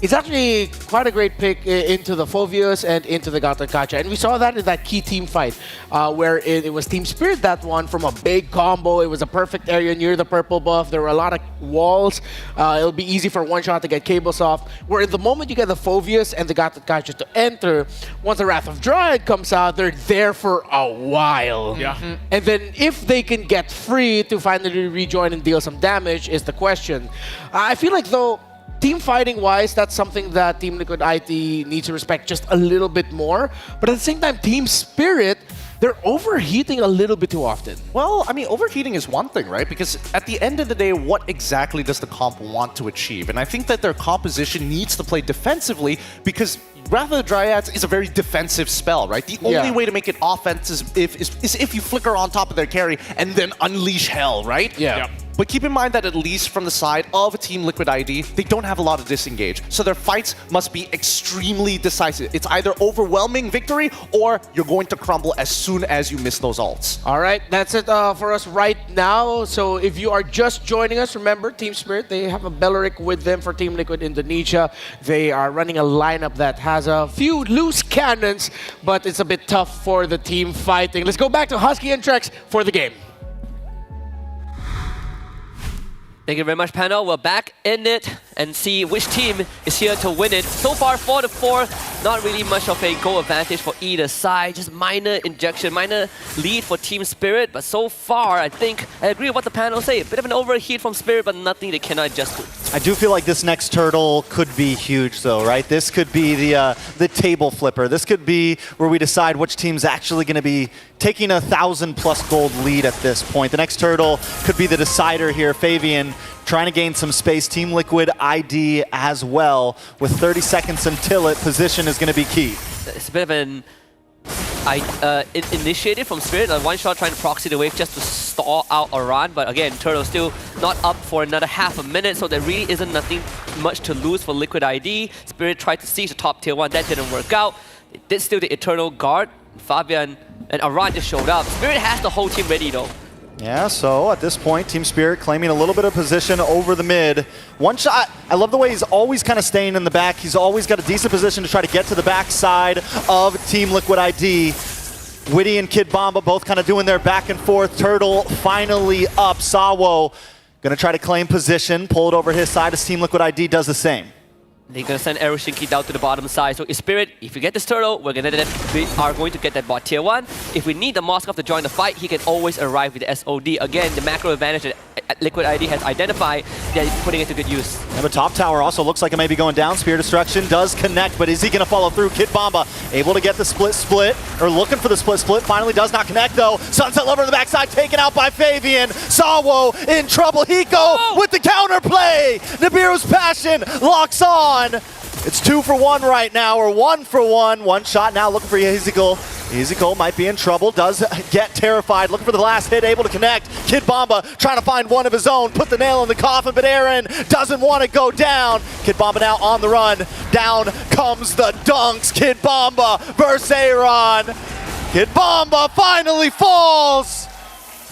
it's actually quite a great pick into the Phoveus and into the Gatakacha. And we saw that in that key team fight where it was Team Spirit that won from a big combo. It was a perfect area near the purple buff. There were a lot of walls. It'll be easy for one shot to get cables off. Where in the moment you get the Phoveus and the Gatakacha to enter, once the Wrath of Dryad comes out, they're there for a while. Yeah. And then if they can get free to finally rejoin and deal some damage is the question. I feel like though, team fighting wise, that's something that Team Liquid IT needs to respect just a little bit more. But at the same time, Team Spirit, they're overheating a little bit too often. Well, I mean, overheating is one thing, right? Because at the end of the day, what exactly does the comp want to achieve? And I think that their composition needs to play defensively because Wrath of the Dryads is a very defensive spell, right? The only way to make it offensive is if you flicker on top of their carry and then unleash hell, right? Yeah. But keep in mind that at least from the side of Team Liquid ID, they don't have a lot of disengage. So their fights must be extremely decisive. It's either overwhelming victory or you're going to crumble as soon as you miss those ults. All right, that's it for us right now. So if you are just joining us, remember, Team Spirit, they have a Belleric with them for Team Liquid Indonesia. They are running a lineup that has a few loose cannons, but it's a bit tough for the team fighting. Let's go back to Husky and Trex for the game. Thank you very much, panel. We're back in it and see which team is here to win it. So far, 4-4. Not really much of a goal advantage for either side. Just minor injection, minor lead for Team Spirit. But so far, I think I agree with what the panel say. A bit of an overheat from Spirit, but nothing they cannot adjust to. I do feel like this next turtle could be huge, though, right? This could be the table flipper. This could be where we decide which team's actually going to be taking 1,000+ gold lead at this point. The next turtle could be the decider here. Fabian trying to gain some space. Team Liquid ID as well. With 30 seconds until it, position is going to be key. It's a bit of an initiative from Spirit. One shot trying to proxy the wave just to stall out a run. But again, Turtle still not up for another half a minute. So there really isn't nothing much to lose for Liquid ID. Spirit tried to siege the top tier 1. That didn't work out. It did steal the Eternal Guard. Fabian and Aran just showed up. Spirit has the whole team ready though. Yeah, so at this point, Team Spirit claiming a little bit of position over the mid. One shot, I love the way he's always kind of staying in the back. He's always got a decent position to try to get to the backside of Team Liquid ID. Witty and Kid Bomba both kind of doing their back and forth. Turtle finally up. Sawo gonna try to claim position, pull it over his side as Team Liquid ID does the same. They're going to send Eroshinki down to the bottom side. So Spirit, if you get this turtle, we are going to get that bot tier 1. If we need the Moskov to join the fight, he can always arrive with the SOD. Again, the macro advantage that Liquid ID has identified, they're putting it to good use. And the top tower also looks like it may be going down. Spear Destruction does connect, but is he going to follow through? Kid Bomba able to get the split, or looking for the split. Finally does not connect though. Sunset Lover on the backside taken out by Fabian. Sawo in trouble. Hiko with the counterplay. Nibiru's Passion locks on. It's 2 for 1 right now, or 1 for 1. One shot now looking for Ezekiel. Ezekiel might be in trouble, does get terrified, looking for the last hit, able to connect. Kid Bomba trying to find one of his own, put the nail in the coffin, but Aaron doesn't want to go down. Kid Bomba now on the run. Down comes the dunks. Kid Bomba versus Aaron. Kid Bomba finally falls.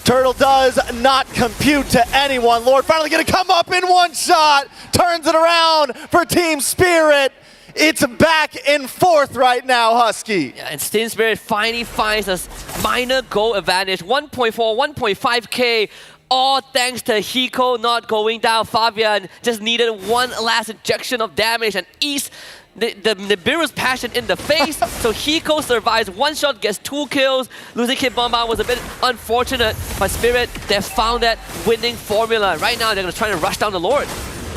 Turtle does not compute to anyone. Lord finally going to come up in one shot. Turns it around for Team Spirit. It's back in fourth right now, Husky. Yeah, and Team Spirit finally finds a minor goal advantage. 1.4, 1.5k. All thanks to Hiko not going down. Fabian just needed one last injection of damage and ease the Nibiru's Passion in the face. So Hiko survives. One shot, gets 2 kills. Losing Kid Bomba was a bit unfortunate, but Spirit, they found that winning formula. Right now, they're going to try to rush down the Lord.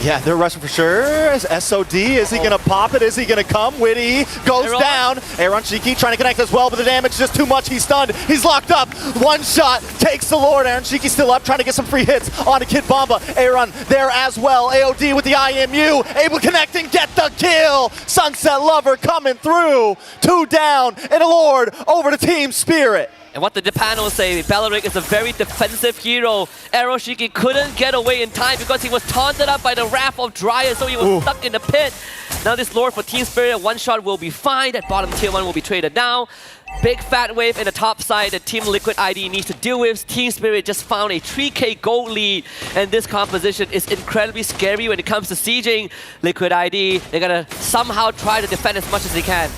Yeah, they're rushing for sure. SOD, is he going to pop it? Is he going to come? Witty goes down. Aaron Shiki trying to connect as well, but the damage is just too much. He's stunned. He's locked up. One shot takes the Lord. Aaron Shiki still up, trying to get some free hits onto Kid Bomba. Aaron there as well. AOD with the IMU, able to connect and get the kill. Sunset Lover coming through. 2 down, and a Lord over to Team Spirit. And what the panel say, Belleric is a very defensive hero. Aeroshiki couldn't get away in time because he was taunted up by the Wrath of Dryad, so he was stuck in the pit. Now this Lord for Team Spirit, one shot will be fine. That bottom tier 1 will be traded down. Big fat wave in the top side that Team Liquid ID needs to deal with. Team Spirit just found a 3k gold lead, and this composition is incredibly scary when it comes to sieging Liquid ID. They're gonna somehow try to defend as much as they can.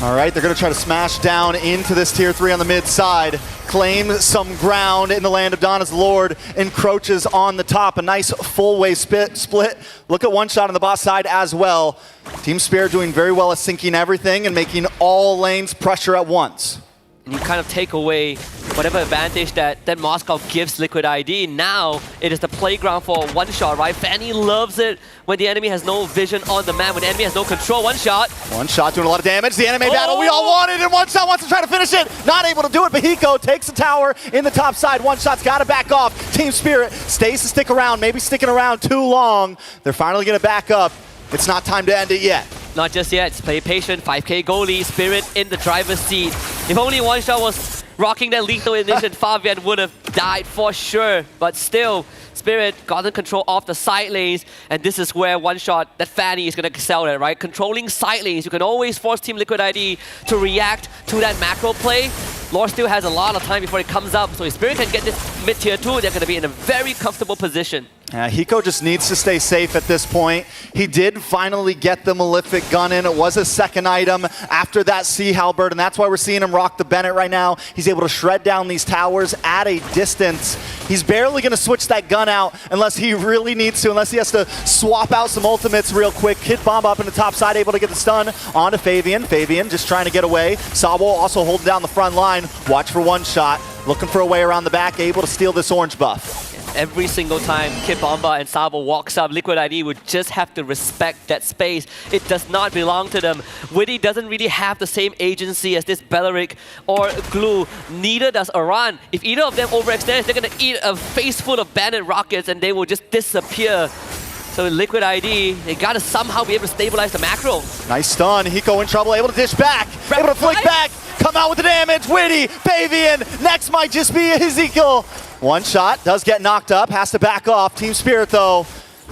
All right, they're going to try to smash down into this tier 3 on the mid side, claim some ground in the land of Dawn as Lord encroaches on the top. A nice full wave split. Look at one shot on the boss side as well. Team Spirit doing very well at syncing everything and making all lanes pressure at once. And you kind of take away whatever advantage that Moscow gives Liquid ID. Now it is the playground for one shot, right? Fanny loves it when the enemy has no vision on the map, when the enemy has no control. One shot. One shot doing a lot of damage. The anime battle we all wanted, and one shot wants to try to finish it. Not able to do it, but Hiko takes the tower in the top side. One shot's got to back off. Team Spirit stays to stick around, maybe sticking around too long. They're finally going to back up. It's not time to end it yet. Not just yet. Play patient. 5k goalie. Spirit in the driver's seat. If only one shot was rocking that lethal ignition, Fabian would have died for sure. But still, Spirit got the control off the side lanes, and this is where one shot that Fanny is going to excel at, right? Controlling side lanes. You can always force Team Liquid ID to react to that macro play. Lord still has a lot of time before it comes up, so if Spirit can get this mid tier 2, they're going to be in a very comfortable position. Hiko just needs to stay safe at this point. He did finally get the Malefic gun in. It was his second item after that Sea Halberd, and that's why we're seeing him rock the Bennett right now. He's able to shred down these towers at a distance. He's barely going to switch that gun out unless he really needs to, unless he has to swap out some ultimates real quick. Kid Bomb up in the top side, able to get the stun onto Fabian. Fabian just trying to get away. Sabo also holding down the front line. Watch for one shot. Looking for a way around the back, able to steal this orange buff. Every single time Kid Bomba and Sabo walks up, Liquid ID would just have to respect that space. It does not belong to them. Witty doesn't really have the same agency as this Belleric or Glue. Neither does Aran. If either of them overextends, they're going to eat a face full of bandit rockets and they will just disappear. So Liquid ID, they got to somehow be able to stabilize the macro. Nice stun. Hiko in trouble, able to dish back, able to flick back, come out with the damage. Witty, Fabian, next might just be Ezekiel. One shot, does get knocked up, has to back off. Team Spirit though,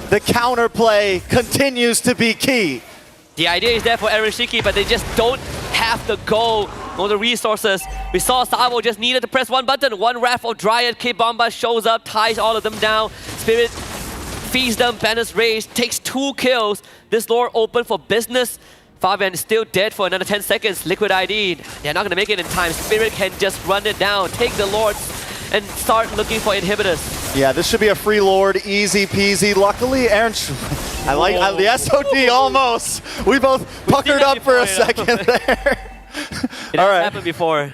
the counterplay continues to be key. The idea is there for Aeroshiki, but they just don't have the goal or the resources. We saw Sabo just needed to press one button. One Wrath of Dryad, K-Bomba shows up, ties all of them down. Spirit feeds them, Banner's Rage, takes 2 kills. This Lord open for business. Fabian is still dead for another 10 seconds. Liquid ID, they're not going to make it in time. Spirit can just run it down, take the Lords, and start looking for inhibitors. Yeah, this should be a free Lord, easy peasy. Luckily, Aaron, I like the SOD almost. We both puckered up for a second there. It has happened before.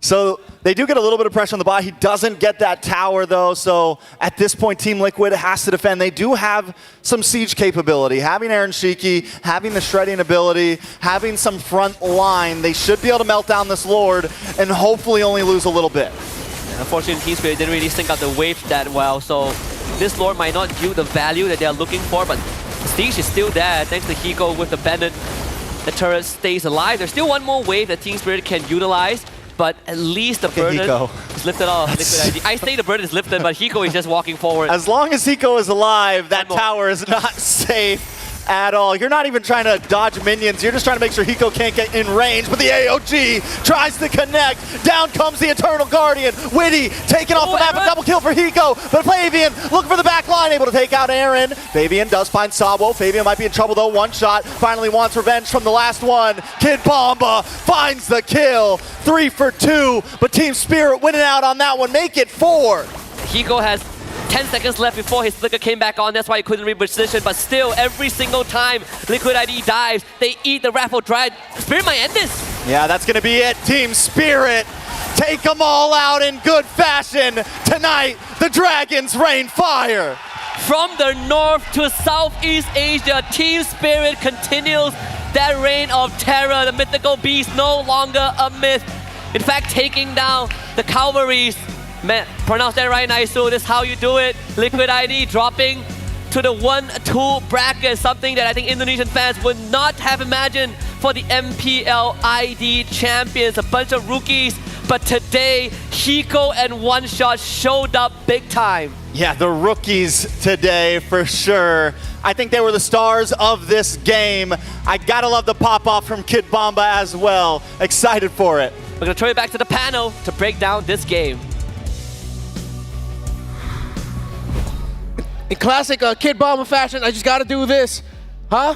So they do get a little bit of pressure on the bot. He doesn't get that tower though, so at this point Team Liquid has to defend. They do have some siege capability. Having Aaron Shiki, having the shredding ability, having some front line, they should be able to melt down this Lord and hopefully only lose a little bit. Unfortunately, Team Spirit didn't really sync out the wave that well, so this Lord might not yield the value that they are looking for, but Prestige is still there thanks to Hiko with the Bandit. The turret stays alive. There's still one more wave that Team Spirit can utilize, but at least the burden is lifted off Liquid ID. I say the burden is lifted, but Hiko is just walking forward. As long as Hiko is alive, that tower is not safe at all. You're not even trying to dodge minions. You're just trying to make sure Hiko can't get in range, but the AOG tries to connect. Down comes the Eternal Guardian. Witty taking off the map, a double kill for Hiko, but Fabian looking for the back line, able to take out Aaron. Fabian does find Sabo. Fabian might be in trouble though. One shot, finally wants revenge from the last one. Kid Bomba finds the kill. 3 for 2, but Team Spirit winning out on that one. Make it 4. Hiko has 10 seconds left before his flicker came back on. That's why he couldn't reposition. But still, every single time Liquid ID dives, they eat the Raffle Dryad. Spirit might end this. Yeah, that's going to be it. Team Spirit take them all out in good fashion. Tonight, the Dragons rain fire. From the north to Southeast Asia, Team Spirit continues that reign of terror. The mythical beast no longer a myth. In fact, taking down the Calvaries. Man, pronounce that right, Naisu. This is how you do it. Liquid ID dropping to the 1-2 bracket. Something that I think Indonesian fans would not have imagined for the MPL ID champions. A bunch of rookies but today, Hiko and One Shot showed up big time. Yeah, the rookies today for sure. I think they were the stars of this game. I gotta love the pop-off from Kid Bomba as well. Excited for it. We're gonna throw it back to the panel to break down this game. In classic Kid Bomba fashion, I just gotta do this. Huh?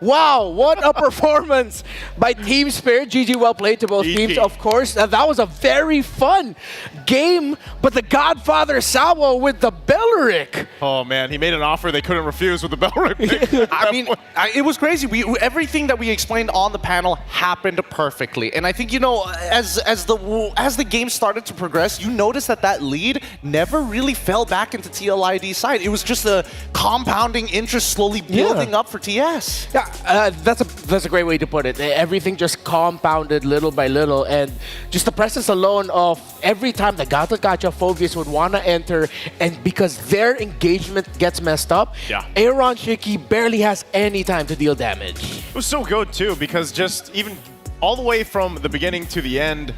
Wow, what a performance by Team Spirit. GG, well played to both teams, of course. That was a very fun game, but the Godfather Salvo with the Belleric. Oh man, he made an offer they couldn't refuse with the Belleric. I mean, it was crazy. Everything that we explained on the panel happened perfectly. And I think, you know, as the game started to progress, you noticed that lead never really fell back into TLID's side. It was just a compounding interest slowly building up for TS. Yeah, that's a great way to put it. Everything just compounded little by little, and just the presence alone of every time the Gata Gacha Phobius would want to enter, and because their engagement gets messed up, Aaron Shiki barely has any time to deal damage. It was so good too, because just even all the way from the beginning to the end,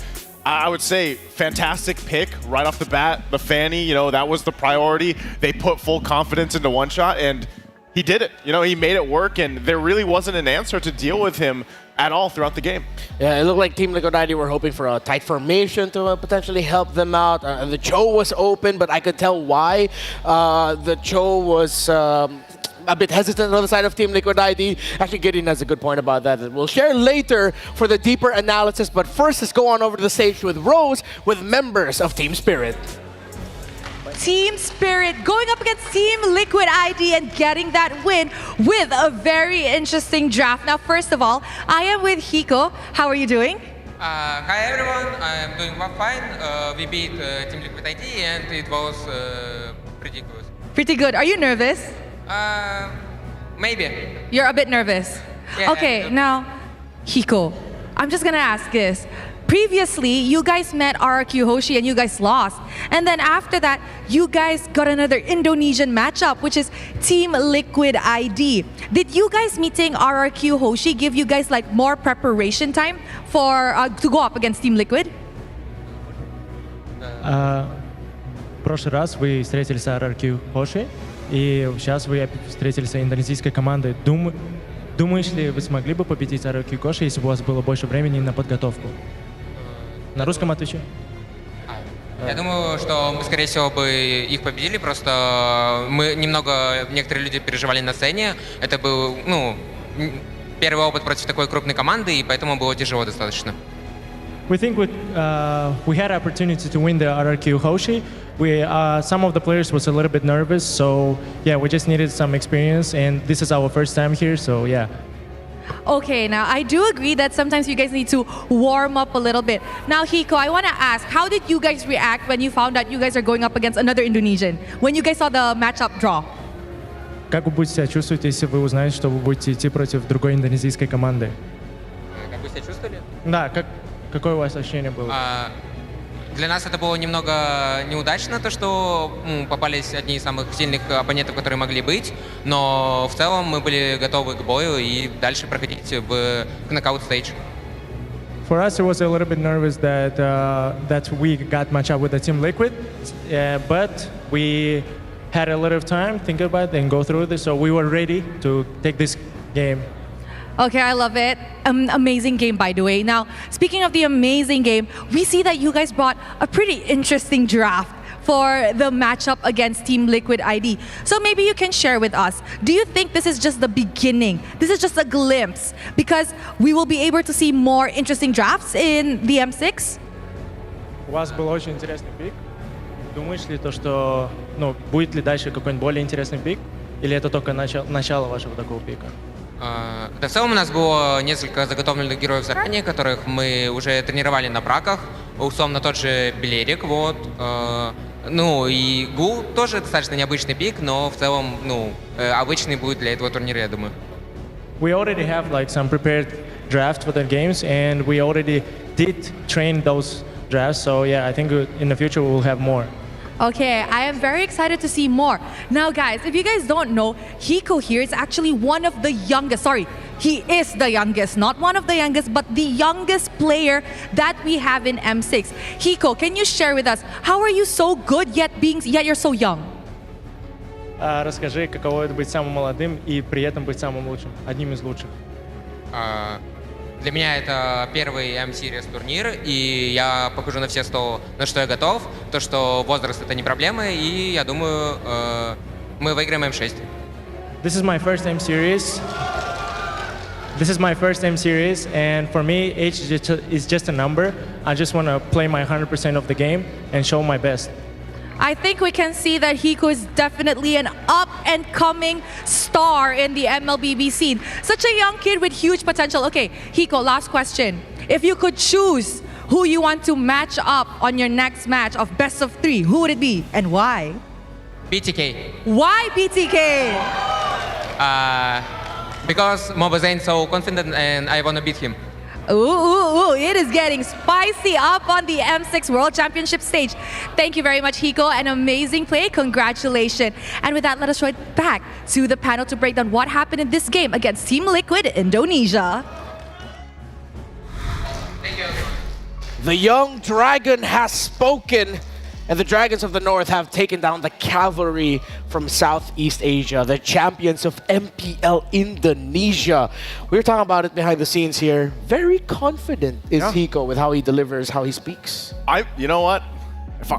I would say fantastic pick right off the bat. The Fanny, you know, that was the priority. They put full confidence into One Shot, and he did it. You know, he made it work, and there really wasn't an answer to deal with him at all throughout the game. Yeah, it looked like Team Liquid ID were hoping for a tight formation to potentially help them out. The Cho was open, but I could tell why. The Cho was a bit hesitant on the side of Team Liquid ID. Actually, Gideon has a good point about that we'll share later for the deeper analysis. But first, let's go on over to the stage with Rose, with members of Team Spirit. Team Spirit going up against Team Liquid ID and getting that win with a very interesting draft. Now, first of all, I am with Hiko. How are you doing? Hi everyone, I'm doing fine. We beat Team Liquid ID and it was pretty good. Pretty good. Are you nervous? Maybe. You're a bit nervous. Yeah, okay, now, Hiko, I'm just gonna ask this. Previously, you guys met RRQ Hoshi and you guys lost. And then after that, you guys got another Indonesian matchup, which is Team Liquid ID. Did you guys meeting RRQ Hoshi give you guys like more preparation time for to go up against Team Liquid? В прошлый раз вы встретились с RRQ Hoshi, и сейчас вы встретились с индонезийской командой. Думаешь ли, вы смогли бы победить RRQ Hoshi, если бы у вас было больше времени на подготовку? На русском отвечу. Я думаю, что мы, скорее всего, бы их победили, просто некоторые люди переживали на сцене. Это был, первый опыт против такой крупной команды, и поэтому было тяжело достаточно. We think we had opportunity to win the RRQ Hoshi. Some of the players was a little bit nervous, so yeah, we just needed some experience, and this is our first time here, so yeah. Okay, now I do agree that sometimes you guys need to warm up a little bit. Now, Hiko, I want to ask, how did you guys react when you found out you guys are going up against another Indonesian? When you guys saw the matchup draw? Как вы будете себя чувствовать, если вы узнаете, что вы будете идти против другой индонезийской команды? Как вы себя чувствовали? Да, какое у вас ощущение было? Для нас это было немного неудачно, то, что попались одни из самых сильных оппонентов, которые могли быть, но в целом мы были готовы к бою и дальше проходить в knockout stage. For us, it was a little bit nervous that we got matched up with the Team Liquid, but we had a little time, think about it, and go through this, so we were ready to take this game. Okay, I love it. Amazing game, by the way. Now, speaking of the amazing game, we see that you guys brought a pretty interesting draft for the matchup against Team Liquid ID. So maybe you can share with us, do you think this is just the beginning? This is just a glimpse? Because we will be able to see more interesting drafts in the M6? У вас был очень интересный пик. Думаешь ли то, что будет ли дальше какой-нибудь более интересный пик? Или это только начало вашего такого пика? Да, в целом у нас было несколько заготовленных героев заранее, которых мы уже тренировали на праках. Условно тот же Белерик, вот. И Гул тоже достаточно необычный пик, но в целом, обычный будет для этого турнира, я думаю. We already have like some prepared drafts for the games, and we already did train those drafts. So yeah, I think in the future we will have more. Okay, I am very excited to see more. Now guys, if you guys don't know, Hiko here is actually one of the youngest, he is the youngest, not one of the youngest, but the youngest player that we have in M6. Hiko, can you share with us, how are you so good yet you're so young? Расскажи, каково это быть самым молодым и при этом быть самым лучшим, одним из лучших. Для меня это первый M-Series турнир, и я покажу на все 100, на что я готов. То, что возраст это не проблема, и я думаю, мы выиграем M6. This is my first M series. This is my first M series, and for me, age is just a number. I just want to play my 100% of the game and show my best. I think we can see that Hiko is definitely an up-and-coming star in the MLBB scene. Such a young kid with huge potential. Okay, Hiko, last question. If you could choose who you want to match up on your next match of best of 3, who would it be and why? BTK. Why BTK? Because Mobazane so confident and I want to beat him. Ooh, it is getting spicy up on the M6 World Championship stage. Thank you very much, Hiko. An amazing play. Congratulations. And with that, let us throw it back to the panel to break down what happened in this game against Team Liquid Indonesia. Thank you. The young dragon has spoken. And the Dragons of the North have taken down the cavalry from Southeast Asia, the champions of MPL Indonesia. We were talking about it behind the scenes here. Very confident is Hiko with how he delivers, how he speaks. You know what?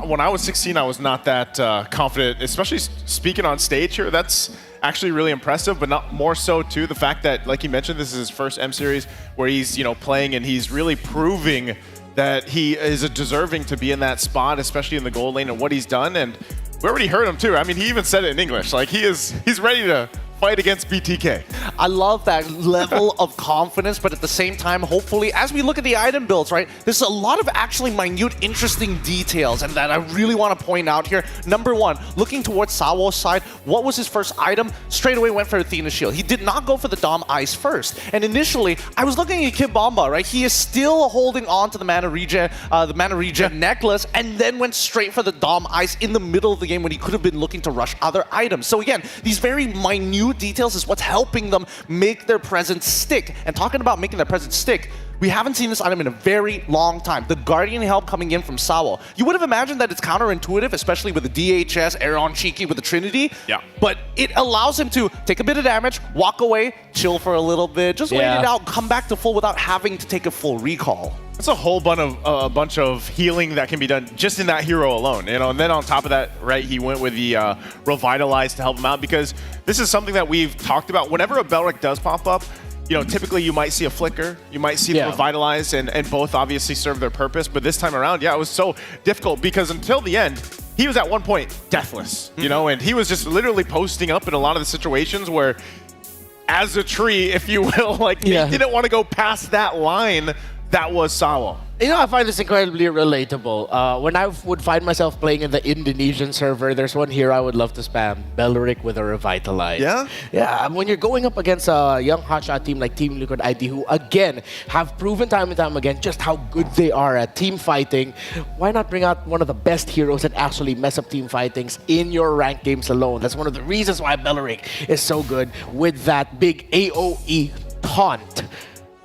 When I was 16, I was not that confident, especially speaking on stage here. That's actually really impressive, but not more so too the fact that, like you mentioned, this is his first M series where he's playing and he's really proving that he is deserving to be in that spot, especially in the gold lane and what he's done. And we already heard him too. I mean, he even said it in English. Like he's ready to fight against BTK. I love that level of confidence, but at the same time, hopefully, as we look at the item builds, right, there's a lot of actually minute, interesting details, and that I really want to point out here. Number one, looking towards Sawo's side, what was his first item? Straight away went for Athena Shield. He did not go for the Dom Ice first. And initially, I was looking at Kid Bomba, right? He is still holding on to the Mana Regen, necklace, and then went straight for the Dom Ice in the middle of the game when he could have been looking to rush other items. So again, these very minute details is what's helping them make their presence stick. And talking about making their presence stick, we haven't seen this item in a very long time. The Guardian help coming in from Sawo. You would have imagined that it's counterintuitive, especially with the DHS, Aaron Cheeky with the Trinity. Yeah. But it allows him to take a bit of damage, walk away, chill for a little bit, just wait it out, come back to full without having to take a full recall. It's a whole bunch of healing that can be done just in that hero alone, And then on top of that, right, he went with the Revitalize to help him out, because this is something that we've talked about. Whenever a Belric does pop up, typically you might see a Flicker, you might see the Revitalize, and both obviously serve their purpose. But this time around, it was so difficult because until the end, he was at one point deathless, and he was just literally posting up in a lot of the situations where, as a tree, if you will, he didn't want to go past that line. That was Sawo. I find this incredibly relatable. When I would find myself playing in the Indonesian server, there's one hero I would love to spam, Belric with a Revitalize. Yeah? Yeah, when you're going up against a young hotshot team like Team Liquid ID, who again, have proven time and time again just how good they are at team fighting, why not bring out one of the best heroes that actually mess up team fightings in your ranked games alone? That's one of the reasons why Belric is so good with that big AoE taunt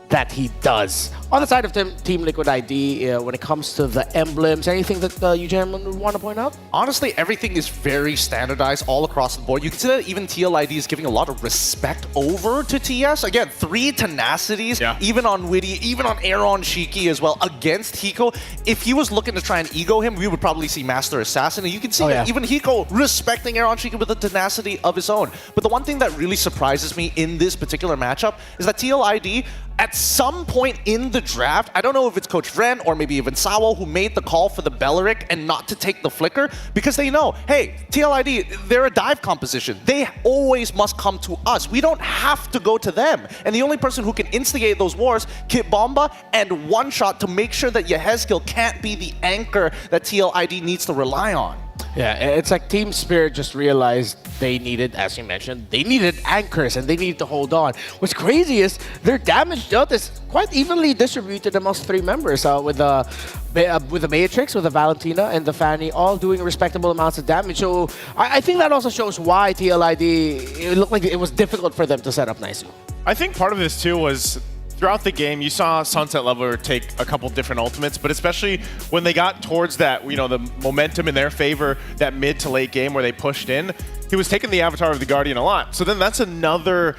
that he does. On the side of Team Liquid ID, when it comes to the emblems, anything that you gentlemen would want to point out? Honestly, everything is very standardized all across the board. You can see that even TLID is giving a lot of respect over to TS. Again, 3 tenacities, even on Witty, even on Aaron Shiki as well, against Hiko. If he was looking to try and ego him, we would probably see Master Assassin. And you can see that even Hiko respecting Aaron Shiki with a tenacity of his own. But the one thing that really surprises me in this particular matchup is that TLID, at some point in the draft, I don't know if it's Coach Ren or maybe even Sawo who made the call for the Belric and not to take the Flicker, because they know, hey, TLID, they're a dive composition. They always must come to us. We don't have to go to them. And the only person who can instigate those wars, Kit Bomba, and one shot to make sure that Yehezkiel can't be the anchor that TLID needs to rely on. Yeah, it's like Team Spirit just realized they needed, as you mentioned, they needed anchors and they needed to hold on. What's crazy is their damage dealt is quite evenly distributed amongst 3 members, with the Matrix, with the Valentina, and the Fanny, all doing respectable amounts of damage. So I think that also shows why TLID, it looked like it was difficult for them to set up Naisu. I think part of this too was throughout the game, you saw Sunset Leveler take a couple different ultimates, but especially when they got towards that, the momentum in their favor, that mid to late game where they pushed in, he was taking the Avatar of the Guardian a lot. So then that's another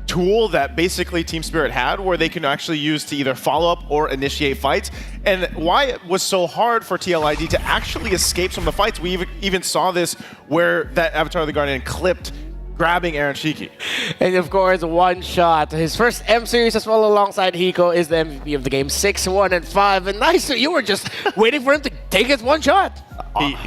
tool that basically Team Spirit had where they can actually use to either follow up or initiate fights. And why it was so hard for TLID to actually escape some of the fights, we even saw this where that Avatar of the Guardian clipped grabbing Aaron Shiki. And of course, one shot. His first M series as well alongside Hiko is the MVP of the game. 6-1-5. And nice, you were just waiting for him to take his one shot.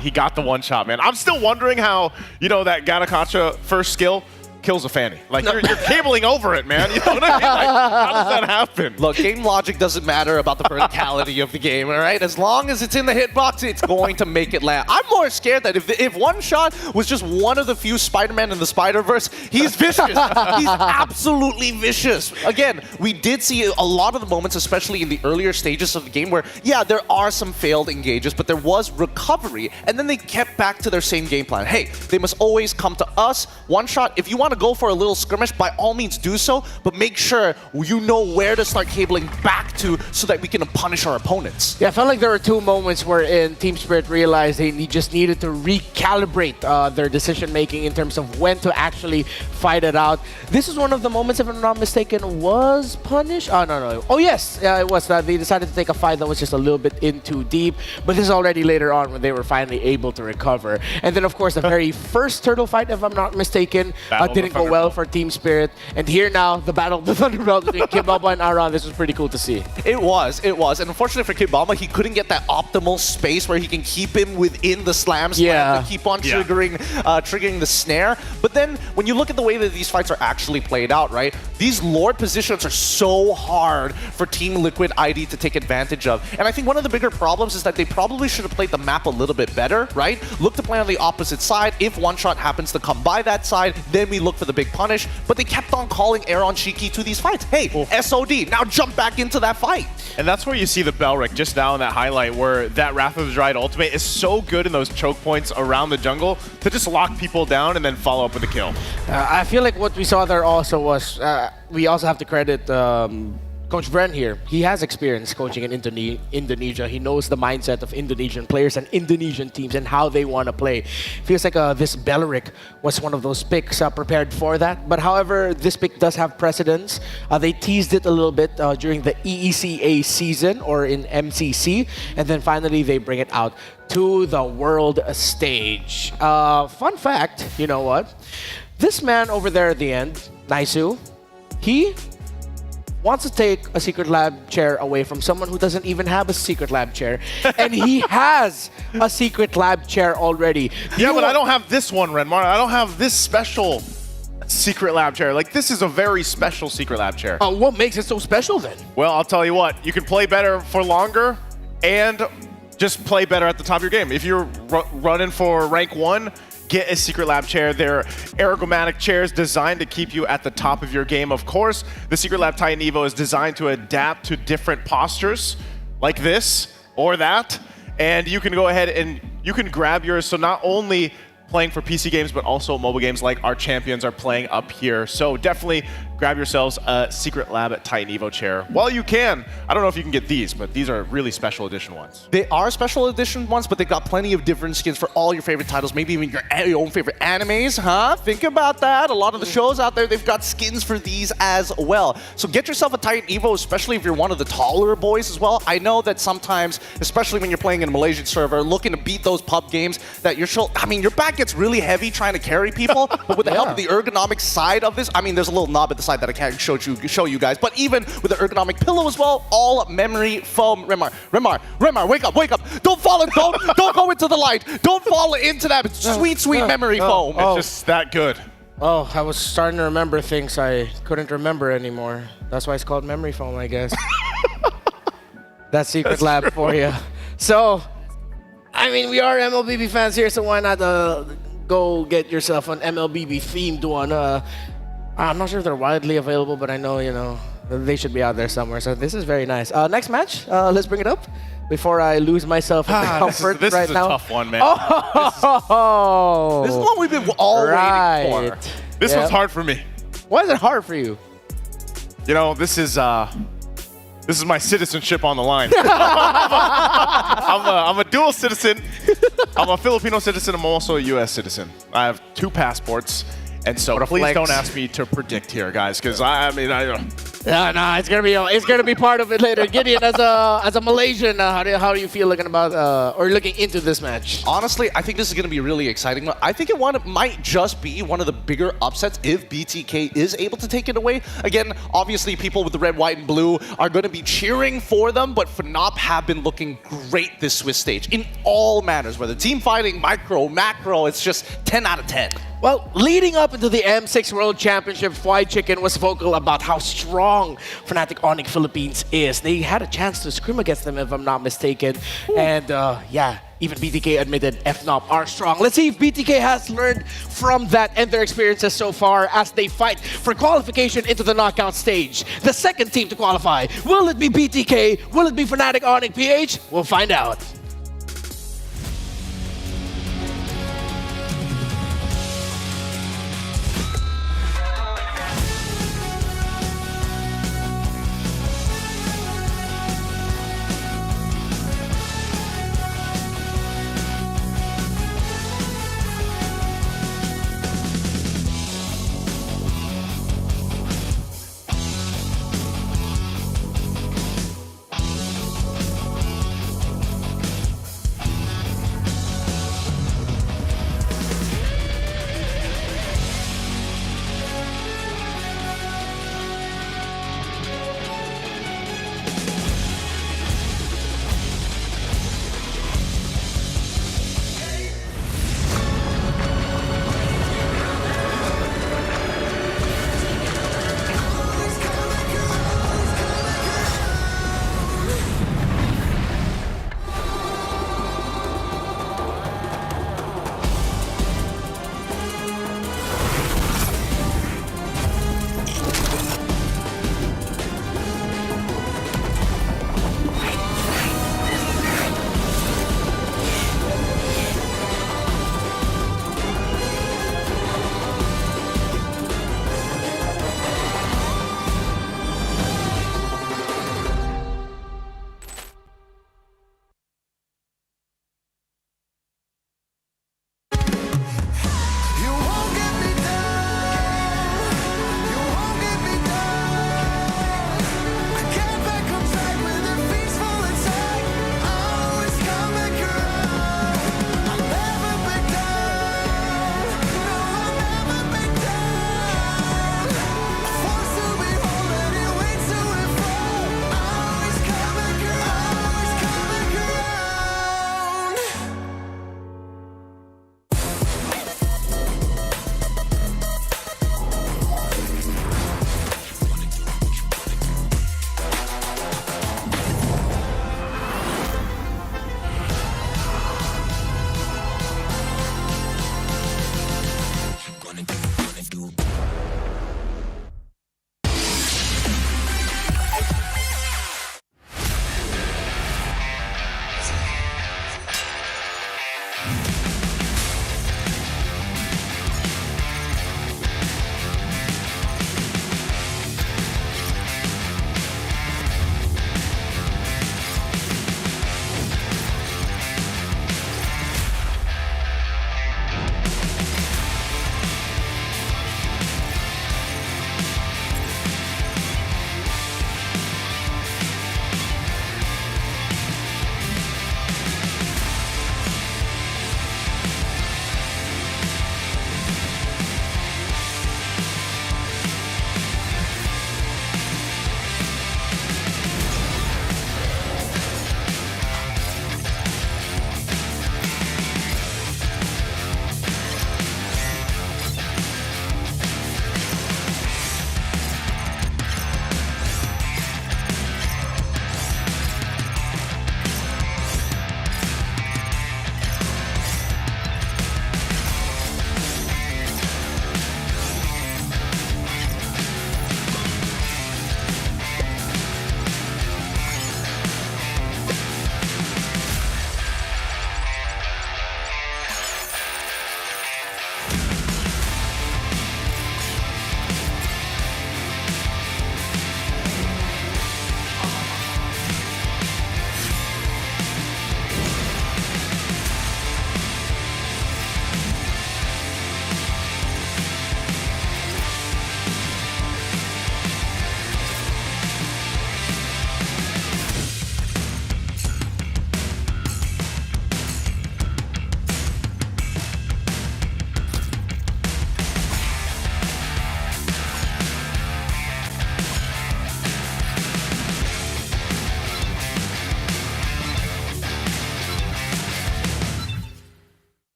He got the one shot, man. I'm still wondering how, that Gatakacha first skill kills a Fanny. Like, you're cabling over it, man. You know what I mean? Like, how does that happen? Look, game logic doesn't matter about the verticality of the game, all right? As long as it's in the hitbox, it's going to make it land. I'm more scared that if one shot was just one of the few Spider-Man in the Spider-Verse, he's vicious. He's absolutely vicious. Again, we did see a lot of the moments, especially in the earlier stages of the game, where, yeah, there are some failed engages, but there was recovery, and then they kept back to their same game plan. Hey, they must always come to us. One shot, if you want to go for a little skirmish, by all means do so, but make sure you know where to start cabling back to so that we can punish our opponents. Yeah, I felt like there were two moments wherein Team Spirit realized they just needed to recalibrate their decision-making in terms of when to actually fight it out. This is one of the moments, if I'm not mistaken, was Punish? Oh, no. Oh, yes, it was. They decided to take a fight that was just a little bit in too deep, but this is already later on when they were finally able to recover. And then, of course, the very first turtle fight, if I'm not mistaken, didn't go well for Team Spirit. And here now, the battle of the Thunderbelt between Kibaba and Aron. This was pretty cool to see. It was. And unfortunately for Kibaba, he couldn't get that optimal space where he can keep him within the slam to keep on triggering the snare. But then, when you look at the way that these fights are actually played out, right? These Lord positions are so hard for Team Liquid ID to take advantage of. And I think one of the bigger problems is that they probably should have played the map a little bit better, right? Look to play on the opposite side. If one shot happens to come by that side, then we look for the big punish. But they kept on calling Aaron Shiki to these fights. Hey, SOD, now jump back into that fight. And that's where you see the Belric just now in that highlight where that Wrath of the Dryad ultimate is so good in those choke points around the jungle to just lock people down and then follow up with a kill. I feel like what we saw there also was, we also have to credit Coach Bren here. He has experience coaching in Indonesia. He knows the mindset of Indonesian players and Indonesian teams and how they want to play. Feels like this Belric was one of those picks prepared for that. But however, this pick does have precedence. They teased it a little bit during the EECA season or in MCC. And then finally, they bring it out to the world stage. Fun fact, you know what? This man over there at the end, Naisu, he wants to take a secret lab chair away from someone who doesn't even have a secret lab chair. And he has a secret lab chair already. Yeah, but I don't have this one, Renmar. I don't have this special secret lab chair. Like, this is a very special secret lab chair. What makes it so special then? Well, I'll tell you what. You can play better for longer and just play better at the top of your game. If you're running for rank 1, get a secret lab chair. They're ergonomic chairs designed to keep you at the top of your game. Of course, the Secret Lab Titan Evo is designed to adapt to different postures like this or that. And you can go ahead and you can grab yours. So not only playing for PC games, but also mobile games like our champions are playing up here. So definitely grab yourselves a Secret Lab Titan Evo chair while you can. I don't know if you can get these, but these are really special edition ones. They are special edition ones, but they've got plenty of different skins for all your favorite titles, maybe even your own favorite animes, huh? Think about that. A lot of the shows out there, they've got skins for these as well. So get yourself a Titan Evo, especially if you're one of the taller boys as well. I know that sometimes, especially when you're playing in a Malaysian server, looking to beat those pub games, that your your back gets really heavy trying to carry people, but with the help of the ergonomic side of this, there's a little knob at the side that I can't show you guys, but even with the ergonomic pillow as well, all memory foam. Remar, wake up. Don't fall in, don't go into the light. Don't fall into that sweet memory foam. It's just that good. Oh, I was starting to remember things I couldn't remember anymore. That's why it's called memory foam, I guess. That's Secret Lab for you. So, we are MLBB fans here, so why not go get yourself an MLBB themed one. I'm not sure if they're widely available, but I know, they should be out there somewhere. So this is very nice. Next match, let's bring it up before I lose myself in the comfort this right is a now. tough one, man. Oh! This is one we've been all waiting for. This one's hard for me. Why is it hard for you? You know, this is my citizenship on the line. I'm a dual citizen. I'm a Filipino citizen. I'm also a U.S. citizen. I have 2 passports. And so please don't ask me to predict here, guys, because I mean, Yeah, nah, it's gonna be part of it later. Gideon, as a Malaysian, how do you feel looking into this match? Honestly, I think this is going to be really exciting. I think it might just be one of the bigger upsets if BTK is able to take it away. Again, obviously, people with the red, white, and blue are going to be cheering for them, but FNOP have been looking great this Swiss stage in all manners, whether team fighting, micro, macro, it's just 10 out of 10. Well, leading up into the M6 World Championship, Fried Chicken was vocal about how strong Fnatic Onyx Philippines is. They had a chance to scrim against them, if I'm not mistaken. Ooh. And yeah, even BTK admitted FNOP are strong. Let's see if BTK has learned from that and their experiences so far as they fight for qualification into the knockout stage. The second team to qualify. Will it be BTK? Will it be Fnatic Onyx PH? We'll find out.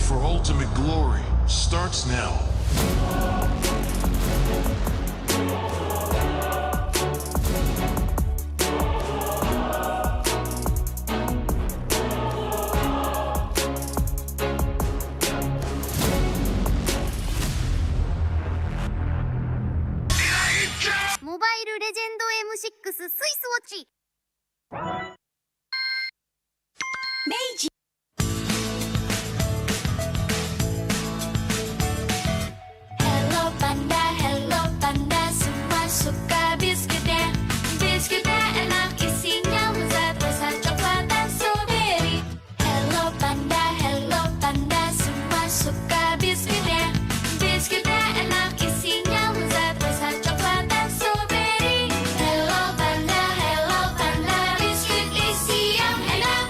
for ultimate glory starts now. Mobile Legend M6 スイスウォッチ明治 Hello Panda, semua suka biskuitnya. Biskuitnya enak isinya lezat rasa coklat dan strawberry. Hello Panda, semua suka biskuitnya. Biskuitnya enak isinya lezat rasa coklat dan strawberry. Hello Panda, biskuit isi yang enak.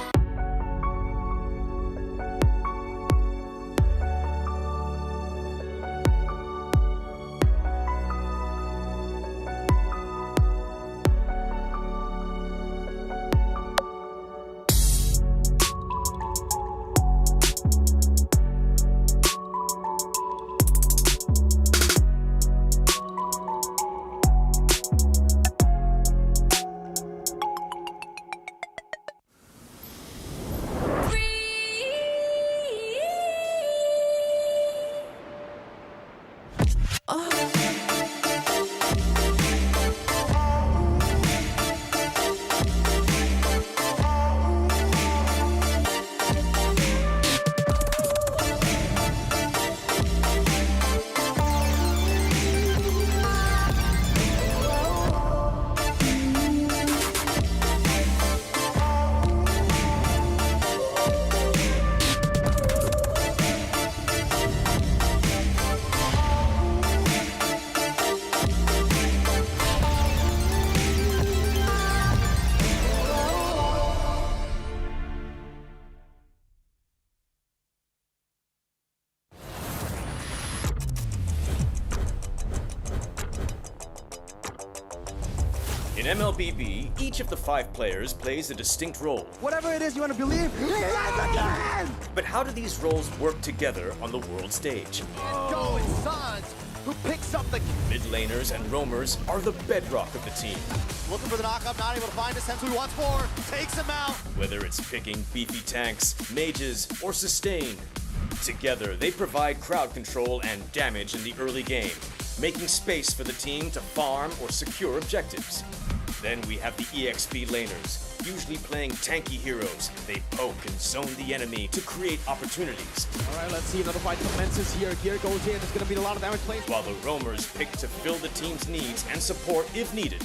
In MLBB, each of the 5 players plays a distinct role. Whatever it is you want to believe, again! But how do these roles work together on the world stage? Go, it's Sans, who picks up the... Mid laners and roamers are the bedrock of the team. Looking for the knockup, not able to find a sense who he wants for. Takes him out. Whether it's picking beefy tanks, mages, or sustain, together they provide crowd control and damage in the early game, making space for the team to farm or secure objectives. Then we have the EXP laners, usually playing tanky heroes. They poke and zone the enemy to create opportunities. Alright, let's see another fight commences here. Gear goes in, there's gonna be a lot of damage played. While the roamers pick to fill the team's needs and support if needed.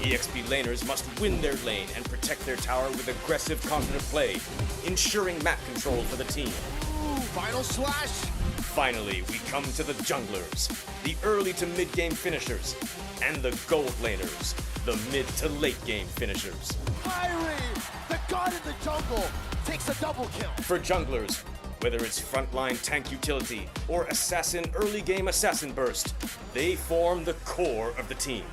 EXP laners must win their lane and protect their tower with aggressive, confident play, ensuring map control for the team. Ooh, final slash! Finally, we come to the junglers, the early to mid-game finishers, and the gold laners, the mid to late game finishers. Fiery! The god in the jungle takes a double kill. For junglers, whether it's frontline tank utility or assassin early game assassin burst, they form the core of the team.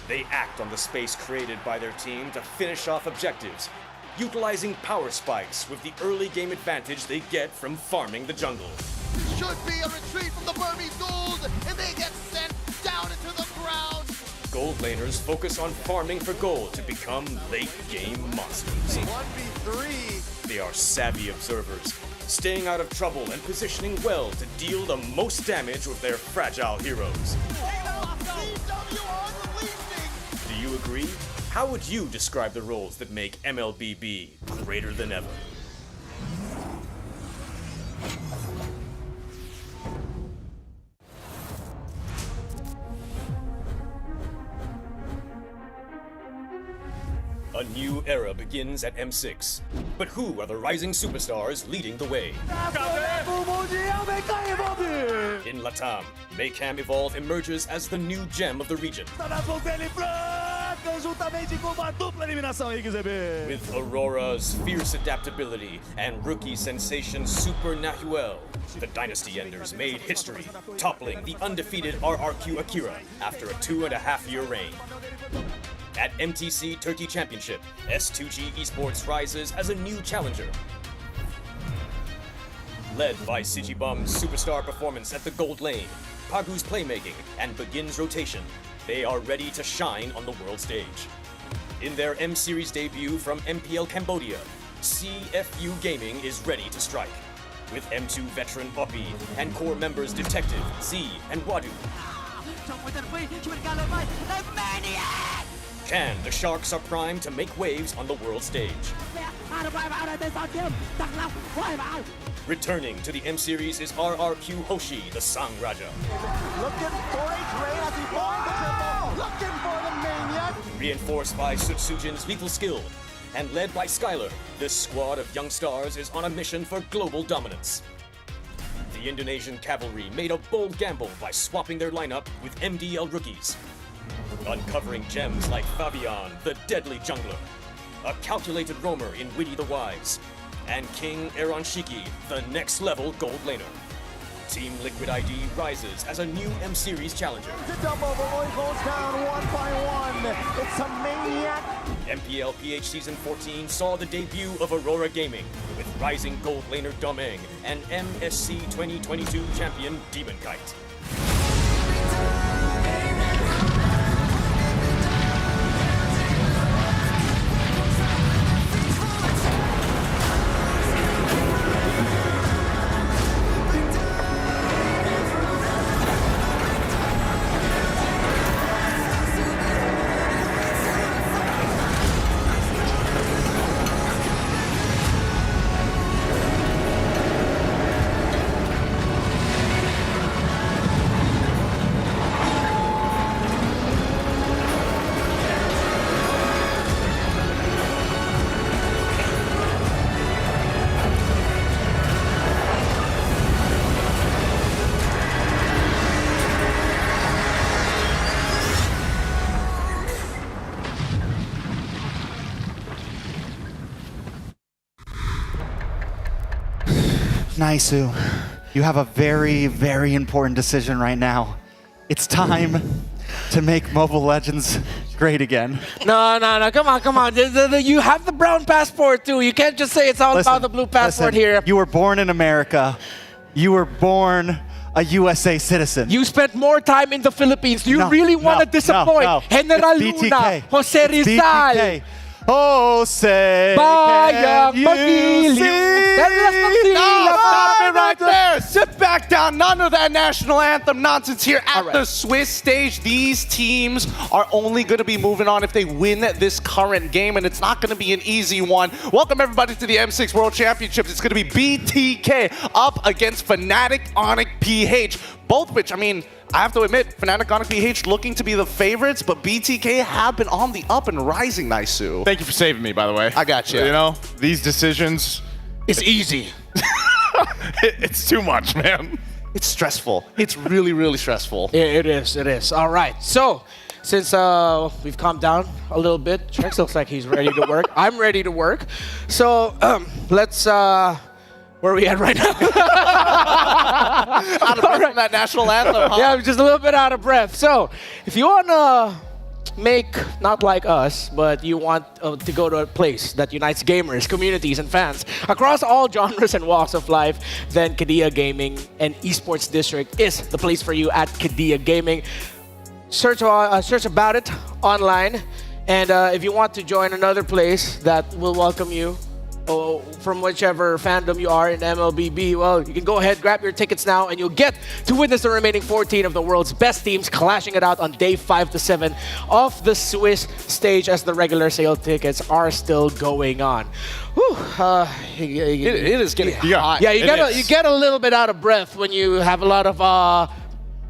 They act on the space created by their team to finish off objectives, utilizing power spikes with the early game advantage they get from farming the jungle. Should be a retreat from the Burmese gold, and they get sent down into the ground. Gold laners focus on farming for gold to become late game monsters. 1v3. They are savvy observers, staying out of trouble and positioning well to deal the most damage with their fragile heroes. Do you agree? How would you describe the roles that make MLBB greater than ever? A new era begins at M6. But who are the rising superstars leading the way? In Latam, Maycam Evolve emerges as the new gem of the region. With Aurora's fierce adaptability and rookie sensation Super Nahuel, the Dynasty Enders made history, toppling the undefeated RRQ Akira after a 2.5-year reign. At MTC Turkey 2G Esports rises as a new challenger. Led by Sigibum's superstar performance at the gold lane, Pagu's playmaking, and Begin's rotation, they are ready to shine on the world stage. In their M Series debut from MPL Cambodia, CFU Gaming is ready to strike. With M2 veteran Poppy and core members Detective, Z, and Wadu. Can the Sharks are primed to make waves on the world stage? Returning to the M Series is RRQ Hoshi, the Sang Raja. Looking for a train as he finds the triple. Looking for the maniac. Reinforced by Sutsujin's lethal skill, and led by Skylar, this squad of young stars is on a mission for global dominance. The Indonesian cavalry made a bold gamble by swapping their lineup with MDL rookies, uncovering gems like Fabian, the deadly jungler, a calculated roamer in Witty the Wise, and King Aaron Shiki, the next level gold laner. Team Liquid ID rises as a new M Series challenger. The double, the Roy goes down one by one. It's a maniac. MPL PH Season 14 saw the debut of Aurora Gaming with rising gold laner Domeng and MSC 2022 champion Demon Kite. Naisu, you have a very, very important decision right now. It's time to make Mobile Legends great again. No, come on. You have the brown passport too. You can't just say it's all about the blue passport here. You were born in America. You were born a USA citizen. You spent more time in the Philippines. Do you really want to disappoint General Luna, Jose Rizal? Jose, Bayang can you Magiliw. see? No, stop it right there. Sit back down. None of that national anthem nonsense here at the Swiss stage. These teams are only going to be moving on if they win this current game, and it's not going to be an easy one. Welcome everybody to the M6 World Championships. It's going to be BTK up against Fnatic Onic PH. Both which, I mean, I have to admit, Fnatic Onic PH looking to be the favorites, but BTK have been on the up and rising, Naisu. Thank you for saving me, by the way. I got you. You know, these decisions... It's easy. It's too much, man. It's stressful. It's really, really stressful. Yeah, it is. All right. So, since we've calmed down a little bit, Trex looks like he's ready to work. I'm ready to work. So, let's... where are we at right now? Out of breath from that national anthem, huh? Yeah, I'm just a little bit out of breath. So, if you want to make, not like us, but you want to go to a place that unites gamers, communities, and fans across all genres and walks of life, then Kadea Gaming and Esports District is the place for you at Kadea Gaming. Search about it online, and if you want to join another place that will welcome you from whichever fandom you are in MLBB, well, you can go ahead, grab your tickets now, and you'll get to witness the remaining 14 of the world's best teams clashing it out on day 5 to 7 of the Swiss stage as the regular sale tickets are still going on. Whew, it is getting hot. Yeah, you get a little bit out of breath when you have a lot of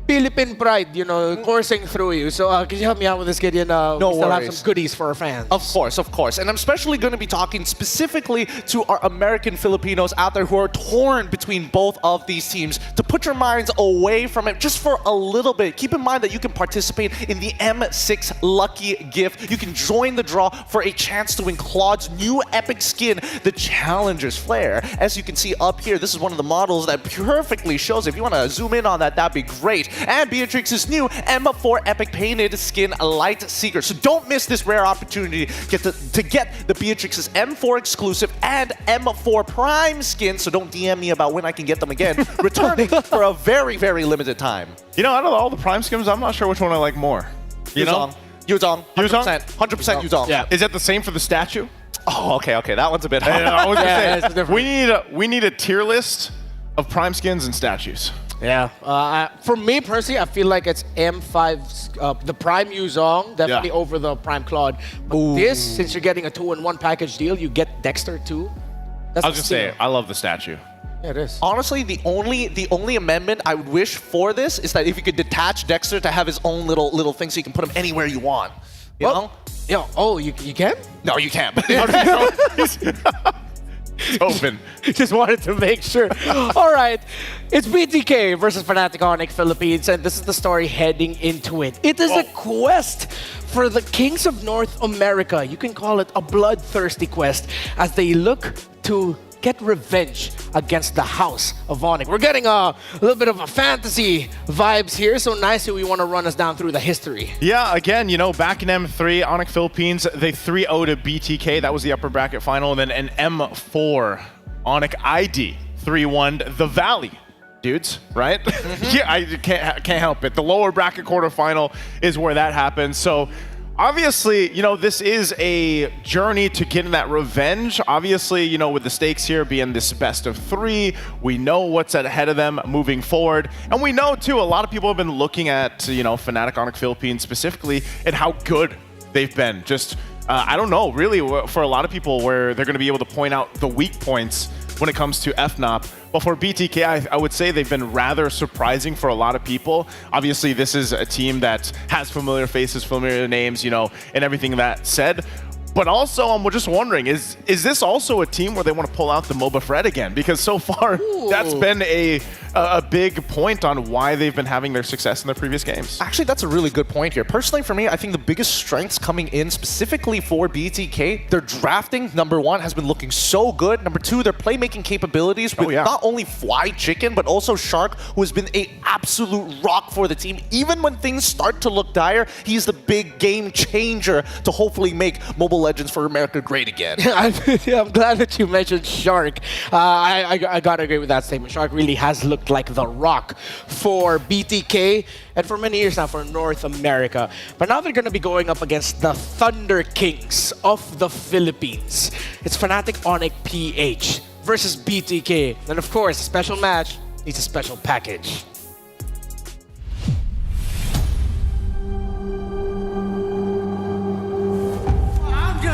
Philippine pride, you know, coursing through you. So can you help me out with this, Gideon? No we still worries. have some goodies for our fans. Of course. And I'm especially going to be talking specifically to our American Filipinos out there who are torn between both of these teams. To put your minds away from it just for a little bit, keep in mind that you can participate in the M6 Lucky Gift. You can join the draw for a chance to win Claude's new epic skin, the Challenger's Flare. As you can see up here, this is one of the models that perfectly shows. If you want to zoom in on that, that'd be great. and Beatrix's new M4 Epic Painted Skin Light Seeker. So don't miss this rare opportunity to get the Beatrix's M4 exclusive and M4 Prime skin. So don't DM me about when I can get them again. Returning for a very, very limited time. You know, out of all the Prime skins, I'm not sure which one I like more. You know? Yuzong. 100%. 100% Yuzong. Yeah. Is that the same for the statue? Oh, okay. That one's a bit hard. I was gonna say, we need a tier list of Prime skins and statues. Yeah. For me personally, I feel like it's M5, the Prime Yuzong, definitely over the Prime Claude. But this, since you're getting a 2-in-1 package deal, you get Dexter too. I was gonna say, I love the statue. Yeah, it is. Honestly, the only amendment I would wish for this is that if you could detach Dexter to have his own little thing, so you can put him anywhere you want. You know? Yeah. Oh, you can? No, you can't. Open. Just wanted to make sure. All right. It's BTK versus Fnatic Onyx Philippines, and this is the story heading into it. It is a quest for the Kings of North America. You can call it a bloodthirsty quest as they look to get revenge against the House of Onyx. We're getting a little bit of a fantasy vibes here, so nicely we want to run us down through the history. Yeah, again, you know, back in M3, Onyx Philippines, they 3-0 to BTK. That was the upper bracket final. And then an M4, Onyx ID, 3-1 the Valley. Dudes, right? Yeah, I can't help it. The lower bracket quarterfinal is where that happens. So obviously, you know, this is a journey to getting that revenge. Obviously, you know, with the stakes here being this best of 3, we know what's ahead of them moving forward. And we know, too, a lot of people have been looking at, you know, Fnatic Onyx Philippines specifically and how good they've been. Just, I don't know, really, for a lot of people where they're going to be able to point out the weak points when it comes to FNOP. But for BTK, I would say they've been rather surprising for a lot of people. Obviously, this is a team that has familiar faces, familiar names, you know, and everything that said. But also, I'm just wondering, is this also a team where they want to pull out the MOBA Fred again? Because so far, that's been a big point on why they've been having their success in their previous games. Actually, that's a really good point here. Personally, for me, I think the biggest strengths coming in specifically for BTK, their drafting, number 1, has been looking so good. Number 2, their playmaking capabilities with not only Fly Chicken, but also Shark, who has been an absolute rock for the team. Even when things start to look dire, he's the big game changer to hopefully make Mobile Legends for America great again. I'm glad that you mentioned Shark. I gotta agree with that statement. Shark really has looked like the rock for BTK and for many years now for North America. But now they're gonna be going up against the Thunder Kings of the Philippines. It's Fnatic Onyx PH versus BTK. And of course, a special match needs a special package.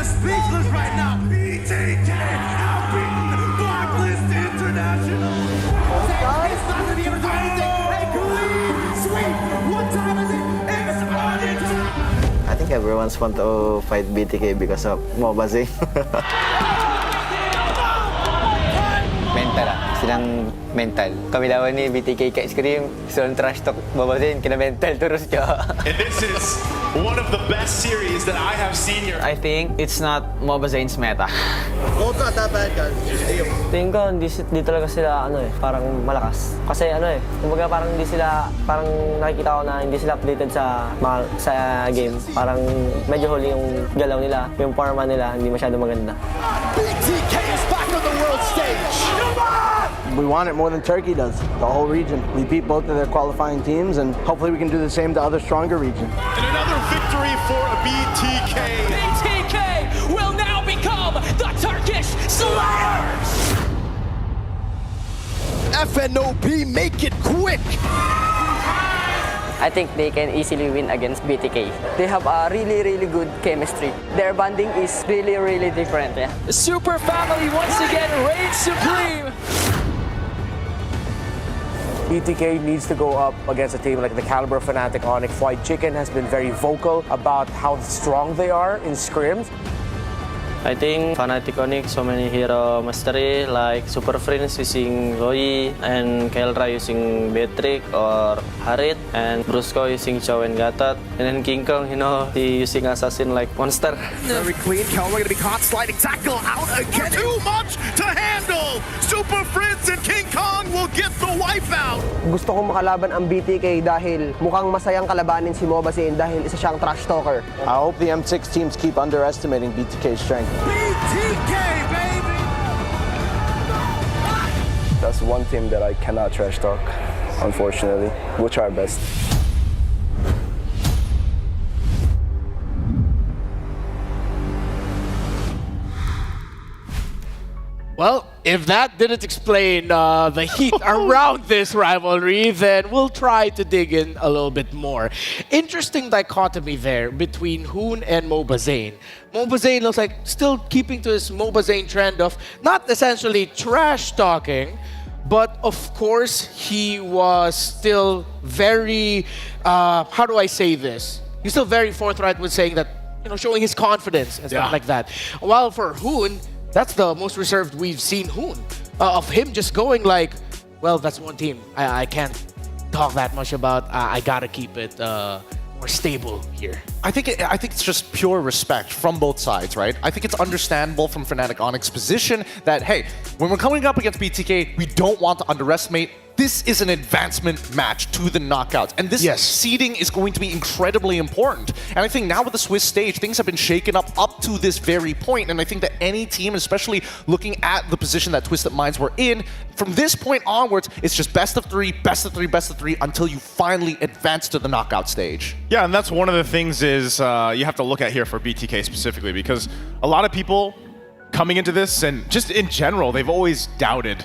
Speechless right now. BTK have beaten Blacklist International. It's not gonna be able to do anything. Hey, Khalid, sweet. What time is it? It's Onyx time. I think everyone's want to fight BTK because of MOBA Zing. Mental silang mental. Kami lawan ni BTK Cat Scream, soal trash talk MOBA Zing, kena mental terus siya. And this is one of the best series that I have seen here. I think it's not MOBA Zane's meta. What's not that bad, guys? Tingin ko, di talaga sila, parang malakas. Kasi kumbaga parang hindi sila, parang nakikita ko na hindi sila updated sa game. Parang medyo huli yung galaw nila, yung forma nila, hindi masyado maganda. BTK is back on the world stage. We want it more than Turkey does, the whole region. We beat both of their qualifying teams, and hopefully we can do the same to other stronger regions. And another victory for BTK. BTK will now become the Turkish Slayers! FNOP, make it quick! I think they can easily win against BTK. They have a really, really good chemistry. Their bonding is really, really different. Yeah. The Super Family once again reigns supreme! BTK needs to go up against a team like the caliber of Fnatic Onyx. Fly Chicken has been very vocal about how strong they are in scrims. I think Fnatic Onyx, so many hero mastery like Super Friends using Roy and Kelra using Beatrix or Harit and Brusco using Chow and Gatot. And then King Kong, he using Assassin like Monster. Very clean. Kelra going to be caught sliding tackle out again. Too much to handle. Super Friends and King Kong will get the wipe bout. Gusto kong makalaban ang BTK dahil mukhang masayang kalabanin si Mobazane dahil isa siyang trash talker. I hope the M6 teams keep underestimating BTK's strength. BTK, baby! That's one team that I cannot trash talk, unfortunately. We'll try our best. Well, if that didn't explain the heat around this rivalry, then we'll try to dig in a little bit more. Interesting dichotomy there between Hoon and Mobazane. Mobazane looks like still keeping to his Mobazane trend of not essentially trash talking, but of course he was still very, how do I say this? He's still very forthright with saying that, you know, showing his confidence and stuff like that. While for Hoon, that's the most reserved we've seen Hoon. Of him just going like, well, that's one team. I can't talk that much about. I gotta keep it more stable here. I think it's just pure respect from both sides, right? I think it's understandable from Fnatic Onyx's position that, hey, when we're coming up against BTK, we don't want to underestimate. This is an advancement match to the knockouts. And this seeding is going to be incredibly important. And I think now with the Swiss stage, things have been shaken up to this very point. And I think that any team, especially looking at the position that Twisted Minds were in, from this point onwards, it's just best of three, best of three, best of three, until you finally advance to the knockout stage. Yeah, and that's one of the things is you have to look at here for BTK specifically, because a lot of people coming into this, and just in general, they've always doubted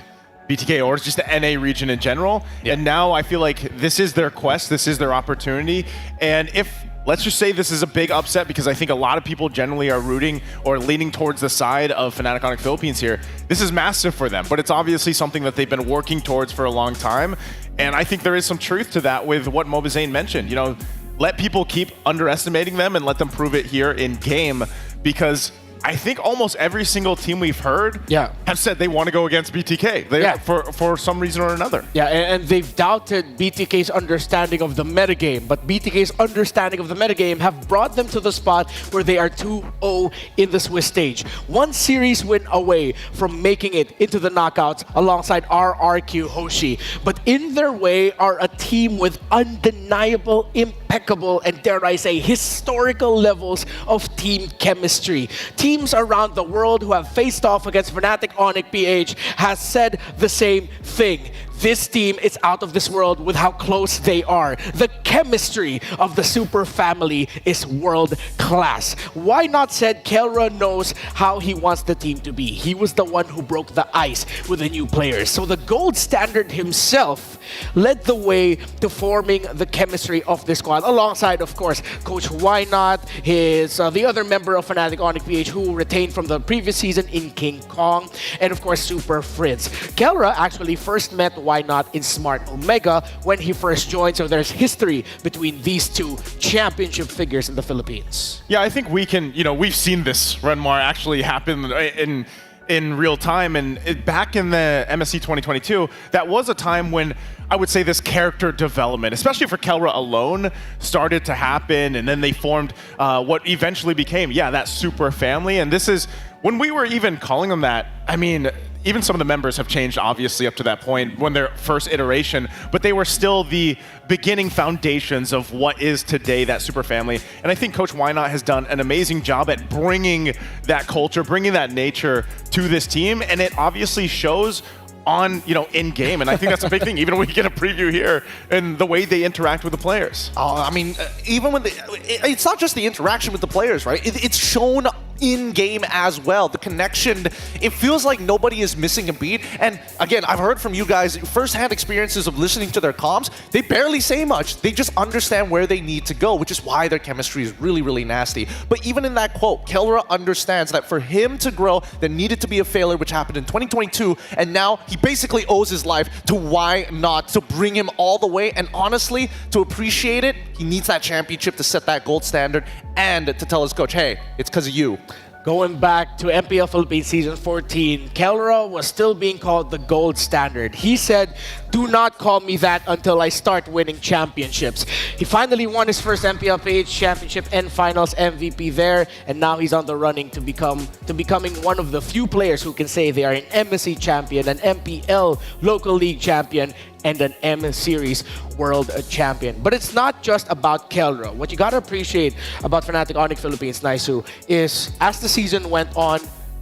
BTK or just the NA region in general. And now I feel like this is their quest, this is their opportunity. And if, let's just say this is a big upset, because I think a lot of people generally are rooting or leaning towards the side of Fnatic Onyx Philippines here. This is massive for them, but it's obviously something that they've been working towards for a long time. And I think there is some truth to that with what Mobazane mentioned. You know, let people keep underestimating them and let them prove it here in game, because I think almost every single team we've heard have said they want to go against BTK for some reason or another. Yeah, and they've doubted BTK's understanding of the metagame, but BTK's understanding of the metagame have brought them to the spot where they are 2-0 in the Swiss stage. One series win away from making it into the knockouts alongside RRQ Hoshi. But in their way are a team with undeniable, impeccable, and dare I say, historical levels of team chemistry. Teams around the world who have faced off against Fnatic Onyx PH has said the same thing. This team is out of this world with how close they are. The chemistry of the Super family is world class. Why not said Kelra knows how he wants the team to be. He was the one who broke the ice with the new players. So the gold standard himself led the way to forming the chemistry of this squad, alongside, of course, Coach Why Not, his the other member of Fnatic Onyx PH who retained from the previous season in King Kong, and of course Super Fritz. Kelra actually first met Why Not in Smart Omega when he first joined, so there's history between these two championship figures in the Philippines. Yeah, I think we can, you know, we've seen this, Renmar, actually happen in real time. And back in the MSC 2022, that was a time when I would say this character development, especially for Kelra alone, started to happen. And then they formed what eventually became, that Super family. And this is, when we were even calling them that, I mean, even some of the members have changed, obviously, up to that point when their first iteration, but they were still the beginning foundations of what is today that Super family. And I think Coach Why Not has done an amazing job at bringing that culture, bringing that nature to this team, and it obviously shows on, you know, in game. And I think that's a big thing, even when we get a preview here and the way they interact with the players. I mean, even when it's not just the interaction with the players, right? It's shown in game as well. The connection, it feels like nobody is missing a beat. And again, I've heard from you guys firsthand experiences of listening to their comms. They barely say much. They just understand where they need to go, which is why their chemistry is really, really nasty. But even in that quote, Kelra understands that for him to grow, there needed to be a failure, which happened in 2022. And now he basically owes his life to Why Not to bring him all the way. And honestly, to appreciate it, he needs that championship to set that gold standard and to tell his coach, hey, it's because of you. Going back to MPL Philippines Season 14, Kelra was still being called the gold standard. He said, do not call me that until I start winning championships. He finally won his first MPL PH championship and finals MVP there, and now he's on the running to becoming one of the few players who can say they are an MSC champion, an MPL local league champion, and an M Series World Champion. But it's not just about Kelra. What you gotta appreciate about Fnatic Onyx Philippines, Naisu, is as the season went on,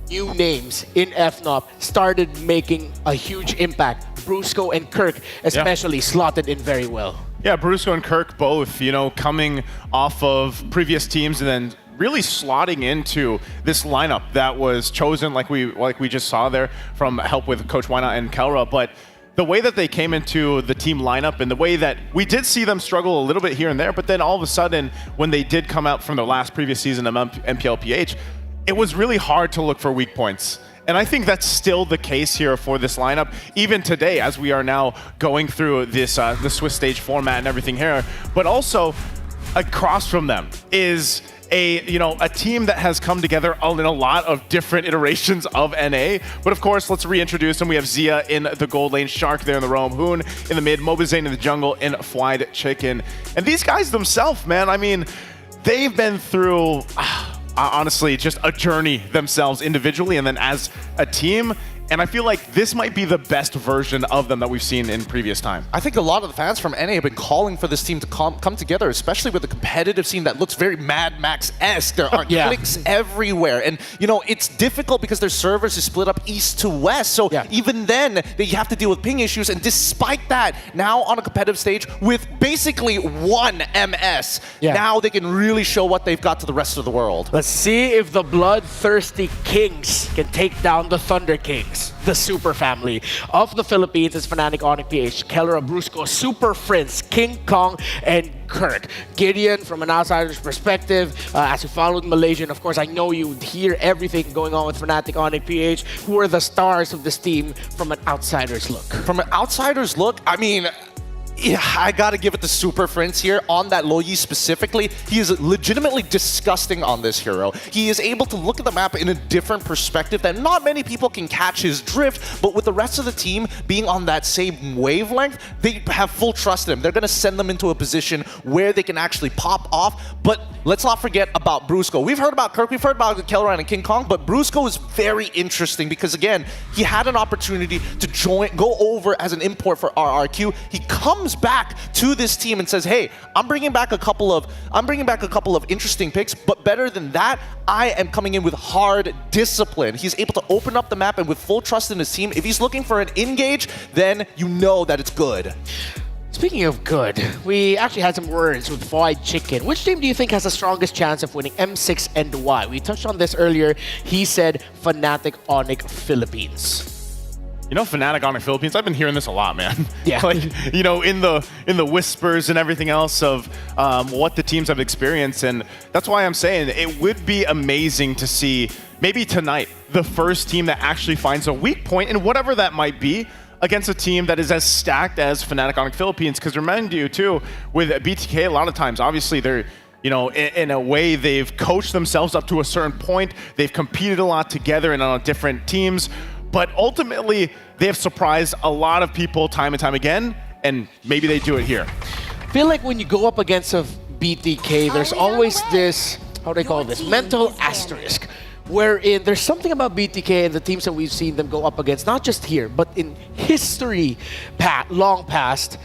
new names in FNOP started making a huge impact. Brusco and Kirk especially slotted in very well. Yeah, Brusco and Kirk both, you know, coming off of previous teams and then really slotting into this lineup that was chosen like we just saw there from help with Coach Wina and Kelra. But the way that they came into the team lineup and the way that we did see them struggle a little bit here and there, but then all of a sudden when they did come out from their last previous season of MPLPH, it was really hard to look for weak points. And I think that's still the case here for this lineup, even today as we are now going through this the Swiss stage format and everything here. But also across from them is a team that has come together in a lot of different iterations of NA. But of course, let's reintroduce them. We have Zia in the gold lane, Shark there in the roam, Hoon in the mid, Mobazane in the jungle, and Fried Chicken. And these guys themselves, man, I mean, they've been through honestly just a journey themselves individually and then as a team. And I feel like this might be the best version of them that we've seen in previous time. I think a lot of the fans from NA have been calling for this team to come together, especially with the competitive scene that looks very Mad Max-esque. There are clicks everywhere. And, you know, it's difficult because their servers is split up east to west. So even then, you have to deal with ping issues. And despite that, now on a competitive stage with basically one MS, now they can really show what they've got to the rest of the world. Let's see if the bloodthirsty Kings can take down the Thunder Kings. The super family of the Philippines is Fnatic, Onyx PH, Kelra, Brusco, Super Prince, King Kong, and Kurt. Gideon, from an outsider's perspective, as you followed Malaysian, of course, I know you hear everything going on with Fnatic, Onyx PH. Who are the stars of this team from an outsider's look? From an outsider's look, I mean, yeah, I gotta give it to Super Prince here on that Loyi specifically. He is legitimately disgusting on this hero. He is able to look at the map in a different perspective that not many people can catch his drift, but with the rest of the team being on that same wavelength, they have full trust in him. They're gonna send them into a position where they can actually pop off, but let's not forget about Brusco. We've heard about Kirk, we've heard about Kelra and King Kong, but Brusco is very interesting because again, he had an opportunity to go over as an import for RRQ. He comes back to this team and says, hey, I'm bringing back a couple of interesting picks, but better than that, I am coming in with hard discipline. He's able to open up the map and with full trust in his team. If he's looking for an engage, then you know that it's good. Speaking of good, we actually had some words with Fried Chicken. Which team do you think has the strongest chance of winning M6 and why? We touched on this earlier. He said Fnatic, Onyx Philippines. You know, Fnatic Onyx Philippines, I've been hearing this a lot, man. Yeah. Like, you know, in the whispers and everything else of what the teams have experienced. And that's why I'm saying it would be amazing to see maybe tonight the first team that actually finds a weak point, and whatever that might be, against a team that is as stacked as Fnatic Onyx Philippines. Because remind you, too, with BTK, a lot of times, obviously, they're, you know, in a way, they've coached themselves up to a certain point. They've competed a lot together and on different teams. But ultimately, they have surprised a lot of people time and time again, and maybe they do it here. I feel like when you go up against a BTK, there's always this, how do they call this, mental asterisk, wherein there's something about BTK and the teams that we've seen them go up against, not just here, but in history long past,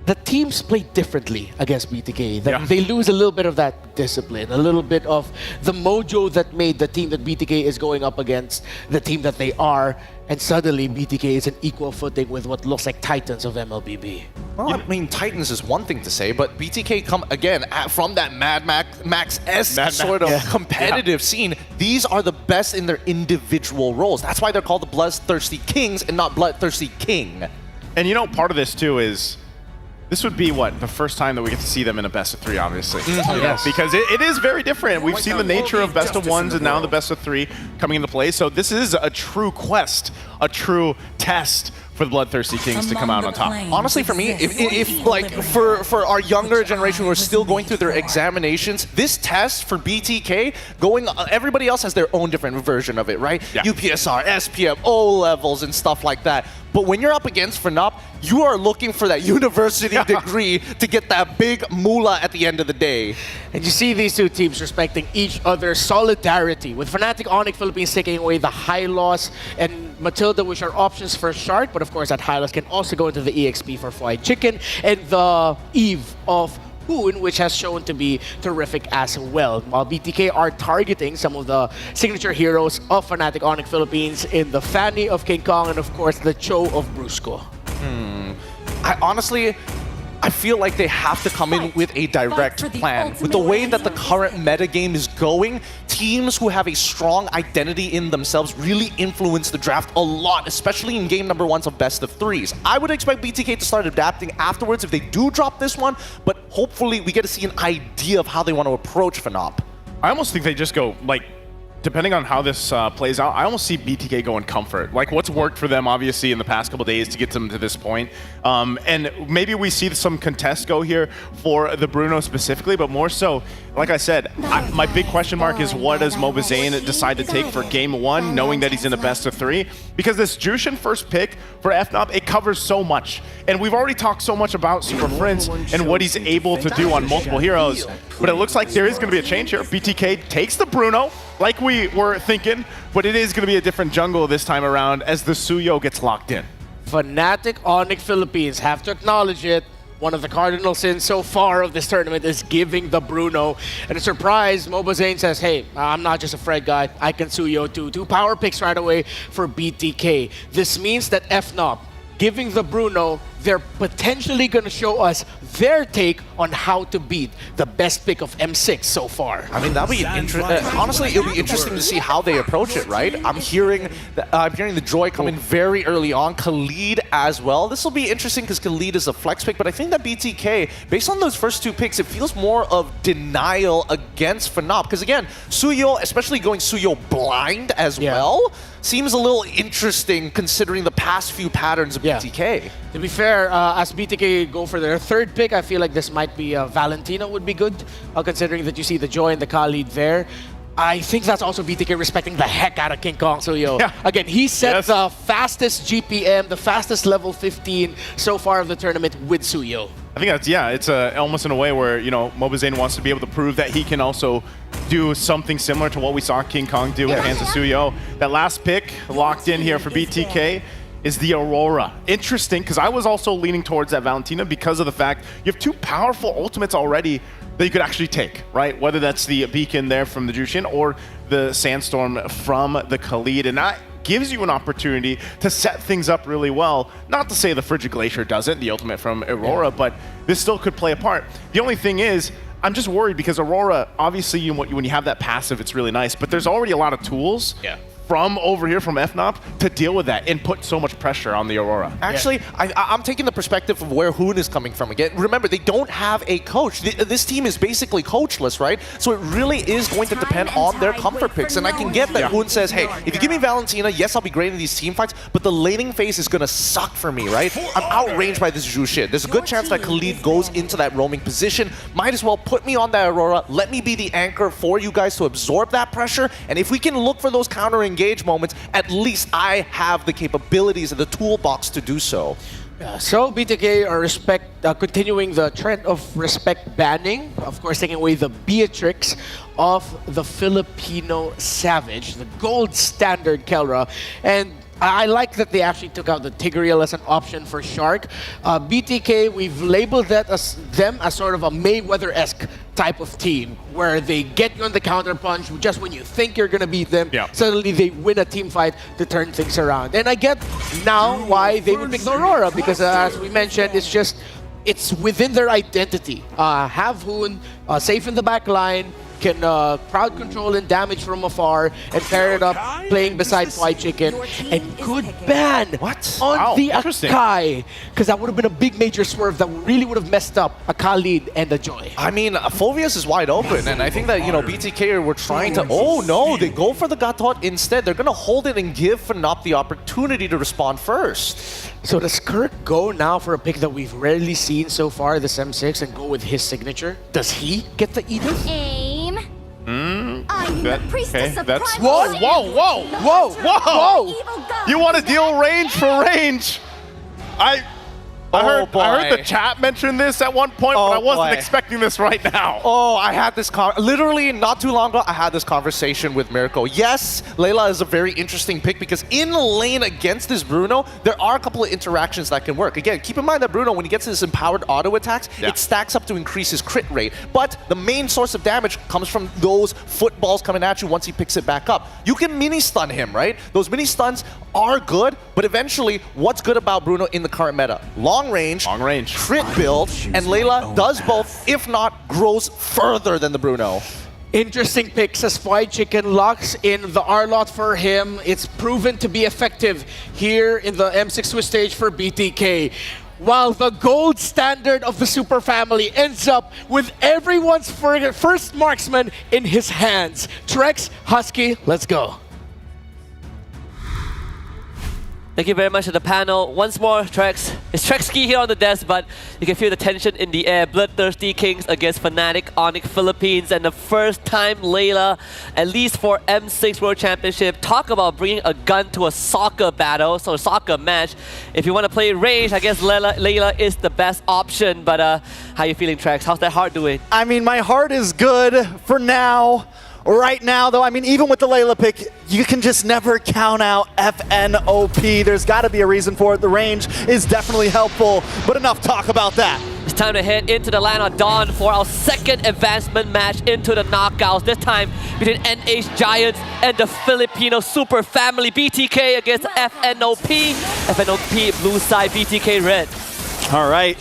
the teams play differently against BTK. They lose a little bit of that discipline, a little bit of the mojo that made the team that BTK is going up against the team that they are, and suddenly BTK is an equal footing with what looks like Titans of MLBB. Well, I mean, Titans is one thing to say, but BTK come again from that Mad Max-esque sort of competitive scene. These are the best in their individual roles. That's why they're called the Bloodthirsty Kings and not Bloodthirsty King. And you know, part of this too is, this would be, what, the first time that we get to see them in a best of three, obviously. Yes. Because it is very different. We've seen the nature of best of ones and now the best of three coming into play. So this is a true quest, a true test for the Bloodthirsty Kings to come out on top. Honestly, for me, if like for our younger generation who are still going through their examinations, this test for BTK everybody else has their own different version of it, right? Yeah. UPSR, SPM, O levels, and stuff like that. But when you're up against FNOP, you are looking for that university degree to get that big moolah at the end of the day. And you see these two teams respecting each other's solidarity, with Fnatic Onyx Philippines taking away the high loss and Matilda, which are options for Shark, but of course that Hylas can also go into the EXP for Fried Chicken, and the Eve of Hoon, which has shown to be terrific as well. While BTK are targeting some of the signature heroes of Fnatic Onyx Philippines in the Fanny of King Kong and of course the Cho of Brusco. I feel like they have to come in with a direct plan. With the way that the current metagame is going, teams who have a strong identity in themselves really influence the draft a lot, especially in game number 1s of best of 3s. I would expect BTK to start adapting afterwards if they do drop this one, but hopefully we get to see an idea of how they want to approach Fnop. I almost think they just go, like, depending on how this plays out, I almost see BTK going comfort. Like what's worked for them, obviously, in the past couple days to get them to this point. And maybe we see some contest go here for the Bruno specifically, but more so, like I said, my big question mark is what does Mobazane decide to take for game 1, knowing that he's in the best of 3? Because this Jushin first pick for FNOP, it covers so much. And we've already talked so much about Super Prince and what he's able to do on multiple heroes. But it looks like there is going to be a change here. BTK takes the Bruno, like we were thinking, but it is going to be a different jungle this time around as the Suyo gets locked in. Fnatic Onyx Philippines have to acknowledge it. One of the cardinal sins so far of this tournament is giving the Bruno. And a surprise, Mobazane says, hey, I'm not just a Fred guy, I can Suyo too. 2 power picks right away for BTK. This means that FNOP, giving the Bruno, they're potentially going to show us their take on how to beat the best pick of M6 so far. I mean, that'll be honestly, it'll be interesting to see how they approach it, right? I'm hearing the Joy come in very early on, Khalid as well. This will be interesting because Khalid is a flex pick, but I think that BTK, based on those first 2 picks, it feels more of denial against Fnop. Because again, Suyo, especially going Suyo blind as well, seems a little interesting considering the past few patterns of BTK. To be fair, as BTK go for their 3rd pick, I feel like this might be Valentina would be good, considering that you see the Joy and the Khalid there. I think that's also BTK respecting the heck out of King Kong Suyo. Again, he set the fastest GPM, the fastest level 15 so far of the tournament with Suyo. I think that's, it's almost in a way where, you know, Mobazane wants to be able to prove that he can also do something similar to what we saw King Kong do with Hansa Suyo. That last pick locked in here for BTK is the Aurora. Interesting, because I was also leaning towards that Valentina because of the fact you have 2 powerful ultimates already that you could actually take, right? Whether that's the Beacon there from the Jushin or the Sandstorm from the Khalid. And that gives you an opportunity to set things up really well. Not to say the Frigid Glacier doesn't, the ultimate from Aurora, but this still could play a part. The only thing is, I'm just worried because Aurora, obviously when you have that passive, it's really nice, but there's already a lot of tools from over here from FNOP to deal with that and put so much pressure on the Aurora. Actually, I'm taking the perspective of where Hoon is coming from again. Remember, they don't have a coach. This team is basically coachless, right? So it really is going to depend on their comfort picks. And I can get that Hoon says, hey, if you give me Valentina, yes, I'll be great in these team fights, but the laning phase is going to suck for me, right? I'm outranged by this Jushin. There's a good chance that Khalid goes into that roaming position. Might as well put me on that Aurora. Let me be the anchor for you guys to absorb that pressure. And if we can look for those counter-engage moments, at least I have the capabilities of the toolbox to do so. So BTK are continuing the trend of respect banning, of course taking away the Beatrix of the Filipino Savage, the gold standard Kelra, and I like that they actually took out the Tigreal as an option for Shark. BTK, we've labeled that as them as sort of a Mayweather-esque type of team, where they get you on the counter punch just when you think you're gonna beat them. Suddenly they win a team fight to turn things around. And I get now why they would pick the Aurora, because as we mentioned, it's within their identity. Have Hoon safe in the back line, can crowd control and damage from afar, and pair it up playing beside Fried Chicken, and good ban on the Akai, because that would have been a big major swerve that really would have messed up a Khalid and a Joy. I mean, Phoveus is wide open, and I think that, you know, BTK were trying to, oh no, they go for the Gatot instead. They're going to hold it and give Fnop the opportunity to respond first. So does Kirk go now for a pick that we've rarely seen so far, this M6, and go with his signature? Does he get the Edith? Aim. I'm the priestess of that's primal whoa! You want to deal range for range? I heard the chat mention this at one point, but I wasn't expecting this right now. Oh, I had this literally not too long ago. I had this conversation with Miracle. Yes, Layla is a very interesting pick because in lane against this Bruno, there are a couple of interactions that can work. Again, keep in mind that Bruno, when he gets his empowered auto attacks, it stacks up to increase his crit rate. But the main source of damage comes from those footballs coming at you once he picks it back up. You can mini stun him, right? Those mini stuns are good, but eventually, what's good about Bruno in the current meta? Long range, crit build, and Layla does both, if not grows further than the Bruno. Interesting pick, says Fried Chicken, locks in the R-Lot for him. It's proven to be effective here in the M6 Swiss stage for BTK. While the gold standard of the Super Family ends up with everyone's first marksman in his hands. Trex, Husky, let's go. Thank you very much to the panel. Once more, Trex. It's Trexky here on the desk, but you can feel the tension in the air. Bloodthirsty Kings against Fnatic Onyx Philippines, and the first time Layla, at least for M6 World Championship. Talk about bringing a gun to a soccer battle, so a soccer match. If you want to play range, I guess Layla is the best option, but how you feeling, Trex? How's that heart doing? I mean, my heart is good for now. Right now, though, I mean, even with the Layla pick, you can just never count out FNOP. There's got to be a reason for it. The range is definitely helpful, but enough talk about that. It's time to head into the land of Dawn for our second advancement match into the knockouts. This time between NH Giants and the Filipino Super Family. BTK against FNOP. FNOP blue side, BTK red. All right.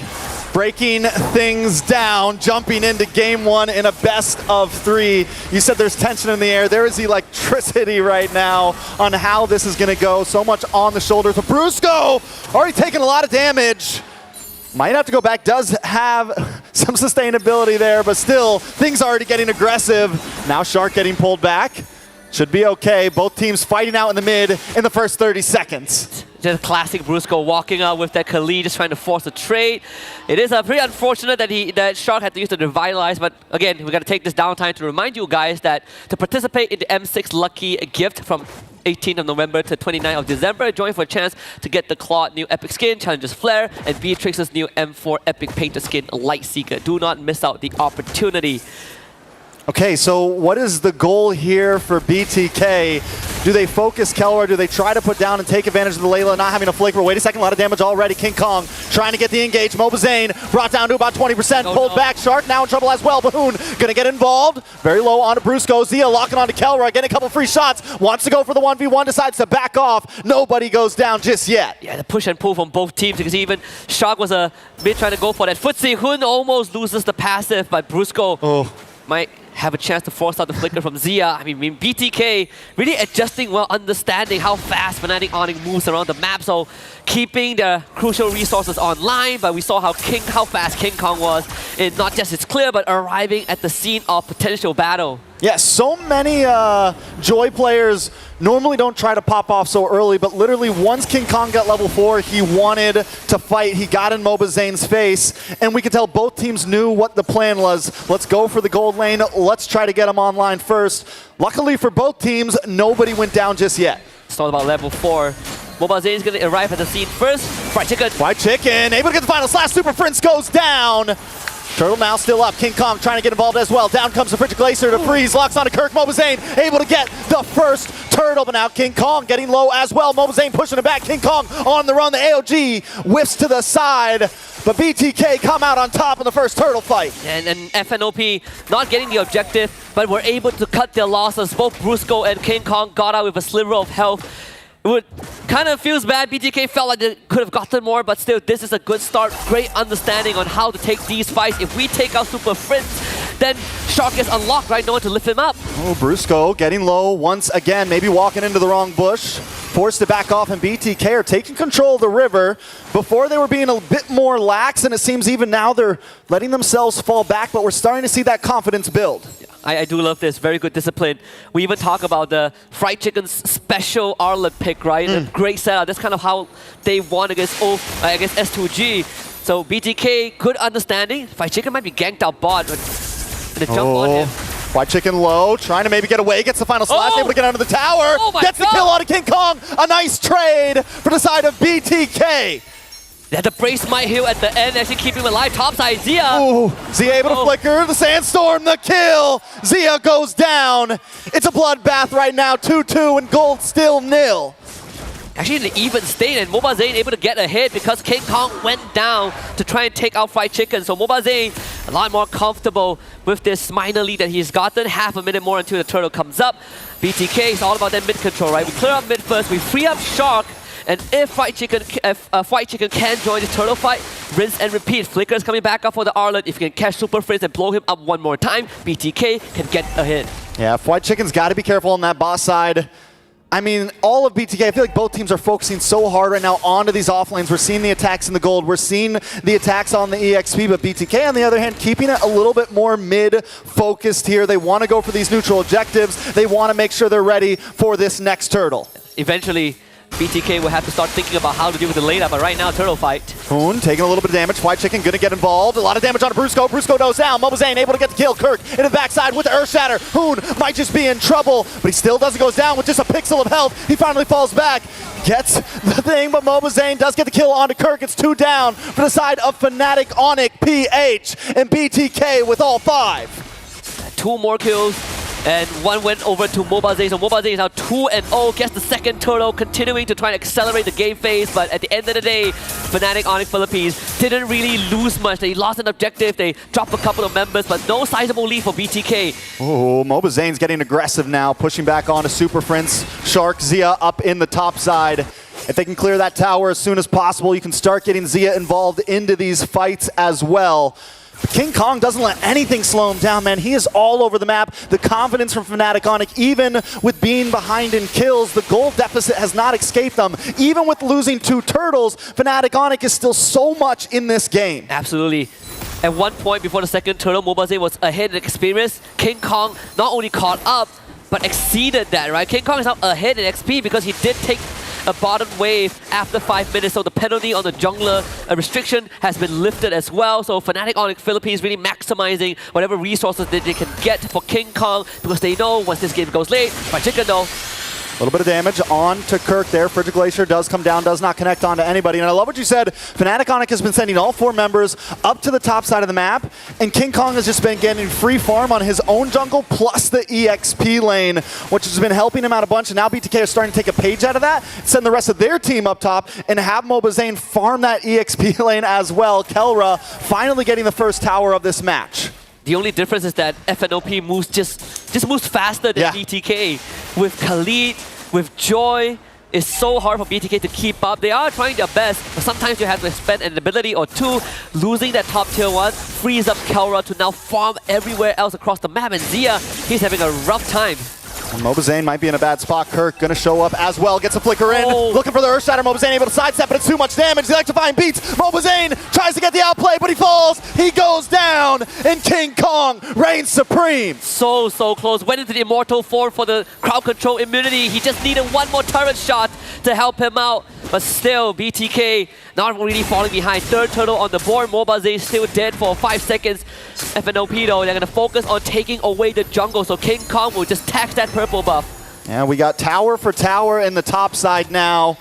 Breaking things down, jumping into game one in a best of three. You said there's tension in the air. There is electricity right now on how this is going to go. So much on the shoulders of Brusco. Already taking a lot of damage. Might have to go back. Does have some sustainability there, but still, things are already getting aggressive. Now Shark getting pulled back. Should be okay. Both teams fighting out in the mid in the first 30 seconds. Just classic Brusco walking out with that Khalid, just trying to force a trade. It is pretty unfortunate that Shark had to use the Revitalize, but again, we got to take this downtime to remind you guys that to participate in the M6 Lucky gift from 18th of November to 29th of December, join for a chance to get the Claude new Epic Skin, Challenger's Flare, and Beatrix's new M4 Epic Painter Skin, Light Seeker. Do not miss out the opportunity. Okay, so what is the goal here for BTK? Do they focus Kelra? Do they try to put down and take advantage of the Layla not having a flicker? Wait a second, a lot of damage already. King Kong trying to get the engage. Mobazane brought down to about 20%, pulled back. Shark now in trouble as well. Bahoon gonna get involved. Very low onto Brusco. Zia locking onto Kelra, getting a couple free shots. Wants to go for the 1v1, decides to back off. Nobody goes down just yet. Yeah, the push and pull from both teams, because even Shark was a bit trying to go for that footsie. Hun almost loses the passive, but Brusco might have a chance to force out the flicker from Zia. I mean, BTK really adjusting well, understanding how fast Fnatic Onyx moves around the map, so keeping the crucial resources online, but we saw how fast King Kong was in not just its clear, but arriving at the scene of potential battle. Yeah, so many Joy players normally don't try to pop off so early, but literally once King Kong got level 4, he wanted to fight. He got in Mobazane's face, and we could tell both teams knew what the plan was. Let's go for the gold lane. Let's try to get him online first. Luckily for both teams, nobody went down just yet. It's all about level 4. Mobazane's going to arrive at the scene first. Fried Chicken. Fried Chicken, able to get the final slash. Super Prince goes down. Turtle now still up. King Kong trying to get involved as well. Down comes the Frigid Glacier to freeze. Locks onto Kirk. Mobazane able to get the first turtle, but now King Kong getting low as well. Mobazane pushing it back. King Kong on the run. The AOG whiffs to the side, but BTK come out on top in the first turtle fight. And FNOP not getting the objective, but were able to cut their losses. Both Brusco and King Kong got out with a sliver of health. It kind of feels bad. BTK felt like they could have gotten more, but still, this is a good start. Great understanding on how to take these fights. If we take out Super Prince, then Shark gets unlocked, right? No one to lift him up. Oh, Brusco getting low once again, maybe walking into the wrong bush. Forced to back off, and BTK are taking control of the river. Before they were being a bit more lax, and it seems even now they're letting themselves fall back, but we're starting to see that confidence build. I do love this. Very good discipline. We even talk about the Fried Chicken's special Arlet pick, right? A great setup. That's kind of how they won against S2G. So BTK, good understanding. Fried Chicken might be ganked out bot, but the jump on him. Fried Chicken low, trying to maybe get away, gets the final slash, able to get under the tower. Oh my gets the kill on King Kong. A nice trade for the side of BTK. They had to brace my heel at the end, actually keeping him alive. Topside, Zia. Ooh, Zia able to flicker, the Sandstorm, the kill. Zia goes down. It's a bloodbath right now, 2-2, and gold still nil. Actually in the even state, and Mobazane able to get a hit because King Kong went down to try and take out Fried Chicken. So Mobazane a lot more comfortable with this minor lead that he's gotten. Half a minute more until the turtle comes up. BTK is all about that mid control, right? We clear up mid first, we free up Shark, and if Fried Chicken can join the turtle fight, rinse and repeat. Flicker's coming back up for the Arlet. If you can catch Super Frizz and blow him up one more time, BTK can get a hit. Yeah, Fried Chicken's got to be careful on that boss side. I mean, all of BTK, I feel like both teams are focusing so hard right now onto these offlanes. We're seeing the attacks in the gold. We're seeing the attacks on the EXP, but BTK, on the other hand, keeping it a little bit more mid-focused here. They want to go for these neutral objectives. They want to make sure they're ready for this next turtle. Eventually, BTK will have to start thinking about how to deal with the later, but right now, turtle fight. Hoon taking a little bit of damage. Fried Chicken gonna get involved. A lot of damage on Brusco. Brusco goes down. Mobazane able to get the kill. Kirk in the backside with the Earth Shatter. Hoon might just be in trouble, but he still doesn't go down with just a pixel of health. He finally falls back. Gets the thing, but Mobazane does get the kill onto Kirk. It's 2 down for the side of Fnatic, Onic, PH, and BTK with all 5. 2 more kills. And 1 went over to Mobazane. So Mobazane is now 2-0, gets the second turtle, continuing to try and accelerate the game phase. But at the end of the day, Fnatic Onyx Philippines didn't really lose much. They lost an objective, they dropped a couple of members, but no sizable lead for BTK. Oh, Mobazane's getting aggressive now, pushing back onto Super Prince. Shark, Zia up in the top side. If they can clear that tower as soon as possible, you can start getting Zia involved into these fights as well. But King Kong doesn't let anything slow him down, man. He is all over the map. The confidence from Fnatic Onic, even with being behind in kills, the gold deficit has not escaped them. Even with losing 2 turtles, Fnatic Onic is still so much in this game. Absolutely. At one point before the second turtle, Mobazane was ahead in experience. King Kong not only caught up, but exceeded that, right? King Kong is now ahead in XP because he did take a bottom wave after 5 minutes, so the penalty on the jungler restriction has been lifted as well. So Fnatic Onyx Philippines really maximizing whatever resources that they can get for King Kong because they know once this game goes late, Fried Chicken though. A little bit of damage on to Kirk there. Frigid Glacier does come down, does not connect onto anybody. And I love what you said. Fnatic Onic has been sending all 4 members up to the top side of the map, and King Kong has just been getting free farm on his own jungle plus the EXP lane, which has been helping him out a bunch. And now BTK is starting to take a page out of that, send the rest of their team up top, and have Mobazane farm that EXP lane as well. Kelra finally getting the first tower of this match. The only difference is that FNOP moves just moves faster than BTK. With Khalid, with Joy, it's so hard for BTK to keep up. They are trying their best, but sometimes you have to spend an ability or 2. Losing that top tier 1 frees up Kelra to now farm everywhere else across the map. And Zia, he's having a rough time. And Mobazane might be in a bad spot. Kirk gonna show up as well, gets a flicker in. Looking for the Earth Shatter. Mobazane able to sidestep, but it's too much damage. The Electrifying beats. Mobazane tries to get the outplay, but he falls. He goes down, and King Kong reigns supreme. So close. Went into the immortal form for the crowd control immunity. He just needed 1 more turret shot to help him out. But still, BTK not really falling behind. 3rd turtle on the board. Mobazane still dead for 5 seconds. FNOP though, they're going to focus on taking away the jungle. So King Kong will just tax that purple buff. Yeah, we got tower for tower in the top side now.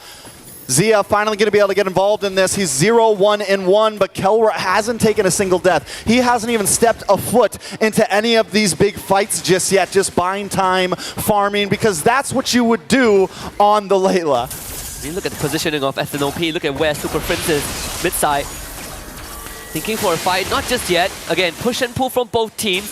Zia finally going to be able to get involved in this. He's 0-1-1, but Kelra hasn't taken a single death. He hasn't even stepped a foot into any of these big fights just yet, just buying time, farming, because that's what you would do on the Layla. You look at the positioning of FNOP, look at where Super Prince is, mid-side. Thinking for a fight, not just yet. Again, push and pull from both teams.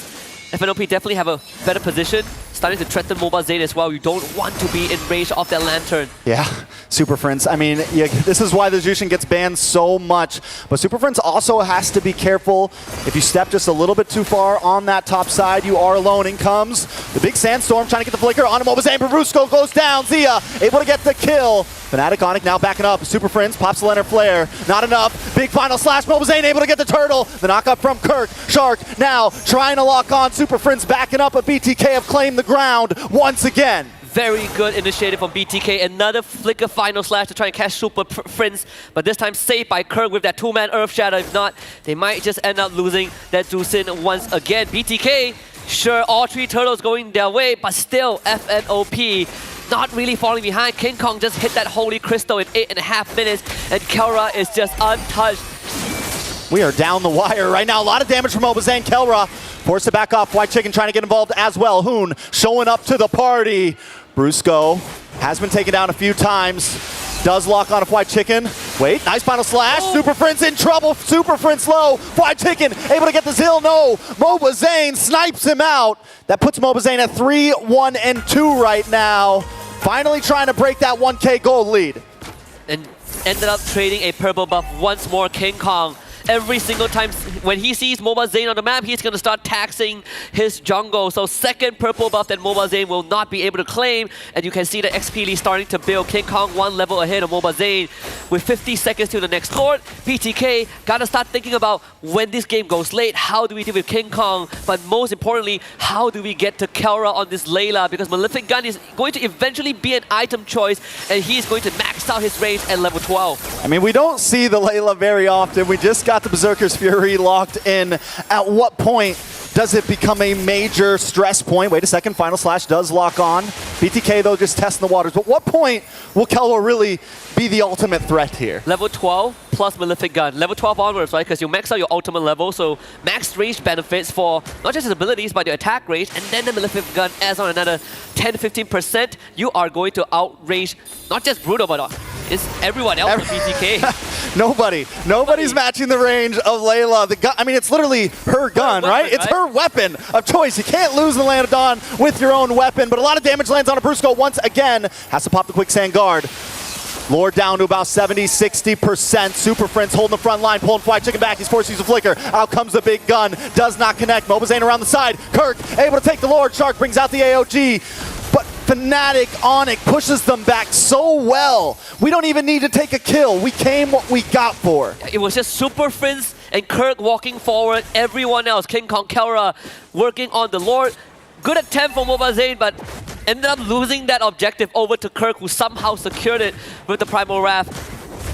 FNOP definitely have a better position. Starting to threaten Mobazane as well. You don't want to be in range of that lantern. Yeah, Super Friends. I mean, this is why the Jushin gets banned so much. But Super Friends also has to be careful. If you step just a little bit too far on that top side, you are alone. In comes the big Sandstorm, trying to get the flicker onto Mobazane. Brusco goes down. Zia able to get the kill. Fnatic Onic now backing up. Super Friends pops the Leonard Flare. Not enough. Big final slash. Mobazane able to get the turtle. The knockup from Kirk. Shark now trying to lock on. Super Friends backing up, but BTK have claimed the ground once again. Very good initiative from BTK. Another flicker final slash to try and catch Super Prince, but this time saved by Kirk with that 2-man Earth Shatter. If not, they might just end up losing that Jushin once again. BTK, sure, all 3 turtles going their way, but still FNOP not really falling behind. King Kong just hit that Holy Crystal in 8.5 minutes, and Kelra is just untouched. We are down the wire right now. A lot of damage from Mobazane. Kelra forced to back off. White Chicken trying to get involved as well. Hoon showing up to the party. Brusco has been taken down a few times. Does lock on a White Chicken. Wait, nice final slash. Oh. Super Prince in trouble. Super Prince low. White Chicken able to get the Zill. No. Mobazane snipes him out. That puts Mobazane at 3-1-2 right now. Finally trying to break that 1K gold lead. And ended up trading a purple buff once more. King Kong, every single time when he sees Mobazane on the map, he's going to start taxing his jungle. So second purple buff that Mobazane will not be able to claim. And you can see the XP lead starting to build. King Kong one level ahead of Mobazane. With 50 seconds to the next Lord, BTK got to start thinking about when this game goes late, how do we deal with King Kong? But most importantly, how do we get to Kelra on this Layla? Because Malefic Gun is going to eventually be an item choice, and he's going to max out his range at level 12. I mean, we don't see the Layla very often. We just got the Berserker's Fury locked in. At what point does it become a major stress point? Wait a second, final slash does lock on. BTK, though, just testing the waters. But what point will Kelra really be the ultimate threat here? Level 12 plus Malefic Gun. Level 12 onwards, right? Because you max out your ultimate level, so max range benefits for not just his abilities, but your attack range, and then the Malefic Gun adds on another 10-15%. You are going to outrange not just Bruno, but it's everyone else with BTK. Nobody's matching the range of Layla. The gun, I mean, it's literally her gun, right? It's her weapon of choice. You can't lose in the Land of Dawn with your own weapon, but a lot of damage lands on a Brusco once again. Has to pop the Quicksand Guard. Lord down to about 70-60%. Super Prince holding the front line, pulling White Chicken back. He's forced to use a flicker. Out comes the big gun. Does not connect. Mobazane around the side. Kirk able to take the Lord. Shark brings out the AOG. But Fnatic Onyx pushes them back so well. We don't even need to take a kill. We came what we got for. It was just Super Prince and Kirk walking forward. Everyone else, King Kong, Kelra, working on the Lord. Good attempt from Mobazane, but ended up losing that objective over to Kirk, who somehow secured it with the Primal Wrath.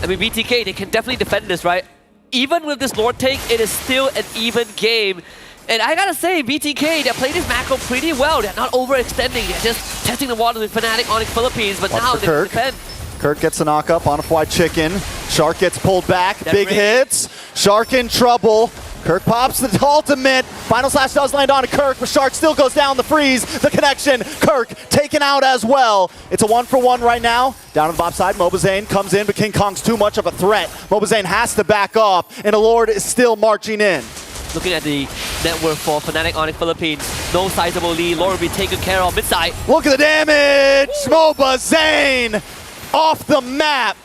I mean, BTK, they can definitely defend this, right? Even with this Lord take, it is still an even game. And I gotta say, BTK, they played this macro pretty well. They're not overextending. They're just testing the waters with Fnatic Onyx Philippines, but now they can defend. Kirk gets a knock up on a White Chicken. Shark gets pulled back. Big hits. Shark in trouble. Kirk pops the ultimate. Final slash does land on a Kirk, but Shark still goes down the freeze. The connection. Kirk taken out as well. It's a 1-for-1 right now. Down on the bot side, Mobazane comes in, but King Kong's too much of a threat. Mobazane has to back off, and the Lord is still marching in. Looking at the network for Fnatic Onyx Philippines, no sizable lead. Lord will be taken care of mid-side. Look at the damage! Mobazane off the map.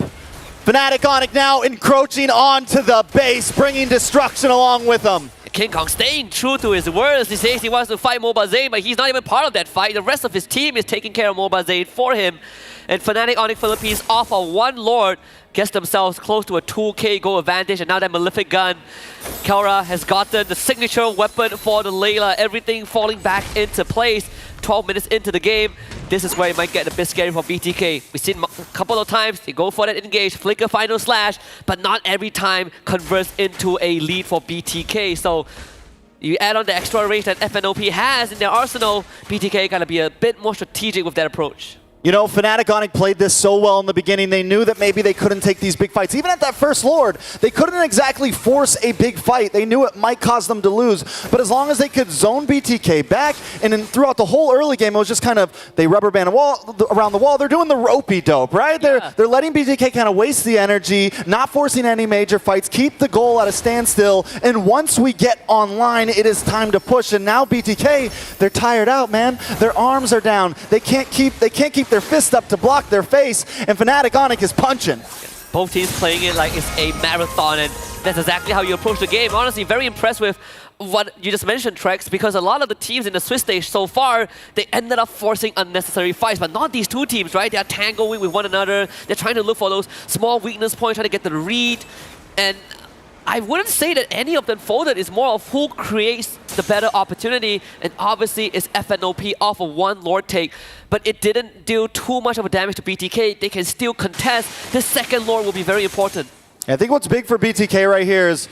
Fnatic Onyx now encroaching onto the base, bringing destruction along with them. King Kong staying true to his words. He says he wants to fight Mobazane, but he's not even part of that fight. The rest of his team is taking care of Mobazane for him. And Fnatic Onyx Philippines off of one Lord gets themselves close to a 2K goal advantage, and now that Malefic Gun. Kelra has gotten the signature weapon for the Layla, everything falling back into place. 12 minutes into the game, this is where it might get a bit scary for BTK. We've seen a couple of times, they go for that engage, flicker final slash, but not every time converts into a lead for BTK. So you add on the extra range that FNOP has in their arsenal, BTK gotta be a bit more strategic with that approach. You know, Fnatic Onyx played this so well in the beginning. They knew that maybe they couldn't take these big fights. Even at that first Lord, they couldn't exactly force a big fight. They knew it might cause them to lose. But as long as they could zone BTK back, and then throughout the whole early game, it was just kind of, they rubber band around the wall. They're doing the ropey dope, right? Yeah. They're letting BTK kind of waste the energy, not forcing any major fights, keep the goal at a standstill. And once we get online, it is time to push. And now BTK, they're tired out, man. Their arms are down. They can't keep their fist up to block their face, and Fnatic Onyx is punching. Both teams playing it like it's a marathon, and that's exactly how you approach the game. Honestly, very impressed with what you just mentioned, Trex, because a lot of the teams in the Swiss stage so far, they ended up forcing unnecessary fights, but not these two teams, right? They are tangling with one another. They're trying to look for those small weakness points, trying to get the read, and I wouldn't say that any of them folded. It's more of who creates the better opportunity, and obviously it's FNOP off of one Lord take. But it didn't do too much of a damage to BTK. They can still contest. This second Lord will be very important. I think what's big for BTK right here is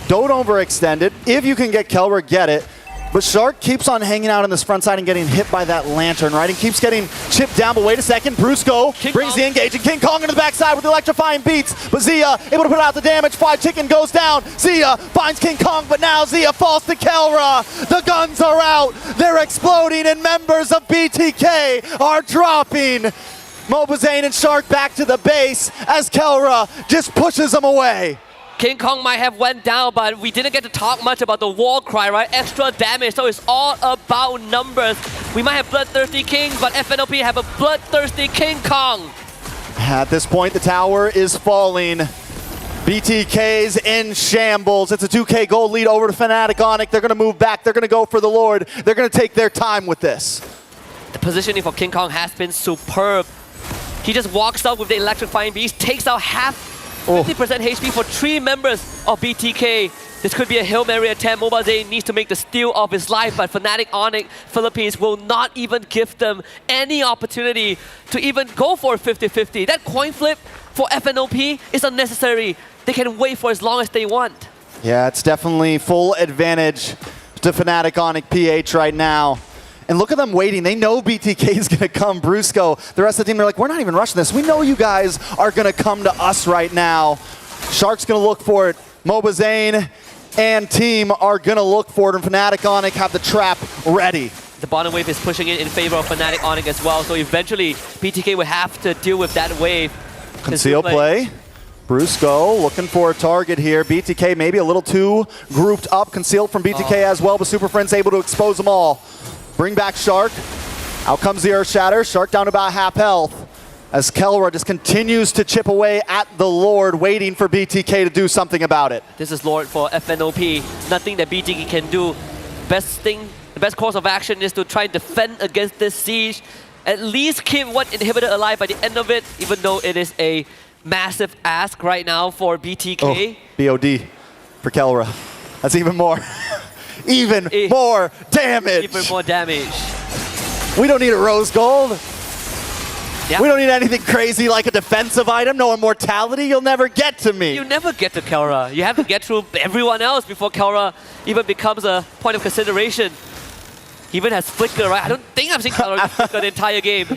don't overextend it. If you can get Kelra, get it. But Shark keeps on hanging out on this front side and getting hit by that lantern, right? And keeps getting chipped down, but wait a second. Brusco brings the engage, and King Kong into the backside with the electrifying beats. But Zia able to put out the damage. Fried Chicken goes down. Zia finds King Kong, but now Zia falls to Kelra. The guns are out. They're exploding, and members of BTK are dropping. Mobazane and Shark back to the base as Kelra just pushes them away. King Kong might have went down, but we didn't get to talk much about the war cry, right? Extra damage, so it's all about numbers. We might have Bloodthirsty King, but FNOP have a Bloodthirsty King Kong. At this point, the tower is falling. BTK's in shambles. It's a 2K gold lead over to Fnatic Onic. They're going to move back. They're going to go for the Lord. They're going to take their time with this. The positioning for King Kong has been superb. He just walks out with the electrifying beast, takes out half 50% HP for 3 members of BTK. This could be a Hail Mary attempt. Mobazane needs to make the steal of his life, but Fnatic Onic Philippines will not even give them any opportunity to even go for a 50-50. That coin flip for FNOP is unnecessary. They can wait for as long as they want. Yeah, it's definitely full advantage to Fnatic Onic PH right now. And look at them waiting. They know BTK is going to come. Brusco, the rest of the team, they're like, we're not even rushing this. We know you guys are going to come to us right now. Shark's going to look for it. Mobazane and team are going to look for it. And Fnatic Onic have the trap ready. The bottom wave is pushing it in favor of Fnatic Onic as well. So eventually, BTK will have to deal with that wave. Conceal play. Brusco looking for a target here. BTK maybe a little too grouped up. Concealed from BTK as well, but Super Friends able to expose them all. Bring back Shark. Out comes the Earth Shatter. Shark down to about half health as Kelra just continues to chip away at the Lord, waiting for BTK to do something about it. This is Lord for FNOP. Nothing that BTK can do. The best course of action is to try and defend against this siege. At least keep one inhibitor alive by the end of it, even though it is a massive ask right now for BTK. Oh, BOD for Kelra. That's even more. Even more damage. Even more damage. We don't need a rose gold. Yeah. We don't need anything crazy like a defensive item. No immortality. You'll never get to me. You never get to Kelra. You have to get through everyone else before Kelra even becomes a point of consideration. He even has Flicker, right? I don't think I've seen Kelra Flicker the entire game.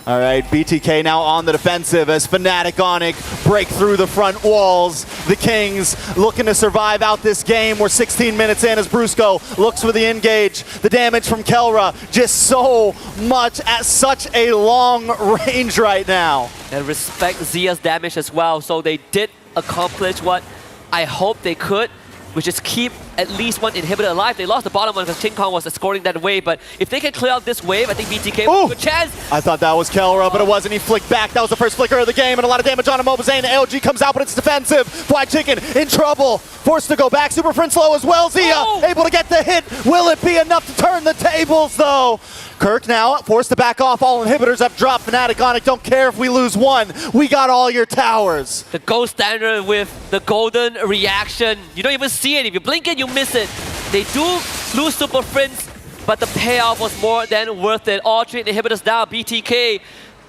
All right, BTK now on the defensive as Fnatic Onic break through the front walls. The Kings looking to survive out this game. We're 16 minutes in as Brusco looks for the engage. The damage from Kelra just so much at such a long range right now. And respect Zia's damage as well. So they did accomplish what I hope they could, which is keep at least one inhibitor alive. They lost the bottom one because King Kong was escorting that wave, but if they can clear out this wave, I think BTK will have a good chance. I thought that was Kelra, but it wasn't. He flicked back. That was the first flicker of the game, and a lot of damage on him. Mobazane, LG comes out, but it's defensive. Fried Chicken in trouble. Forced to go back. Super Friend slow as well. Zia able to get the hit. Will it be enough to turn the tables, though? Kirk now forced to back off. All inhibitors have dropped. Fnatic Onic don't care if we lose one. We got all your towers. The gold standard with the golden reaction. You don't even see it. If you blink it, you miss it. They do lose Super Friends, but the payoff was more than worth it. All 3 inhibitors down. BTK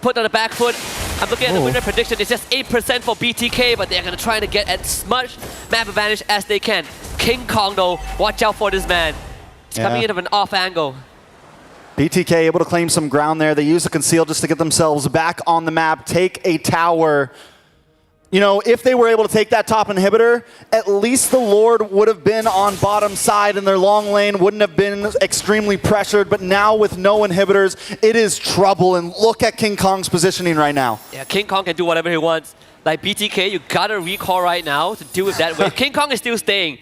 put on the back foot. I'm looking at the winner prediction. It's just 8% for BTK, but they're going to try to get as much map advantage as they can. King Kong, though, watch out for this man. He's coming in of an off angle. BTK able to claim some ground there. They use the conceal just to get themselves back on the map, take a tower. You know, if they were able to take that top inhibitor, at least the Lord would have been on bottom side and their long lane wouldn't have been extremely pressured. But now with no inhibitors, it is trouble. And look at King Kong's positioning right now. Yeah, King Kong can do whatever he wants. Like BTK, you gotta recall right now to deal with that wave. King Kong is still staying.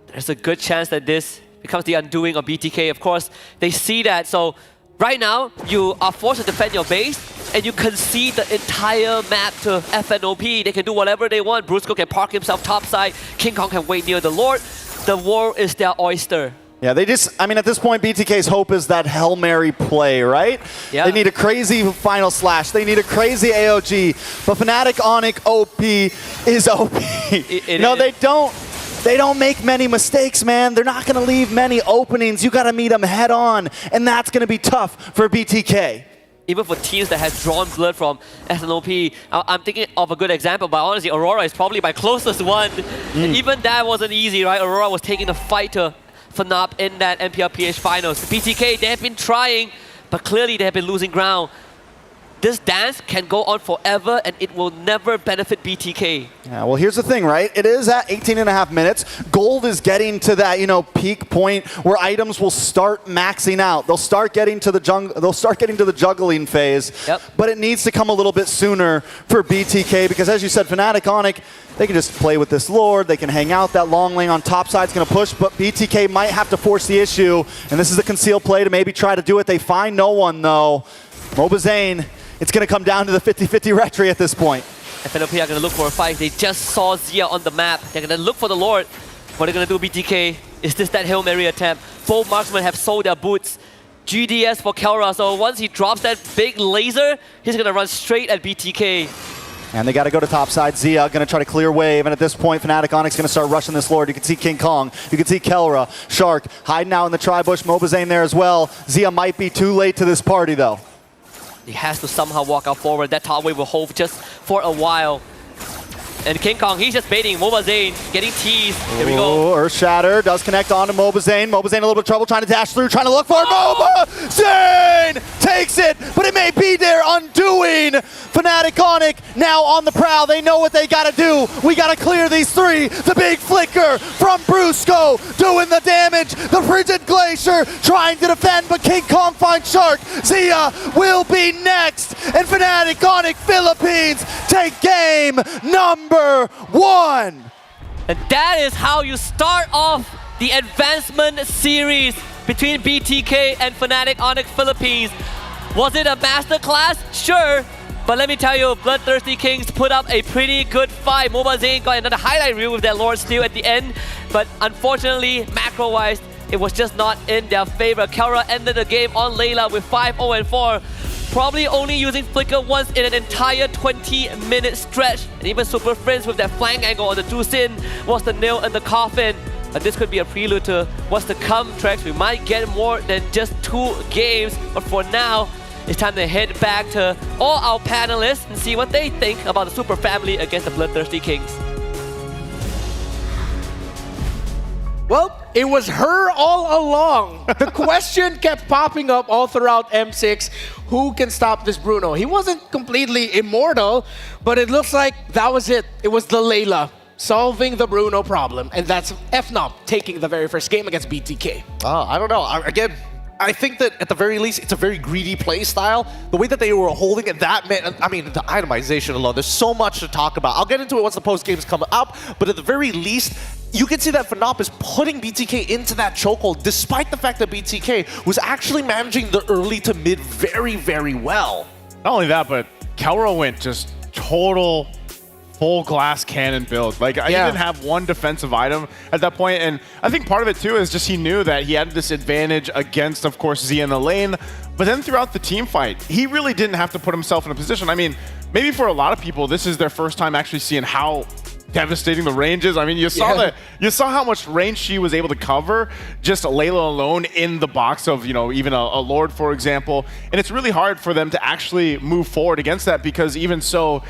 There's a good chance that this becomes the undoing of BTK. Of course, they see that. So right now, you are forced to defend your base, and you concede the entire map to FNOP. They can do whatever they want. Brusco can park himself topside. King Kong can wait near the Lord. The war is their oyster. Yeah, they just, I mean, at this point, BTK's hope is that Hail Mary play, right? Yeah. They need a crazy final slash. They need a crazy AOG. But Fnatic Onic OP is OP. They don't make many mistakes, man. They're not going to leave many openings. You got to meet them head on, and that's going to be tough for BTK. Even for teams that have drawn blood from SNOP, I'm thinking of a good example, but honestly, Aurora is probably my closest one. Even that wasn't easy, right? Aurora was taking the fight to FNOP in that MPLPH finals. BTK, they have been trying, but clearly they have been losing ground. This dance can go on forever and it will never benefit BTK. Yeah, well, here's the thing, right? It is at 18.5 minutes. Gold is getting to that, peak point where items will start maxing out. They'll start getting to the juggling phase. Yep. But it needs to come a little bit sooner for BTK because, as you said, Fnatic Onyx, they can just play with this Lord. They can hang out. That long lane on top side's going to push, but BTK might have to force the issue. And this is a concealed play to maybe try to do it. They find no one, though. Mobazane, it's going to come down to the 50-50 retry at this point. FNOP are going to look for a fight. They just saw Zia on the map. They're going to look for the Lord. What are they going to do, BTK? Is this that Hail Mary attempt? Both marksmen have sold their boots. GDS for Kelra, so once he drops that big laser, he's going to run straight at BTK. And they got to go to top side. Zia going to try to clear wave. And at this point, Fnatic Onyx going to start rushing this Lord. You can see King Kong. You can see Kelra. Shark hiding out in the tri-bush. Mobazane there as well. Zia might be too late to this party, though. He has to somehow walk out forward. That top wave will hold just for a while. And King Kong, he's just baiting Mobazane, getting teased. Here we go. Earth Shatter does connect onto Mobazane. Mobazane a little bit of trouble trying to dash through, trying to look for it. Mobazane takes it, but it may be there undoing Fnatic Onyx now on the prowl. They know what they got to do. We got to clear these three. The big flicker from Brusco doing the damage. The Frigid Glacier trying to defend, but King Kong finds Shark. Zia will be next, and Fnatic Onyx Philippines take game number 1. And that is how you start off the advancement series between BTK and Fnatic Onyx Philippines. Was it a masterclass? Sure. But let me tell you, Bloodthirsty Kings put up a pretty good fight. Mobazane got another highlight reel with that Lord Steal at the end. But unfortunately, macro-wise, it was just not in their favor. Kelra ended the game on Layla with 5-0-4. Probably only using Flicker once in an entire 20-minute stretch. And even Super Friends with that flank angle on the Jusin was the nail in the coffin. But this could be a prelude to what's to come, Trex. We might get more than just 2 games. But for now, it's time to head back to all our panelists and see what they think about the Super Family against the Bloodthirsty Kings. Well, it was her all along. The question kept popping up all throughout M6. Who can stop this Bruno? He wasn't completely immortal, but it looks like that was it. It was the Layla solving the Bruno problem. And that's FNOP taking the very first game against BTK. I don't know. Again, I think that at the very least, it's a very greedy play style. The way that they were holding it, that meant, I mean, the itemization alone, there's so much to talk about. I'll get into it once the post games come up, but at the very least, you can see that FNOP is putting BTK into that chokehold, despite the fact that BTK was actually managing the early to mid very, very well. Not only that, but Kelra went just total full glass cannon build. Like, he didn't have one defensive item at that point, and I think part of it too is just he knew that he had this advantage against, of course, Zia in the lane, but then throughout the team fight, he really didn't have to put himself in a position. I mean, maybe for a lot of people, this is their first time actually seeing how devastating the range is. I mean, you saw how much range she was able to cover just Layla alone in the box of, even a Lord, for example. And it's really hard for them to actually move forward against that because even so,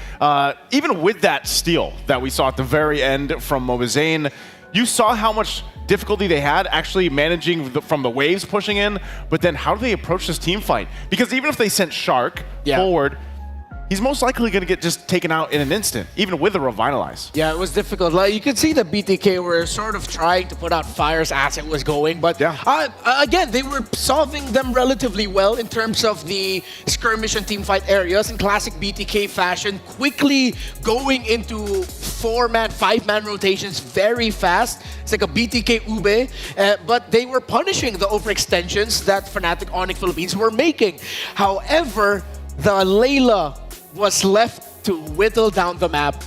even with that steal that we saw at the very end from Mobazane, you saw how much difficulty they had actually managing from the waves pushing in, but then how do they approach this team fight? Because even if they sent Shark forward, he's most likely going to get just taken out in an instant, even with a Revitalize. Yeah, it was difficult. Like, you could see the BTK were sort of trying to put out fires as it was going, but again, they were solving them relatively well in terms of the skirmish and teamfight areas in classic BTK fashion, quickly going into 4-man, 5-man rotations very fast. It's like a BTK Ube, but they were punishing the overextensions that Fnatic Onyx Philippines were making. However, the Layla was left to whittle down the map.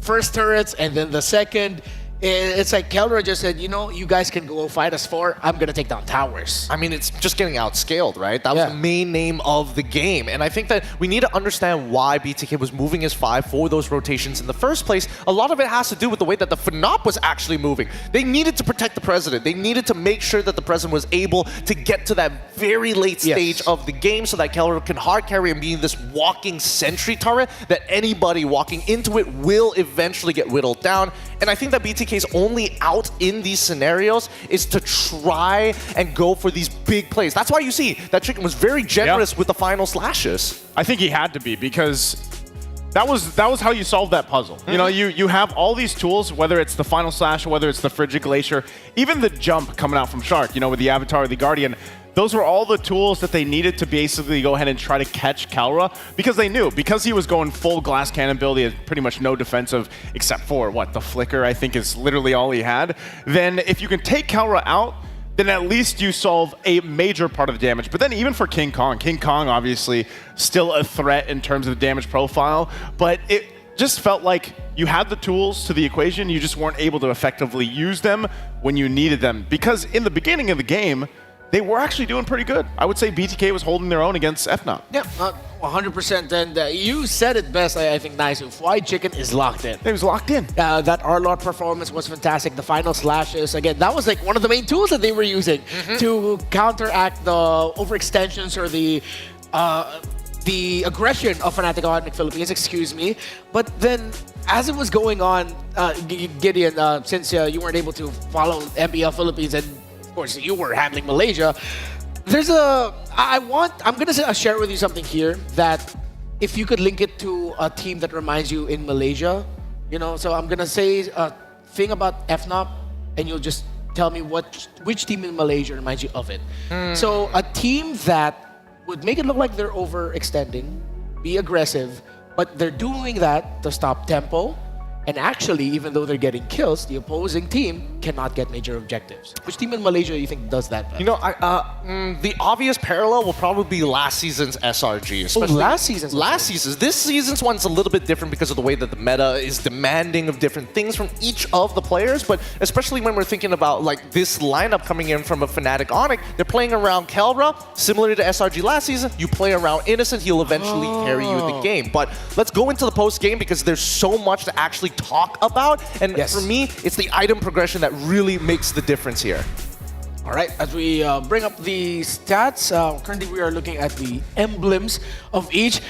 First turrets and then the second. It's like Kelra just said, you guys can go fight us 4. I'm going to take down towers. I mean, it's just getting outscaled, right? That was the main name of the game. And I think that we need to understand why BTK was moving as 5 for those rotations in the first place. A lot of it has to do with the way that the FNOP was actually moving. They needed to protect the president. They needed to make sure that the president was able to get to that very late stage of the game so that Kelra can hard carry and be this walking sentry turret that anybody walking into it will eventually get whittled down. And I think that BTK's only out in these scenarios is to try and go for these big plays. That's why you see that Chicken was very generous with the final slashes. I think he had to be, because that was how you solve that puzzle. You know, you have all these tools, whether it's the final slash or whether it's the Frigid Glacier, even the jump coming out from Shark, you know, with the Avatar or the Guardian. Those were all the tools that they needed to basically go ahead and try to catch Kalra, because they knew, because he was going full glass cannon build, he had pretty much no defensive except for, what, the flicker, I think is literally all he had. Then if you can take Kalra out, then at least you solve a major part of the damage. But then even for King Kong obviously still a threat in terms of the damage profile, but it just felt like you had the tools to the equation, you just weren't able to effectively use them when you needed them. Because in the beginning of the game, they were actually doing pretty good. I would say BTK was holding their own against FNOP. Yeah, 100%. And you said it best, I think, nice. Fried Chicken is locked in. It was locked in. That R-Lot performance was fantastic. The final slashes, again, that was like one of the main tools that they were using to counteract the overextensions or the aggression of Fnatic Onyx Philippines, excuse me. But then, as it was going on, Gideon, since you weren't able to follow MPL Philippines and of course, you were handling Malaysia. I'm gonna share with you something here that if you could link it to a team that reminds you in Malaysia, you know. So I'm gonna say a thing about FNOP, and you'll just tell me which team in Malaysia reminds you of it. So a team that would make it look like they're overextending, be aggressive, but they're doing that to stop tempo. And actually, even though they're getting kills, the opposing team cannot get major objectives. Which team in Malaysia you think does that best? You know, the obvious parallel will probably be last season's SRG. Last season's? Last season's. This season's one's a little bit different because of the way that the meta is demanding of different things from each of the players, but especially when we're thinking about like this lineup coming in from a Fnatic Onyx, they're playing around Kelra, similar to SRG last season. You play around Innocent, he'll eventually carry you the game. But let's go into the post-game because there's so much to actually talk about, and for me, it's the item progression that really makes the difference here. All right, as we bring up the stats, currently we are looking at the emblems of each.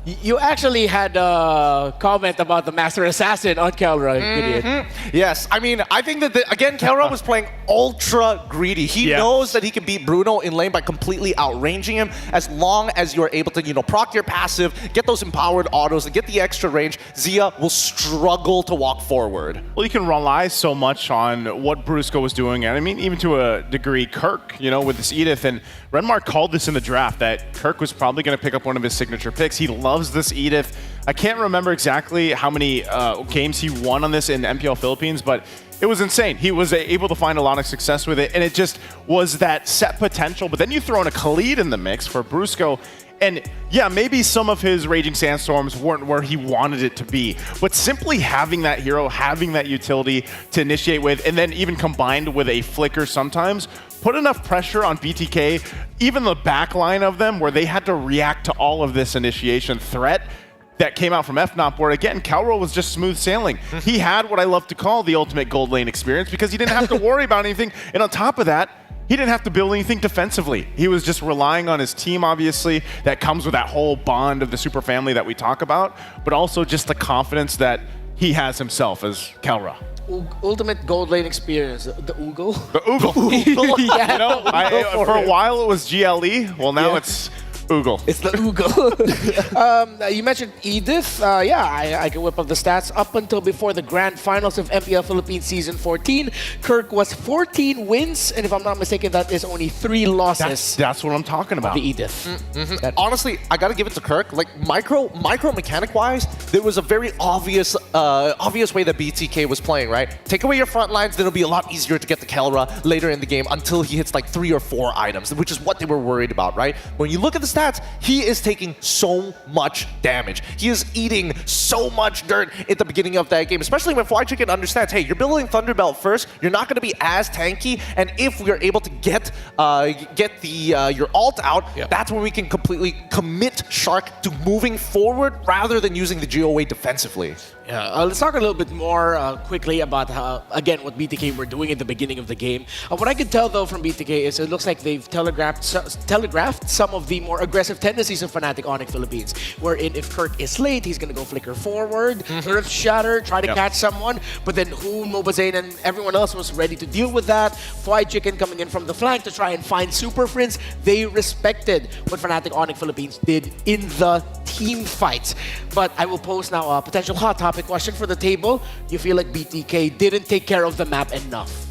You actually had a comment about the Master Assassin on Kelra, Gideon. Yes, I mean, I think that, again, Kelra was playing ultra greedy. He knows that he can beat Bruno in lane by completely outranging him. As long as you're able to, you know, proc your passive, get those empowered autos, and get the extra range, Zia will struggle to walk forward. Well, you can rely so much on what Brusco was doing, and I mean, even to a degree, Kirk, you know, with this Edith, and Renmar called this in the draft that Kirk was probably going to pick up one of his signature picks. He loves this Edith. I can't remember exactly how many games he won on this in MPL Philippines, but it was insane. He was able to find a lot of success with it, and it just was that set potential. But then you throw in a Khalid in the mix for Brusco, and yeah, maybe some of his Raging Sandstorms weren't where he wanted it to be, but simply having that hero, having that utility to initiate with, and then even combined with a flicker sometimes, put enough pressure on BTK, even the back line of them, where they had to react to all of this initiation threat that came out from FNOP, where again, Calro was just smooth sailing. He had what I love to call the ultimate gold lane experience because he didn't have to worry about anything, and on top of that, he didn't have to build anything defensively. He was just relying on his team, obviously. That comes with that whole bond of the super family that we talk about, but also just the confidence that he has himself as Kelra. Ultimate gold lane experience. The Oogle? The Oogle. Yeah. You know, for a while it was GLE. Well, now it's Oogle. It's the Oogle. You mentioned Edith. I can whip up the stats. Up until before the grand finals of MPL Philippines Season 14, Kirk was 14 wins, and if I'm not mistaken, that is only 3 losses. That's what I'm talking about. The Edith. Honestly, I gotta give it to Kirk. Like micro mechanic-wise, there was a very obvious way that BTK was playing, right? Take away your front lines, then it'll be a lot easier to get the Kelra later in the game until he hits like 3 or 4 items, which is what they were worried about, right? When you look at the stats, he is taking so much damage. He is eating so much dirt at the beginning of that game, especially when Fly Chicken understands, hey, you're building Thunderbelt first, you're not going to be as tanky, and if we're able to get your ult out, that's when we can completely commit Shark to moving forward rather than using the GOA defensively. Yeah, let's talk a little bit more quickly about again what BTK were doing at the beginning of the game. What I could tell though from BTK is it looks like they've telegraphed some of the more aggressive tendencies of Fnatic Onyx Philippines. Wherein if Kirk is late, he's gonna go flicker forward, Earth Shatter, try to catch someone. But then Hoon, Mobazane, and everyone else was ready to deal with that. Fried Chicken coming in from the flank to try and find Super Friends. They respected what Fnatic Onyx Philippines did in the team fights. But I will pose now a potential hot topic question for the table. You feel like BTK didn't take care of the map enough?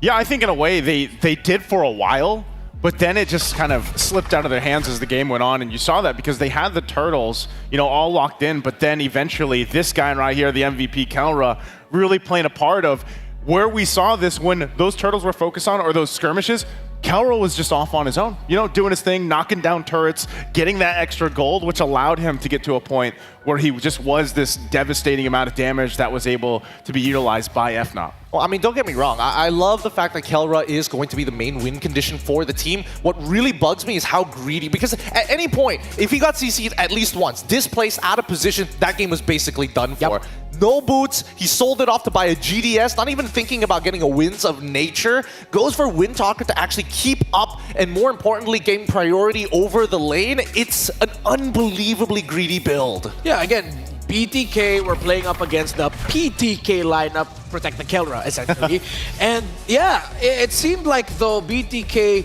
Yeah, I think in a way they did for a while, but then it just kind of slipped out of their hands as the game went on, and you saw that because they had the turtles, you know, all locked in, but then eventually this guy right here, the MVP Kelra, really playing a part of where we saw this when those turtles were focused on, or those skirmishes. Kelra was just off on his own, you know, doing his thing, knocking down turrets, getting that extra gold, which allowed him to get to a point where he just was this devastating amount of damage that was able to be utilized by FNOP. Well, I mean, don't get me wrong. I love the fact that Kelra is going to be the main win condition for the team. What really bugs me is how greedy, because at any point, if he got CC'd at least once, displaced out of position, that game was basically done for. No boots, he sold it off to buy a GDS, not even thinking about getting a Winds of Nature. Goes for Windtalker to actually keep up and more importantly, gain priority over the lane. It's an unbelievably greedy build. Yeah, again, BTK were playing up against the PTK lineup, Protect the Kelra, essentially. And yeah, it seemed like though BTK,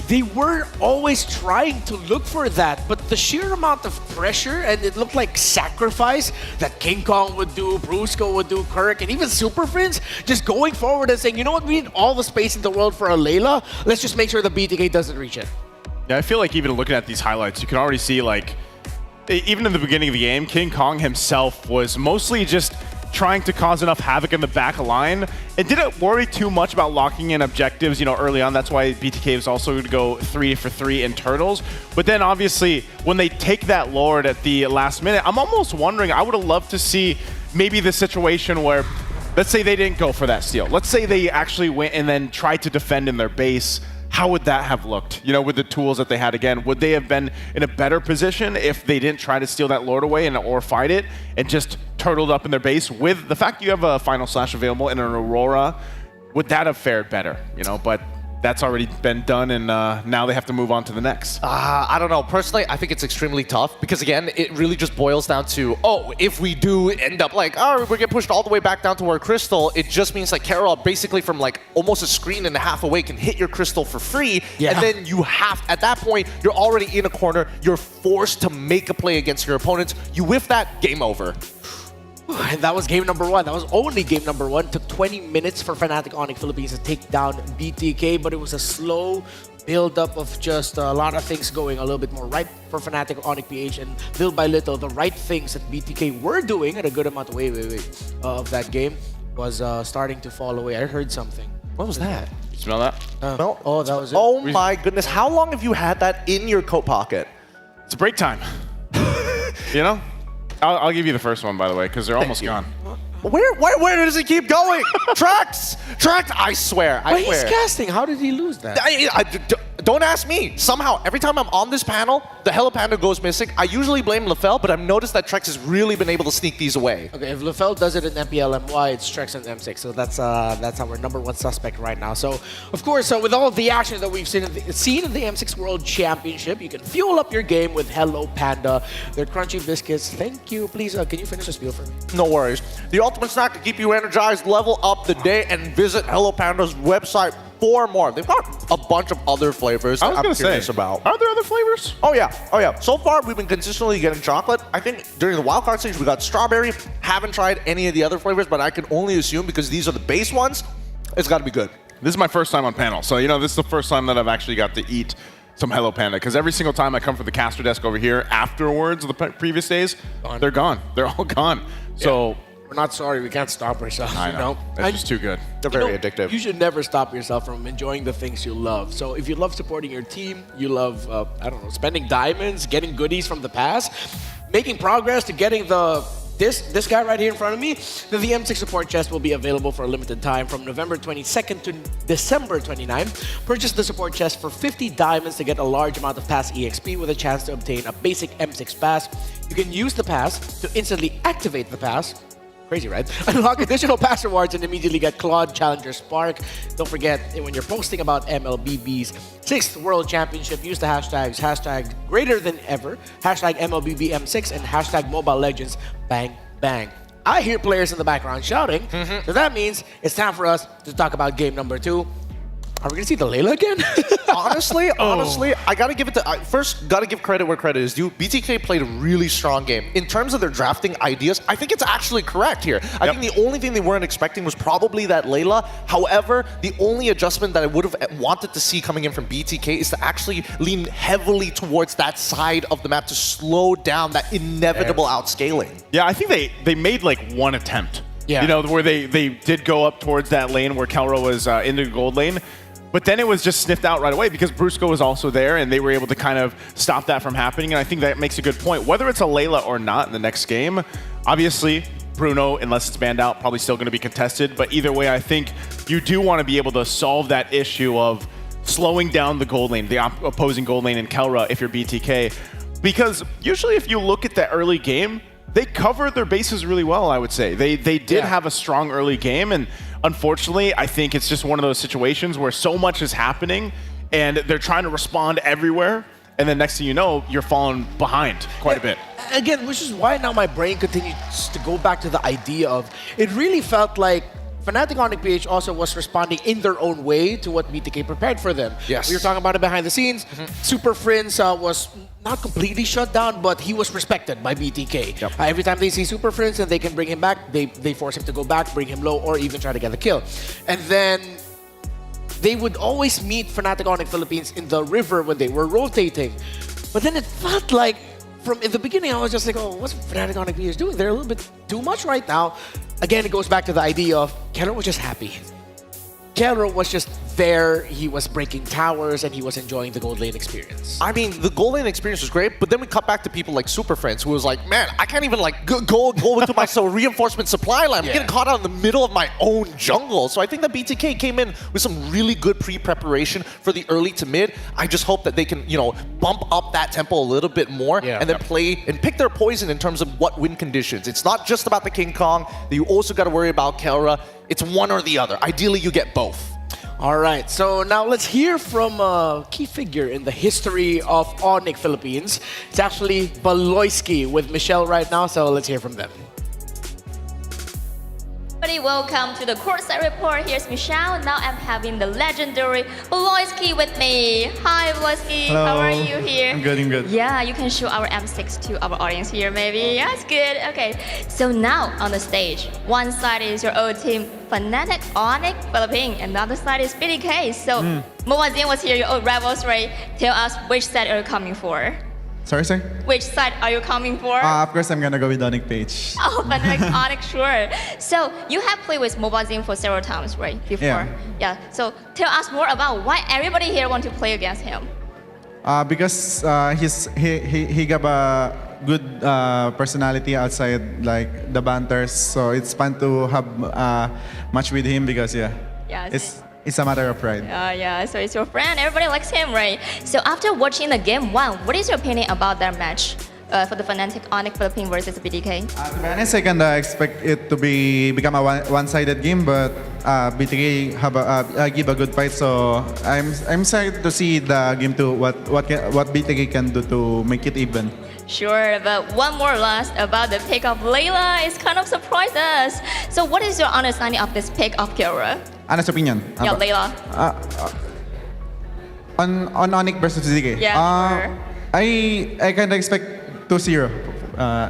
they were always trying to look for that, but the sheer amount of pressure, and it looked like sacrifice that King Kong would do, Brusco would do, Kirk, and even Super Friends, just going forward and saying, you know what, we need all the space in the world for a Layla, let's just make sure the BTK doesn't reach it. Yeah, I feel like even looking at these highlights, you can already see like, even in the beginning of the game, King Kong himself was mostly just trying to cause enough havoc in the back line and didn't worry too much about locking in objectives, you know, early on. That's why BTK was also going to go 3 for 3 in turtles. But then obviously when they take that Lord at the last minute, I'm almost wondering, I would have loved to see maybe the situation where, let's say they didn't go for that steal. Let's say they actually went and then tried to defend in their base. How would that have looked, you know, with the tools that they had again? Would they have been in a better position if they didn't try to steal that Lord away and or fight it and just turtled up in their base? With the fact you have a Final Slash available and an Aurora, would that have fared better, you know? But that's already been done, and now they have to move on to the next. I don't know. Personally, I think it's extremely tough because, again, it really just boils down to, oh, if we do end up like, oh, we're getting pushed all the way back down to our Crystal, it just means like Carol basically from like almost a screen and a half away can hit your Crystal for free. Yeah. And then you have, at that point, you're already in a corner. You're forced to make a play against your opponents. You whiff that, game over. And that was game number 1. That was only game number 1. Took 20 minutes for Fnatic Onyx Philippines to take down BTK, but it was a slow build-up of just a lot of things going a little bit more right for Fnatic Onyx PH, and little by little, the right things that BTK were doing at a good amount of that game was starting to fall away. I heard something. What was that? You smell that? No. Oh, that was it. Oh my goodness. How long have you had that in your coat pocket? It's break time. You know? I'll give you the first one, by the way, because they're almost gone. Where does it keep going? Tracks! I swear. But he's casting. How did he lose that? Don't ask me. Somehow, every time I'm on this panel, the Hello Panda goes missing. I usually blame LaFell, but I've noticed that Trex has really been able to sneak these away. Okay, if LaFell does it in MPLMY, it's Trex and M6. So that's our number 1 suspect right now. So, of course, with all of the action that we've seen in the M6 World Championship, you can fuel up your game with Hello Panda. Their crunchy biscuits. Thank you. Please, can you finish the spiel for me? No worries. The ultimate snack to keep you energized, level up the day, and visit Hello Panda's website for more. They've got a bunch of other flavors that I'm curious about. Are there other flavors? Oh yeah. So far, we've been consistently getting chocolate. I think during the wildcard stage, we got strawberry. Haven't tried any of the other flavors, but I can only assume because these are the base ones, it's got to be good. This is my first time on panel, so you know this is the first time that I've actually got to eat some Hello Panda, because every single time I come from the caster desk over here afterwards of the previous days, they're gone. They're all gone. So we're not sorry. We can't stop ourselves. I know. It's just too good. They're very addictive. You should never stop yourself from enjoying the things you love. So if you love supporting your team, you love, I don't know, spending diamonds, getting goodies from the past, making progress to getting this guy right here in front of me, then the M6 support chest will be available for a limited time from November 22nd to December 29th. Purchase the support chest for 50 diamonds to get a large amount of pass EXP with a chance to obtain a basic M6 pass. You can use the pass to instantly activate the pass, Crazy, right? Unlock additional pass rewards and immediately get Claude Challenger Spark. Don't forget, when you're posting about MLBB's 6th World Championship, use the hashtags #greater-than-ever, #MLBBM6, and #Mobile-Legends Bang Bang. I hear players in the background shouting, so that means it's time for us to talk about game number 2. Are we gonna see the Layla again? honestly, I gotta give it to first. Gotta give credit where credit is due. BTK played a really strong game in terms of their drafting ideas. I think it's actually correct here. I think the only thing they weren't expecting was probably that Layla. However, the only adjustment that I would have wanted to see coming in from BTK is to actually lean heavily towards that side of the map to slow down that inevitable outscaling. Yeah, I think they made like one attempt. Yeah. You know, where they did go up towards that lane where Kelra was in the gold lane. But then it was just sniffed out right away because Brusco was also there and they were able to kind of stop that from happening. And I think that makes a good point. Whether it's a Layla or not in the next game, obviously, Bruno, unless it's banned out, probably still going to be contested. But either way, I think you do want to be able to solve that issue of slowing down the gold lane, the opposing gold lane in Kelra if you're BTK. Because usually if you look at the early game, they covered their bases really well, I would say. They did have a strong early game, and unfortunately, I think it's just one of those situations where so much is happening, and they're trying to respond everywhere, and then next thing you know, you're falling behind quite a bit. Again, which is why now my brain continues to go back to the idea of, it really felt like Fnatic Onyx PH also was responding in their own way to what BTK prepared for them. Yes. We were talking about it behind the scenes. Super Friends was not completely shut down, but he was respected by BTK. Every time they see Super Friends and they can bring him back, they force him to go back, bring him low, or even try to get the kill. And then they would always meet Fnatic Onyx Philippines in the river when they were rotating. But then it felt like, from in the beginning, I was just like, oh, what's Fnatic Onyx PH doing? They're a little bit too much right now. Again, it goes back to the idea of Kelra was just happy. Kelra was just there, he was breaking towers, and he was enjoying the gold lane experience. I mean, the gold lane experience was great, but then we cut back to people like Super Friends, who was like, man, I can't even like go into my reinforcement supply line. I'm getting caught out in the middle of my own jungle. So I think that BTK came in with some really good pre-preparation for the early to mid. I just hope that they can, you know, bump up that tempo a little bit more and then play and pick their poison in terms of what win conditions. It's not just about the King Kong. You also got to worry about Kelra. It's one or the other. Ideally, you get both. All right, so now let's hear from a key figure in the history of Onyx Philippines. It's actually Baloyski with Michelle right now, so let's hear from them. Everybody, welcome to the Courtside Report. Here's Michelle. Now I'm having the legendary Baloyski with me. Hi, Baloyski. Hello. How are you here? I'm good, I'm good. Yeah, you can show our M6 to our audience here, maybe. Yeah, it's good. Okay, so now on the stage, one side is your old team, Fnatic Onyx Philippines. Another side is BTK. So, Mobazin was here, your old rivals, right? Tell us which side are you coming for? Sorry, sir? Which side are you coming for? Of course, I'm gonna go with Onyx Page. Oh, Fnatic Onyx, sure. So you have played with Mobazin for several times, right? Before. Yeah. So tell us more about why everybody here want to play against him. Because he got a good personality outside like the banters, so it's fun to have a match with him because it's a matter of pride. Yeah, so it's your friend. Everybody likes him, right? So after watching the game one, what is your opinion about that match for the Fnatic Onyx Philippines versus BTK? To be honest, I can expect it to become a one-sided game, but BTK give a good fight. So I'm excited to see the game two. What BTK can do to make it even. Sure, but one more last about the pick of Layla. It's kind of surprised us. So what is your understanding of this pick of Kelra? Honest opinion. Yeah, Layla. On Onyx versus BTK. Yeah, sure. I kind of expect 2-0.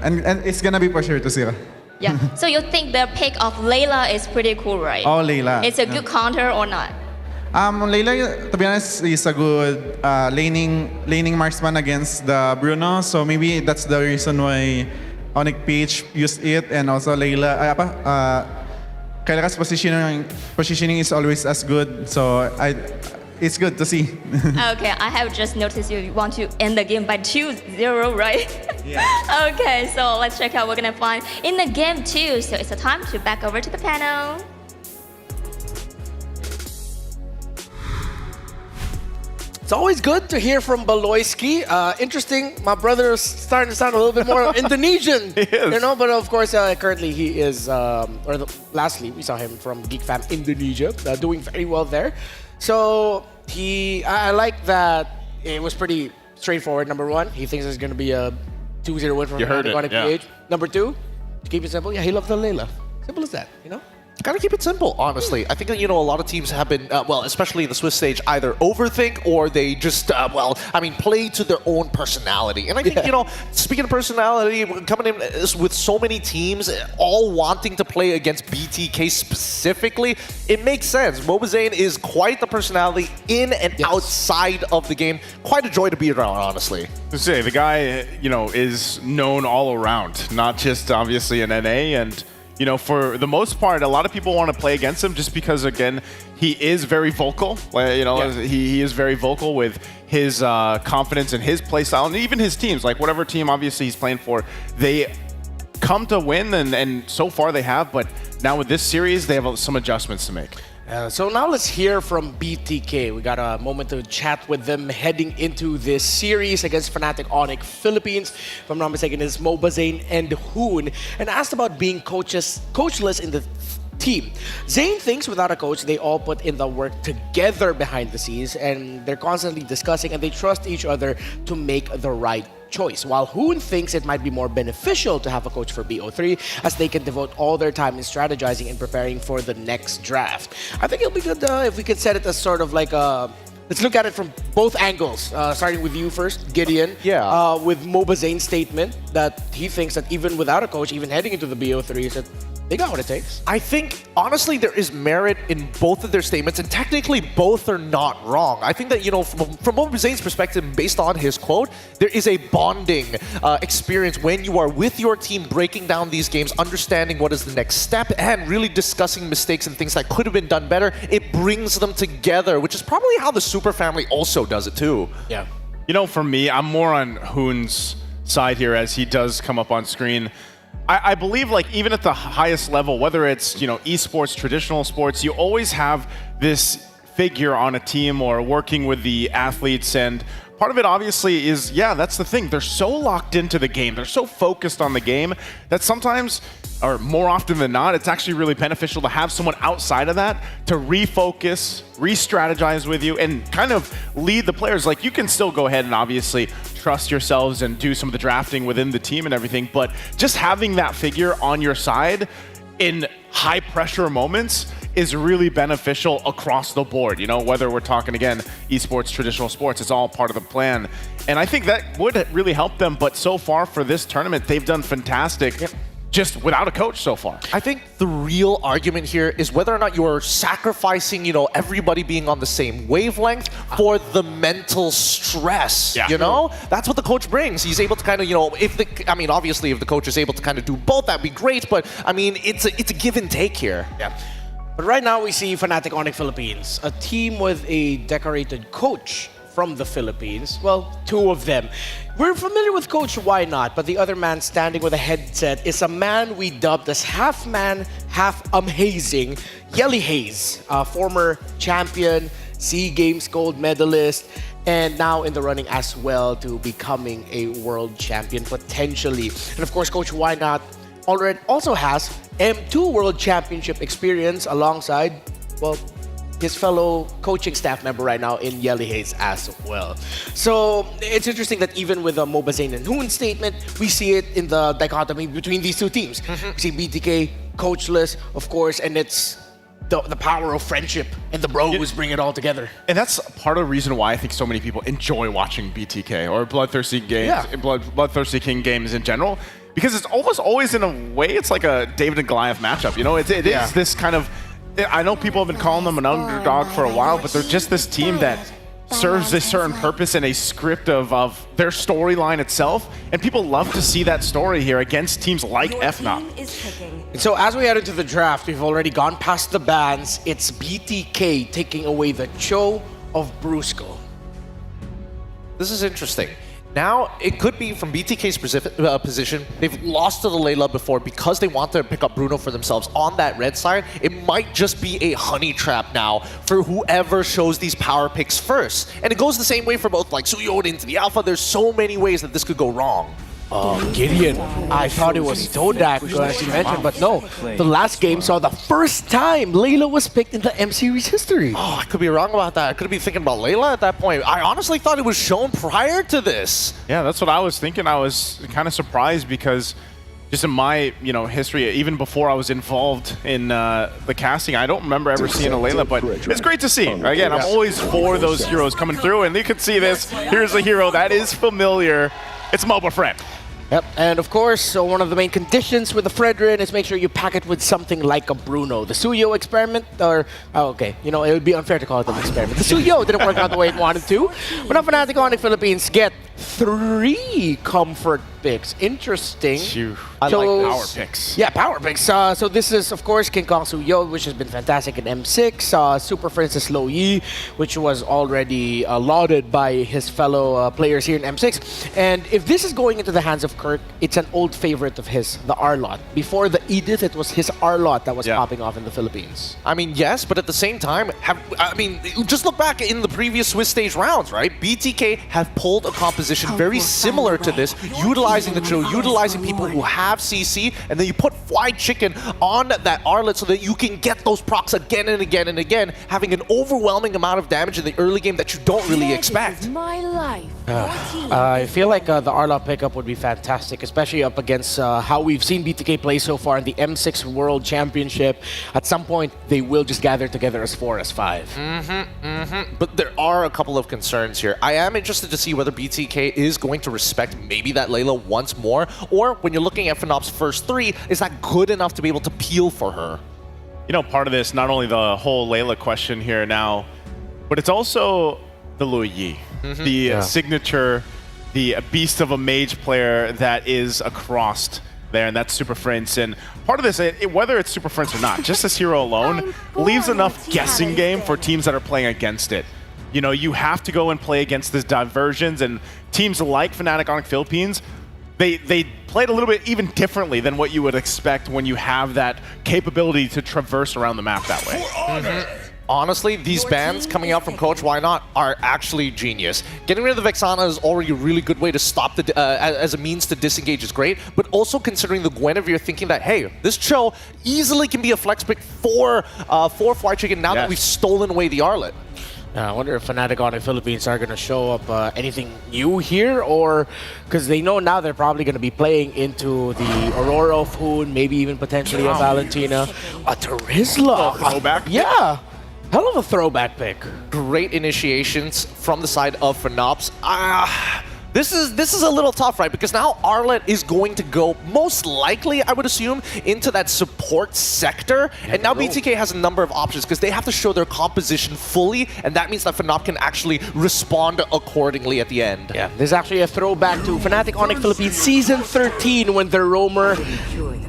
And it's gonna be for sure 2-0. Yeah. So you think the pick of Layla is pretty cool, right? Oh, Layla. It's a good counter or not? Layla, to be honest, is a good laning marksman against the Bruno. So maybe that's the reason why Onyx Peach used it, and also Layla. Kelra's positioning is always as good. So it's good to see. Okay, I have just noticed you want to end the game by 2-0, right? Yeah. Okay, so let's check out what we're gonna find in the game 2. So it's a time to back over to the panel. It's always good to hear from Baloyski. Interesting. My brother is starting to sound a little bit more Indonesian. He is. You know, but of course, currently he is, lastly, we saw him from Geek Fam Indonesia, doing very well there. So I like that it was pretty straightforward. Number one, he thinks it's going to be a 2-0 win from Iconic PH. Number two, to keep it simple, he loved the Layla. Simple as that, you know? Gotta keep it simple, honestly. I think that, a lot of teams have been, especially in the Swiss stage, either overthink or they just, play to their own personality. And I think, speaking of personality, coming in with so many teams all wanting to play against BTK specifically, it makes sense. Mobazane is quite the personality in and outside of the game. Quite a joy to be around, honestly. To say, the guy, is known all around, not just obviously in NA. And for the most part, a lot of people want to play against him just because, again, he is very vocal. He is very vocal with his confidence in his play style and even his teams. Like, whatever team, obviously, he's playing for, they come to win, and so far they have. But now with this series, they have some adjustments to make. So now let's hear from BTK. We got a moment to chat with them heading into this series against Fnatic Onyx Philippines. If I'm not mistaken, it's Mobazane and Hoon. And asked about being coachless in the team. Zane thinks without a coach, they all put in the work together behind the scenes, and they're constantly discussing and they trust each other to make the right choice. While Hoon thinks it might be more beneficial to have a coach for BO3 as they can devote all their time in strategizing and preparing for the next draft. I think it'll be good if we could set it as sort of like a... Let's look at it from both angles, starting with you first, Gideon. Yeah. With Mobazane's statement that he thinks that even without a coach, even heading into the BO3, that they got what it takes. I think, honestly, there is merit in both of their statements, and technically both are not wrong. I think that, from Mobazane's perspective, based on his quote, there is a bonding experience when you are with your team, breaking down these games, understanding what is the next step, and really discussing mistakes and things that could have been done better. It brings them together, which is probably how the Super family also does it too. Yeah. For me, I'm more on Hoon's side here as he does come up on screen. I believe, even at the highest level, whether it's, esports, traditional sports, you always have this figure on a team or working with the athletes. And part of it, obviously, is, that's the thing. They're so locked into the game. They're so focused on the game that sometimes, or more often than not, it's actually really beneficial to have someone outside of that to refocus, re-strategize with you, and kind of lead the players. Like, you can still go ahead and obviously trust yourselves and do some of the drafting within the team and everything, but just having that figure on your side in high pressure moments is really beneficial across the board. Whether we're talking, again, esports, traditional sports, it's all part of the plan. And I think that would really help them, but so far for this tournament, they've done fantastic. Yep. Just without a coach so far. I think the real argument here is whether or not you're sacrificing, everybody being on the same wavelength for the mental stress. Yeah. That's what the coach brings. He's able to kind of, obviously if the coach is able to kind of do both, that'd be great. But it's a give and take here. Yeah. But right now we see Fnatic Onyx Philippines, a team with a decorated coach from the Philippines. Well, two of them. We're familiar with Coach Why Not, but the other man standing with a headset is a man we dubbed as half man, half amazing, Yelly Hayes, a former champion, SEA Games gold medalist, and now in the running as well to becoming a world champion potentially. And of course, Coach Why Not also has M2 World Championship experience alongside, his fellow coaching staff member right now in Yelly Hayes as well. So it's interesting that even with the Mobazane and Hoon statement, we see it in the dichotomy between these two teams. We see BTK coachless, of course, and it's the power of friendship and the bros bring it all together. And that's part of the reason why I think so many people enjoy watching BTK or Bloodthirsty games, Bloodthirsty King games in general, because it's almost always, in a way, it's like a David and Goliath matchup. It is this kind of... I know people have been calling them an underdog for a while, but they're just this team that serves a certain purpose and a script of their storyline itself, and people love to see that story here against teams like FNOC. And so as we head into the draft, we've already gone past the bans. It's BTK taking away the Cho of Brusco. This is interesting. Now, it could be from BTK's position, they've lost to the Layla before because they want to pick up Bruno for themselves on that red side. It might just be a honey trap now for whoever shows these power picks first. And it goes the same way for both like Suyo and into the Alpha. There's so many ways that this could go wrong. Gideon, I thought it was Todak, as you mentioned, but no. The last game saw the first time Layla was picked in the M Series history. Oh, I could be wrong about that. I could be thinking about Layla at that point. I honestly thought it was shown prior to this. Yeah, that's what I was thinking. I was kind of surprised because just in my history, even before I was involved in the casting, I don't remember ever seeing a Layla, but it's great to see. Again, I'm always for those heroes coming through, and you can see this. Here's a hero that is familiar. It's MLBB Friend. Yep, and of course, so one of the main conditions with the Fredrin is make sure you pack it with something like a Bruno. The Suyo experiment, or, it would be unfair to call it an experiment. The Suyo didn't work out the way it wanted to, but now Fnatic Onyx Philippines get 3 comfort picks. Interesting. I like power picks. Yeah, power picks. So this is, of course, King Kong Suyo, which has been fantastic in M6. Super Princess Lo Yi, which was already lauded by his fellow players here in M6. And if this is going into the hands of Kirk, it's an old favorite of his, the R-Lot. Before the Edith, it was his R-Lot that was popping off in the Philippines. I mean, yes, but at the same time, just look back in the previous Swiss stage rounds, right? BTK have pulled a composition very similar to this, utilizing the Chill, utilizing people who have CC, and then you put fried chicken on that R-Lit so that you can get those procs again and again and again, having an overwhelming amount of damage in the early game that you don't really expect. My life. I feel like the R-Lot pickup would be fantastic, especially up against how we've seen BTK play so far in the M6 World Championship. At some point, they will just gather together as 4, as 5. But there are a couple of concerns here. I am interested to see whether BTK is going to respect maybe that Layla once more, or when you're looking at Fnop's first 3, is that good enough to be able to peel for her? Part of this, not only the whole Layla question here now, but it's also the Lo Yi, the signature, the beast of a mage player that is across there, and that's Super Prince. And part of this, whether it's Super Prince or not, just this hero alone leaves enough guessing game for teams that are playing against it. You have to go and play against this diversions, and teams like Fnatic Onyx Philippines, they played a little bit even differently than what you would expect when you have that capability to traverse around the map that way. Honestly, these bans coming out from Coach Why Not are actually genius. Getting rid of the Vexana is already a really good way to stop as a means to disengage is great, but also considering the Guinevere thinking that, hey, this Cho easily can be a flex pick for Fly Chicken now that we've stolen away the Arlet. I wonder if Fnatic Onyx Philippines are going to show up anything new here, or because they know now they're probably going to be playing into the Aurora of Hoon, maybe even potentially a Valentina, a Terizla. Throwback? Yeah. Hell of a throwback pick. Great initiations from the side of Fnops. This is a little tough, right? Because now Arlet is going to go, most likely, I would assume, into that support sector. And now BTK has a number of options because they have to show their composition fully, and that means that Fnop can actually respond accordingly at the end. Yeah, there's actually a throwback to Fnatic Onyx Philippines Season 13 when their roamer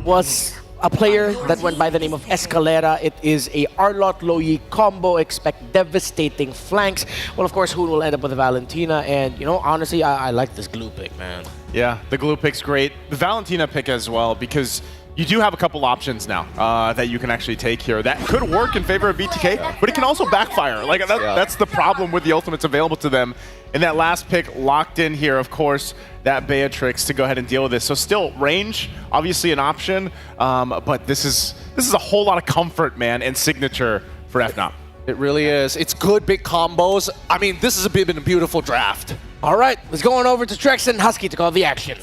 was a player that went by the name of Escalera. It is a R-Lot Lo Yi combo. Expect devastating flanks. Well, of course, Hoon will end up with a Valentina. And, honestly, I like this glue pick, man. Yeah, the glue pick's great. The Valentina pick as well, because you do have a couple options now that you can actually take here. That could work in favor of BTK, but it can also backfire. That's the problem with the ultimates available to them. And that last pick locked in here, of course, that Beatrix to go ahead and deal with this. So still range, obviously an option, but this is a whole lot of comfort, man, and signature for FNOP. It really is. It's good big combos. I mean, this has been a beautiful draft. All right, let's go on over to Trex and Husky to call the action.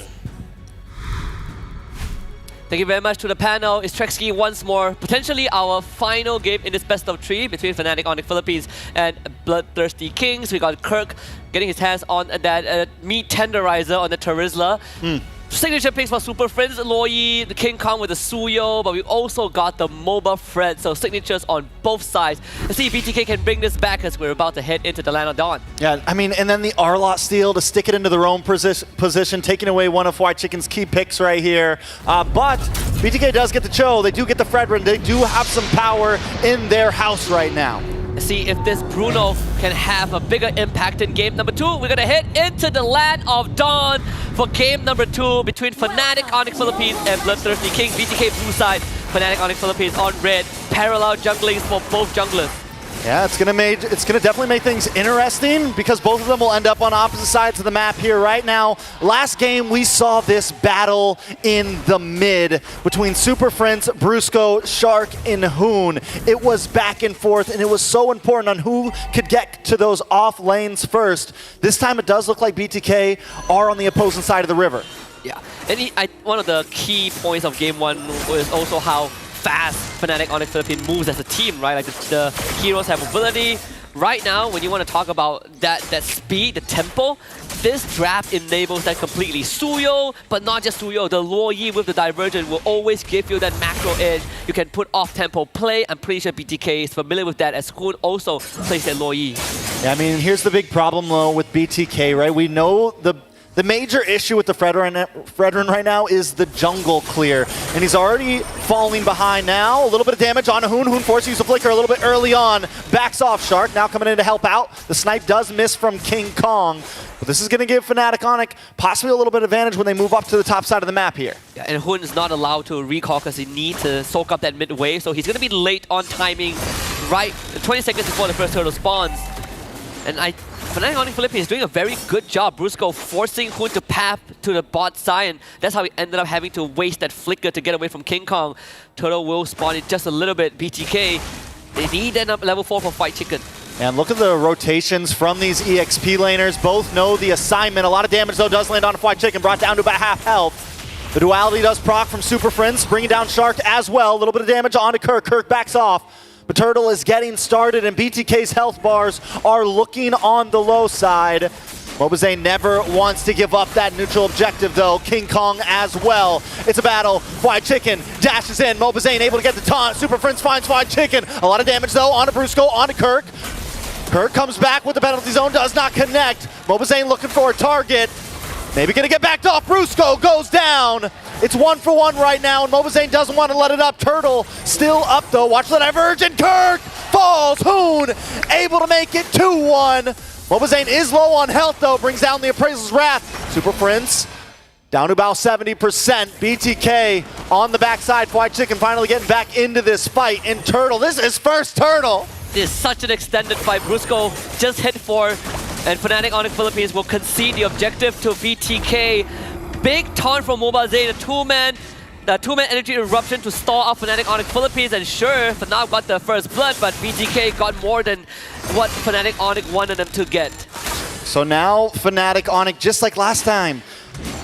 Thank you very much to the panel. It's Trexky once more. Potentially our final game in this best of 3 between Fnatic Onyx Philippines and Bloodthirsty Kings. We got Kirk getting his hands on that meat tenderizer on the Terizla. Signature picks for Super Friends, Lo Yi, the King Kong with the Suyo, but we also got the MLBB Friend, so signatures on both sides. Let's see if BTK can bring this back as we're about to head into the Land of Dawn. Yeah, I mean, and then the R-Lot steal to stick it into their own position, taking away one of White Chicken's key picks right here. But BTK does get the Cho, they do get the Fredrin, they do have some power in their house right now. see if this Bruno can have a bigger impact in game number 2. We're gonna head into the land of Dawn for game number 2 between Fnatic Onyx Philippines and Bloodthirsty King. BTK blue side, Fnatic Onyx Philippines on red. Parallel junglings for both junglers. Yeah, it's gonna definitely make things interesting because both of them will end up on opposite sides of the map here right now. Last game we saw this battle in the mid between Super Friends, Brusco, Shark, and Hoon. It was back and forth, and it was so important on who could get to those off lanes first. This time it does look like BTK are on the opposing side of the river. Yeah, and one of the key points of game 1 was also how fast Fnatic Onyx Philippines moves as a team, right? Like the heroes have mobility. Right now, when you want to talk about that speed, the tempo, this draft enables that completely. Suyo, but not just Suyo, the Luo Yi with the Divergent will always give you that macro edge. You can put off-tempo play. I'm pretty sure BTK is familiar with that, as Hoon also plays that Luo Yi. Yeah, I mean, here's the big problem, though, with BTK, right? We know the major issue with the Fredrin right now is the jungle clear. And he's already falling behind now. A little bit of damage on Hoon. Hoon forced to use a flicker a little bit early on. Backs off Shark, now coming in to help out. The snipe does miss from King Kong. But this is going to give Fnatic Onyx possibly a little bit of advantage when they move up to the top side of the map here. Yeah, and Hoon is not allowed to recall because he needs to soak up that mid wave. So he's going to be late on timing, right 20 seconds before the first turtle spawns. And Fnatic Onyx Philippines is doing a very good job. Brusco forcing Hoon to path to the bot side, and that's how he ended up having to waste that flicker to get away from King Kong. Turtle will spawn it just a little bit. BTK, they need that up level 4 for Fight Chicken. And look at the rotations from these EXP laners. Both know the assignment. A lot of damage, though, does land on Fight Chicken, brought down to about half health. The duality does proc from Super Friends, bringing down Shark as well. A little bit of damage onto Kirk. Kirk backs off. But Turtle is getting started, and BTK's health bars are looking on the low side. Mobazane never wants to give up that neutral objective, though. King Kong as well. It's a battle. Fried Chicken dashes in. Mobazane able to get the taunt. Super Friends finds Fried Chicken. A lot of damage, though, onto Brusco, onto Kirk. Kirk comes back with the penalty zone, does not connect. Mobazane looking for a target. Maybe gonna get backed off. Brusco goes down. It's 1-for-1 right now, and Mobazane doesn't want to let it up. Turtle still up, though. Watch the divergent. Kirk falls. Hoon able to make it 2-1. Mobazane is low on health, though. Brings down the Appraisal's Wrath. Super Friends down to about 70%. BTK on the backside. Fried Chicken finally getting back into this fight. And Turtle, this is his first Turtle. This is such an extended fight. Brusco just hit 4, and Fnatic Onyx Philippines will concede the objective to BTK. Big taunt from Mobazane, the two-man energy eruption to stall out Fnatic Onyx Philippines, and sure, Fnatic got the first blood, but BTK got more than what Fnatic Onyx wanted them to get. So now Fnatic Onyx, just like last time,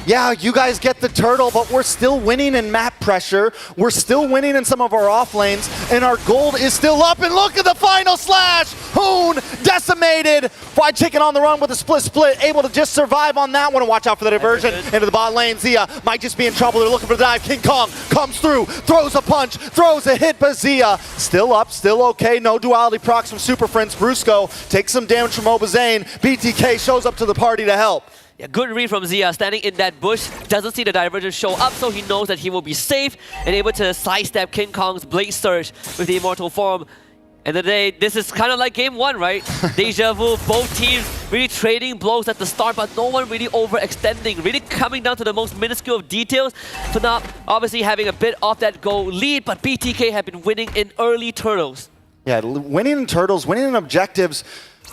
yeah, you guys get the turtle, but we're still winning in map pressure. We're still winning in some of our off lanes, and our gold is still up. And look at the final slash! Hoon decimated. Fried Chicken on the run with a split, able to just survive on that one. And watch out for the diversion into the bot lane. Zia might just be in trouble. They're looking for the dive. King Kong comes through, throws a punch, throws a hit, but Zia still up, still okay. No duality procs from Super Friends. Brusco takes some damage from Mobazane. BTK shows up to the party to help. Yeah, good read from Zia, standing in that bush, doesn't see the Divergent show up, so he knows that he will be safe and able to sidestep King Kong's Blade Surge with the Immortal Form. And today, this is kind of like game 1, right? Deja vu, both teams really trading blows at the start, but no one really overextending, really coming down to the most minuscule of details. Fnatic obviously having a bit of that goal lead, but BTK have been winning in early turtles. Yeah, winning in turtles, winning in objectives.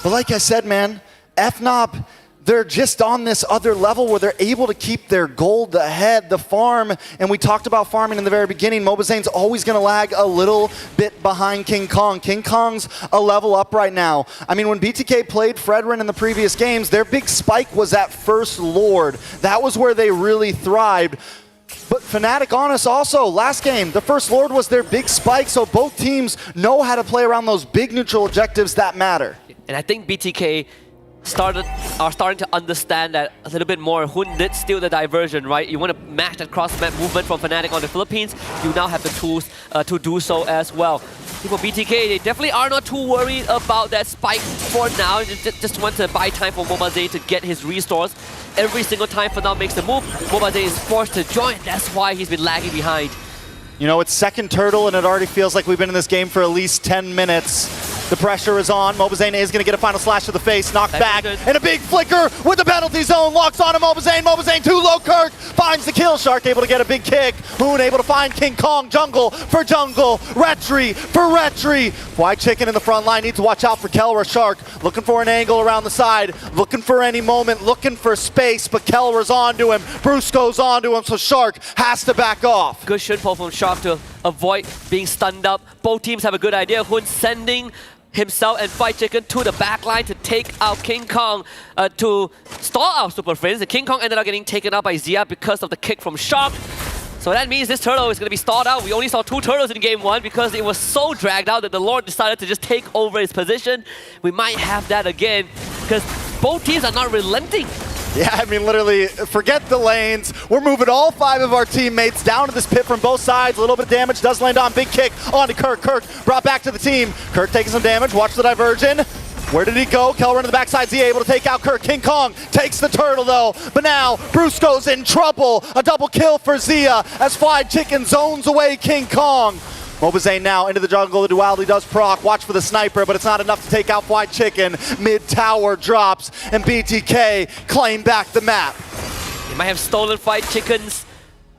But like I said, man, FNOP, they're just on this other level where they're able to keep their gold ahead, the farm, and we talked about farming in the very beginning. Mobazane's always going to lag a little bit behind King Kong. King Kong's a level up right now. I mean, when BTK played Fredrin in the previous games, their big spike was at First Lord. That was where they really thrived. But Fnatic Onyx also, last game, the First Lord was their big spike, so both teams know how to play around those big neutral objectives that matter. And I think BTK are starting to understand that a little bit more. Hoon did steal the diversion, right? You want to match that cross-map movement from Fnatic on the Philippines, you now have the tools to do so as well. For BTK, they definitely are not too worried about that spike for now. Just want to buy time for Mobazane to get his restores. Every single time Fnatic makes the move, Mobazane is forced to join. That's why he's been lagging behind. You know, it's second turtle, and it already feels like we've been in this game for at least 10 minutes. The pressure is on. Mobazane is going to get a final slash to the face. Knocked back. good. And a big flicker with the penalty zone. Locks on to Mobazane. Mobazane too low. Kirk finds the kill. Shark able to get a big kick. Hoon able to find King Kong. Jungle for Jungle. Retri for Retri. White Chicken in the front line. Need to watch out for Kelra. Shark looking for an angle around the side. Looking for any moment. Looking for space. But Kelra's onto him. Bruce goes onto him. So Shark has to back off. Good shit pull from Shark to avoid being stunned up. Both teams have a good idea. Hoon sending himself and Fight Chicken to the back line to take out King Kong to stall out Super Friends. And King Kong ended up getting taken out by Zia because of the kick from Shark. So that means this turtle is going to be stalled out. We only saw 2 turtles in game 1 because it was so dragged out that the Lord decided to just take over his position. We might have that again because both teams are not relenting. Yeah, I mean, literally, forget the lanes. We're moving all 5 of our teammates down to this pit from both sides. A little bit of damage does land on. Big kick onto Kirk. Kirk brought back to the team. Kirk taking some damage. Watch the diversion. Where did he go? Kelra to the backside. Zia able to take out Kirk. King Kong takes the turtle, though. But now, Brusco's in trouble. A double kill for Zia as Fried Chicken zones away King Kong. Mobazane now into the jungle. The duality does proc. Watch for the sniper, but it's not enough to take out Fried Chicken. Mid-tower drops, and BTK claim back the map. They might have stolen Fried Chicken's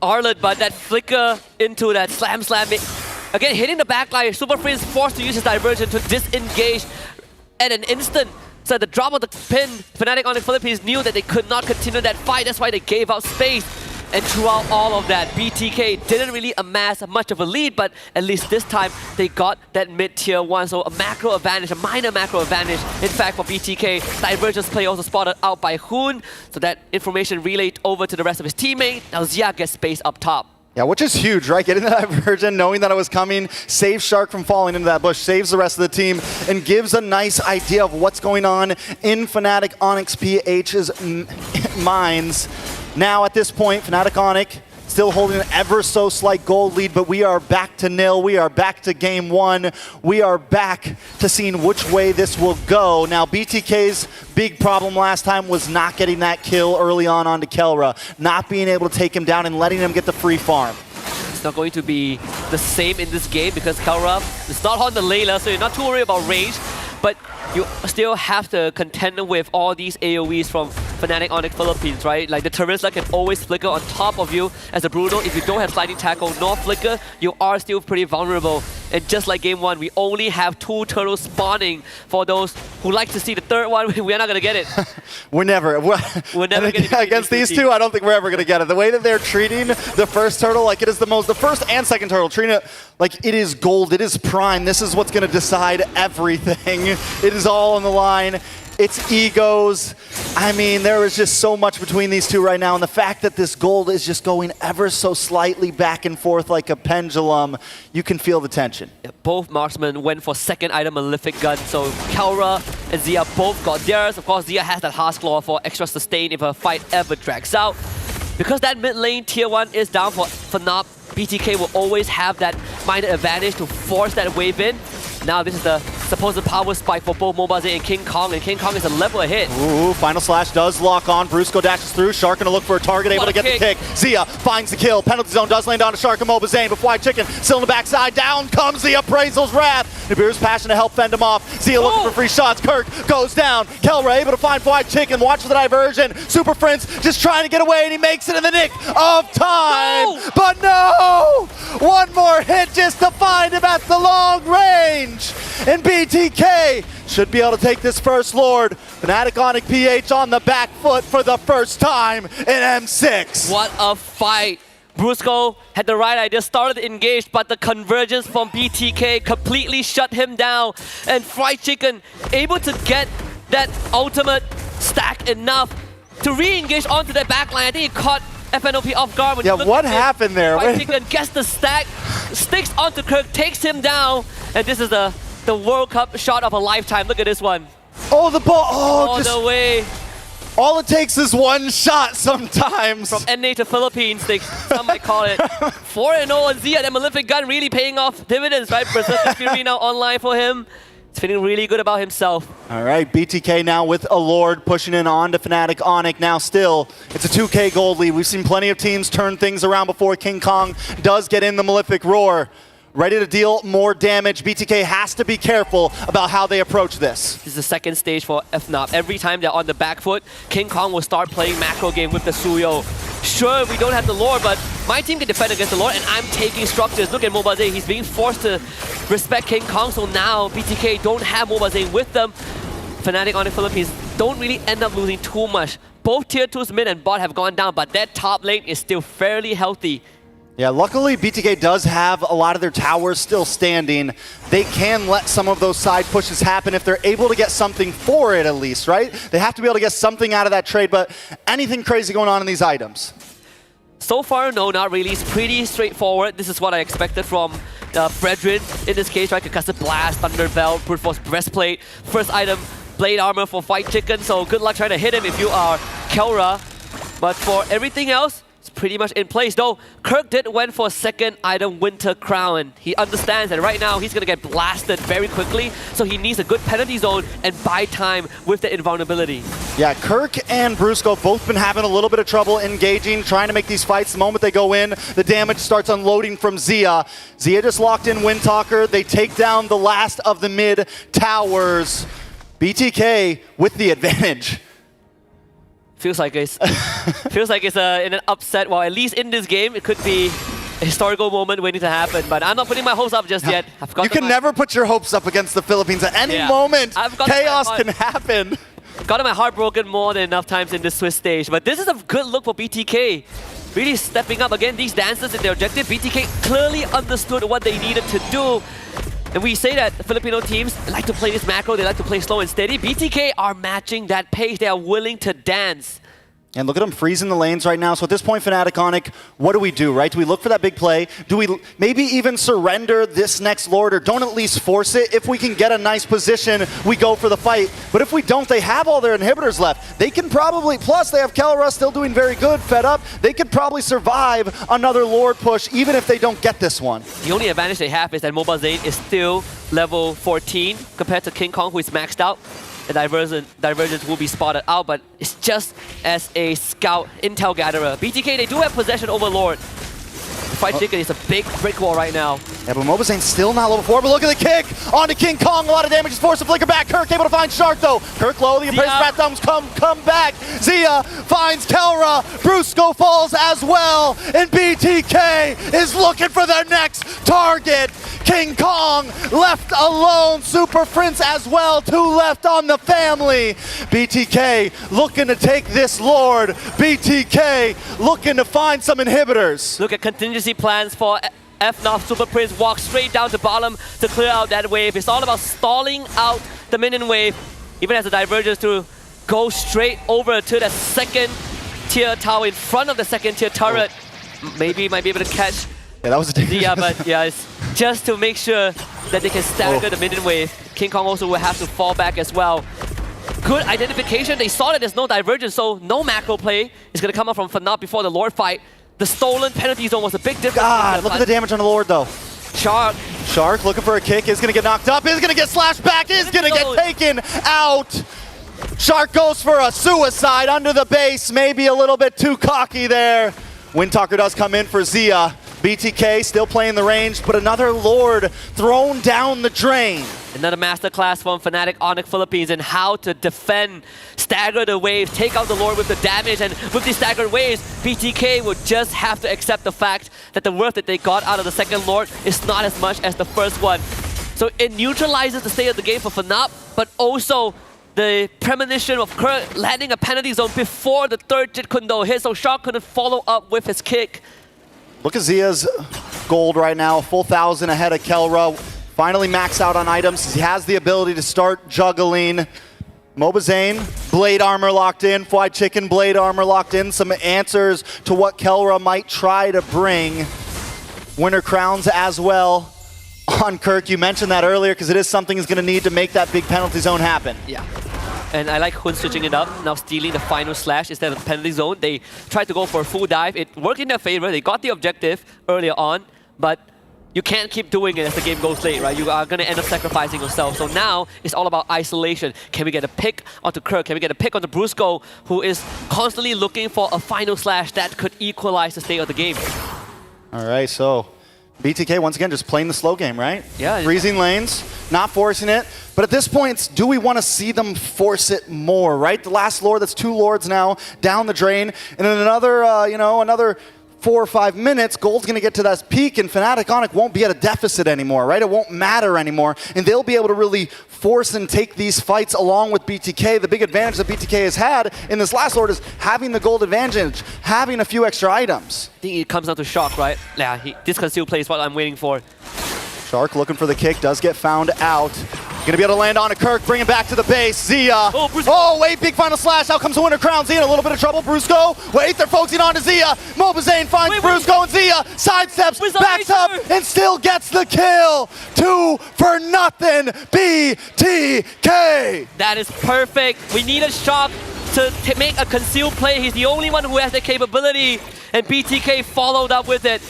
Arlet, but that flicker into that slam. Again, hitting the backline. Super Friends forced to use his diversion to disengage at an instant. So at the drop of the pin, Fnatic Onyx Philippines knew that they could not continue that fight. That's why they gave out space. And throughout all of that, BTK didn't really amass much of a lead, but at least this time they got that mid-tier 1. So a macro advantage, a minor macro advantage. In fact, for BTK, divergence play also spotted out by Hoon. So that information relayed over to the rest of his teammate. Now Zia gets space up top. Yeah, which is huge, right? Getting the diversion, knowing that it was coming, saves Shark from falling into that bush, saves the rest of the team, and gives a nice idea of what's going on in Fnatic Onyx PH's minds. Now, at this point, Fnatic Onyx still holding an ever so slight gold lead, but we are back to nil. We are back to game 1. We are back to seeing which way this will go. Now, BTK's big problem last time was not getting that kill early on onto Kelra, not being able to take him down and letting him get the free farm. It's not going to be the same in this game because Kelra is not on the Layla, so you're not too worried about range, but you still have to contend with all these AoEs from Fnatic Onyx Philippines, right? Like the Terizla can always flicker on top of you as a Bruno. If you don't have sliding tackle nor flicker, you are still pretty vulnerable. And just like game 1, we only have 2 turtles spawning. For those who like to see the third one, we're not going to get it. We're never going to get it. Against these 2, I don't think we're ever going to get it. The way that they're treating the first turtle, like it is the first and second turtle, treating it like it is gold, it is prime. This is what's going to decide everything. It is all on the line. It's egos. I mean, there is just so much between these 2 right now, and the fact that this gold is just going ever so slightly back and forth like a pendulum, you can feel the tension. Yeah, both marksmen went for second item Malefic Gun, so Kelra and Zia both got theirs. Of course, Zia has that Heart's Claw for extra sustain if a fight ever drags out. Because that mid lane tier 1 is down for Fnatic, BTK will always have that minor advantage to force that wave in. Now this is the supposed power spike for both Mobazane and King Kong is a level ahead. Ooh, final slash does lock on. Brusco dashes through. Shark gonna look for a target, able to get the kick. Zia finds the kill. Penalty zone does land on to Shark and Mobazane, but Fried Chicken still in the backside. Down comes the Appraisal's Wrath. Nibiru's passion to help fend him off. Zia looking for free shots. Kirk goes down. Kelra able to find Fried Chicken. Watch the diversion. Super Prince just trying to get away, and he makes it in the nick of time. No! But no! One more hit just to find him at the long range. And BTK should be able to take this first Lord. Fnatic Onyx PH on the back foot for the first time in M6. What a fight. Brusco had the right idea, started engaged, but the convergence from BTK completely shut him down. And Fried Chicken able to get that ultimate stack enough to re-engage onto that backline. I think he caught FNOP off guard. Yeah, what happened there? Fried Chicken gets the stack, sticks onto Kirk, takes him down, and this is the World Cup shot of a lifetime. Look at this one. Oh, the ball! Oh, all the way. All it takes is one shot sometimes. From NA to Philippines, some might call it. 4-0 on Zia. That Malefic Gun really paying off dividends, right? Berserker Fury now online for him. He's feeling really good about himself. All right, BTK now with a Lord pushing in on to Fnatic Onyx. Now still, it's a 2K gold lead. We've seen plenty of teams turn things around before. King Kong does get in the Malefic Roar. ready to deal more damage. BTK has to be careful about how they approach this. This is the second stage for FNOP. Every time they're on the back foot, King Kong will start playing macro game with the Suyo. Sure, we don't have the Lord, but my team can defend against the Lord, and I'm taking structures. Look at Mobazane. He's being forced to respect King Kong, so now BTK don't have Mobazane with them. Fnatic on the Philippines don't really end up losing too much. Both tier 2's mid and bot have gone down, but that top lane is still fairly healthy. Yeah, luckily BTK does have a lot of their towers still standing. They can let some of those side pushes happen if they're able to get something for it at least, right? They have to be able to get something out of that trade, but anything crazy going on in these items? So far, no, not really. It's pretty straightforward. This is what I expected from Fredrin. In this case, right, Concussive Blast, Thunder Belt, Brute Force Breastplate. First item, Blade Armor for Fight Chicken, so good luck trying to hit him if you are Kelra. But for everything else, it's pretty much in place. Though, Kirk did went for second item, Winter Crown. He understands that right now he's going to get blasted very quickly, so he needs a good penalty zone and buy time with the invulnerability. Yeah, Kirk and Brusco both been having a little bit of trouble engaging, trying to make these fights. The moment they go in, the damage starts unloading from Xia. Xia just locked in Windtalker. They take down the last of the mid towers. BTK with the advantage. Feels like it's in an upset. Well, at least in this game, it could be a historical moment waiting to happen. But I'm not putting my hopes up just yet. You can never put your hopes up against the Philippines. At any moment, chaos can happen. Gotten my heart broken more than enough times in this Swiss stage. But this is a good look for BTK. Really stepping up again. These dancers in their objective. BTK clearly understood what they needed to do. And we say that Filipino teams like to play this macro, they like to play slow and steady. BTK are matching that pace. They are willing to dance. And look at them freezing the lanes right now. So at this point, Fnatic Onic, what do we do, right? Do we look for that big play? Do we maybe even surrender this next Lord, or don't at least force it? If we can get a nice position, we go for the fight. But if we don't, they have all their inhibitors left. They can probably, plus they have Kelra still doing very good, fed up. They could probably survive another Lord push, even if they don't get this one. The only advantage they have is that Mobazane is still level 14 compared to King Kong, who is maxed out. The divergence will be spotted out, but it's just as a scout intel gatherer. BTK, they do have possession over Lord. The Fight Chicken is a big brick wall right now. Yeah, but Mobazane's still not level 4, but look at the kick onto King Kong. A lot of damage is forced to flicker back. Kirk able to find Shark though. Kirk low, the Imperial Rat Thumbs come back. Xia finds Kelra. Brusco falls as well. And BTK is looking for their next target. King Kong left alone. Super Prince as well. 2 left on the family. BTK looking to take this Lord. BTK looking to find some inhibitors. Look at contingency plans for FNOF. Super Prince walks straight down to bottom to clear out that wave. It's all about stalling out the minion wave. Even as the divergence to go straight over to the second tier tower in front of the second tier turret. Maybe might be able to catch. Yeah, that was a dangerous. Yeah, but yeah, it's just to make sure that they can stagger the minion wave. King Kong also will have to fall back as well. Good identification. They saw that there's no divergence, so no macro play is going to come up from FNOP before the Lord fight. The stolen penalty zone was a big difference. God, look at the damage on the Lord though. Shark looking for a kick, is going to get knocked up, is going to get slashed back, is going to get taken out. Shark goes for a suicide under the base, maybe a little bit too cocky there. Windtalker does come in for Xia. BTK still playing the range, but another Lord thrown down the drain. Another masterclass from Fnatic Onic Philippines in how to defend, stagger the waves, take out the Lord with the damage, and with these staggered waves, BTK would just have to accept the fact that the worth that they got out of the second Lord is not as much as the first one. So it neutralizes the state of the game for FNOP, but also the premonition of Kirk landing a penalty zone before the third Jit Kundo hit, so Shark couldn't follow up with his kick. Look at Xia's gold right now, a full 1,000 ahead of Kelra. Finally maxed out on items. He has the ability to start juggling. Mobazane, blade armor locked in. Fried Chicken, blade armor locked in. Some answers to what Kelra might try to bring. Winter crowns as well on Kirk. You mentioned that earlier because it is something he's going to need to make that big penalty zone happen. Yeah. And I like Hun switching it up, now stealing the final slash instead of the penalty zone. They tried to go for a full dive. It worked in their favor. They got the objective earlier on, but you can't keep doing it as the game goes late, right? You are going to end up sacrificing yourself. So now it's all about isolation. Can we get a pick onto Kirk? Can we get a pick onto Brusco, who is constantly looking for a final slash that could equalize the state of the game? All right, so BTK, once again, just playing the slow game, right? Yeah. Freezing lanes, not forcing it. But at this point, do we want to see them force it more, right? The last Lord, that's 2 Lords now, down the drain. And in another, another 4 or 5 minutes, Gold's going to get to that peak, and Fnatic Onyx won't be at a deficit anymore, right? It won't matter anymore. And they'll be able to really force and take these fights along with BTK. The big advantage that BTK has had in this last Lord is having the gold advantage, having a few extra items. I think it comes down to Shock, right? Yeah, this conceal play is what I'm waiting for. Shark looking for the kick, does get found out. Gonna be able to land on a Kirk, bring him back to the base. Zia. Oh, wait, big final slash. Out comes the Winter Crown. Zia in a little bit of trouble. Brusco. Wait, they're focusing on to Zia. Mobazane finds Brusco and Zia. Sidesteps, backs up, and still gets the kill. 2-0, BTK. That is perfect. We need a Shock to make a concealed play. He's the only one who has the capability, and BTK followed up with it.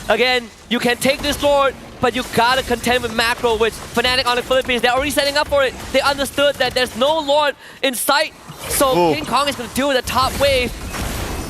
Again, you can take this Lord, but you gotta contend with macro, which Fnatic on the Philippines, they're already setting up for it. They understood that there's no Lord in sight, so King Kong is gonna deal with the top wave.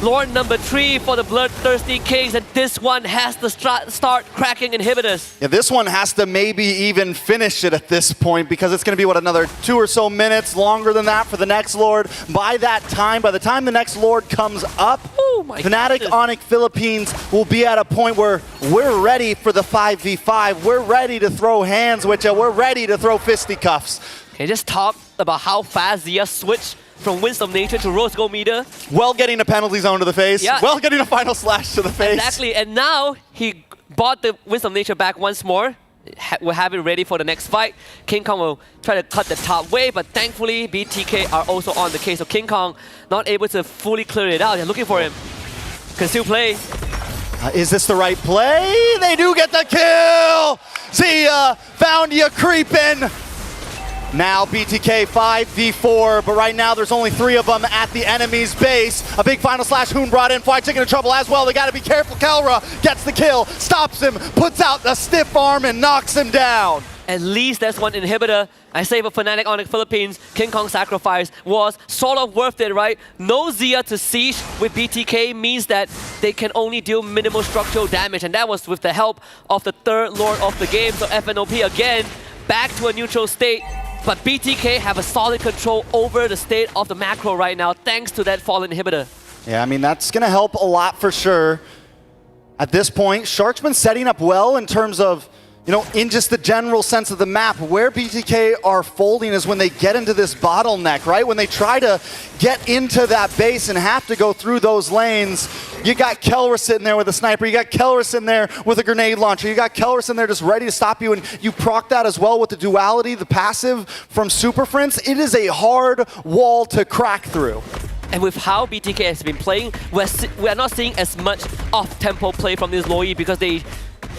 Lord number 3 for the Bloodthirsty Kings, and this one has to start cracking inhibitors. Yeah, this one has to maybe even finish it at this point, because it's going to be, what, another 2 or so minutes, longer than that for the next Lord. By the time the next Lord comes up, Fnatic Onyx Philippines will be at a point where we're ready for the 5v5. We're ready to throw hands with you. We're ready to throw fisticuffs. Okay, just talk about how fast Zia switched from Winds of Nature to Rose Gold Meter. Well, getting a penalty zone to the face. Yeah. Well, getting a final slash to the face. Exactly, and now he bought the Winds of Nature back once more. We'll have it ready for the next fight. King Kong will try to cut the top wave, but thankfully BTK are also on the case. So King Kong not able to fully clear it out. They're looking for him. Conceal play. Is this the right play? They do get the kill! Zia found you creeping. Now BTK 5v4, but right now there's only 3 of them at the enemy's base. A big final slash. Hoon brought in. Fried Chicken in trouble as well. They got to be careful. Kelra gets the kill, stops him, puts out the stiff arm, and knocks him down. At least that's one inhibitor. I say for Fnatic Onyx Philippines, King Kong sacrifice was sort of worth it, right? No Zia to siege with BTK means that they can only deal minimal structural damage, and that was with the help of the 3rd Lord of the game. So FNOP again, back to a neutral state. But BTK have a solid control over the state of the macro right now, thanks to that fallen inhibitor. Yeah, I mean, that's going to help a lot for sure. At this point, Shark's been setting up well in terms of, in just the general sense of the map. Where BTK are folding is when they get into this bottleneck, right? When they try to get into that base and have to go through those lanes. You got Kelra sitting there with a sniper. You got Kelra sitting there with a grenade launcher. You got Kelra sitting there just ready to stop you, and you proc that as well with the duality, the passive from Super Friends. It is a hard wall to crack through. And with how BTK has been playing, we're not seeing as much off-tempo play from this Loi because they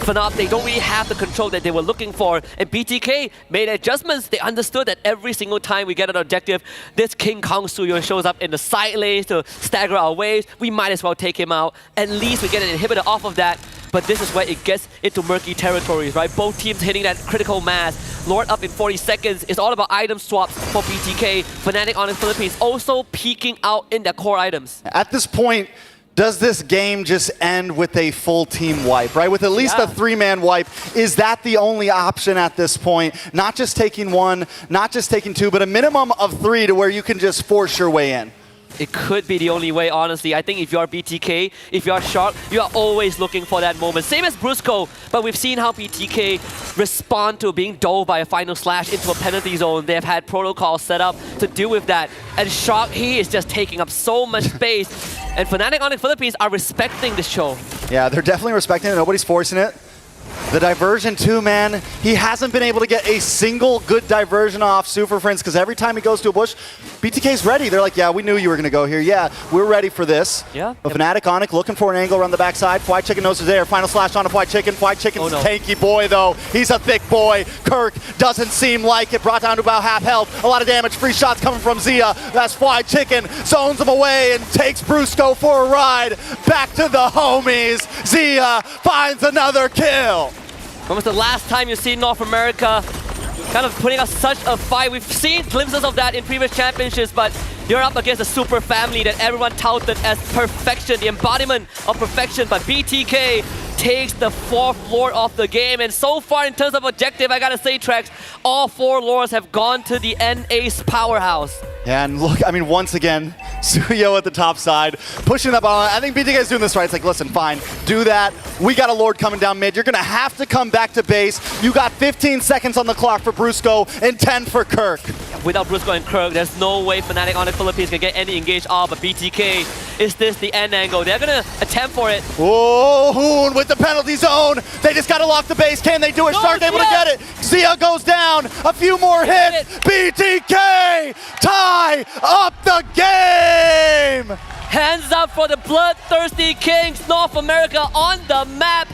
don't really have the control that they were looking for. And BTK made adjustments. They understood that every single time we get an objective, this King Kong Suyo shows up in the side lanes to stagger our waves. We might as well take him out. At least we get an inhibitor off of that. But this is where it gets into murky territories, right? Both teams hitting that critical mass. Lord up in 40 seconds. It's all about item swaps for BTK. Fnatic Onyx Philippines also peeking out in their core items. At this point, does this game just end with a full team wipe, right? With at least a 3-man wipe, is that the only option at this point? Not just taking 1, not just taking 2, but a minimum of 3 to where you can just force your way in. It could be the only way, honestly. I think if you're BTK, if you're Shark, you are always looking for that moment. Same as Brusco, but we've seen how BTK respond to being dove by a final slash into a penalty zone. They have had protocols set up to deal with that. And Shark, he is just taking up so much space. And Fnatic Onyx Philippines are respecting the show. Yeah, they're definitely respecting it. Nobody's forcing it. The diversion too, man. He hasn't been able to get a single good diversion off Super Friends because every time he goes to a bush, BTK's ready. They're like, yeah, we knew you were going to go here. Yeah, we're ready for this. Yeah. But Fnatic Onyx looking for an angle around the backside. Fried Chicken knows it's there. Final slash on a Fried Chicken. Fried Chicken's tanky boy, though. He's a thick boy. Kirk doesn't seem like it. Brought down to about half health. A lot of damage. Free shots coming from Zia. That's Fried Chicken. Zones him away and takes Brusco for a ride. Back to the homies. Zia finds another kill. When was the last time you've seen North America kind of putting up such a fight? We've seen glimpses of that in previous championships, but you're up against a super family that everyone touted as perfection, the embodiment of perfection. But BTK takes the 4th Lord of the game. And so far, in terms of objective, I gotta say, Trex, all 4 Lords have gone to the N-Ace powerhouse. Yeah, and look, I mean, once again, Suyo at the top side, pushing up on. I think BTK is doing this right. It's like, listen, fine, do that. We got a Lord coming down mid. You're going to have to come back to base. You got 15 seconds on the clock for Brusco and 10 for Kirk. Without Brusco and Kirk, there's no way Fnatic on the Philippines can get any engaged off, but BTK, is this the end angle? They're going to attempt for it. Oh, Hoon with the penalty zone. They just got to lock the base. Can they do it? Shark able to get it. Zia goes down. A few more hits. BTK tie up the game. Hands up for the bloodthirsty Kings. North America on the map.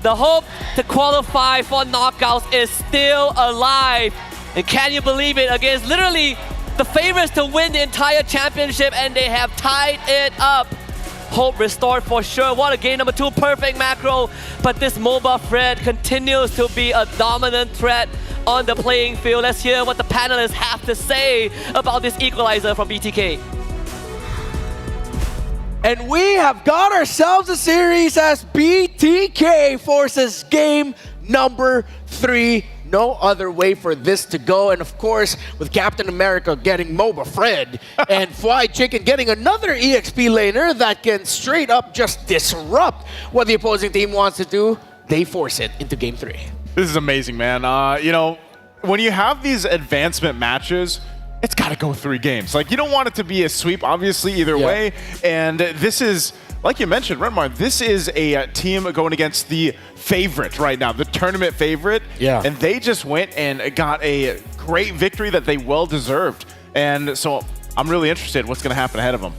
The hope to qualify for knockouts is still alive. And can you believe it? Against literally the favorites to win the entire championship, and they have tied it up. Hope restored for sure. What a game number 2, perfect macro. But this MOBA Fred continues to be a dominant threat on the playing field. Let's hear what the panelists have to say about this equalizer from BTK. And we have got ourselves a series as BTK forces game number 3. No other way for this to go. And of course, with Captain America getting MOBA Fred and Fly Chicken getting another EXP laner that can straight up just disrupt what the opposing team wants to do, they force it into game 3. This is amazing, man. You know, when you have these advancement matches, it's got to go 3 games. Like, you don't want it to be a sweep, obviously, either way. And this is, like you mentioned, Redmar, this is a team going against the favorite right now, the tournament favorite. Yeah. And they just went and got a great victory that they well deserved. And so I'm really interested in what's going to happen ahead of them.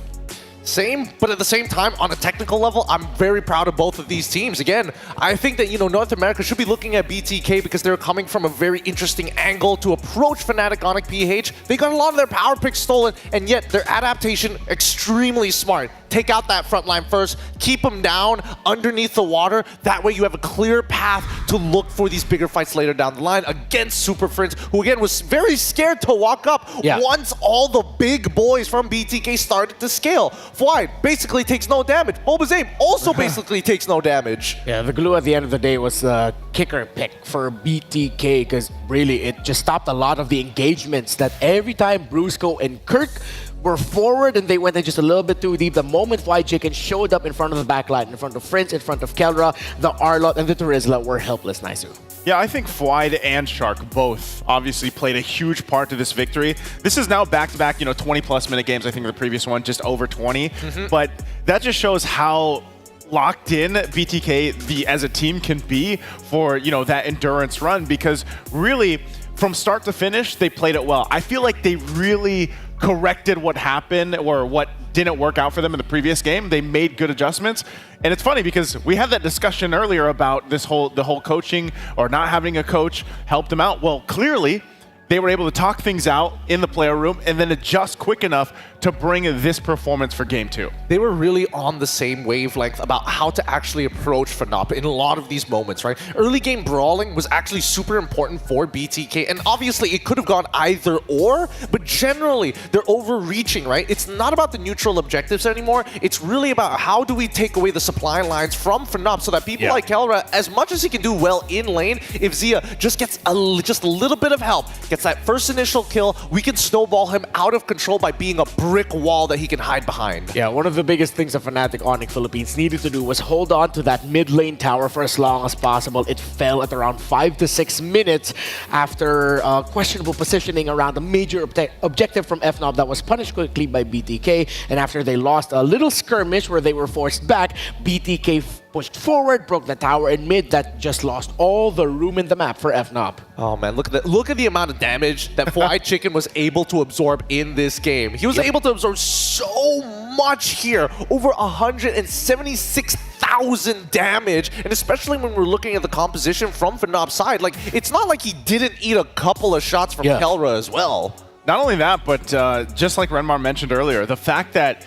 Same, but at the same time, on a technical level, I'm very proud of both of these teams. Again, I think that, you know, North America should be looking at BTK because they're coming from a very interesting angle to approach Fnatic Onic PH. They got a lot of their power picks stolen, and yet their adaptation extremely smart. Take out that front line first, keep them down underneath the water. That way you have a clear path to look for these bigger fights later down the line against Super Friends, who again was very scared to walk up once all the big boys from BTK started to scale. Fly basically takes no damage. Boba's aim also basically takes no damage. Yeah, the glue at the end of the day was a kicker pick for BTK because really it just stopped a lot of the engagements that every time Brusco and Kirk were forward and they went in just a little bit too deep. The moment Fly Chicken showed up in front of the backline, in front of Friends, in front of Kelra, the Arlott and the Terizla were helpless, Naisu. Yeah, I think Flyde and Shark both obviously played a huge part to this victory. This is now back-to-back, 20-plus minute games. I think the previous one just over 20. But that just shows how locked in BTK as a team can be for, that endurance run, because really from start to finish, they played it well. I feel like they really corrected what happened or what didn't work out for them in the previous game. They made good adjustments. And it's funny because we had that discussion earlier about the whole coaching or not having a coach helped them out. Well, clearly they were able to talk things out in the player room and then adjust quick enough to bring this performance for game 2. They were really on the same wavelength about how to actually approach Fnatic in a lot of these moments, right? Early game brawling was actually super important for BTK, and obviously it could have gone either or, but generally they're overreaching, right? It's not about the neutral objectives anymore. It's really about how do we take away the supply lines from Fnatic so that people like Kelra, as much as he can do well in lane, if Zia just gets just a little bit of help, gets that first initial kill, we can snowball him out of control by being a brick wall that he can hide behind. Yeah, one of the biggest things that Fnatic Onic Philippines needed to do was hold on to that mid lane tower for as long as possible. It fell at around 5 to 6 minutes after questionable positioning around a major objective from FNOB that was punished quickly by BTK, and after they lost a little skirmish where they were forced back, BTK pushed forward, broke the tower in mid that just lost all the room in the map for FNOB. Oh man, look at the amount of damage that Fly Chicken was able to absorb in this game. He was able to absorb so much here, over 176,000 damage, and especially when we're looking at the composition from Fnob's side, like it's not like he didn't eat a couple of shots from Kelra as well. Not only that, but just like Renmar mentioned earlier, the fact that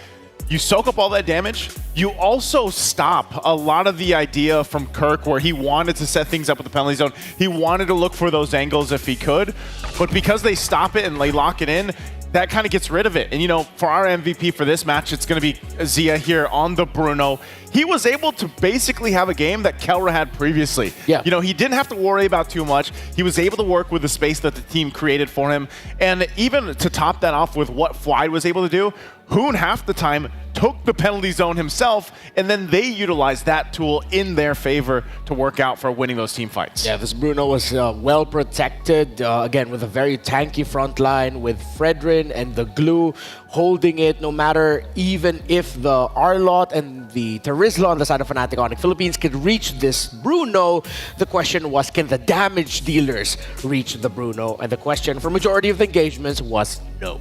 you soak up all that damage, you also stop a lot of the idea from Kirk where he wanted to set things up with the penalty zone. He wanted to look for those angles if he could, but because they stop it and they lock it in, that kind of gets rid of it. And, you know, for our MVP for this match, it's going to be Zia here on the Bruno. He was able to basically have a game that Kelra had previously. Yeah. You know, he didn't have to worry about too much. He was able to work with the space that the team created for him. And even to top that off with what Fly was able to do, Hoon half the time took the penalty zone himself, and then they utilized that tool in their favor to work out for winning those team fights. Yeah, this Bruno was well protected, again, with a very tanky front line, with Fredrin and the glue holding it, no matter even if the Arlot and the Terizla on the side of Fnatic Onyx Philippines could reach this Bruno. The question was, can the damage dealers reach the Bruno? And the question for majority of the engagements was no.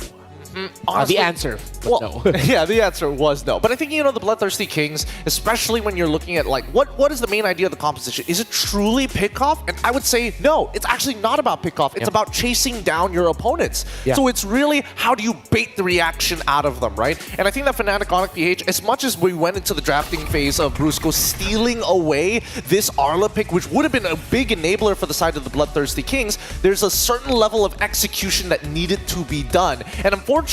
Honestly, the answer was no. Yeah, the answer was no. But I think, you know, the Bloodthirsty Kings, especially when you're looking at, like, what is the main idea of the composition? Is it truly pick-off? And I would say, no, it's actually not about pick-off. It's about chasing down your opponents. Yeah. So it's really, how do you bait the reaction out of them, right? And I think that Fnatic Onyx PH, as much as we went into the drafting phase of Brusco stealing away this Arla pick, which would have been a big enabler for the side of the Bloodthirsty Kings, there's a certain level of execution that needed to be done. And unfortunately,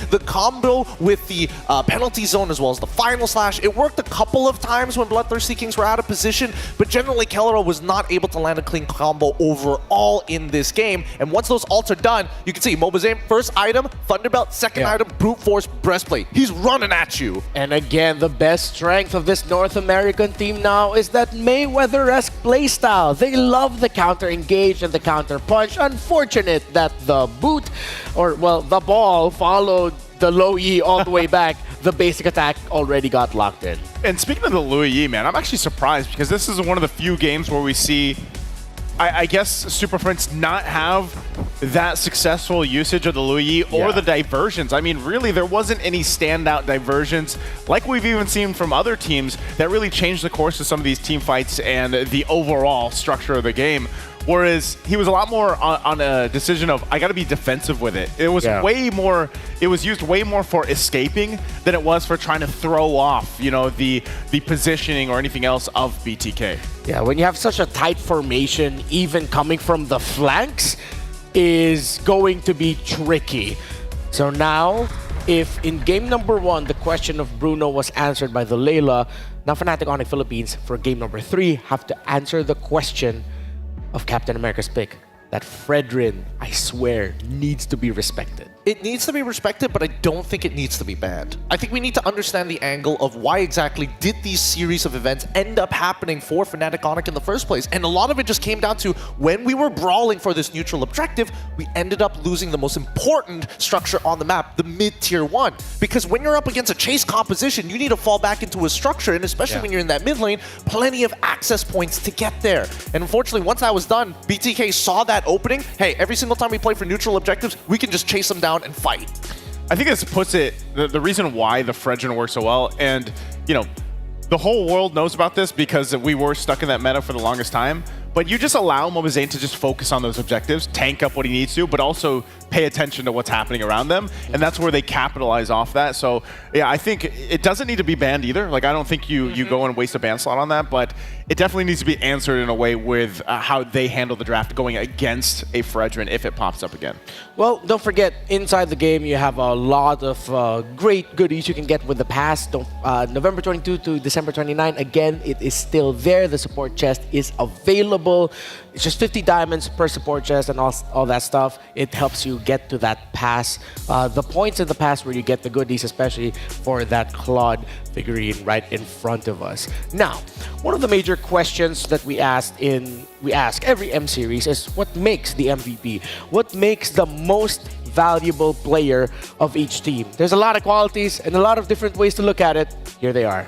the combo with the penalty zone as well as the final slash, it worked a couple of times when Bloodthirsty Kings were out of position, but generally Kelra was not able to land a clean combo overall in this game. And once those ults are done, you can see Mobazame, first item, Thunderbelt, second item, Brute Force, Breastplate. He's running at you. And again, the best strength of this North American team now is that Mayweather-esque playstyle. They love the counter engage and the counter punch. Unfortunate that the boot, or well, the ball followed the low E all the way back. The basic attack already got locked in. And speaking of the Louis Yi, man, I'm actually surprised because this is one of the few games where we see, I guess, Super Friends not have that successful usage of the Louis Yi or the diversions. I mean, really, there wasn't any standout diversions like we've even seen from other teams that really changed the course of some of these team fights and the overall structure of the game. Whereas he was a lot more on a decision of, I got to be defensive with it. It was way more, it was used way more for escaping than it was for trying to throw off, you know, the positioning or anything else of BTK. Yeah, when you have such a tight formation, even coming from the flanks is going to be tricky. So now, if in game number 1, the question of Bruno was answered by the Layla, now Fnatic Onyx Philippines for game number 3 have to answer the question of Captain America's pick. That Fredrin, I swear, needs to be respected. It needs to be respected, but I don't think it needs to be banned. I think we need to understand the angle of why exactly did these series of events end up happening for Fnatic Onyx in the first place. And a lot of it just came down to when we were brawling for this neutral objective, we ended up losing the most important structure on the map, the mid-tier 1. Because when you're up against a chase composition, you need to fall back into a structure, and especially when you're in that mid lane, plenty of access points to get there. And unfortunately, once that was done, BTK saw that opening. Hey, every single time we play for neutral objectives, we can just chase them down and fight. I think this puts it, the reason why the Fredrin works so well, and, you know, the whole world knows about this because we were stuck in that meta for the longest time, but you just allow Mobazane to just focus on those objectives, tank up what he needs to, but also pay attention to what's happening around them, and that's where they capitalize off that. So, yeah, I think it doesn't need to be banned either. Like, I don't think you go and waste a ban slot on that, but it definitely needs to be answered in a way with how they handle the draft going against a Fredrin if it pops up again. Well, don't forget, inside the game, you have a lot of great goodies you can get with the pass. November 22 to December 29, again, it is still there. The support chest is available. It's just 50 diamonds per support chest and all that stuff. It helps you get to that pass. The points in the pass where you get the goodies, especially for that Claude figurine right in front of us. Now, one of the major questions that we ask every M series is what makes the MVP? What makes the most valuable player of each team? There's a lot of qualities and a lot of different ways to look at it. Here they are.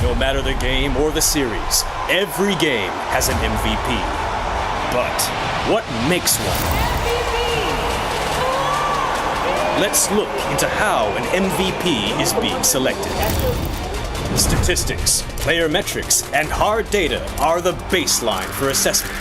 No matter the game or the series, every game has an MVP. But what makes one? Let's look into how an MVP is being selected. Statistics, player metrics, and hard data are the baseline for assessment.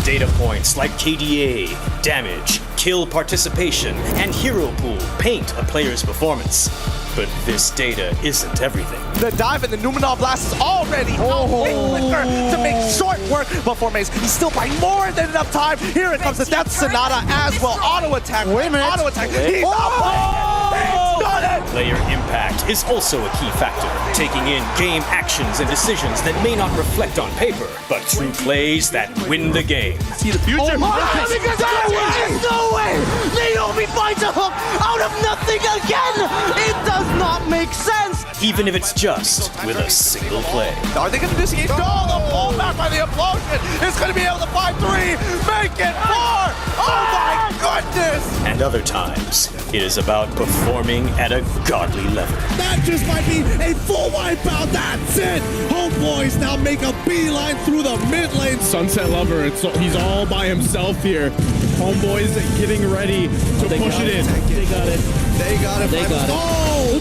Data points like KDA, damage, kill participation, and hero pool paint a player's performance. But this data isn't everything. The dive and the Numenor Blast is already out. Quick flicker to make short work. But for Maze, he's still buying more than enough time. Here it comes the Death Sonata as well. Auto attack. Wait a minute. Auto attack. He's got it. Player impact is also a key factor, taking in game actions and decisions that may not reflect on paper, but true plays that win the game. See the future. No way! Naomi finds a hook out of nothing again! It does not make sense! Even if it's just with a single play. Are they going to disengage? No, the fallback by the implosion is going to be able to find 3, make it 4! Oh my goodness! And other times, it is about performing at a godly level. That just might be a full wipeout, that's it! Homeboys now make a beeline through the mid lane. Sunset Lover, he's all by himself here. Homeboys getting ready to push it in. They got it. They got it. They got it. Oh!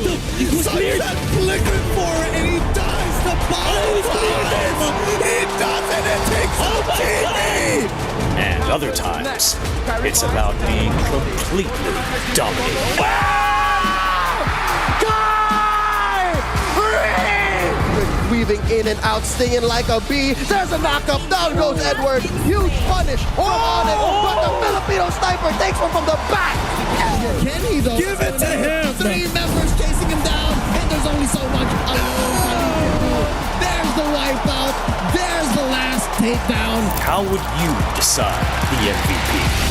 Sunset flickering for it, and he dies the bottom time! He does it, it takes TV! And other times, it's about being completely dominated. Weaving in and out, stinging like a bee. There's a knockup. Down goes Edward. Huge punish from Onyx. But the Filipino sniper takes one from the back. Kenny, though. Give it to him. 3 members chasing him down. And there's only so much alone Khalid can do. There's the wipeout. There's the last takedown. How would you decide the MVP?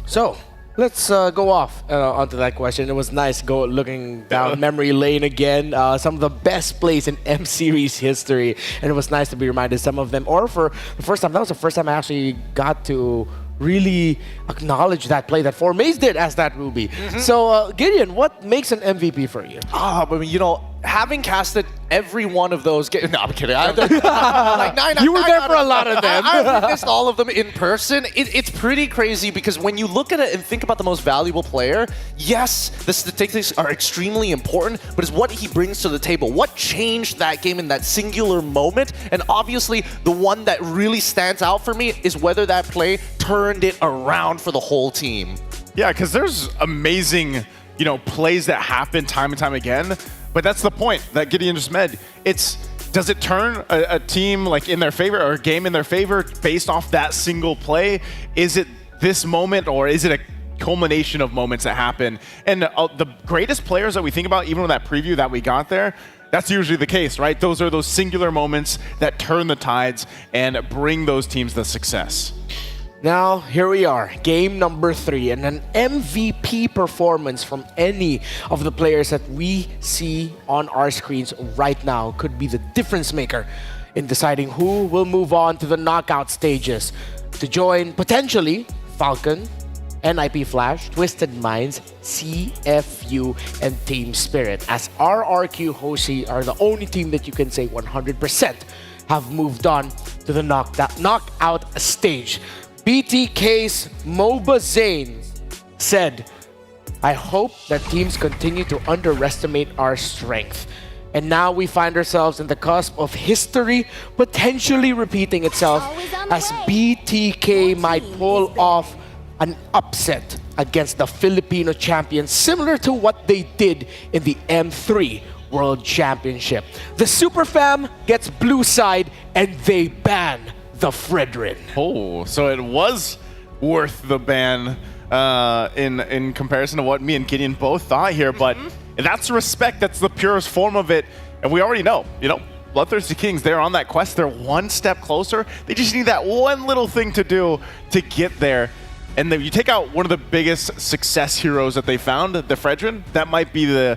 So, let's go off onto that question. It was nice looking down memory lane again. Some of the best plays in M Series history. And it was nice to be reminded some of them. Or for the first time, that was the first time I actually got to really acknowledge that play that Maze did as that Ruby. So, Gideon, what makes an MVP for you? I mean, you know, having casted every one of those games. No, I'm kidding. You were there for a lot of them. I've witnessed all of them in person. It's pretty crazy because when you look at it and think about the most valuable player, yes, the statistics are extremely important, but it's what he brings to the table. What changed that game in that singular moment? And obviously, the one that really stands out for me is whether that play turned it around for the whole team. Yeah, because there's amazing, you know, plays that happen time and time again. But that's the point that Gideon just made. Does it turn a team like in their favor or a game in their favor based off that single play? Is it this moment or is it a culmination of moments that happen? And the greatest players that we think about, even with that preview that we got there, that's usually the case, right? Those are those singular moments that turn the tides and bring those teams the success. Now, here we are, game number 3, and an MVP performance from any of the players that we see on our screens right now could be the difference maker in deciding who will move on to the knockout stages to join, potentially, Falcon, NIP Flash, Twisted Minds, CFU, and Team Spirit, as RRQ Hoshi are the only team that you can say 100% have moved on to the knockout stage. BTK's Moba Zane said, I hope that teams continue to underestimate our strength. And now we find ourselves in the cusp of history potentially repeating itself as BTK might pull off an upset against the Filipino champions, similar to what they did in the M3 World Championship. The Super Fam gets blue side and they ban the Fredrin. Oh, so it was worth the ban in comparison to what me and Gideon both thought here, but that's respect. That's the purest form of it, and we already know, you know, Bloodthirsty Kings, they're on that quest. They're one step closer. They just need that one little thing to do to get there. And then you take out one of the biggest success heroes that they found, the Fredrin, that might be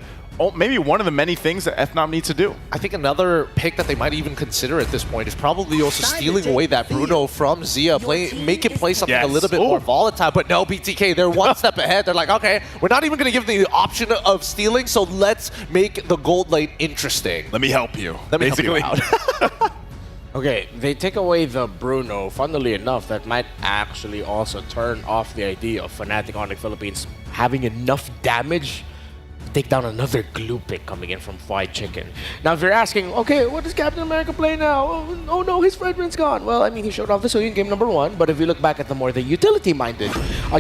maybe one of the many things that FNOM needs to do. I think another pick that they might even consider at this point is probably also stealing away that Bruno from Zia, make it play something a little bit more volatile. But no, BTK, they're one step ahead. They're like, okay, we're not even going to give them the option of stealing, so let's make the gold lane interesting. Let me help you. Let me help you out. Okay, they take away the Bruno. Funnily enough, that might actually also turn off the idea of Fnatic Onyx Philippines having enough damage take down another glue pick coming in from Fried Chicken. Now, if you're asking, okay, what does Captain America play now? Oh no, his Fredrin's gone. Well, I mean, he showed off this in game number 1, but if you look back at the more utility-minded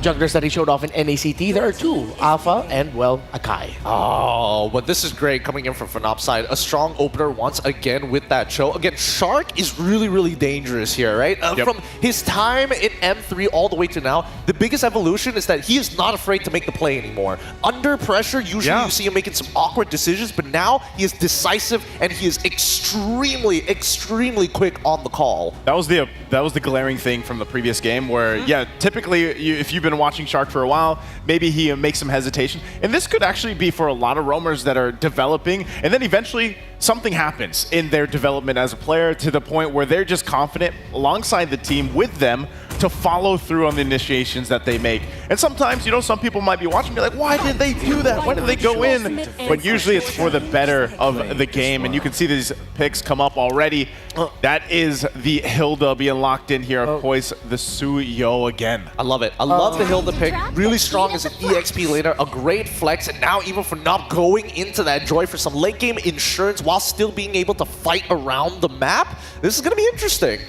junglers that he showed off in NACT, there are 2, Alpha and, well, Akai. Oh, but this is great coming in from Fnop's side. A strong opener once again with that show. Again, Shark is really, really dangerous here, right? From his time in M3 all the way to now, the biggest evolution is that he is not afraid to make the play anymore. Under pressure, usually you see him making some awkward decisions, but now he is decisive and he is extremely, extremely quick on the call. That was the glaring thing from the previous game where, typically if you've been watching Shark for a while, maybe he makes some hesitation. And this could actually be for a lot of roamers that are developing, and then eventually something happens in their development as a player to the point where they're just confident alongside the team with them to follow through on the initiations that they make. And sometimes, some people might be watching and be like, why did they do that? Why did they go in? But usually it's for the better of the game, and you can see these picks come up already. That is the Hilda being locked in here. Of course, the Suyo again. I love it. I love the Hilda pick. Really strong as an EXP laner. A great flex, and now even for not going into that Joy for some late game insurance while still being able to fight around the map. This is going to be interesting.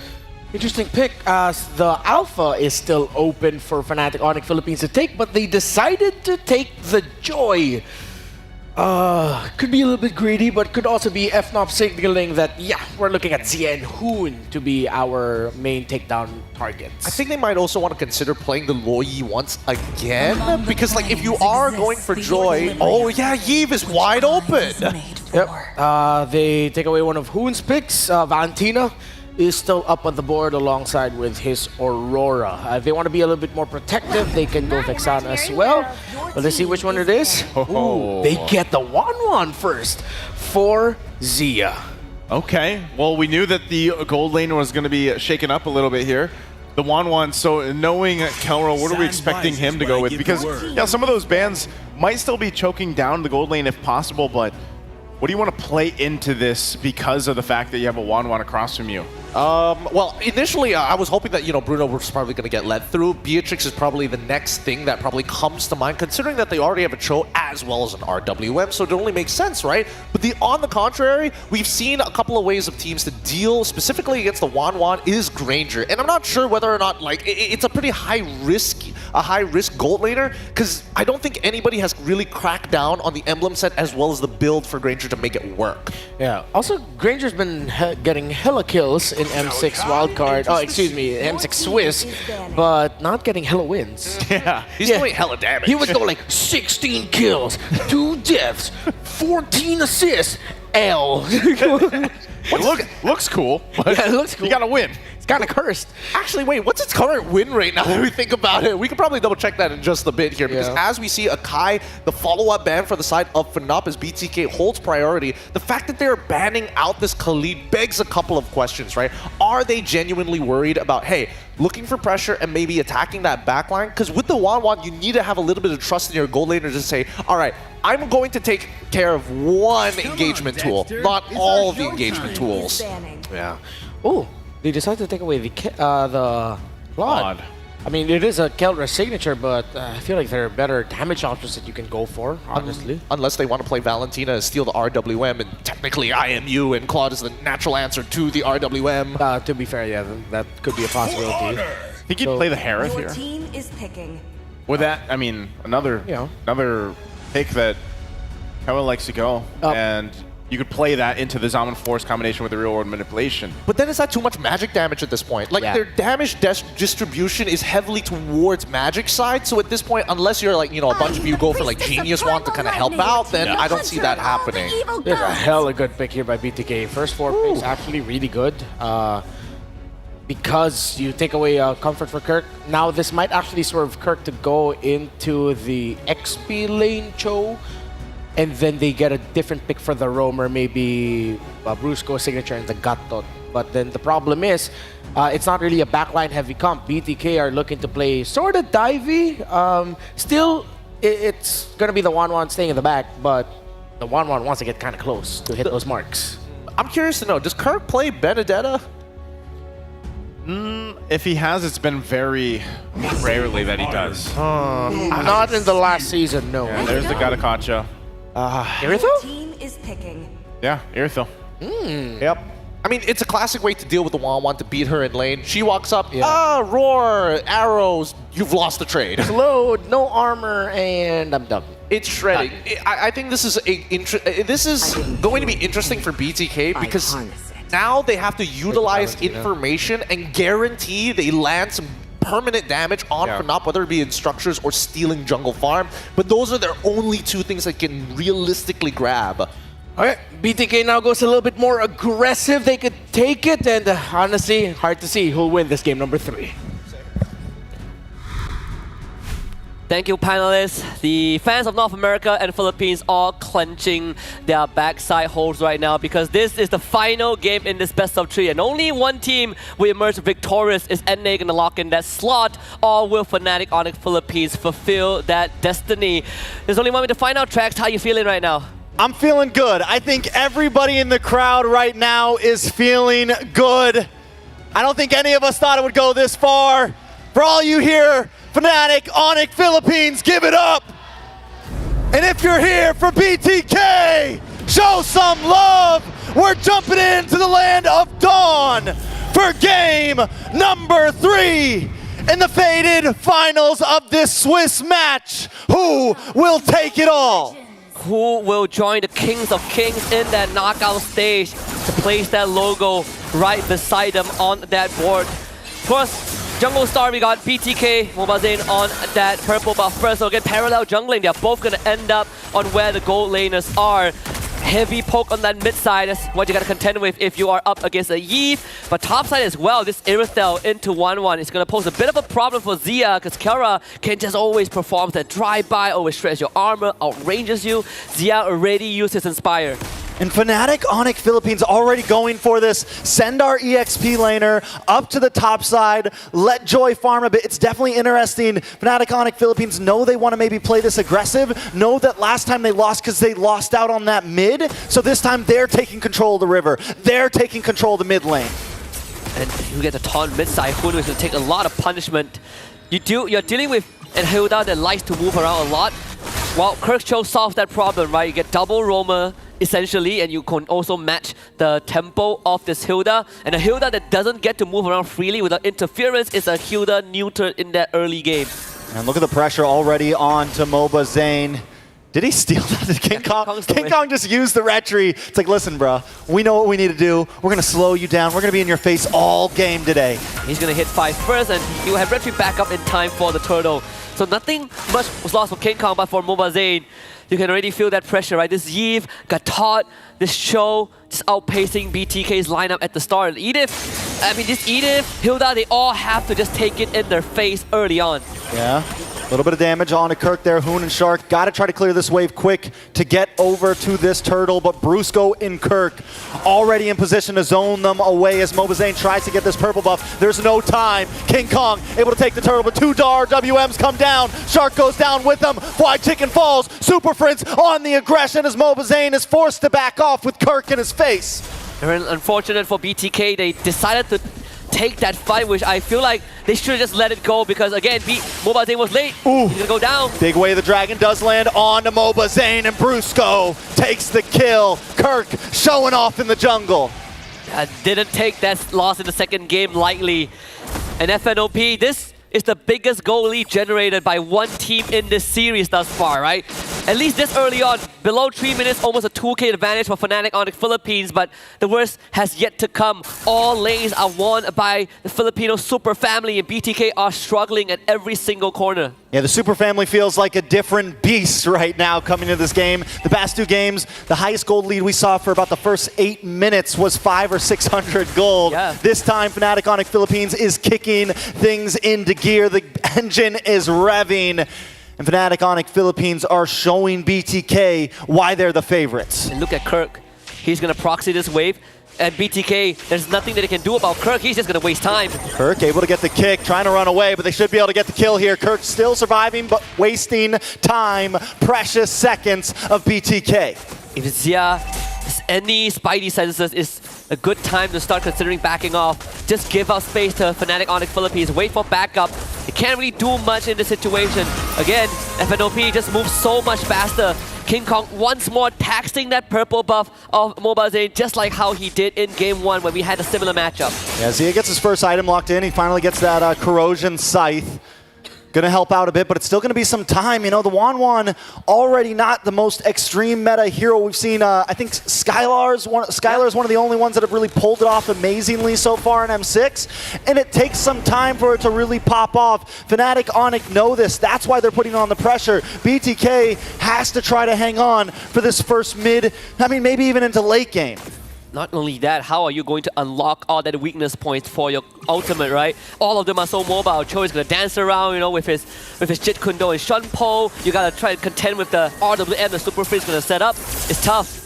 Interesting pick, as the Alpha is still open for Fnatic Onyx Philippines to take, but they decided to take the Joy. Could be a little bit greedy, but could also be FNOP signaling that, we're looking at Zia and Hoon to be our main takedown targets. I think they might also want to consider playing the Loyi once again, because if you are going for Joy, Yves is wide open. Yep, they take away one of Hoon's picks. Valentina is still up on the board alongside with his Aurora. If they want to be a little bit more protective, they can go Vexana as well. But let's see which one it is. Ooh, they get the 1-1 first for Zia. Okay, well, we knew that the gold lane was going to be shaken up a little bit here. The 1-1, so knowing Kelro, what are we expecting him to go with? Because some of those bans might still be choking down the gold lane if possible, but what do you want to play into this because of the fact that you have a 1-1 across from you? Well, initially, I was hoping that, Bruno was probably going to get led through. Beatrix is probably the next thing that probably comes to mind, considering that they already have a Cho as well as an RWM, so it only makes sense, right? But on the contrary, we've seen a couple of ways of teams to deal specifically against the Wan is Granger. And I'm not sure whether or not, it's a pretty high-risk gold laner, because I don't think anybody has really cracked down on the emblem set as well as the build for Granger to make it work. Yeah, also, Granger's been getting hella kills in M6 wildcard, M6 Swiss, but not getting hella wins. Yeah, he's doing hella damage. He would go 16 kills, 2 deaths, 14 assists, L. Looks cool. Yeah, it looks cool. You gotta win. It's kind of cursed. Actually, wait, what's its current win rate now that we think about it? We can probably double check that in just a bit here, because as we see Akai, the follow-up ban for the side of Fnop as BTK holds priority, the fact that they're banning out this Khalid begs a couple of questions, right? Are they genuinely worried about, hey, looking for pressure and maybe attacking that backline? Because with the Wan, you need to have a little bit of trust in your gold laner to say, all right, I'm going to take care of one engagement tool, not all of the engagement tools. Yeah. Oh, they decided to take away the Claude. I mean, it is a Keldra signature, but I feel like there are better damage options that you can go for, honestly. Unless they want to play Valentina and steal the RWM, and technically IMU, and Claude is the natural answer to the RWM. To be fair, yeah, that could be a possibility. He could play the Harith here. Your team is picking. With that, I mean, another pick that Kelro likes to go, and you could play that into the Zaman Force combination with the real world manipulation. But then is that too much magic damage at this point? Their damage distribution is heavily towards magic side, so at this point, unless you're a bunch of you go for Genius Wand to kind of help out, then I don't see that happening. There's a hella good pick here by BTK. First 4 picks actually really good. Because you take away comfort for Kirk. Now this might actually swerve Kirk to go into the XP lane Cho, and then they get a different pick for the roamer, maybe Brusco signature and the Gatot. But then the problem is, it's not really a backline heavy comp. BTK are looking to play sort of divey. Still, it's going to be the 1-1 staying in the back, but the 1-1 wants to get kind of close to hit those marks. I'm curious to know, does Kirk play Benedetta? If he has, it's been very rarely that he does. Not in the last season, no. Yeah, there's the Gatakacha. Iritho? Team is picking. Yeah, Iritho. Yep. I mean, it's a classic way to deal with the 1-on-1 to beat her in lane. She walks up, roar, arrows, you've lost the trade. Load, no armor, and I'm done. It's shredding. I think this is going to be interesting for BTK because now they have to utilize information and guarantee they land some permanent damage on FNUP, whether it be in structures or stealing jungle farm. But those are their only two things that can realistically grab. Alright, BTK now goes a little bit more aggressive. They could take it, and honestly, hard to see who'll win this game number 3. Thank you, panelists. The fans of North America and Philippines all clenching their backside holes right now because this is the final game in this best of 3, and only one team will emerge victorious. Is NA going to lock in that slot, or will Fnatic Onyx Philippines fulfill that destiny? There's only one way to find out. Trax, how you feeling right now? I'm feeling good. I think everybody in the crowd right now is feeling good. I don't think any of us thought it would go this far. For all you here, Fnatic Onyx Philippines, give it up. And if you're here for BTK, show some love. We're jumping into the land of Dawn for game number 3 in the faded finals of this Swiss match. Who will take it all? Who will join the Kings of Kings in that knockout stage to place that logo right beside them on that board? First, Jungle Star, we got BTK, Mobazane on that purple buff first. So again, parallel jungling, they're both going to end up on where the gold laners are. Heavy poke on that mid side, that's what you got to contend with if you are up against a Yve. But top side as well, this Irithel into 1-1 is going to pose a bit of a problem for Xia, because Kara can just always perform that drive-by, always stretch your armor, outranges you. Xia already used his Inspire. And Fnatic Onyx Philippines already going for this. Send our EXP laner up to the top side. Let Joy farm a bit. It's definitely interesting. Fnatic Onyx Philippines know they want to maybe play this aggressive. Know that last time they lost because they lost out on that mid. So this time they're taking control of the river. They're taking control of the mid lane. And you get the taunt mid side. Hunu is going to take a lot of punishment. You're dealing with a Hilda that likes to move around a lot. Well, Kirkcho solves that problem, right? You get double roamer, essentially, and you can also match the tempo of this Hilda. And a Hilda that doesn't get to move around freely without interference is a Hilda neutered in that early game. And look at the pressure already on to Mobazane. Did he steal that? Did King Kong? King Kong just used the retry. It's like, listen, bro, we know what we need to do. We're going to slow you down. We're going to be in your face all game today. He's going to hit 5 first, and he will have retry back up in time for the turtle. So nothing much was lost for King Kong, but for Mobazane, you can already feel that pressure, right? This Yve got taught, this show just outpacing BTK's lineup at the start. This Edith, Hilda, they all have to just take it in their face early on. Yeah. A little bit of damage on to Kirk there. Hoon and Shark got to try to clear this wave quick to get over to this turtle, but Brusco and Kirk already in position to zone them away as Mobazane tries to get this purple buff. There's no time. King Kong able to take the turtle, but 2 WMs come down. Shark goes down with them. Fried Chicken falls. Super Prince on the aggression as Mobazane is forced to back off with Kirk in his face. Very unfortunate for BTK. They decided to take that fight, which I feel like they should have just let it go because, again, Mobazane was late. He's gonna go down. Big Way of the Dragon does land on to Mobazane, and Brusco takes the kill. Kirk showing off in the jungle. Didn't take that loss in the second game lightly. And FNOP, this is the biggest goal lead generated by one team in this series thus far, right? At least this early on, below 3 minutes, almost a 2K advantage for Fnatic Onyx Philippines, but the worst has yet to come. All lanes are won by the Filipino super family, and BTK are struggling at every single corner. Yeah, the super family feels like a different beast right now coming into this game. The past 2 games, the highest gold lead we saw for about the first 8 minutes was 500 or 600 gold. Yeah. This time, Fnatic Onyx Philippines is kicking things into gear. The engine is revving. And Fnatic Onyx Philippines are showing BTK why they're the favorites. And look at Kirk. He's going to proxy this wave. And BTK, there's nothing that he can do about Kirk. He's just going to waste time. Kirk able to get the kick, trying to run away, but they should be able to get the kill here. Kirk still surviving, but wasting time. Precious seconds of BTK. If Xia has any spidey senses, it's a good time to start considering backing off. Just give up space to Fnatic Onyx Philippines. Wait for backup. They can't really do much in this situation. Again, FNOP just moves so much faster. King Kong once more taxing that purple buff of MobileZane, just like how he did in Game 1 when we had a similar matchup. Yeah, Zia gets his first item locked in. He finally gets that Corrosion Scythe. Gonna help out a bit, but it's still gonna be some time. You know, the Wan already not the most extreme meta hero we've seen. I think Skylar is one of the only ones that have really pulled it off amazingly so far in M6, and it takes some time for it to really pop off. Fnatic, Onyx know this. That's why they're putting on the pressure. BTK has to try to hang on for this first mid, I mean, maybe even into late game. Not only that, how are you going to unlock all that weakness points for your ultimate, right? All of them are so mobile. Cho is going to dance around, you know, with his Jit Kundo and Shunpo. You got to try to contend with the RWM the Super Free is going to set up. It's tough.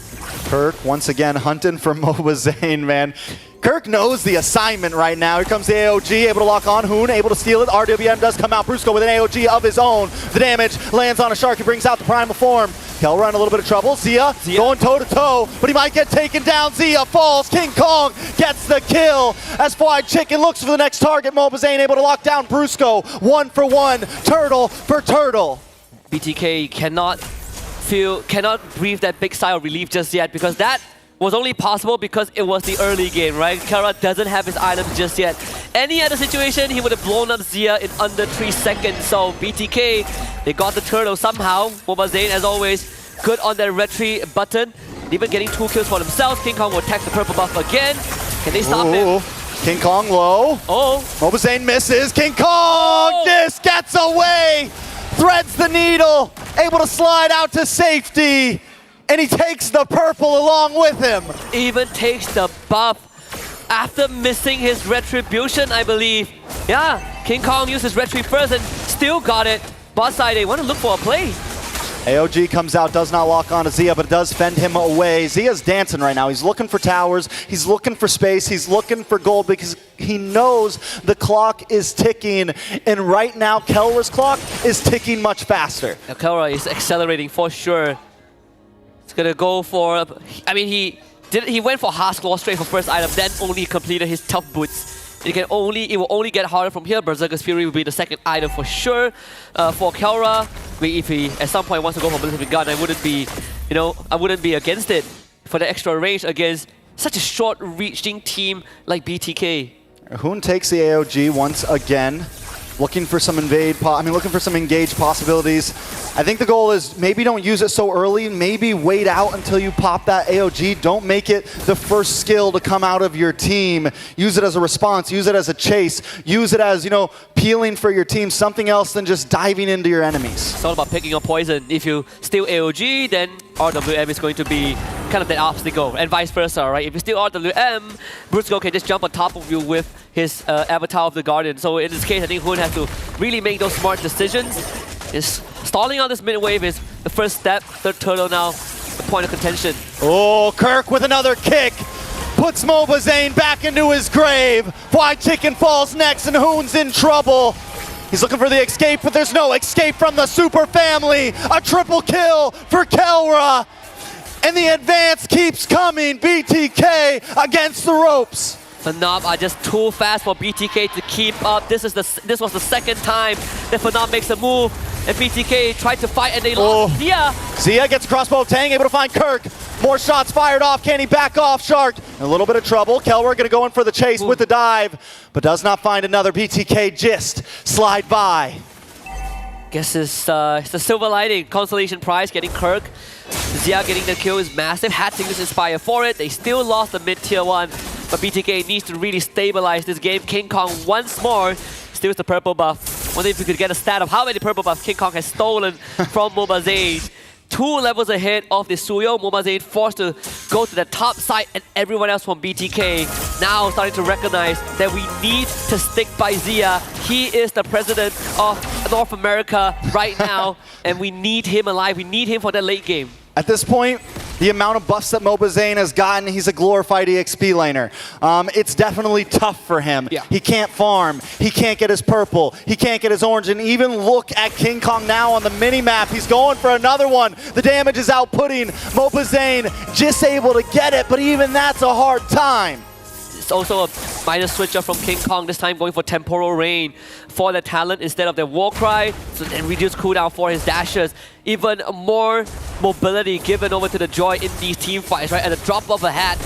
Kirk once again hunting for MobileZane, man. Kirk knows the assignment right now. Here comes the AOG, able to lock on. Hoon able to steal it. RWM does come out. Brusco with an AOG of his own. The damage lands on a Shark. He brings out the primal form. Kelra in a little bit of trouble. Zia going toe-to-toe, but he might get taken down. Zia falls. King Kong gets the kill as Fried Chicken looks for the next target. MobileZane able to lock down Brusco. 1 for 1. Turtle for Turtle. BTK cannot breathe that big sigh of relief just yet, because that was only possible because it was the early game, right? Kara doesn't have his items just yet. Any other situation, he would have blown up Zia in under 3 seconds. So BTK, they got the turtle somehow. MobileZane, as always, good on their retreat button. Even getting 2 kills for themselves. King Kong will attack the purple buff again. Can they stop him? King Kong low. MobileZane misses. King Kong just gets away. Threads the needle. Able to slide out to safety. And he takes the purple along with him. Even takes the buff after missing his retribution, I believe. Yeah, King Kong used his retreat first and still got it. Bot side, they want to look for a play. AOG comes out, does not lock on to Zia, but does fend him away. Zia's dancing right now. He's looking for towers. He's looking for space. He's looking for gold because he knows the clock is ticking. And right now, Kelra's clock is ticking much faster. Now, Kelra is accelerating for sure. He's gonna go for, I mean, he went for Haskell straight for first item, then only completed his tough boots. It will only get harder from here. Berserker's Fury will be the second item for sure. For Kelra, if he at some point wants to go for Ballistic Gun, I wouldn't be against it for the extra range against such a short-reaching team like BTK. Hoon takes the AOG once again. Looking for some looking for some engaged possibilities. I think the goal is maybe don't use it so early. Maybe wait out until you pop that AOG. Don't make it the first skill to come out of your team. Use it as a response. Use it as a chase. Use it as, peeling for your team. Something else than just diving into your enemies. It's all about picking up poison. If you steal AOG, then RWM is going to be kind of that obstacle, and vice versa, right? If you steal RWM, Brusco can just jump on top of you with his Avatar of the Guardian. So in this case, I think Hoon has to really make those smart decisions. Stalling on this mid wave is the first step. Third turtle now, the point of contention. Oh, Kirk with another kick. Puts MobileZane back into his grave. Fried Chicken falls next and Hoon's in trouble. He's looking for the escape, but there's no escape from the Super Family. A triple kill for Kelra. And the advance keeps coming. BTK against the ropes. Phenom are just too fast for BTK to keep up. This was the second time that Phenom makes a move, and BTK tried to fight and they lost. Zia gets crossbow Tang, able to find Kirk. More shots fired off. Can he back off? Shark in a little bit of trouble. Kelra gonna go in for the chase with the dive, but does not find another. BTK just slide by. Guess it's the silver lining. Consolation prize getting Kirk. Zia getting the kill is massive. Had to use Inspire for it. They still lost the mid-tier 1. But BTK needs to really stabilize this game. King Kong once more steals the purple buff. Wonder if we could get a stat of how many purple buffs King Kong has stolen from MobileZane. 2 levels ahead of the Suyo. MobileZane forced to go to the top side, and everyone else from BTK now starting to recognize that we need to stick by Zia. He is the president of North America right now, and we need him alive. We need him for that late game. At this point, the amount of buffs that MobileZane has gotten, he's a glorified EXP laner. It's definitely tough for him. He can't farm. He can't get his purple. He can't get his orange. And even look at King Kong now on the mini-map. He's going for another one. The damage is outputting. MobileZane just able to get it, but even that's a hard time. It's also a minor switch up from King Kong, this time going for Temporal Rain for the talent instead of the War Cry, so then reduce cooldown for his dashes. Even more mobility given over to the Joy in these team fights, right? At the drop of a hat,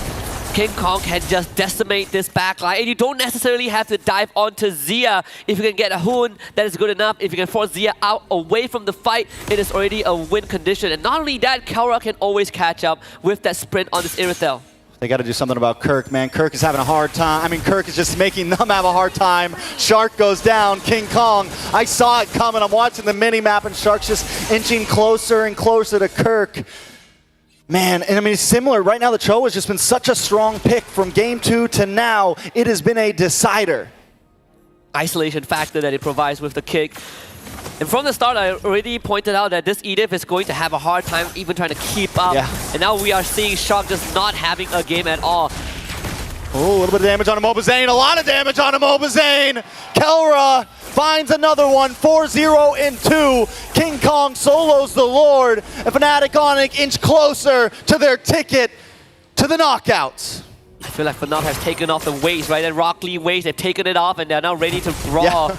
King Kong can just decimate this backline, and you don't necessarily have to dive onto Zia. If you can get a Hoon, that is good enough. If you can force Zia out away from the fight, it is already a win condition. And not only that, Kelra can always catch up with that sprint on this Irithel. They got to do something about Kirk, man. Kirk is having a hard time. I mean, Kirk is just making them have a hard time. Shark goes down. King Kong, I saw it coming. I'm watching the mini-map, and Shark's just inching closer and closer to Kirk. Man, and I mean, it's similar. Right now, the Cho has just been such a strong pick from game 2 to now. It has been a decider. Isolation factor that it provides with the kick. And from the start, I already pointed out that this Edith is going to have a hard time even trying to keep up. Yeah. And now we are seeing Shark just not having a game at all. Oh, a little bit of damage on Mobazane. A lot of damage on Mobazane. Kelra finds another one. 4-0 in 2. King Kong solos the Lord. And Fnatic Onic inch closer to their ticket to the knockouts. I feel like Fnatic has taken off the waist, right? And Rock Lee waist, they've taken it off and they're now ready to draw. Yeah.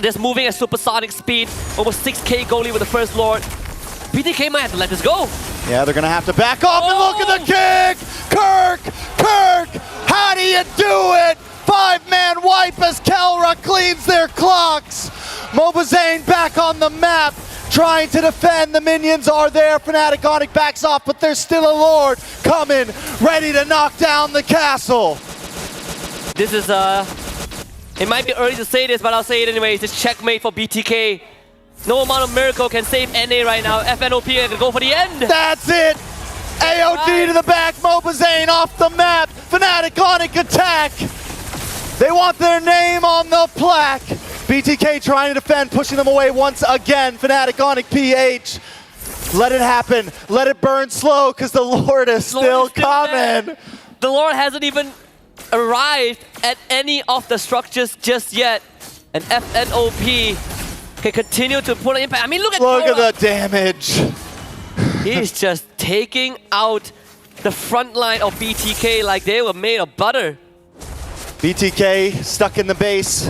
Just moving at supersonic speed. Almost 6k goalie with the first Lord. BTK might have to let this go. Yeah, they're going to have to back off, and look at the kick! Kirk! How do you do it? 5-man wipe as Kelra cleans their clocks. Mobazane back on the map, trying to defend. The minions are there. Fnatic Onic backs off, but there's still a Lord coming, ready to knock down the castle. This is it might be early to say this, but I'll say it anyways. It's checkmate for BTK. No amount of miracle can save NA right now. FNOP can go for the end. That's it. AOD to the back. Mobazane off the map. Fnatic Onic attack. They want their name on the plaque. BTK trying to defend, pushing them away once again. Fnatic Onic PH. Let it happen. Let it burn slow, because the Lord is still coming. There. The Lord hasn't even arrived at any of the structures just yet. And FNOP can continue to put an impact. I mean, look at the damage. He's just taking out the front line of BTK like they were made of butter. BTK stuck in the base,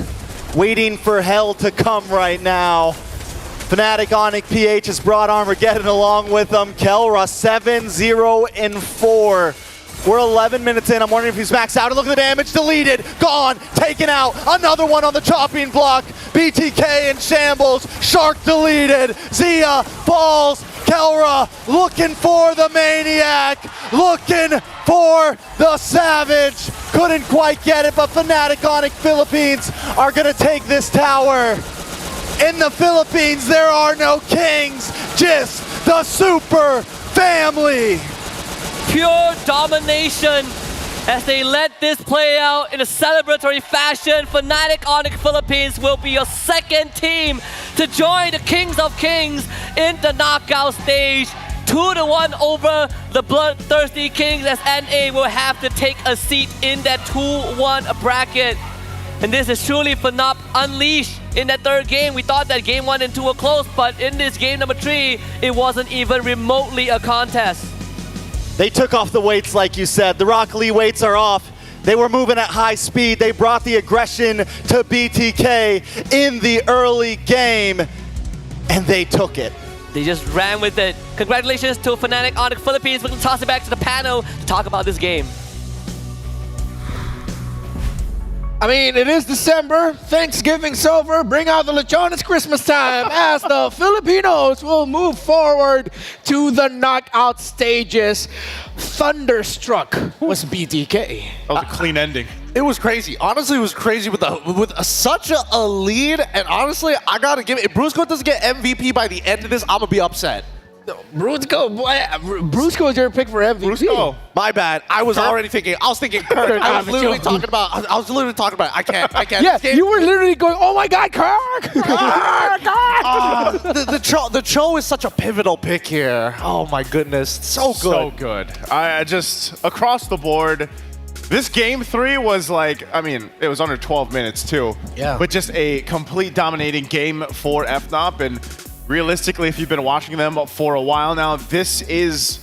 waiting for hell to come right now. Fnatic Onic PH has brought Armageddon along with them. Kelra 7-0 in 4. We're 11 minutes in. I'm wondering if he's maxed out. And look at the damage. Deleted. Gone. Taken out. Another one on the chopping block. BTK in shambles. Shark deleted. Zia falls. Kelra looking for the Maniac. Looking for the Savage. Couldn't quite get it, but Fnatic Onic Philippines are going to take this tower. In the Philippines, there are no kings. Just the super family. Pure domination as they let this play out in a celebratory fashion. Fnatic Onic Philippines will be your second team to join the Kings of Kings in the knockout stage. 2-1 over the Bloodthirsty Kings, as NA will have to take a seat in that 2-1 bracket. And this is truly Fnatic unleashed in that third game. We thought that game 1 and 2 were close, but in this game number 3, it wasn't even remotely a contest. They took off the weights, like you said. The Rock Lee weights are off. They were moving at high speed. They brought the aggression to BTK in the early game, and they took it. They just ran with it. Congratulations to Fnatic Onic Philippines. We're going to toss it back to the panel to talk about this game. I mean, it is December, Thanksgiving's over, bring out the lechon, it's Christmas time, as the Filipinos will move forward to the knockout stages. Thunderstruck was BTK. That was a clean ending. It was crazy. Honestly, it was crazy with such a lead, and honestly, I gotta give it. If Brusco doesn't get MVP by the end of this, I'm gonna be upset. No, Brusco is your pick for MVP. Brusco, my bad. I was thinking Kirk. I was literally talking about it. I can't. Yeah, you were literally going, oh my God, Kirk! The Cho is such a pivotal pick here. Oh my goodness, so good. So good. I just, across the board, this game 3 was like, I mean, it was under 12 minutes too. Yeah. But just a complete dominating game for FNOP, and realistically, if you've been watching them for a while now, this is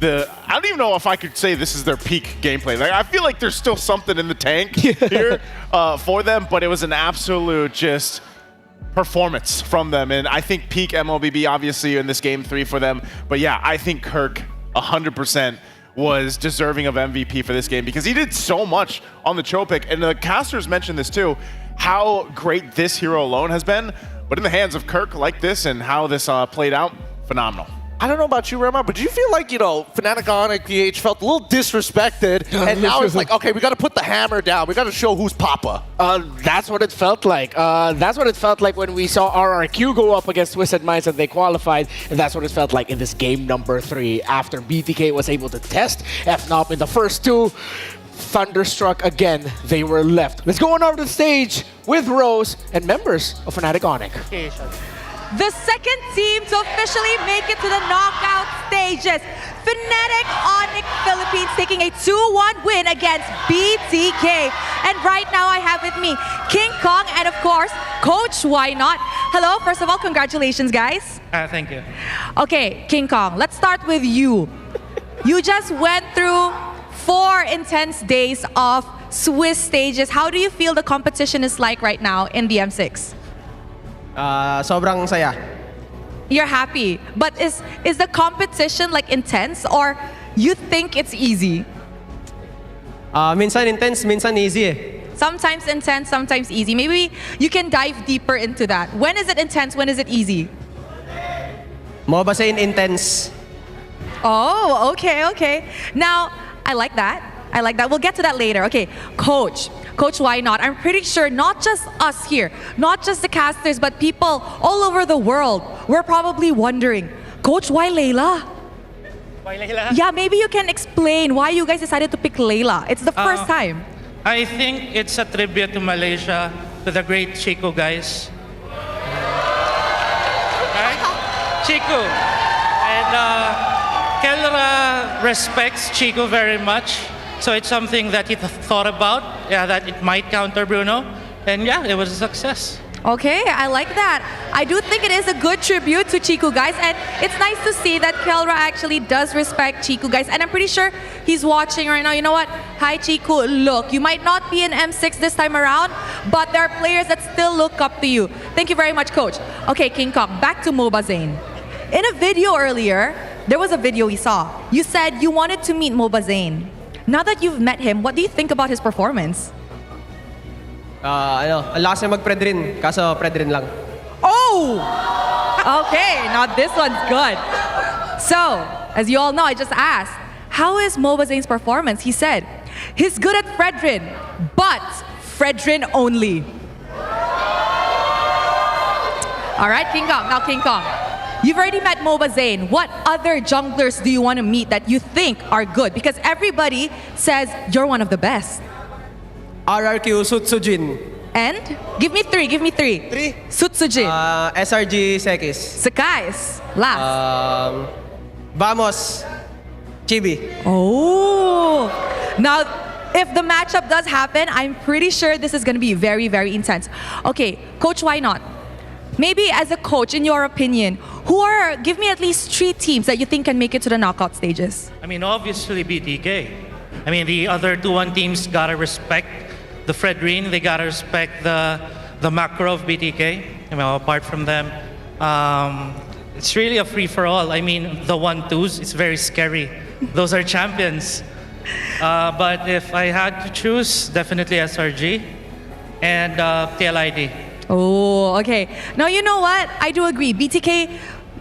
I don't even know if I could say this is their peak gameplay. Like, I feel like there's still something in the tank here for them, but it was an absolute just performance from them. And I think peak MLBB obviously in this game 3 for them. But yeah, I think Kirk 100% was deserving of MVP for this game because he did so much on the Cho pick. And the casters mentioned this too, how great this hero alone has been. But in the hands of Kirk like this and how this played out, phenomenal. I don't know about you, Rema, but do you feel like, you know, Fnatic Onyx PH felt a little disrespected, and now it's like, okay, we got to put the hammer down. We got to show who's Papa. That's what it felt like. That's what it felt like when we saw RRQ go up against Twisted Minds and they qualified, and that's what it felt like in this game number 3 after BTK was able to test FNOP in the first 2. Thunderstruck again, they were left. Let's go on over to the stage with Rose and members of Fnatic Onyx. The second team to officially make it to the knockout stages. Fnatic Onyx Philippines taking a 2-1 win against BTK. And right now I have with me King Kong and of course, Coach Why Not. Hello, first of all, congratulations guys. Thank you. Okay, King Kong, let's start with you. You just went through 4 intense days of Swiss stages. How do you feel the competition is like right now in the M6? Sobrang saya. You're happy, but is the competition like intense or you think it's easy? Minsan intense, minsan easy eh. Sometimes intense, sometimes easy. Maybe you can dive deeper into that. When is it intense? When is it easy? MOBA saying intense. Oh, okay. Now, I like that. We'll get to that later. Okay, Coach, Why Not? I'm pretty sure not just us here, not just the casters, but people all over the world were probably wondering, Coach, why Layla? Why Layla? Yeah, maybe you can explain why you guys decided to pick Layla. It's the first time. I think it's a tribute to Malaysia, to the great Chico guys. Right? Chico. And Kelra respects Chico very much. So it's something that he thought about, that it might counter Bruno. And yeah, it was a success. Okay, I like that. I do think it is a good tribute to Chiku guys, and it's nice to see that Kelra actually does respect Chiku guys, and I'm pretty sure he's watching right now. You know what? Hi Chiku, look, you might not be in M6 this time around, but there are players that still look up to you. Thank you very much, Coach. Okay, King Kong, back to MOBA Zane. In a video earlier, there was a video we saw. You said you wanted to meet MOBA Zane. Now that you've met him, what do you think about his performance? Ang lakas niya mag-pred rin, kaso pred rin lang. Oh! Okay, now this one's good. So, as you all know, I just asked, how is MOBA Zane's performance? He said, he's good at Fredrin, but Fredrin only. All right, King Kong. Now, King Kong. You've already met MOBA Zane. What other junglers do you want to meet that you think are good? Because everybody says you're one of the best. RRQ, Sutsujin. And? Give me three. 3? Sutsujin. SRG, Sekis. Sakais. Last. Vamos, Chibi. Oh. Now, if the matchup does happen, I'm pretty sure this is going to be very, very intense. Okay, Coach, why not? Maybe as a coach, in your opinion, give me at least 3 teams that you think can make it to the knockout stages. I mean, obviously BTK. I mean, the other 2-1 teams gotta respect the Fredrin. They gotta respect the macro of BTK. You know, apart from them, it's really a free-for-all. I mean, the 1-2s, it's very scary. Those are champions. But if I had to choose, definitely SRG and TLID. Oh, okay. Now, you know what? I do agree. BTK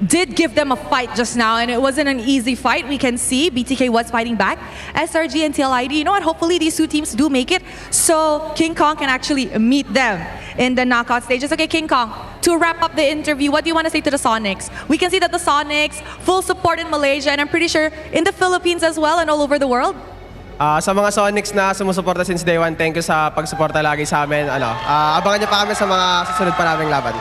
did give them a fight just now, and it wasn't an easy fight. We can see BTK was fighting back. SRG and TLID, you know what? Hopefully these 2 teams do make it, so King Kong can actually meet them in the knockout stages. Okay, King Kong, to wrap up the interview, what do you want to say to the Sonics? We can see that the Sonics, full support in Malaysia, and I'm pretty sure in the Philippines as well and all over the world. Sa mga Sonics na sumusuporta since day one, thank you sa pagsuporta lagi sa amin. Abangan niyo pa kami sa mga susunod pa naming laban.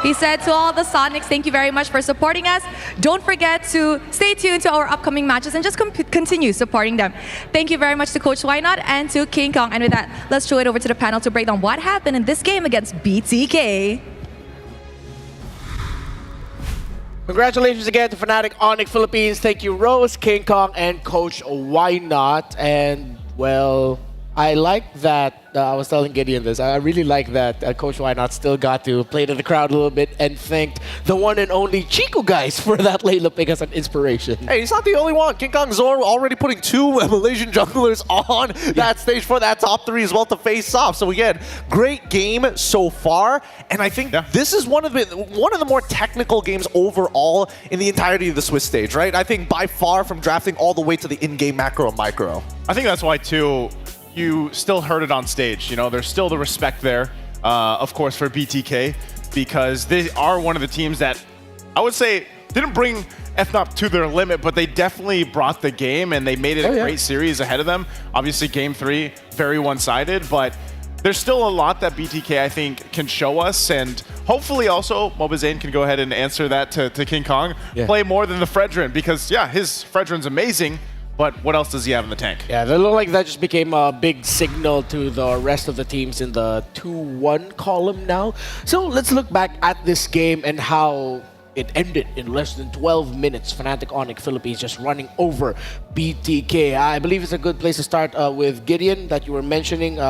He said to all the Sonics, thank you very much for supporting us. Don't forget to stay tuned to our upcoming matches and just continue supporting them. Thank you very much to Coach Why Not and to King Kong. And with that, let's throw it over to the panel to break down what happened in this game against BTK. Congratulations again to Fnatic Onyx Philippines. Thank you, Rose, King Kong, and Coach Why Not. And, well, I like that. I was telling Gideon this. I really like that Coach Why Not still got to play to the crowd a little bit and thanked the one and only Chico guys for that Layla pick as an inspiration. Hey, he's not the only one. King Kong Zor already putting 2 Malaysian junglers on that stage for that top 3 as well to face off. So again, great game so far, and I think this is one of the more technical games overall in the entirety of the Swiss stage, right? I think by far from drafting all the way to the in-game macro and micro. I think that's why too. You still heard it on stage. You know, there's still the respect there, of course, for BTK, because they are one of the teams that I would say didn't bring FNOP to their limit, but they definitely brought the game and they made it a great series ahead of them. Obviously, Game 3, very one-sided, but there's still a lot that BTK, I think, can show us, and hopefully also Mobazane can go ahead and answer that to King Kong. Play more than the Fredrin, because, yeah, his Fredrin's amazing, but what else does he have in the tank? Yeah, they look like that just became a big signal to the rest of the teams in the 2-1 column now. So let's look back at this game and how it ended in less than 12 minutes. Fnatic Onyx Philippines just running over BTK. I believe it's a good place to start with Gideon that you were mentioning.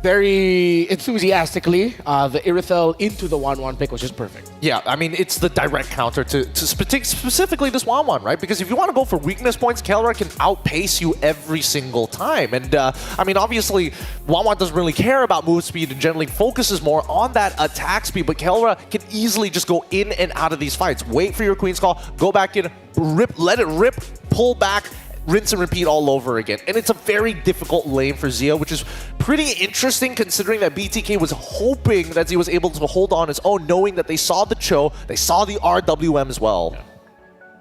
Very enthusiastically, the Irithel into the 1-1 pick was just perfect. Yeah, I mean, it's the direct counter to specifically this 1-1, right? Because if you want to go for weakness points, Kelra can outpace you every single time. And, I mean, obviously, 1-1 doesn't really care about move speed and generally focuses more on that attack speed, but Kelra can easily just go in and out of these fights. Wait for your Queen's Call, go back in, rip, let it rip, pull back, rinse and repeat all over again. And it's a very difficult lane for Zia, which is pretty interesting considering that BTK was hoping that he was able to hold on his own, knowing that they saw the Cho, they saw the RWM as well. Yeah.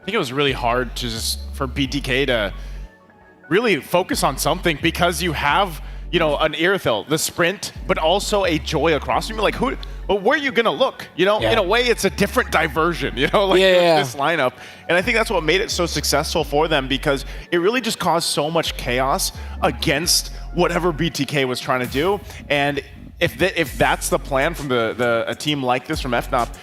I think it was really hard for BTK to really focus on something because you have, you know, an Irithel, the sprint, but also a Joy across from you. Like, where are you going to look? You know, in a way, it's a different diversion, you know, like this lineup. And I think that's what made it so successful for them because it really just caused so much chaos against whatever BTK was trying to do. And if that's the plan from a team like this from FNOP,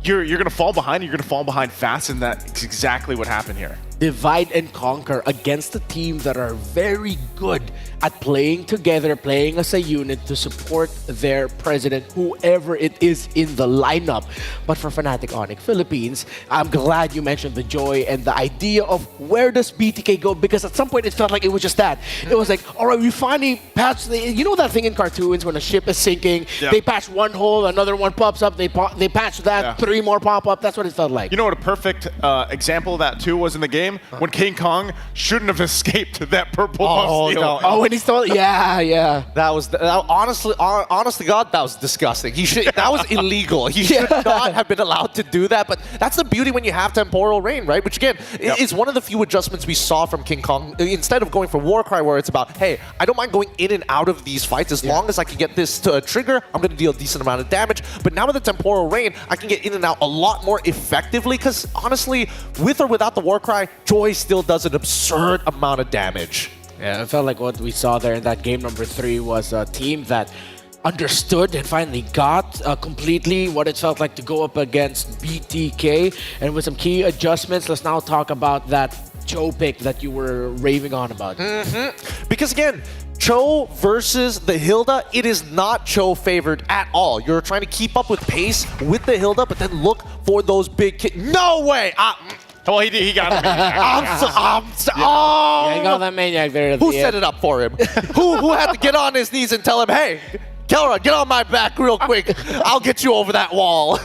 you're going to fall behind. You're going to fall behind fast, and that's exactly what happened here. Divide and conquer against a team that are very good at playing together, playing as a unit to support their president, whoever it is in the lineup. But for Fnatic Onyx Philippines, I'm glad you mentioned the joy and the idea of where does BTK go, because at some point it felt like it was just that. It was like, all right, we finally patched you know that thing in cartoons when a ship is sinking, they patch one hole, another one pops up, they patch that, 3 more pop up. That's what it felt like. You know what a perfect example of that too was in the game? When King Kong shouldn't have escaped that purple buff steal. No. Oh, when he stole it? Yeah. That was, honestly, honest to God, that was disgusting. That was illegal. He should not have been allowed to do that, but that's the beauty when you have Temporal Rain, right? Which again, is one of the few adjustments we saw from King Kong. Instead of going for Warcry, where it's about, hey, I don't mind going in and out of these fights as long as I can get this to a trigger, I'm going to deal a decent amount of damage. But now with the Temporal Rain, I can get in and out a lot more effectively because honestly, with or without the Warcry, Joy still does an absurd amount of damage. Yeah, it felt like what we saw there in that game number 3 was a team that understood and finally got completely what it felt like to go up against BTK. And with some key adjustments, let's now talk about that Cho pick that you were raving on about. Because again, Cho versus the Hilda, it is not Cho favored at all. You're trying to keep up with pace with the Hilda, but then look for those big No way! Well, he got him. Yeah, he got that maniac there. Who set it up for him? who had to get on his knees and tell him, hey, Kelra, get on my back real quick. I'll get you over that wall.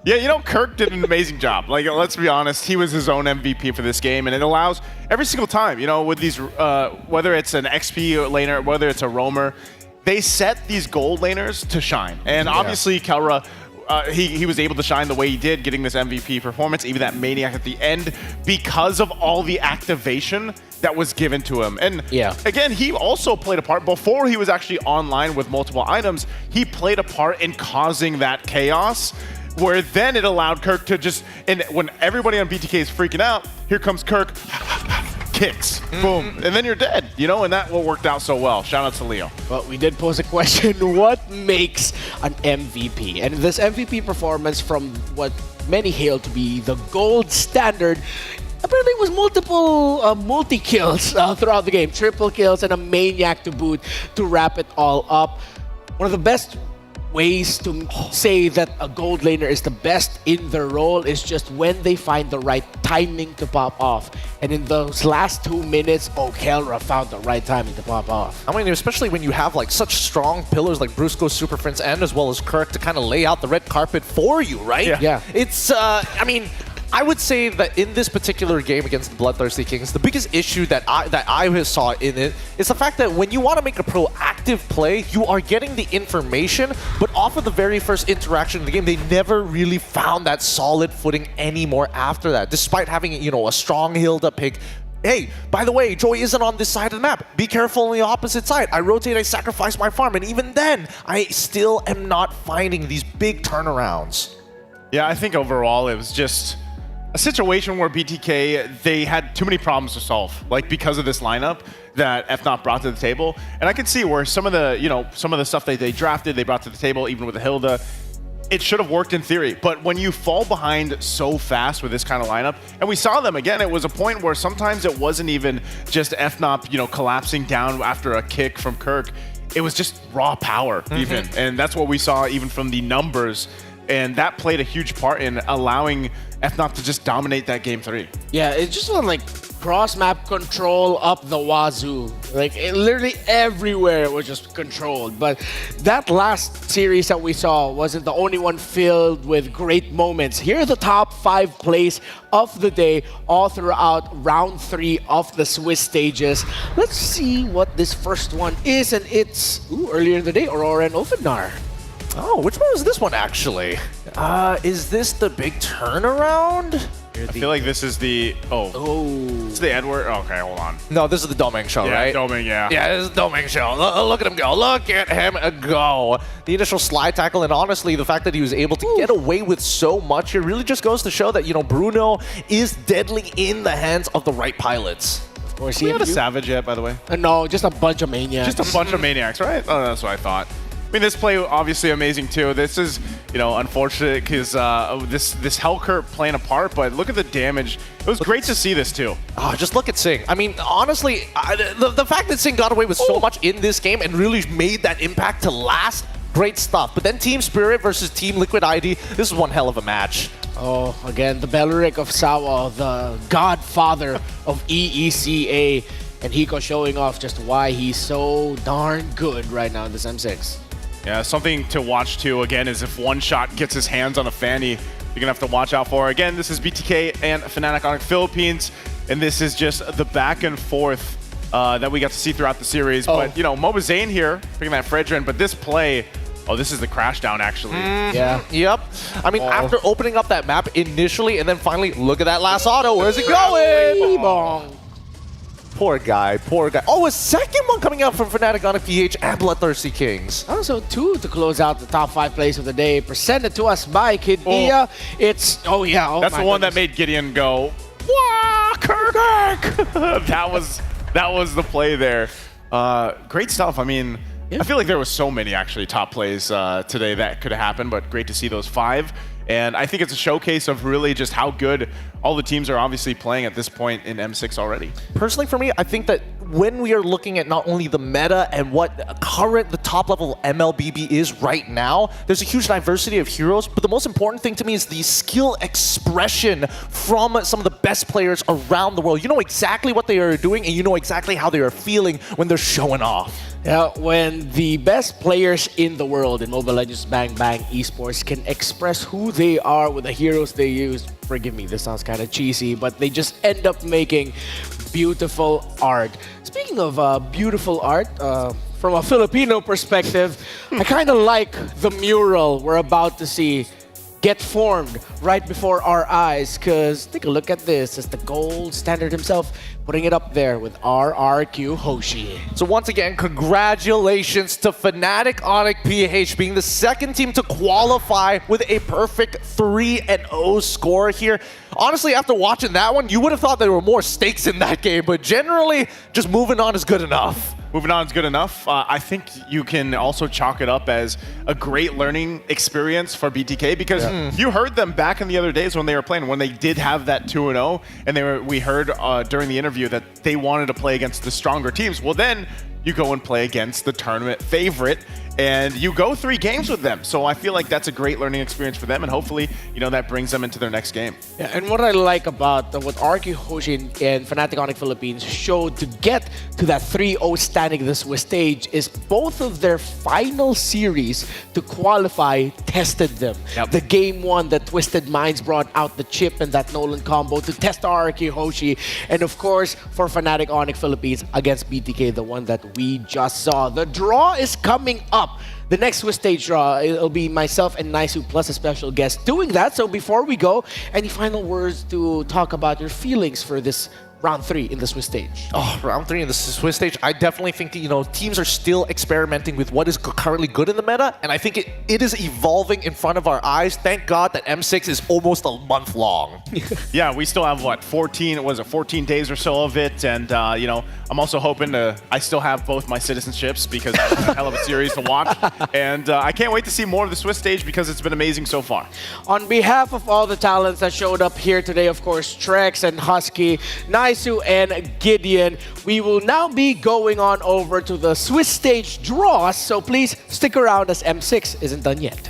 Yeah, you know, Kirk did an amazing job. Like, let's be honest, he was his own MVP for this game, and it allows every single time, you know, with these, whether it's an XP laner, whether it's a roamer, they set these gold laners to shine. And obviously, Kelra, he was able to shine the way he did, getting this MVP performance, even that Maniac at the end, because of all the activation that was given to him. And again, he also played a part, before he was actually online with multiple items, he played a part in causing that chaos, where then it allowed Kirk to just, and when everybody on BTK is freaking out, here comes Kirk, kicks, boom, and then you're dead, you know, and that worked out so well. Shout out to Leo. Well, we did pose a question, what makes an MVP? And this MVP performance from what many hail to be the gold standard. Apparently it was multiple multi-kills throughout the game. Triple kills and a maniac to boot to wrap it all up. One of the best ways to say that a gold laner is the best in their role is just when they find the right timing to pop off. And in those last 2 minutes, Kelra found the right timing to pop off. I mean, especially when you have like such strong pillars like Brusco, Super Prince, and as well as Kirk to kind of lay out the red carpet for you, right? Yeah. It's, I mean, I would say that in this particular game against the Bloodthirsty Kings, the biggest issue that I saw in it is the fact that when you want to make a proactive play, you are getting the information, but off of the very first interaction in the game, they never really found that solid footing anymore after that, despite having, you know, a strong Hilda pick. Hey, by the way, Joy isn't on this side of the map. Be careful on the opposite side. I rotate, I sacrifice my farm, and even then, I still am not finding these big turnarounds. Yeah, I think overall it was just a situation where BTK, they had too many problems to solve, like because of this lineup that FNOT brought to the table. And I can see where some of the, you know, some of the stuff that they drafted, they brought to the table, even with the Hilda, it should have worked in theory. But when you fall behind so fast with this kind of lineup, and we saw them again, it was a point where sometimes it wasn't even just FNOT, you know, collapsing down after a kick from Kirk. It was just raw power even. And that's what we saw even from the numbers. And that played a huge part in allowing FNOT to just dominate that game 3. Yeah, it just was like cross-map control up the wazoo. Like, literally everywhere was just controlled. But that last series that we saw wasn't the only one filled with great moments. Here are the top 5 plays of the day all throughout round 3 of the Swiss stages. Let's see what this first one is. And it's, earlier in the day, Aurora and Ofenar. Oh, which one is this one actually? Is this the big turnaround? I feel like this is the, it's the Edward. Okay, hold on. No, this is the Doming show, right? Doming, yeah. Yeah, this is the Doming show. Look at him go. Look at him go. The initial slide tackle, and honestly, the fact that he was able to get away with so much here really just goes to show that, you know, Bruno is deadly in the hands of the right pilots. Of course, we had a Savage yet, by the way? No, just a bunch of maniacs. Just a bunch of maniacs, right? Oh, that's what I thought. I mean, this play obviously amazing too. This is, you know, unfortunate because this Hellcurt playing a part, but look at the damage. It was great to see this too. Oh, just look at Sing. I mean, honestly, the fact that Sing got away with so much in this game and really made that impact to last, great stuff. But then Team Spirit versus Team Liquid ID, this is one hell of a match. Oh, again, the Beleric of Sawa, the godfather of EECA, and Hiko showing off just why he's so darn good right now in this M6. Yeah, something to watch too, again, is if one shot gets his hands on a Fanny, you're going to have to watch out for. Again, this is BTK and Fnatic Onyx Philippines, and this is just the back and forth that we got to see throughout the series. But, you know, Moba Zane here, picking that Fredrin, but this play, this is the crash down, actually. Yeah. Yep. I mean, after opening up that map initially, and then finally, look at that last auto. Where's it going? Poor guy, poor guy. Oh, a second one coming out from Fnatic on a PH and Bloodthirsty Kings. Also, 2 to close out the top 5 plays of the day, presented to us by Kid Dia. It's, that's the one that made Gideon go, "Wah, Kirk!" that was the play there. Great stuff. I mean, I feel like there was so many actually top plays today that could have happened, but great to see those 5. And I think it's a showcase of really just how good all the teams are obviously playing at this point in M6 already. Personally, for me, I think that when we are looking at not only the meta and what the top level MLBB is right now, there's a huge diversity of heroes, but the most important thing to me is the skill expression from some of the best players around the world. You know exactly what they are doing, and you know exactly how they are feeling when they're showing off. Yeah, when the best players in the world in Mobile Legends Bang Bang Esports can express who they are with the heroes they use, forgive me, this sounds kind of cheesy, but they just end up making beautiful art. Speaking of beautiful art, from a Filipino perspective, I kind of like the mural we're about to see get formed right before our eyes, because take a look at this. It's the gold standard himself putting it up there with RRQ Hoshi. So once again, congratulations to Fnatic Onyx PH being the second team to qualify with a perfect 3-0 score here. Honestly, after watching that one, you would have thought there were more stakes in that game, but generally, just moving on is good enough. moving on is good enough. I think you can also chalk it up as a great learning experience for BTK because you heard them back in the other days when they were playing, when they did have that 2-0, and we heard during the interview that they wanted to play against the stronger teams. Well, then you go and play against the tournament favorite, and you go 3 games with them. So I feel like that's a great learning experience for them, and hopefully, that brings them into their next game. Yeah, and what I like about what RQ Hoshi and Fnatic Onyx Philippines showed to get to that 3-0 standing in the Swiss stage is both of their final series to qualify tested them. The game 1 that Twisted Minds brought out the chip and that Nolan combo to test RQ Hoshi, and of course for Fnatic Onyx Philippines against BTK, the one that we just saw. The draw is coming up. The next Swiss stage draw, it'll be myself and Naisu plus a special guest doing that. So before we go, any final words to talk about your feelings for this round 3 in the Swiss stage? Oh, round 3 in the Swiss stage. I definitely think that, teams are still experimenting with what is currently good in the meta, and I think it is evolving in front of our eyes. Thank God that M6 is almost a month long. Yeah, we still have 14 days or so of it, and I'm also hoping I still have both my citizenships because that was a hell of a series to watch, and I can't wait to see more of the Swiss stage because it's been amazing so far. On behalf of all the talents that showed up here today, of course, Trex and Husky, Naisu and Gideon, we will now be going on over to the Swiss stage draws, so please stick around as M6 isn't done yet.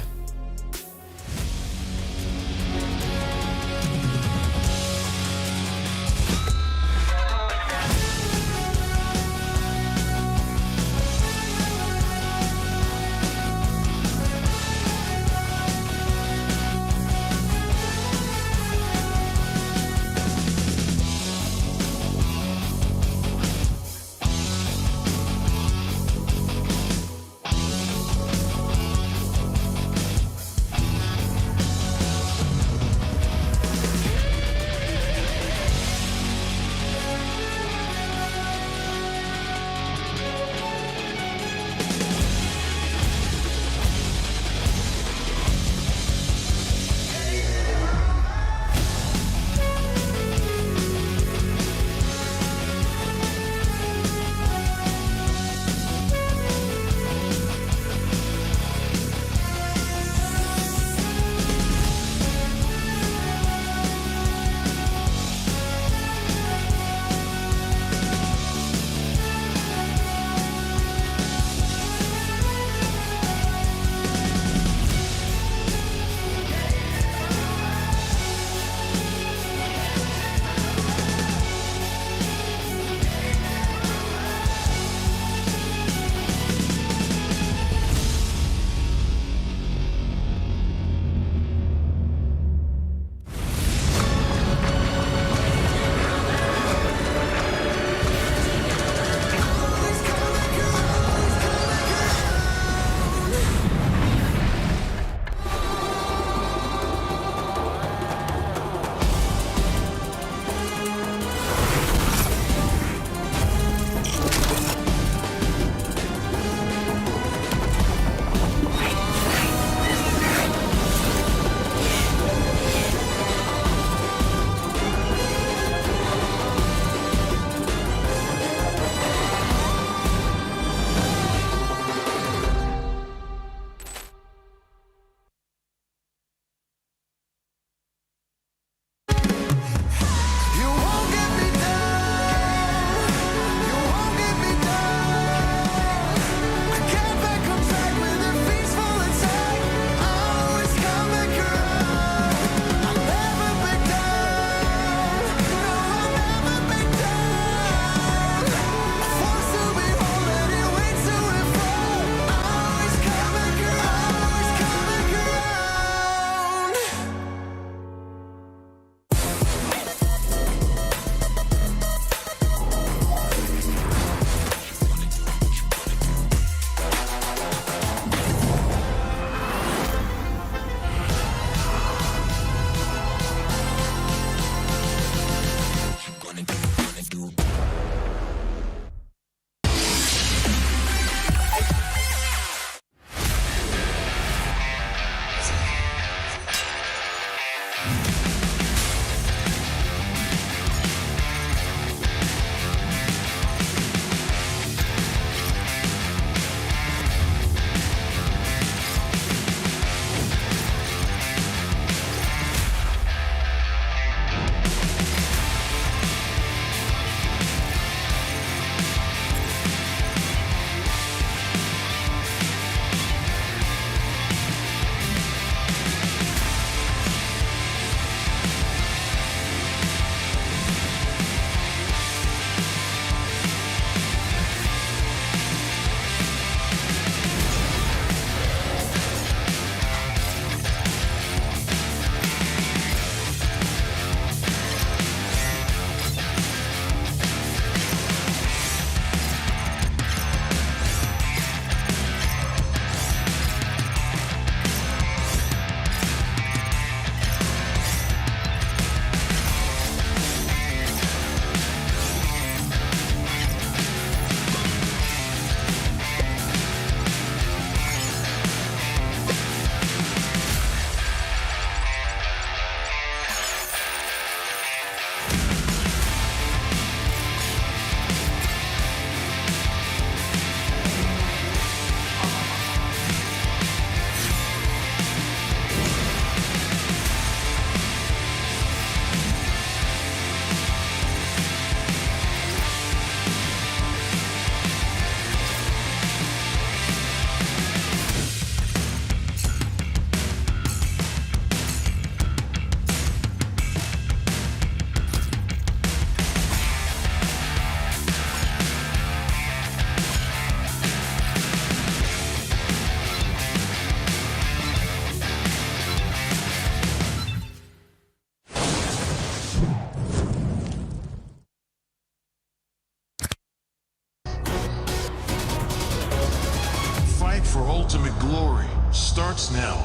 ultimate glory starts now.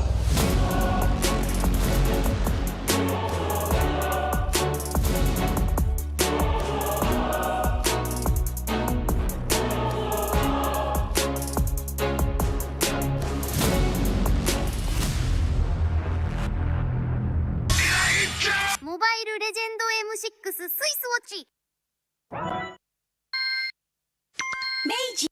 Mobile Legend M6 スイスウォッチ明治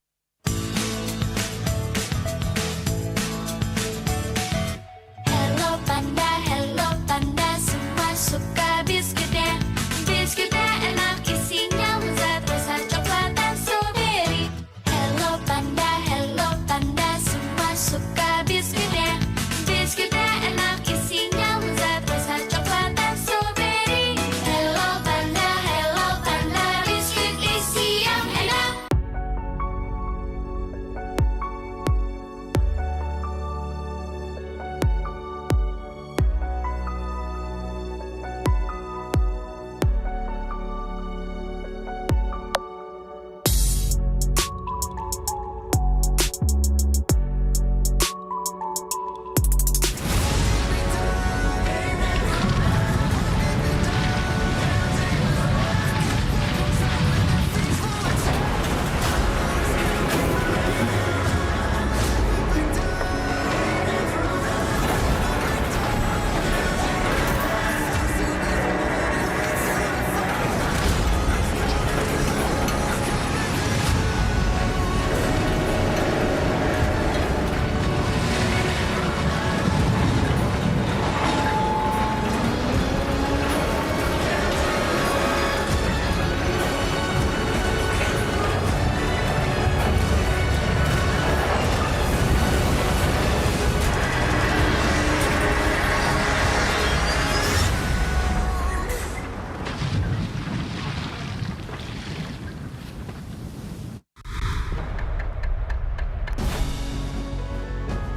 Hello Panda, semua suka biskuitnya. Biskuitnya enak, isinya lezat, rasa coklat dan strawberry. Hello Panda, semua suka biskuitnya. Biskuitnya enak, isinya lezat, rasa coklat dan strawberry. Hello Panda, biskuit isi yang enak.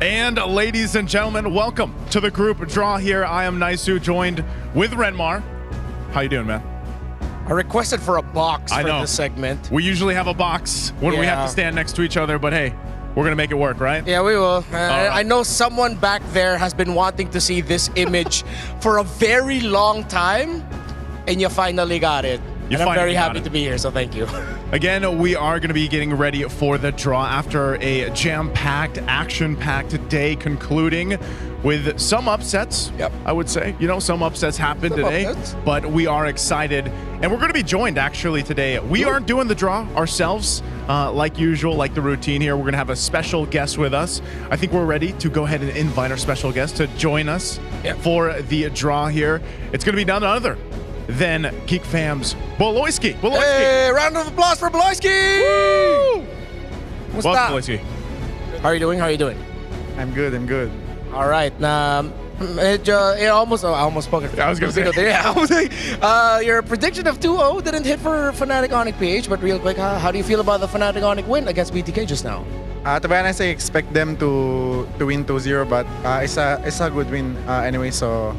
And ladies and gentlemen, welcome to the group draw here. I am Naisu, joined with Renmar. How you doing, man? I requested for a box for this segment. We usually have a box when we have to stand next to each other, but hey, we're gonna make it work, right? Yeah, we will. right. I know someone back there has been wanting to see this image for a very long time, and you finally got it. And I'm very happy to be here, so thank you. Again, we are going to be getting ready for the draw after a jam-packed, action-packed day concluding with some upsets, I would say. You know, some upsets happened today, but we are excited. And we're going to be joined, actually, today. We aren't doing the draw ourselves, like usual, like the routine here. We're going to have a special guest with us. I think we're ready to go ahead and invite our special guest to join us for the draw here. It's going to be none other than Geek Fam's Boloyski. Hey, round of applause for Boloyski! Woo! What's Welcome, up? Boloyski. How are you doing? How are you doing? I'm good. All right. I almost spoke it. I was going to say. Yeah, I was like, your prediction of 2-0 didn't hit for Fnatic Onyx PH, but real quick, how do you feel about the Fnatic Onyx win against BTK just now? To be honest, I expect them to win 2-0, but it's a good win anyway, so...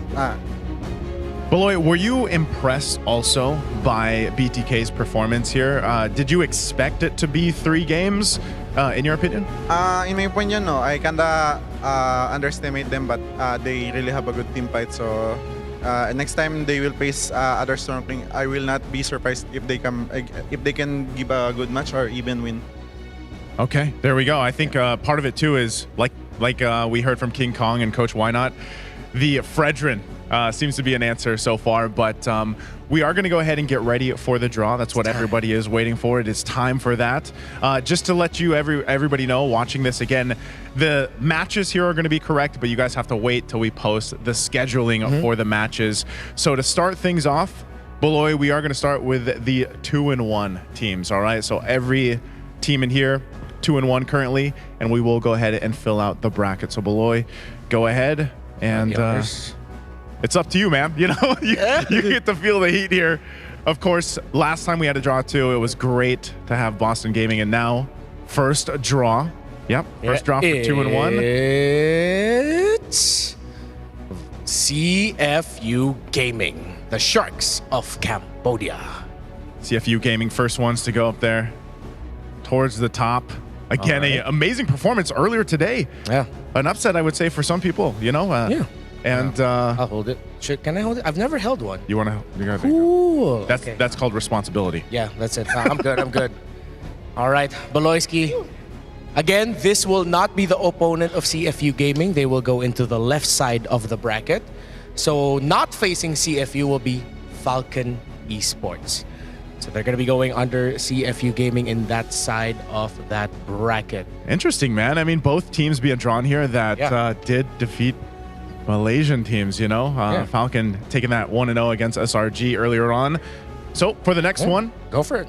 Boloy, were you impressed also by BTK's performance here? Did you expect it to be 3 games, in your opinion? In my opinion, no. I kinda underestimate them, but they really have a good team fight. So next time they will face other Stormking, I will not be surprised if they can give a good match or even win. Okay, there we go. I think part of it too is like we heard from King Kong and Coach Why Not, the Fredrin seems to be an answer so far, but we are going to go ahead and get ready for the draw. That's what everybody is waiting for. It is time for that. Just to let you everybody know watching this again, the matches here are going to be correct, but you guys have to wait till we post the scheduling for the matches. So to start things off, Boloy, we are going to start with the 2-1 teams. All right, so every team in here 2-1 currently, and we will go ahead and fill out the bracket. So Boloy, go ahead and it's up to you, man. You know, you get to feel the heat here. Of course, last time we had a draw too. It was great to have Boston Gaming, and now first draw. Yep, first draw for 2-1. It's CFU Gaming, the Sharks of Cambodia. CFU Gaming, first ones to go up there towards the top. Again, an amazing performance earlier today. Yeah. An upset, I would say, for some people, you know? Yeah. And I'll hold it. Can I hold it? I've never held one. You want to? You gotta Cool. That's called responsibility. Yeah, that's it. I'm good. I'm good. All right, Baloyski. Again, this will not be the opponent of CFU Gaming. They will go into the left side of the bracket. So not facing CFU will be Falcon Esports. So they're going to be going under CFU Gaming in that side of that bracket. Interesting, man. I mean, both teams being drawn here that did defeat Malaysian teams, you know. Falcon taking that 1-0 against SRG earlier on. So for the next one. Go for it.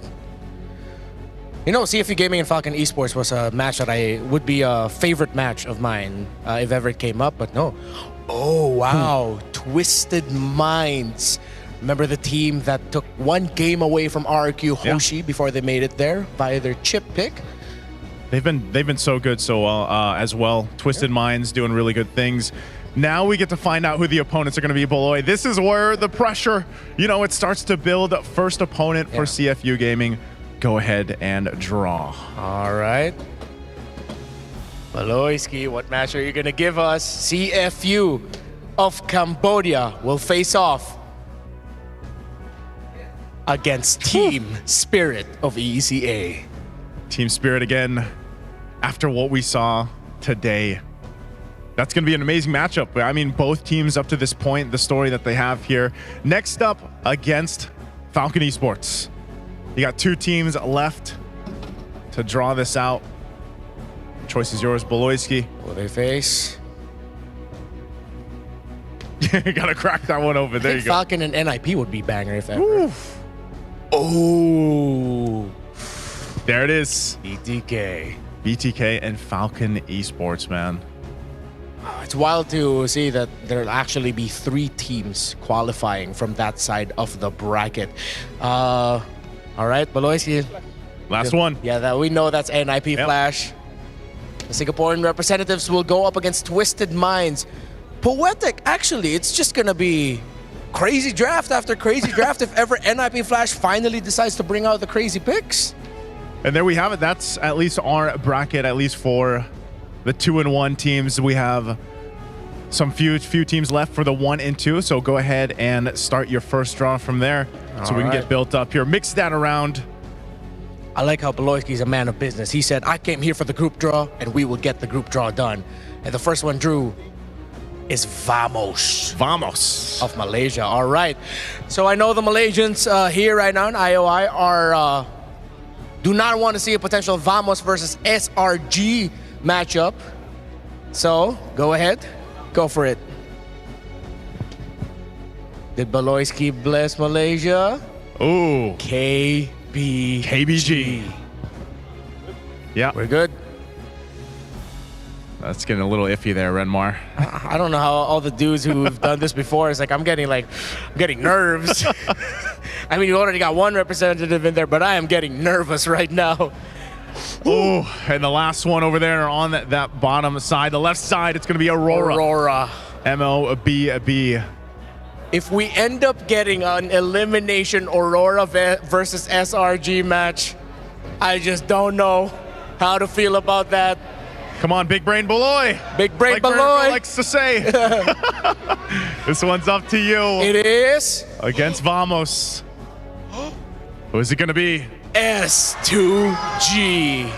You know, CFU Gaming and Falcon Esports was a match that would be a favorite match of mine if ever it came up, but no. Oh, wow. Twisted Minds. Remember the team that took one game away from RQ Hoshi before they made it there via their chip pick? They've been so good so well as well. Twisted Minds doing really good things. Now we get to find out who the opponents are going to be, Boloy. This is where the pressure, you know, it starts to build. First opponent for CFU Gaming. Go ahead and draw. All right. Baloyski, what match are you going to give us? CFU of Cambodia will face off against Team Spirit of ECA. Team Spirit again, after what we saw today. That's going to be an amazing matchup. I mean, both teams up to this point, the story that they have here. Next up against Falcon Esports. You got two teams left to draw this out. Choice is yours, Baloyski. Will they face? Gotta crack that one open. There you go. Falcon and NIP would be banger if ever. Oh. There it is. BTK. BTK and Falcon Esports, man. It's wild to see that there'll actually be 3 teams qualifying from that side of the bracket. All right, Baloyski. Last one. Yeah, that we know that's NIP Flash. The Singaporean representatives will go up against Twisted Minds. Poetic, actually, it's just gonna be crazy draft after crazy draft if ever NIP Flash finally decides to bring out the crazy picks. And there we have it. That's at least our bracket, at least for the 2-1 teams. We have some few teams left for the 1 and 2. So go ahead and start your first draw from there, so we can get built up here. Mix that around. I like how Baloyski's a man of business. He said, I came here for the group draw, and we will get the group draw done. And the first one drew is Vamos. Vamos. Of Malaysia. All right. So I know the Malaysians here right now in IOI are do not want to see a potential Vamos versus SRG matchup. So go ahead. Go for it. Did Baloyski bless Malaysia? Ooh. KBG. Yeah. We're good. That's getting a little iffy there, Renmar. I don't know how all the dudes who've done this before, it's like I'm getting nerves. I mean, you already got one representative in there, but I am getting nervous right now. Ooh, and the last one over there on that bottom side, the left side, it's going to be Aurora. MLBB. If we end up getting an elimination Aurora versus SRG match, I just don't know how to feel about that. Come on, Big Brain Baloy. Big Brain like Baloy likes to say. This one's up to you. It is. Against Vamos. Who is it going to be? S2G.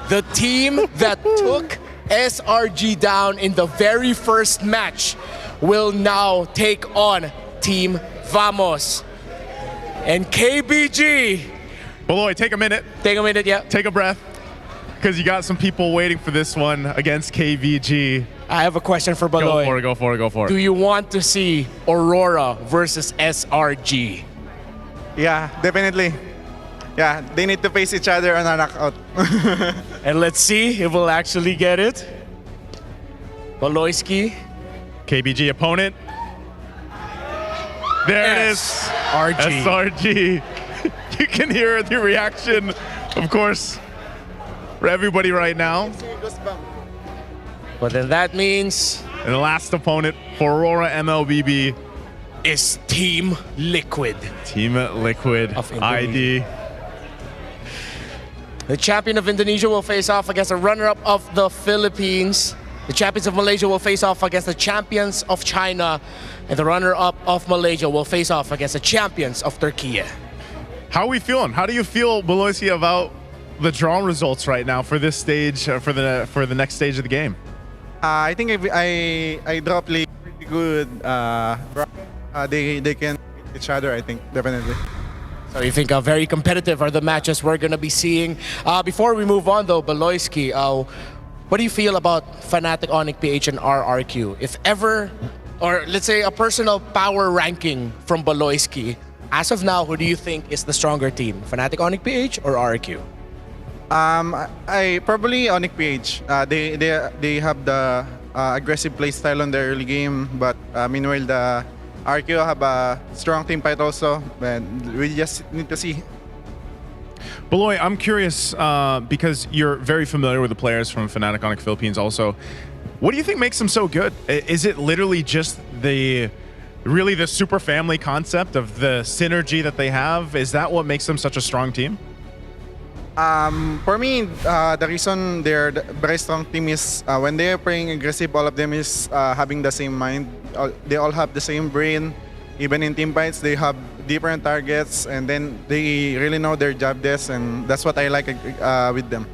The team that took SRG down in the very first match will now take on Team Vamos. And KBG. Baloy, take a minute. Take a minute, yeah. Take a breath. Because you got some people waiting for this one against KVG. I have a question for Baloy. Go for it. Do you want to see Aurora versus SRG? Yeah, definitely. Yeah, they need to face each other on a knockout. And let's see if we'll actually get it. Baloyski. KBG opponent. There it is. SRG. You can hear the reaction, of course, for everybody right now. But then that means... And the last opponent for Aurora MLBB is Team Liquid. Team Liquid of ID. The champion of Indonesia will face off against the runner-up of the Philippines. The champions of Malaysia will face off against the champions of China. And the runner-up of Malaysia will face off against the champions of Turkey. How are we feeling? How do you feel, Beloisi, about the draw results right now for this stage, for the next stage of the game? I think I draw play pretty good. They can hit each other, I think, definitely. So you think very competitive are the matches we're going to be seeing. Before we move on, though, Beloisi, what do you feel about Fnatic, Onyx PH, and RRQ? If ever, or let's say a personal power ranking from Beloisi, as of now, who do you think is the stronger team? Fnatic, Onyx PH, or RRQ? I probably Onyx PH. They have the aggressive play style on their early game, but meanwhile the RQ have a strong team fight also, and we just need to see. Beloy, I'm curious because you're very familiar with the players from Fnatic Onyx Philippines also. What do you think makes them so good? Is it literally just the super family concept of the synergy that they have? Is that what makes them such a strong team? For me, the reason they're a very strong team is when they're playing aggressive, all of them is having the same mind. They all have the same brain. Even in team fights, they have different targets, and then they really know their job desk, and that's what I like with them.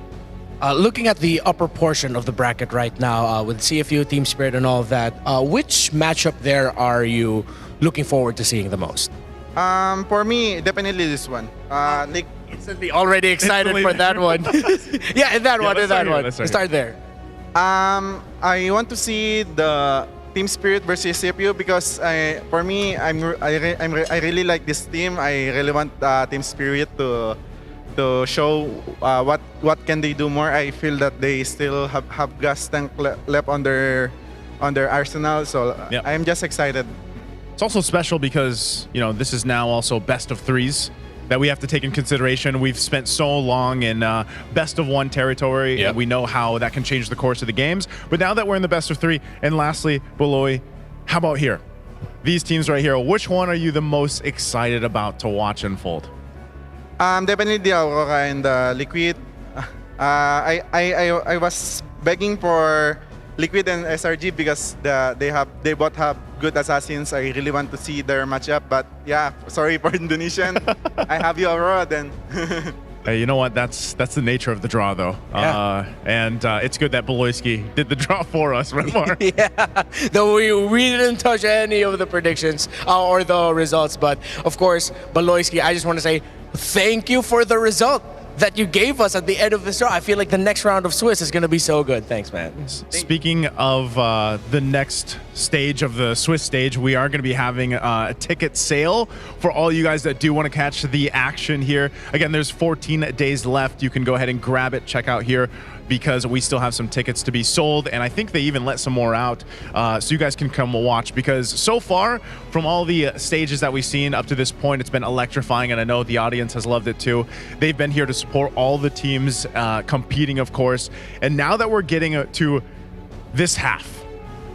Looking at the upper portion of the bracket right now, with CFU, Team Spirit, and all of that, which matchup there are you looking forward to seeing the most? For me, definitely this one. Like, instantly already excited for that one. Yeah, in that one. Let's start there. I want to see the Team Spirit versus CFU because for me, I really like this team. I really want Team Spirit to show what can they do more. I feel that they still have gas tank left on their arsenal. So Yep. I'm just excited. It's also special because, you know, this is now also best of threes that we have to take in consideration. We've spent so long in best of one territory, and we know how that can change the course of the games. But now that we're in the best of three, and lastly, Beloy, how about here? These teams right here, which one are you the most excited about to watch unfold? Definitely the Aurora and the Liquid. I was begging for Liquid and SRG because they both have good assassins. I really want to see their matchup, but yeah, sorry for Indonesian. I have you Aurora then. Hey, you know what? That's the nature of the draw, though. Yeah. And it's good that Beloyski did the draw for us, right, Mark? Yeah, though we didn't touch any of the predictions or the results, but of course, Beloyski, I just want to say thank you for the result that you gave us at the end of this draw. I feel like the next round of Swiss is going to be so good. Thanks, man. Speaking of the next stage of the Swiss stage, we are going to be having a ticket sale for all you guys that do want to catch the action here. Again, there's 14 days left. You can go ahead and grab it, check out here, because we still have some tickets to be sold, and I think they even let some more out, so you guys can come watch, because so far, from all the stages that we've seen up to this point, it's been electrifying, and I know the audience has loved it too. They've been here to support all the teams competing, of course, and now that we're getting to this half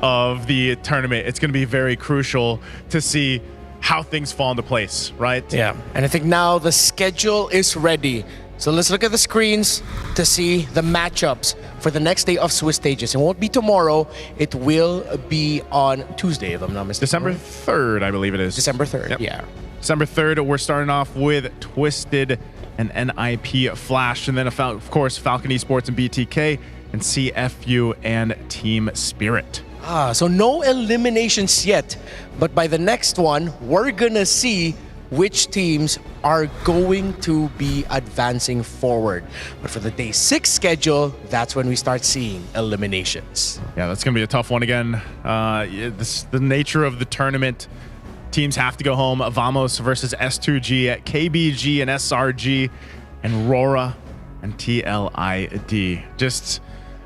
of the tournament, it's going to be very crucial to see how things fall into place, right? Yeah, and I think now the schedule is ready. So let's look at the screens to see the matchups for the next day of Swiss stages. It won't be tomorrow. It will be on Tuesday, if I'm not mistaken. December 3rd, I believe it is. December 3rd, Yep. yeah. December 3rd, we're starting off with Twisted and NIP Flash, and then, of course, Falcon Esports and BTK, and CFU and Team Spirit. So no eliminations yet, but by the next one, we're gonna see which teams are going to be advancing forward. But for the day 6 schedule, that's when we start seeing eliminations. Yeah, that's going to be a tough one again. The nature of the tournament, teams have to go home. Vamos versus S2G at KBG and SRG, and Rora and TLID. Just,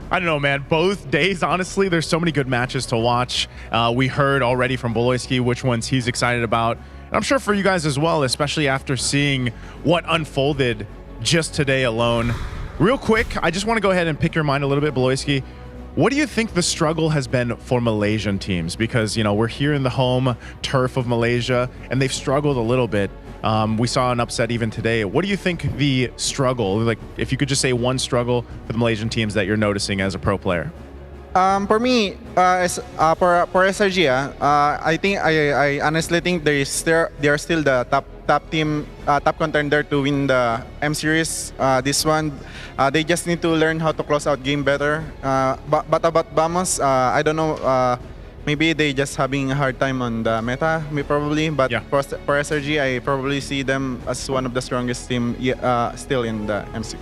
I don't know, man. Both days, honestly, there's so many good matches to watch. We heard already from Beloyski which ones he's excited about. And I'm sure for you guys as well, especially after seeing what unfolded just today alone. Real quick, I just want to go ahead and pick your mind a little bit, Beloyski. What do you think the struggle has been for Malaysian teams? Because, you know, we're here in the home turf of Malaysia, and they've struggled a little bit. We saw an upset even today. What do you think the struggle, like if you could just say one struggle for the Malaysian teams that you're noticing as a pro player? For me, for SRG, I think I honestly think they are still the top team, top contender to win the M Series. This one, they just need to learn how to close out game better. But about Vamos, I don't know. Maybe they just having a hard time on the meta, probably. But for SRG, I probably see them as one of the strongest team still in the M6.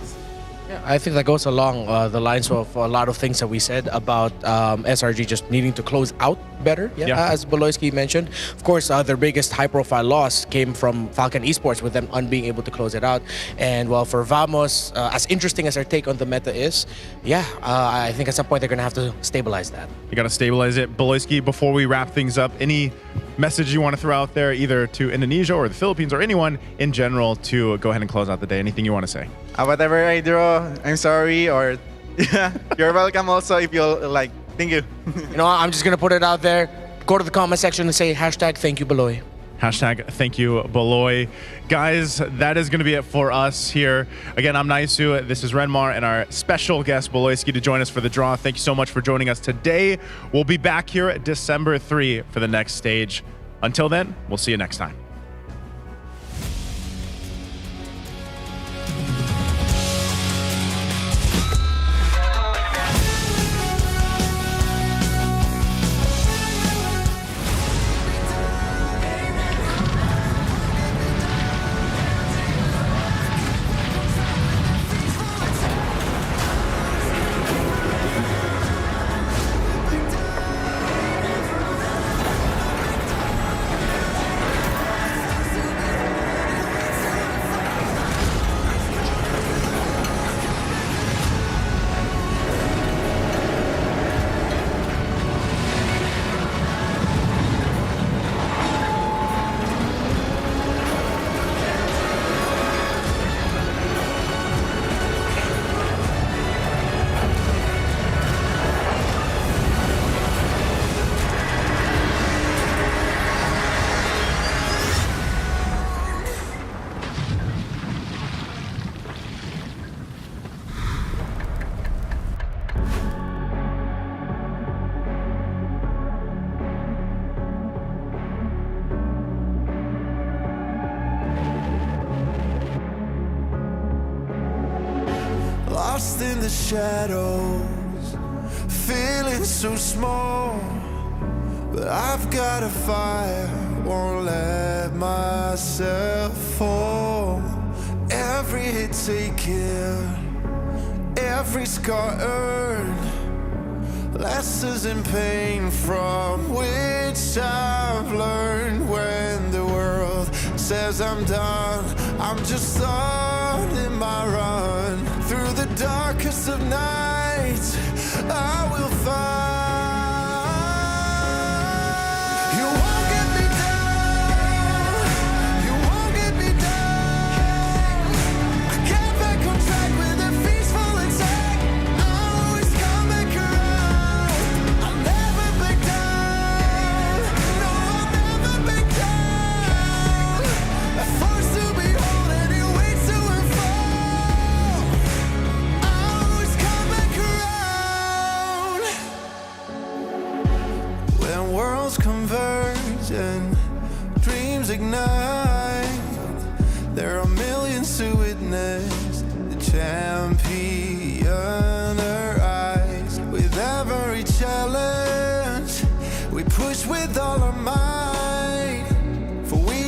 Yeah, I think that goes along the lines of a lot of things that we said about SRG just needing to close out better, as Boloyski mentioned. Of course, their biggest high-profile loss came from Falcon Esports with them unbeing able to close it out. And well, for Vamos, as interesting as their take on the meta is, I think at some point they're going to have to stabilize that. You got to stabilize it. Boloyski, before we wrap things up, any message you want to throw out there, either to Indonesia or the Philippines or anyone in general, to go ahead and close out the day? Anything you want to say? Whatever I draw, I'm sorry, or you're welcome also if you like. Thank you. You know, I'm just going to put it out there. Go to the comment section and say #ThankYouBaloy. #ThankYouBaloy. Guys, that is going to be it for us here. Again, I'm Naisu. This is Renmar and our special guest, Boloyski, to join us for the draw. Thank you so much for joining us today. We'll be back here at December 3 for the next stage. Until then, we'll see you next time. Lost in the shadows, feeling so small. But I've got a fire, won't let myself fall. Every hit taken, every scar earned, lessons in pain from which I've learned. When the world says I'm done, I'm just starting my run. Through the darkest of nights, I will find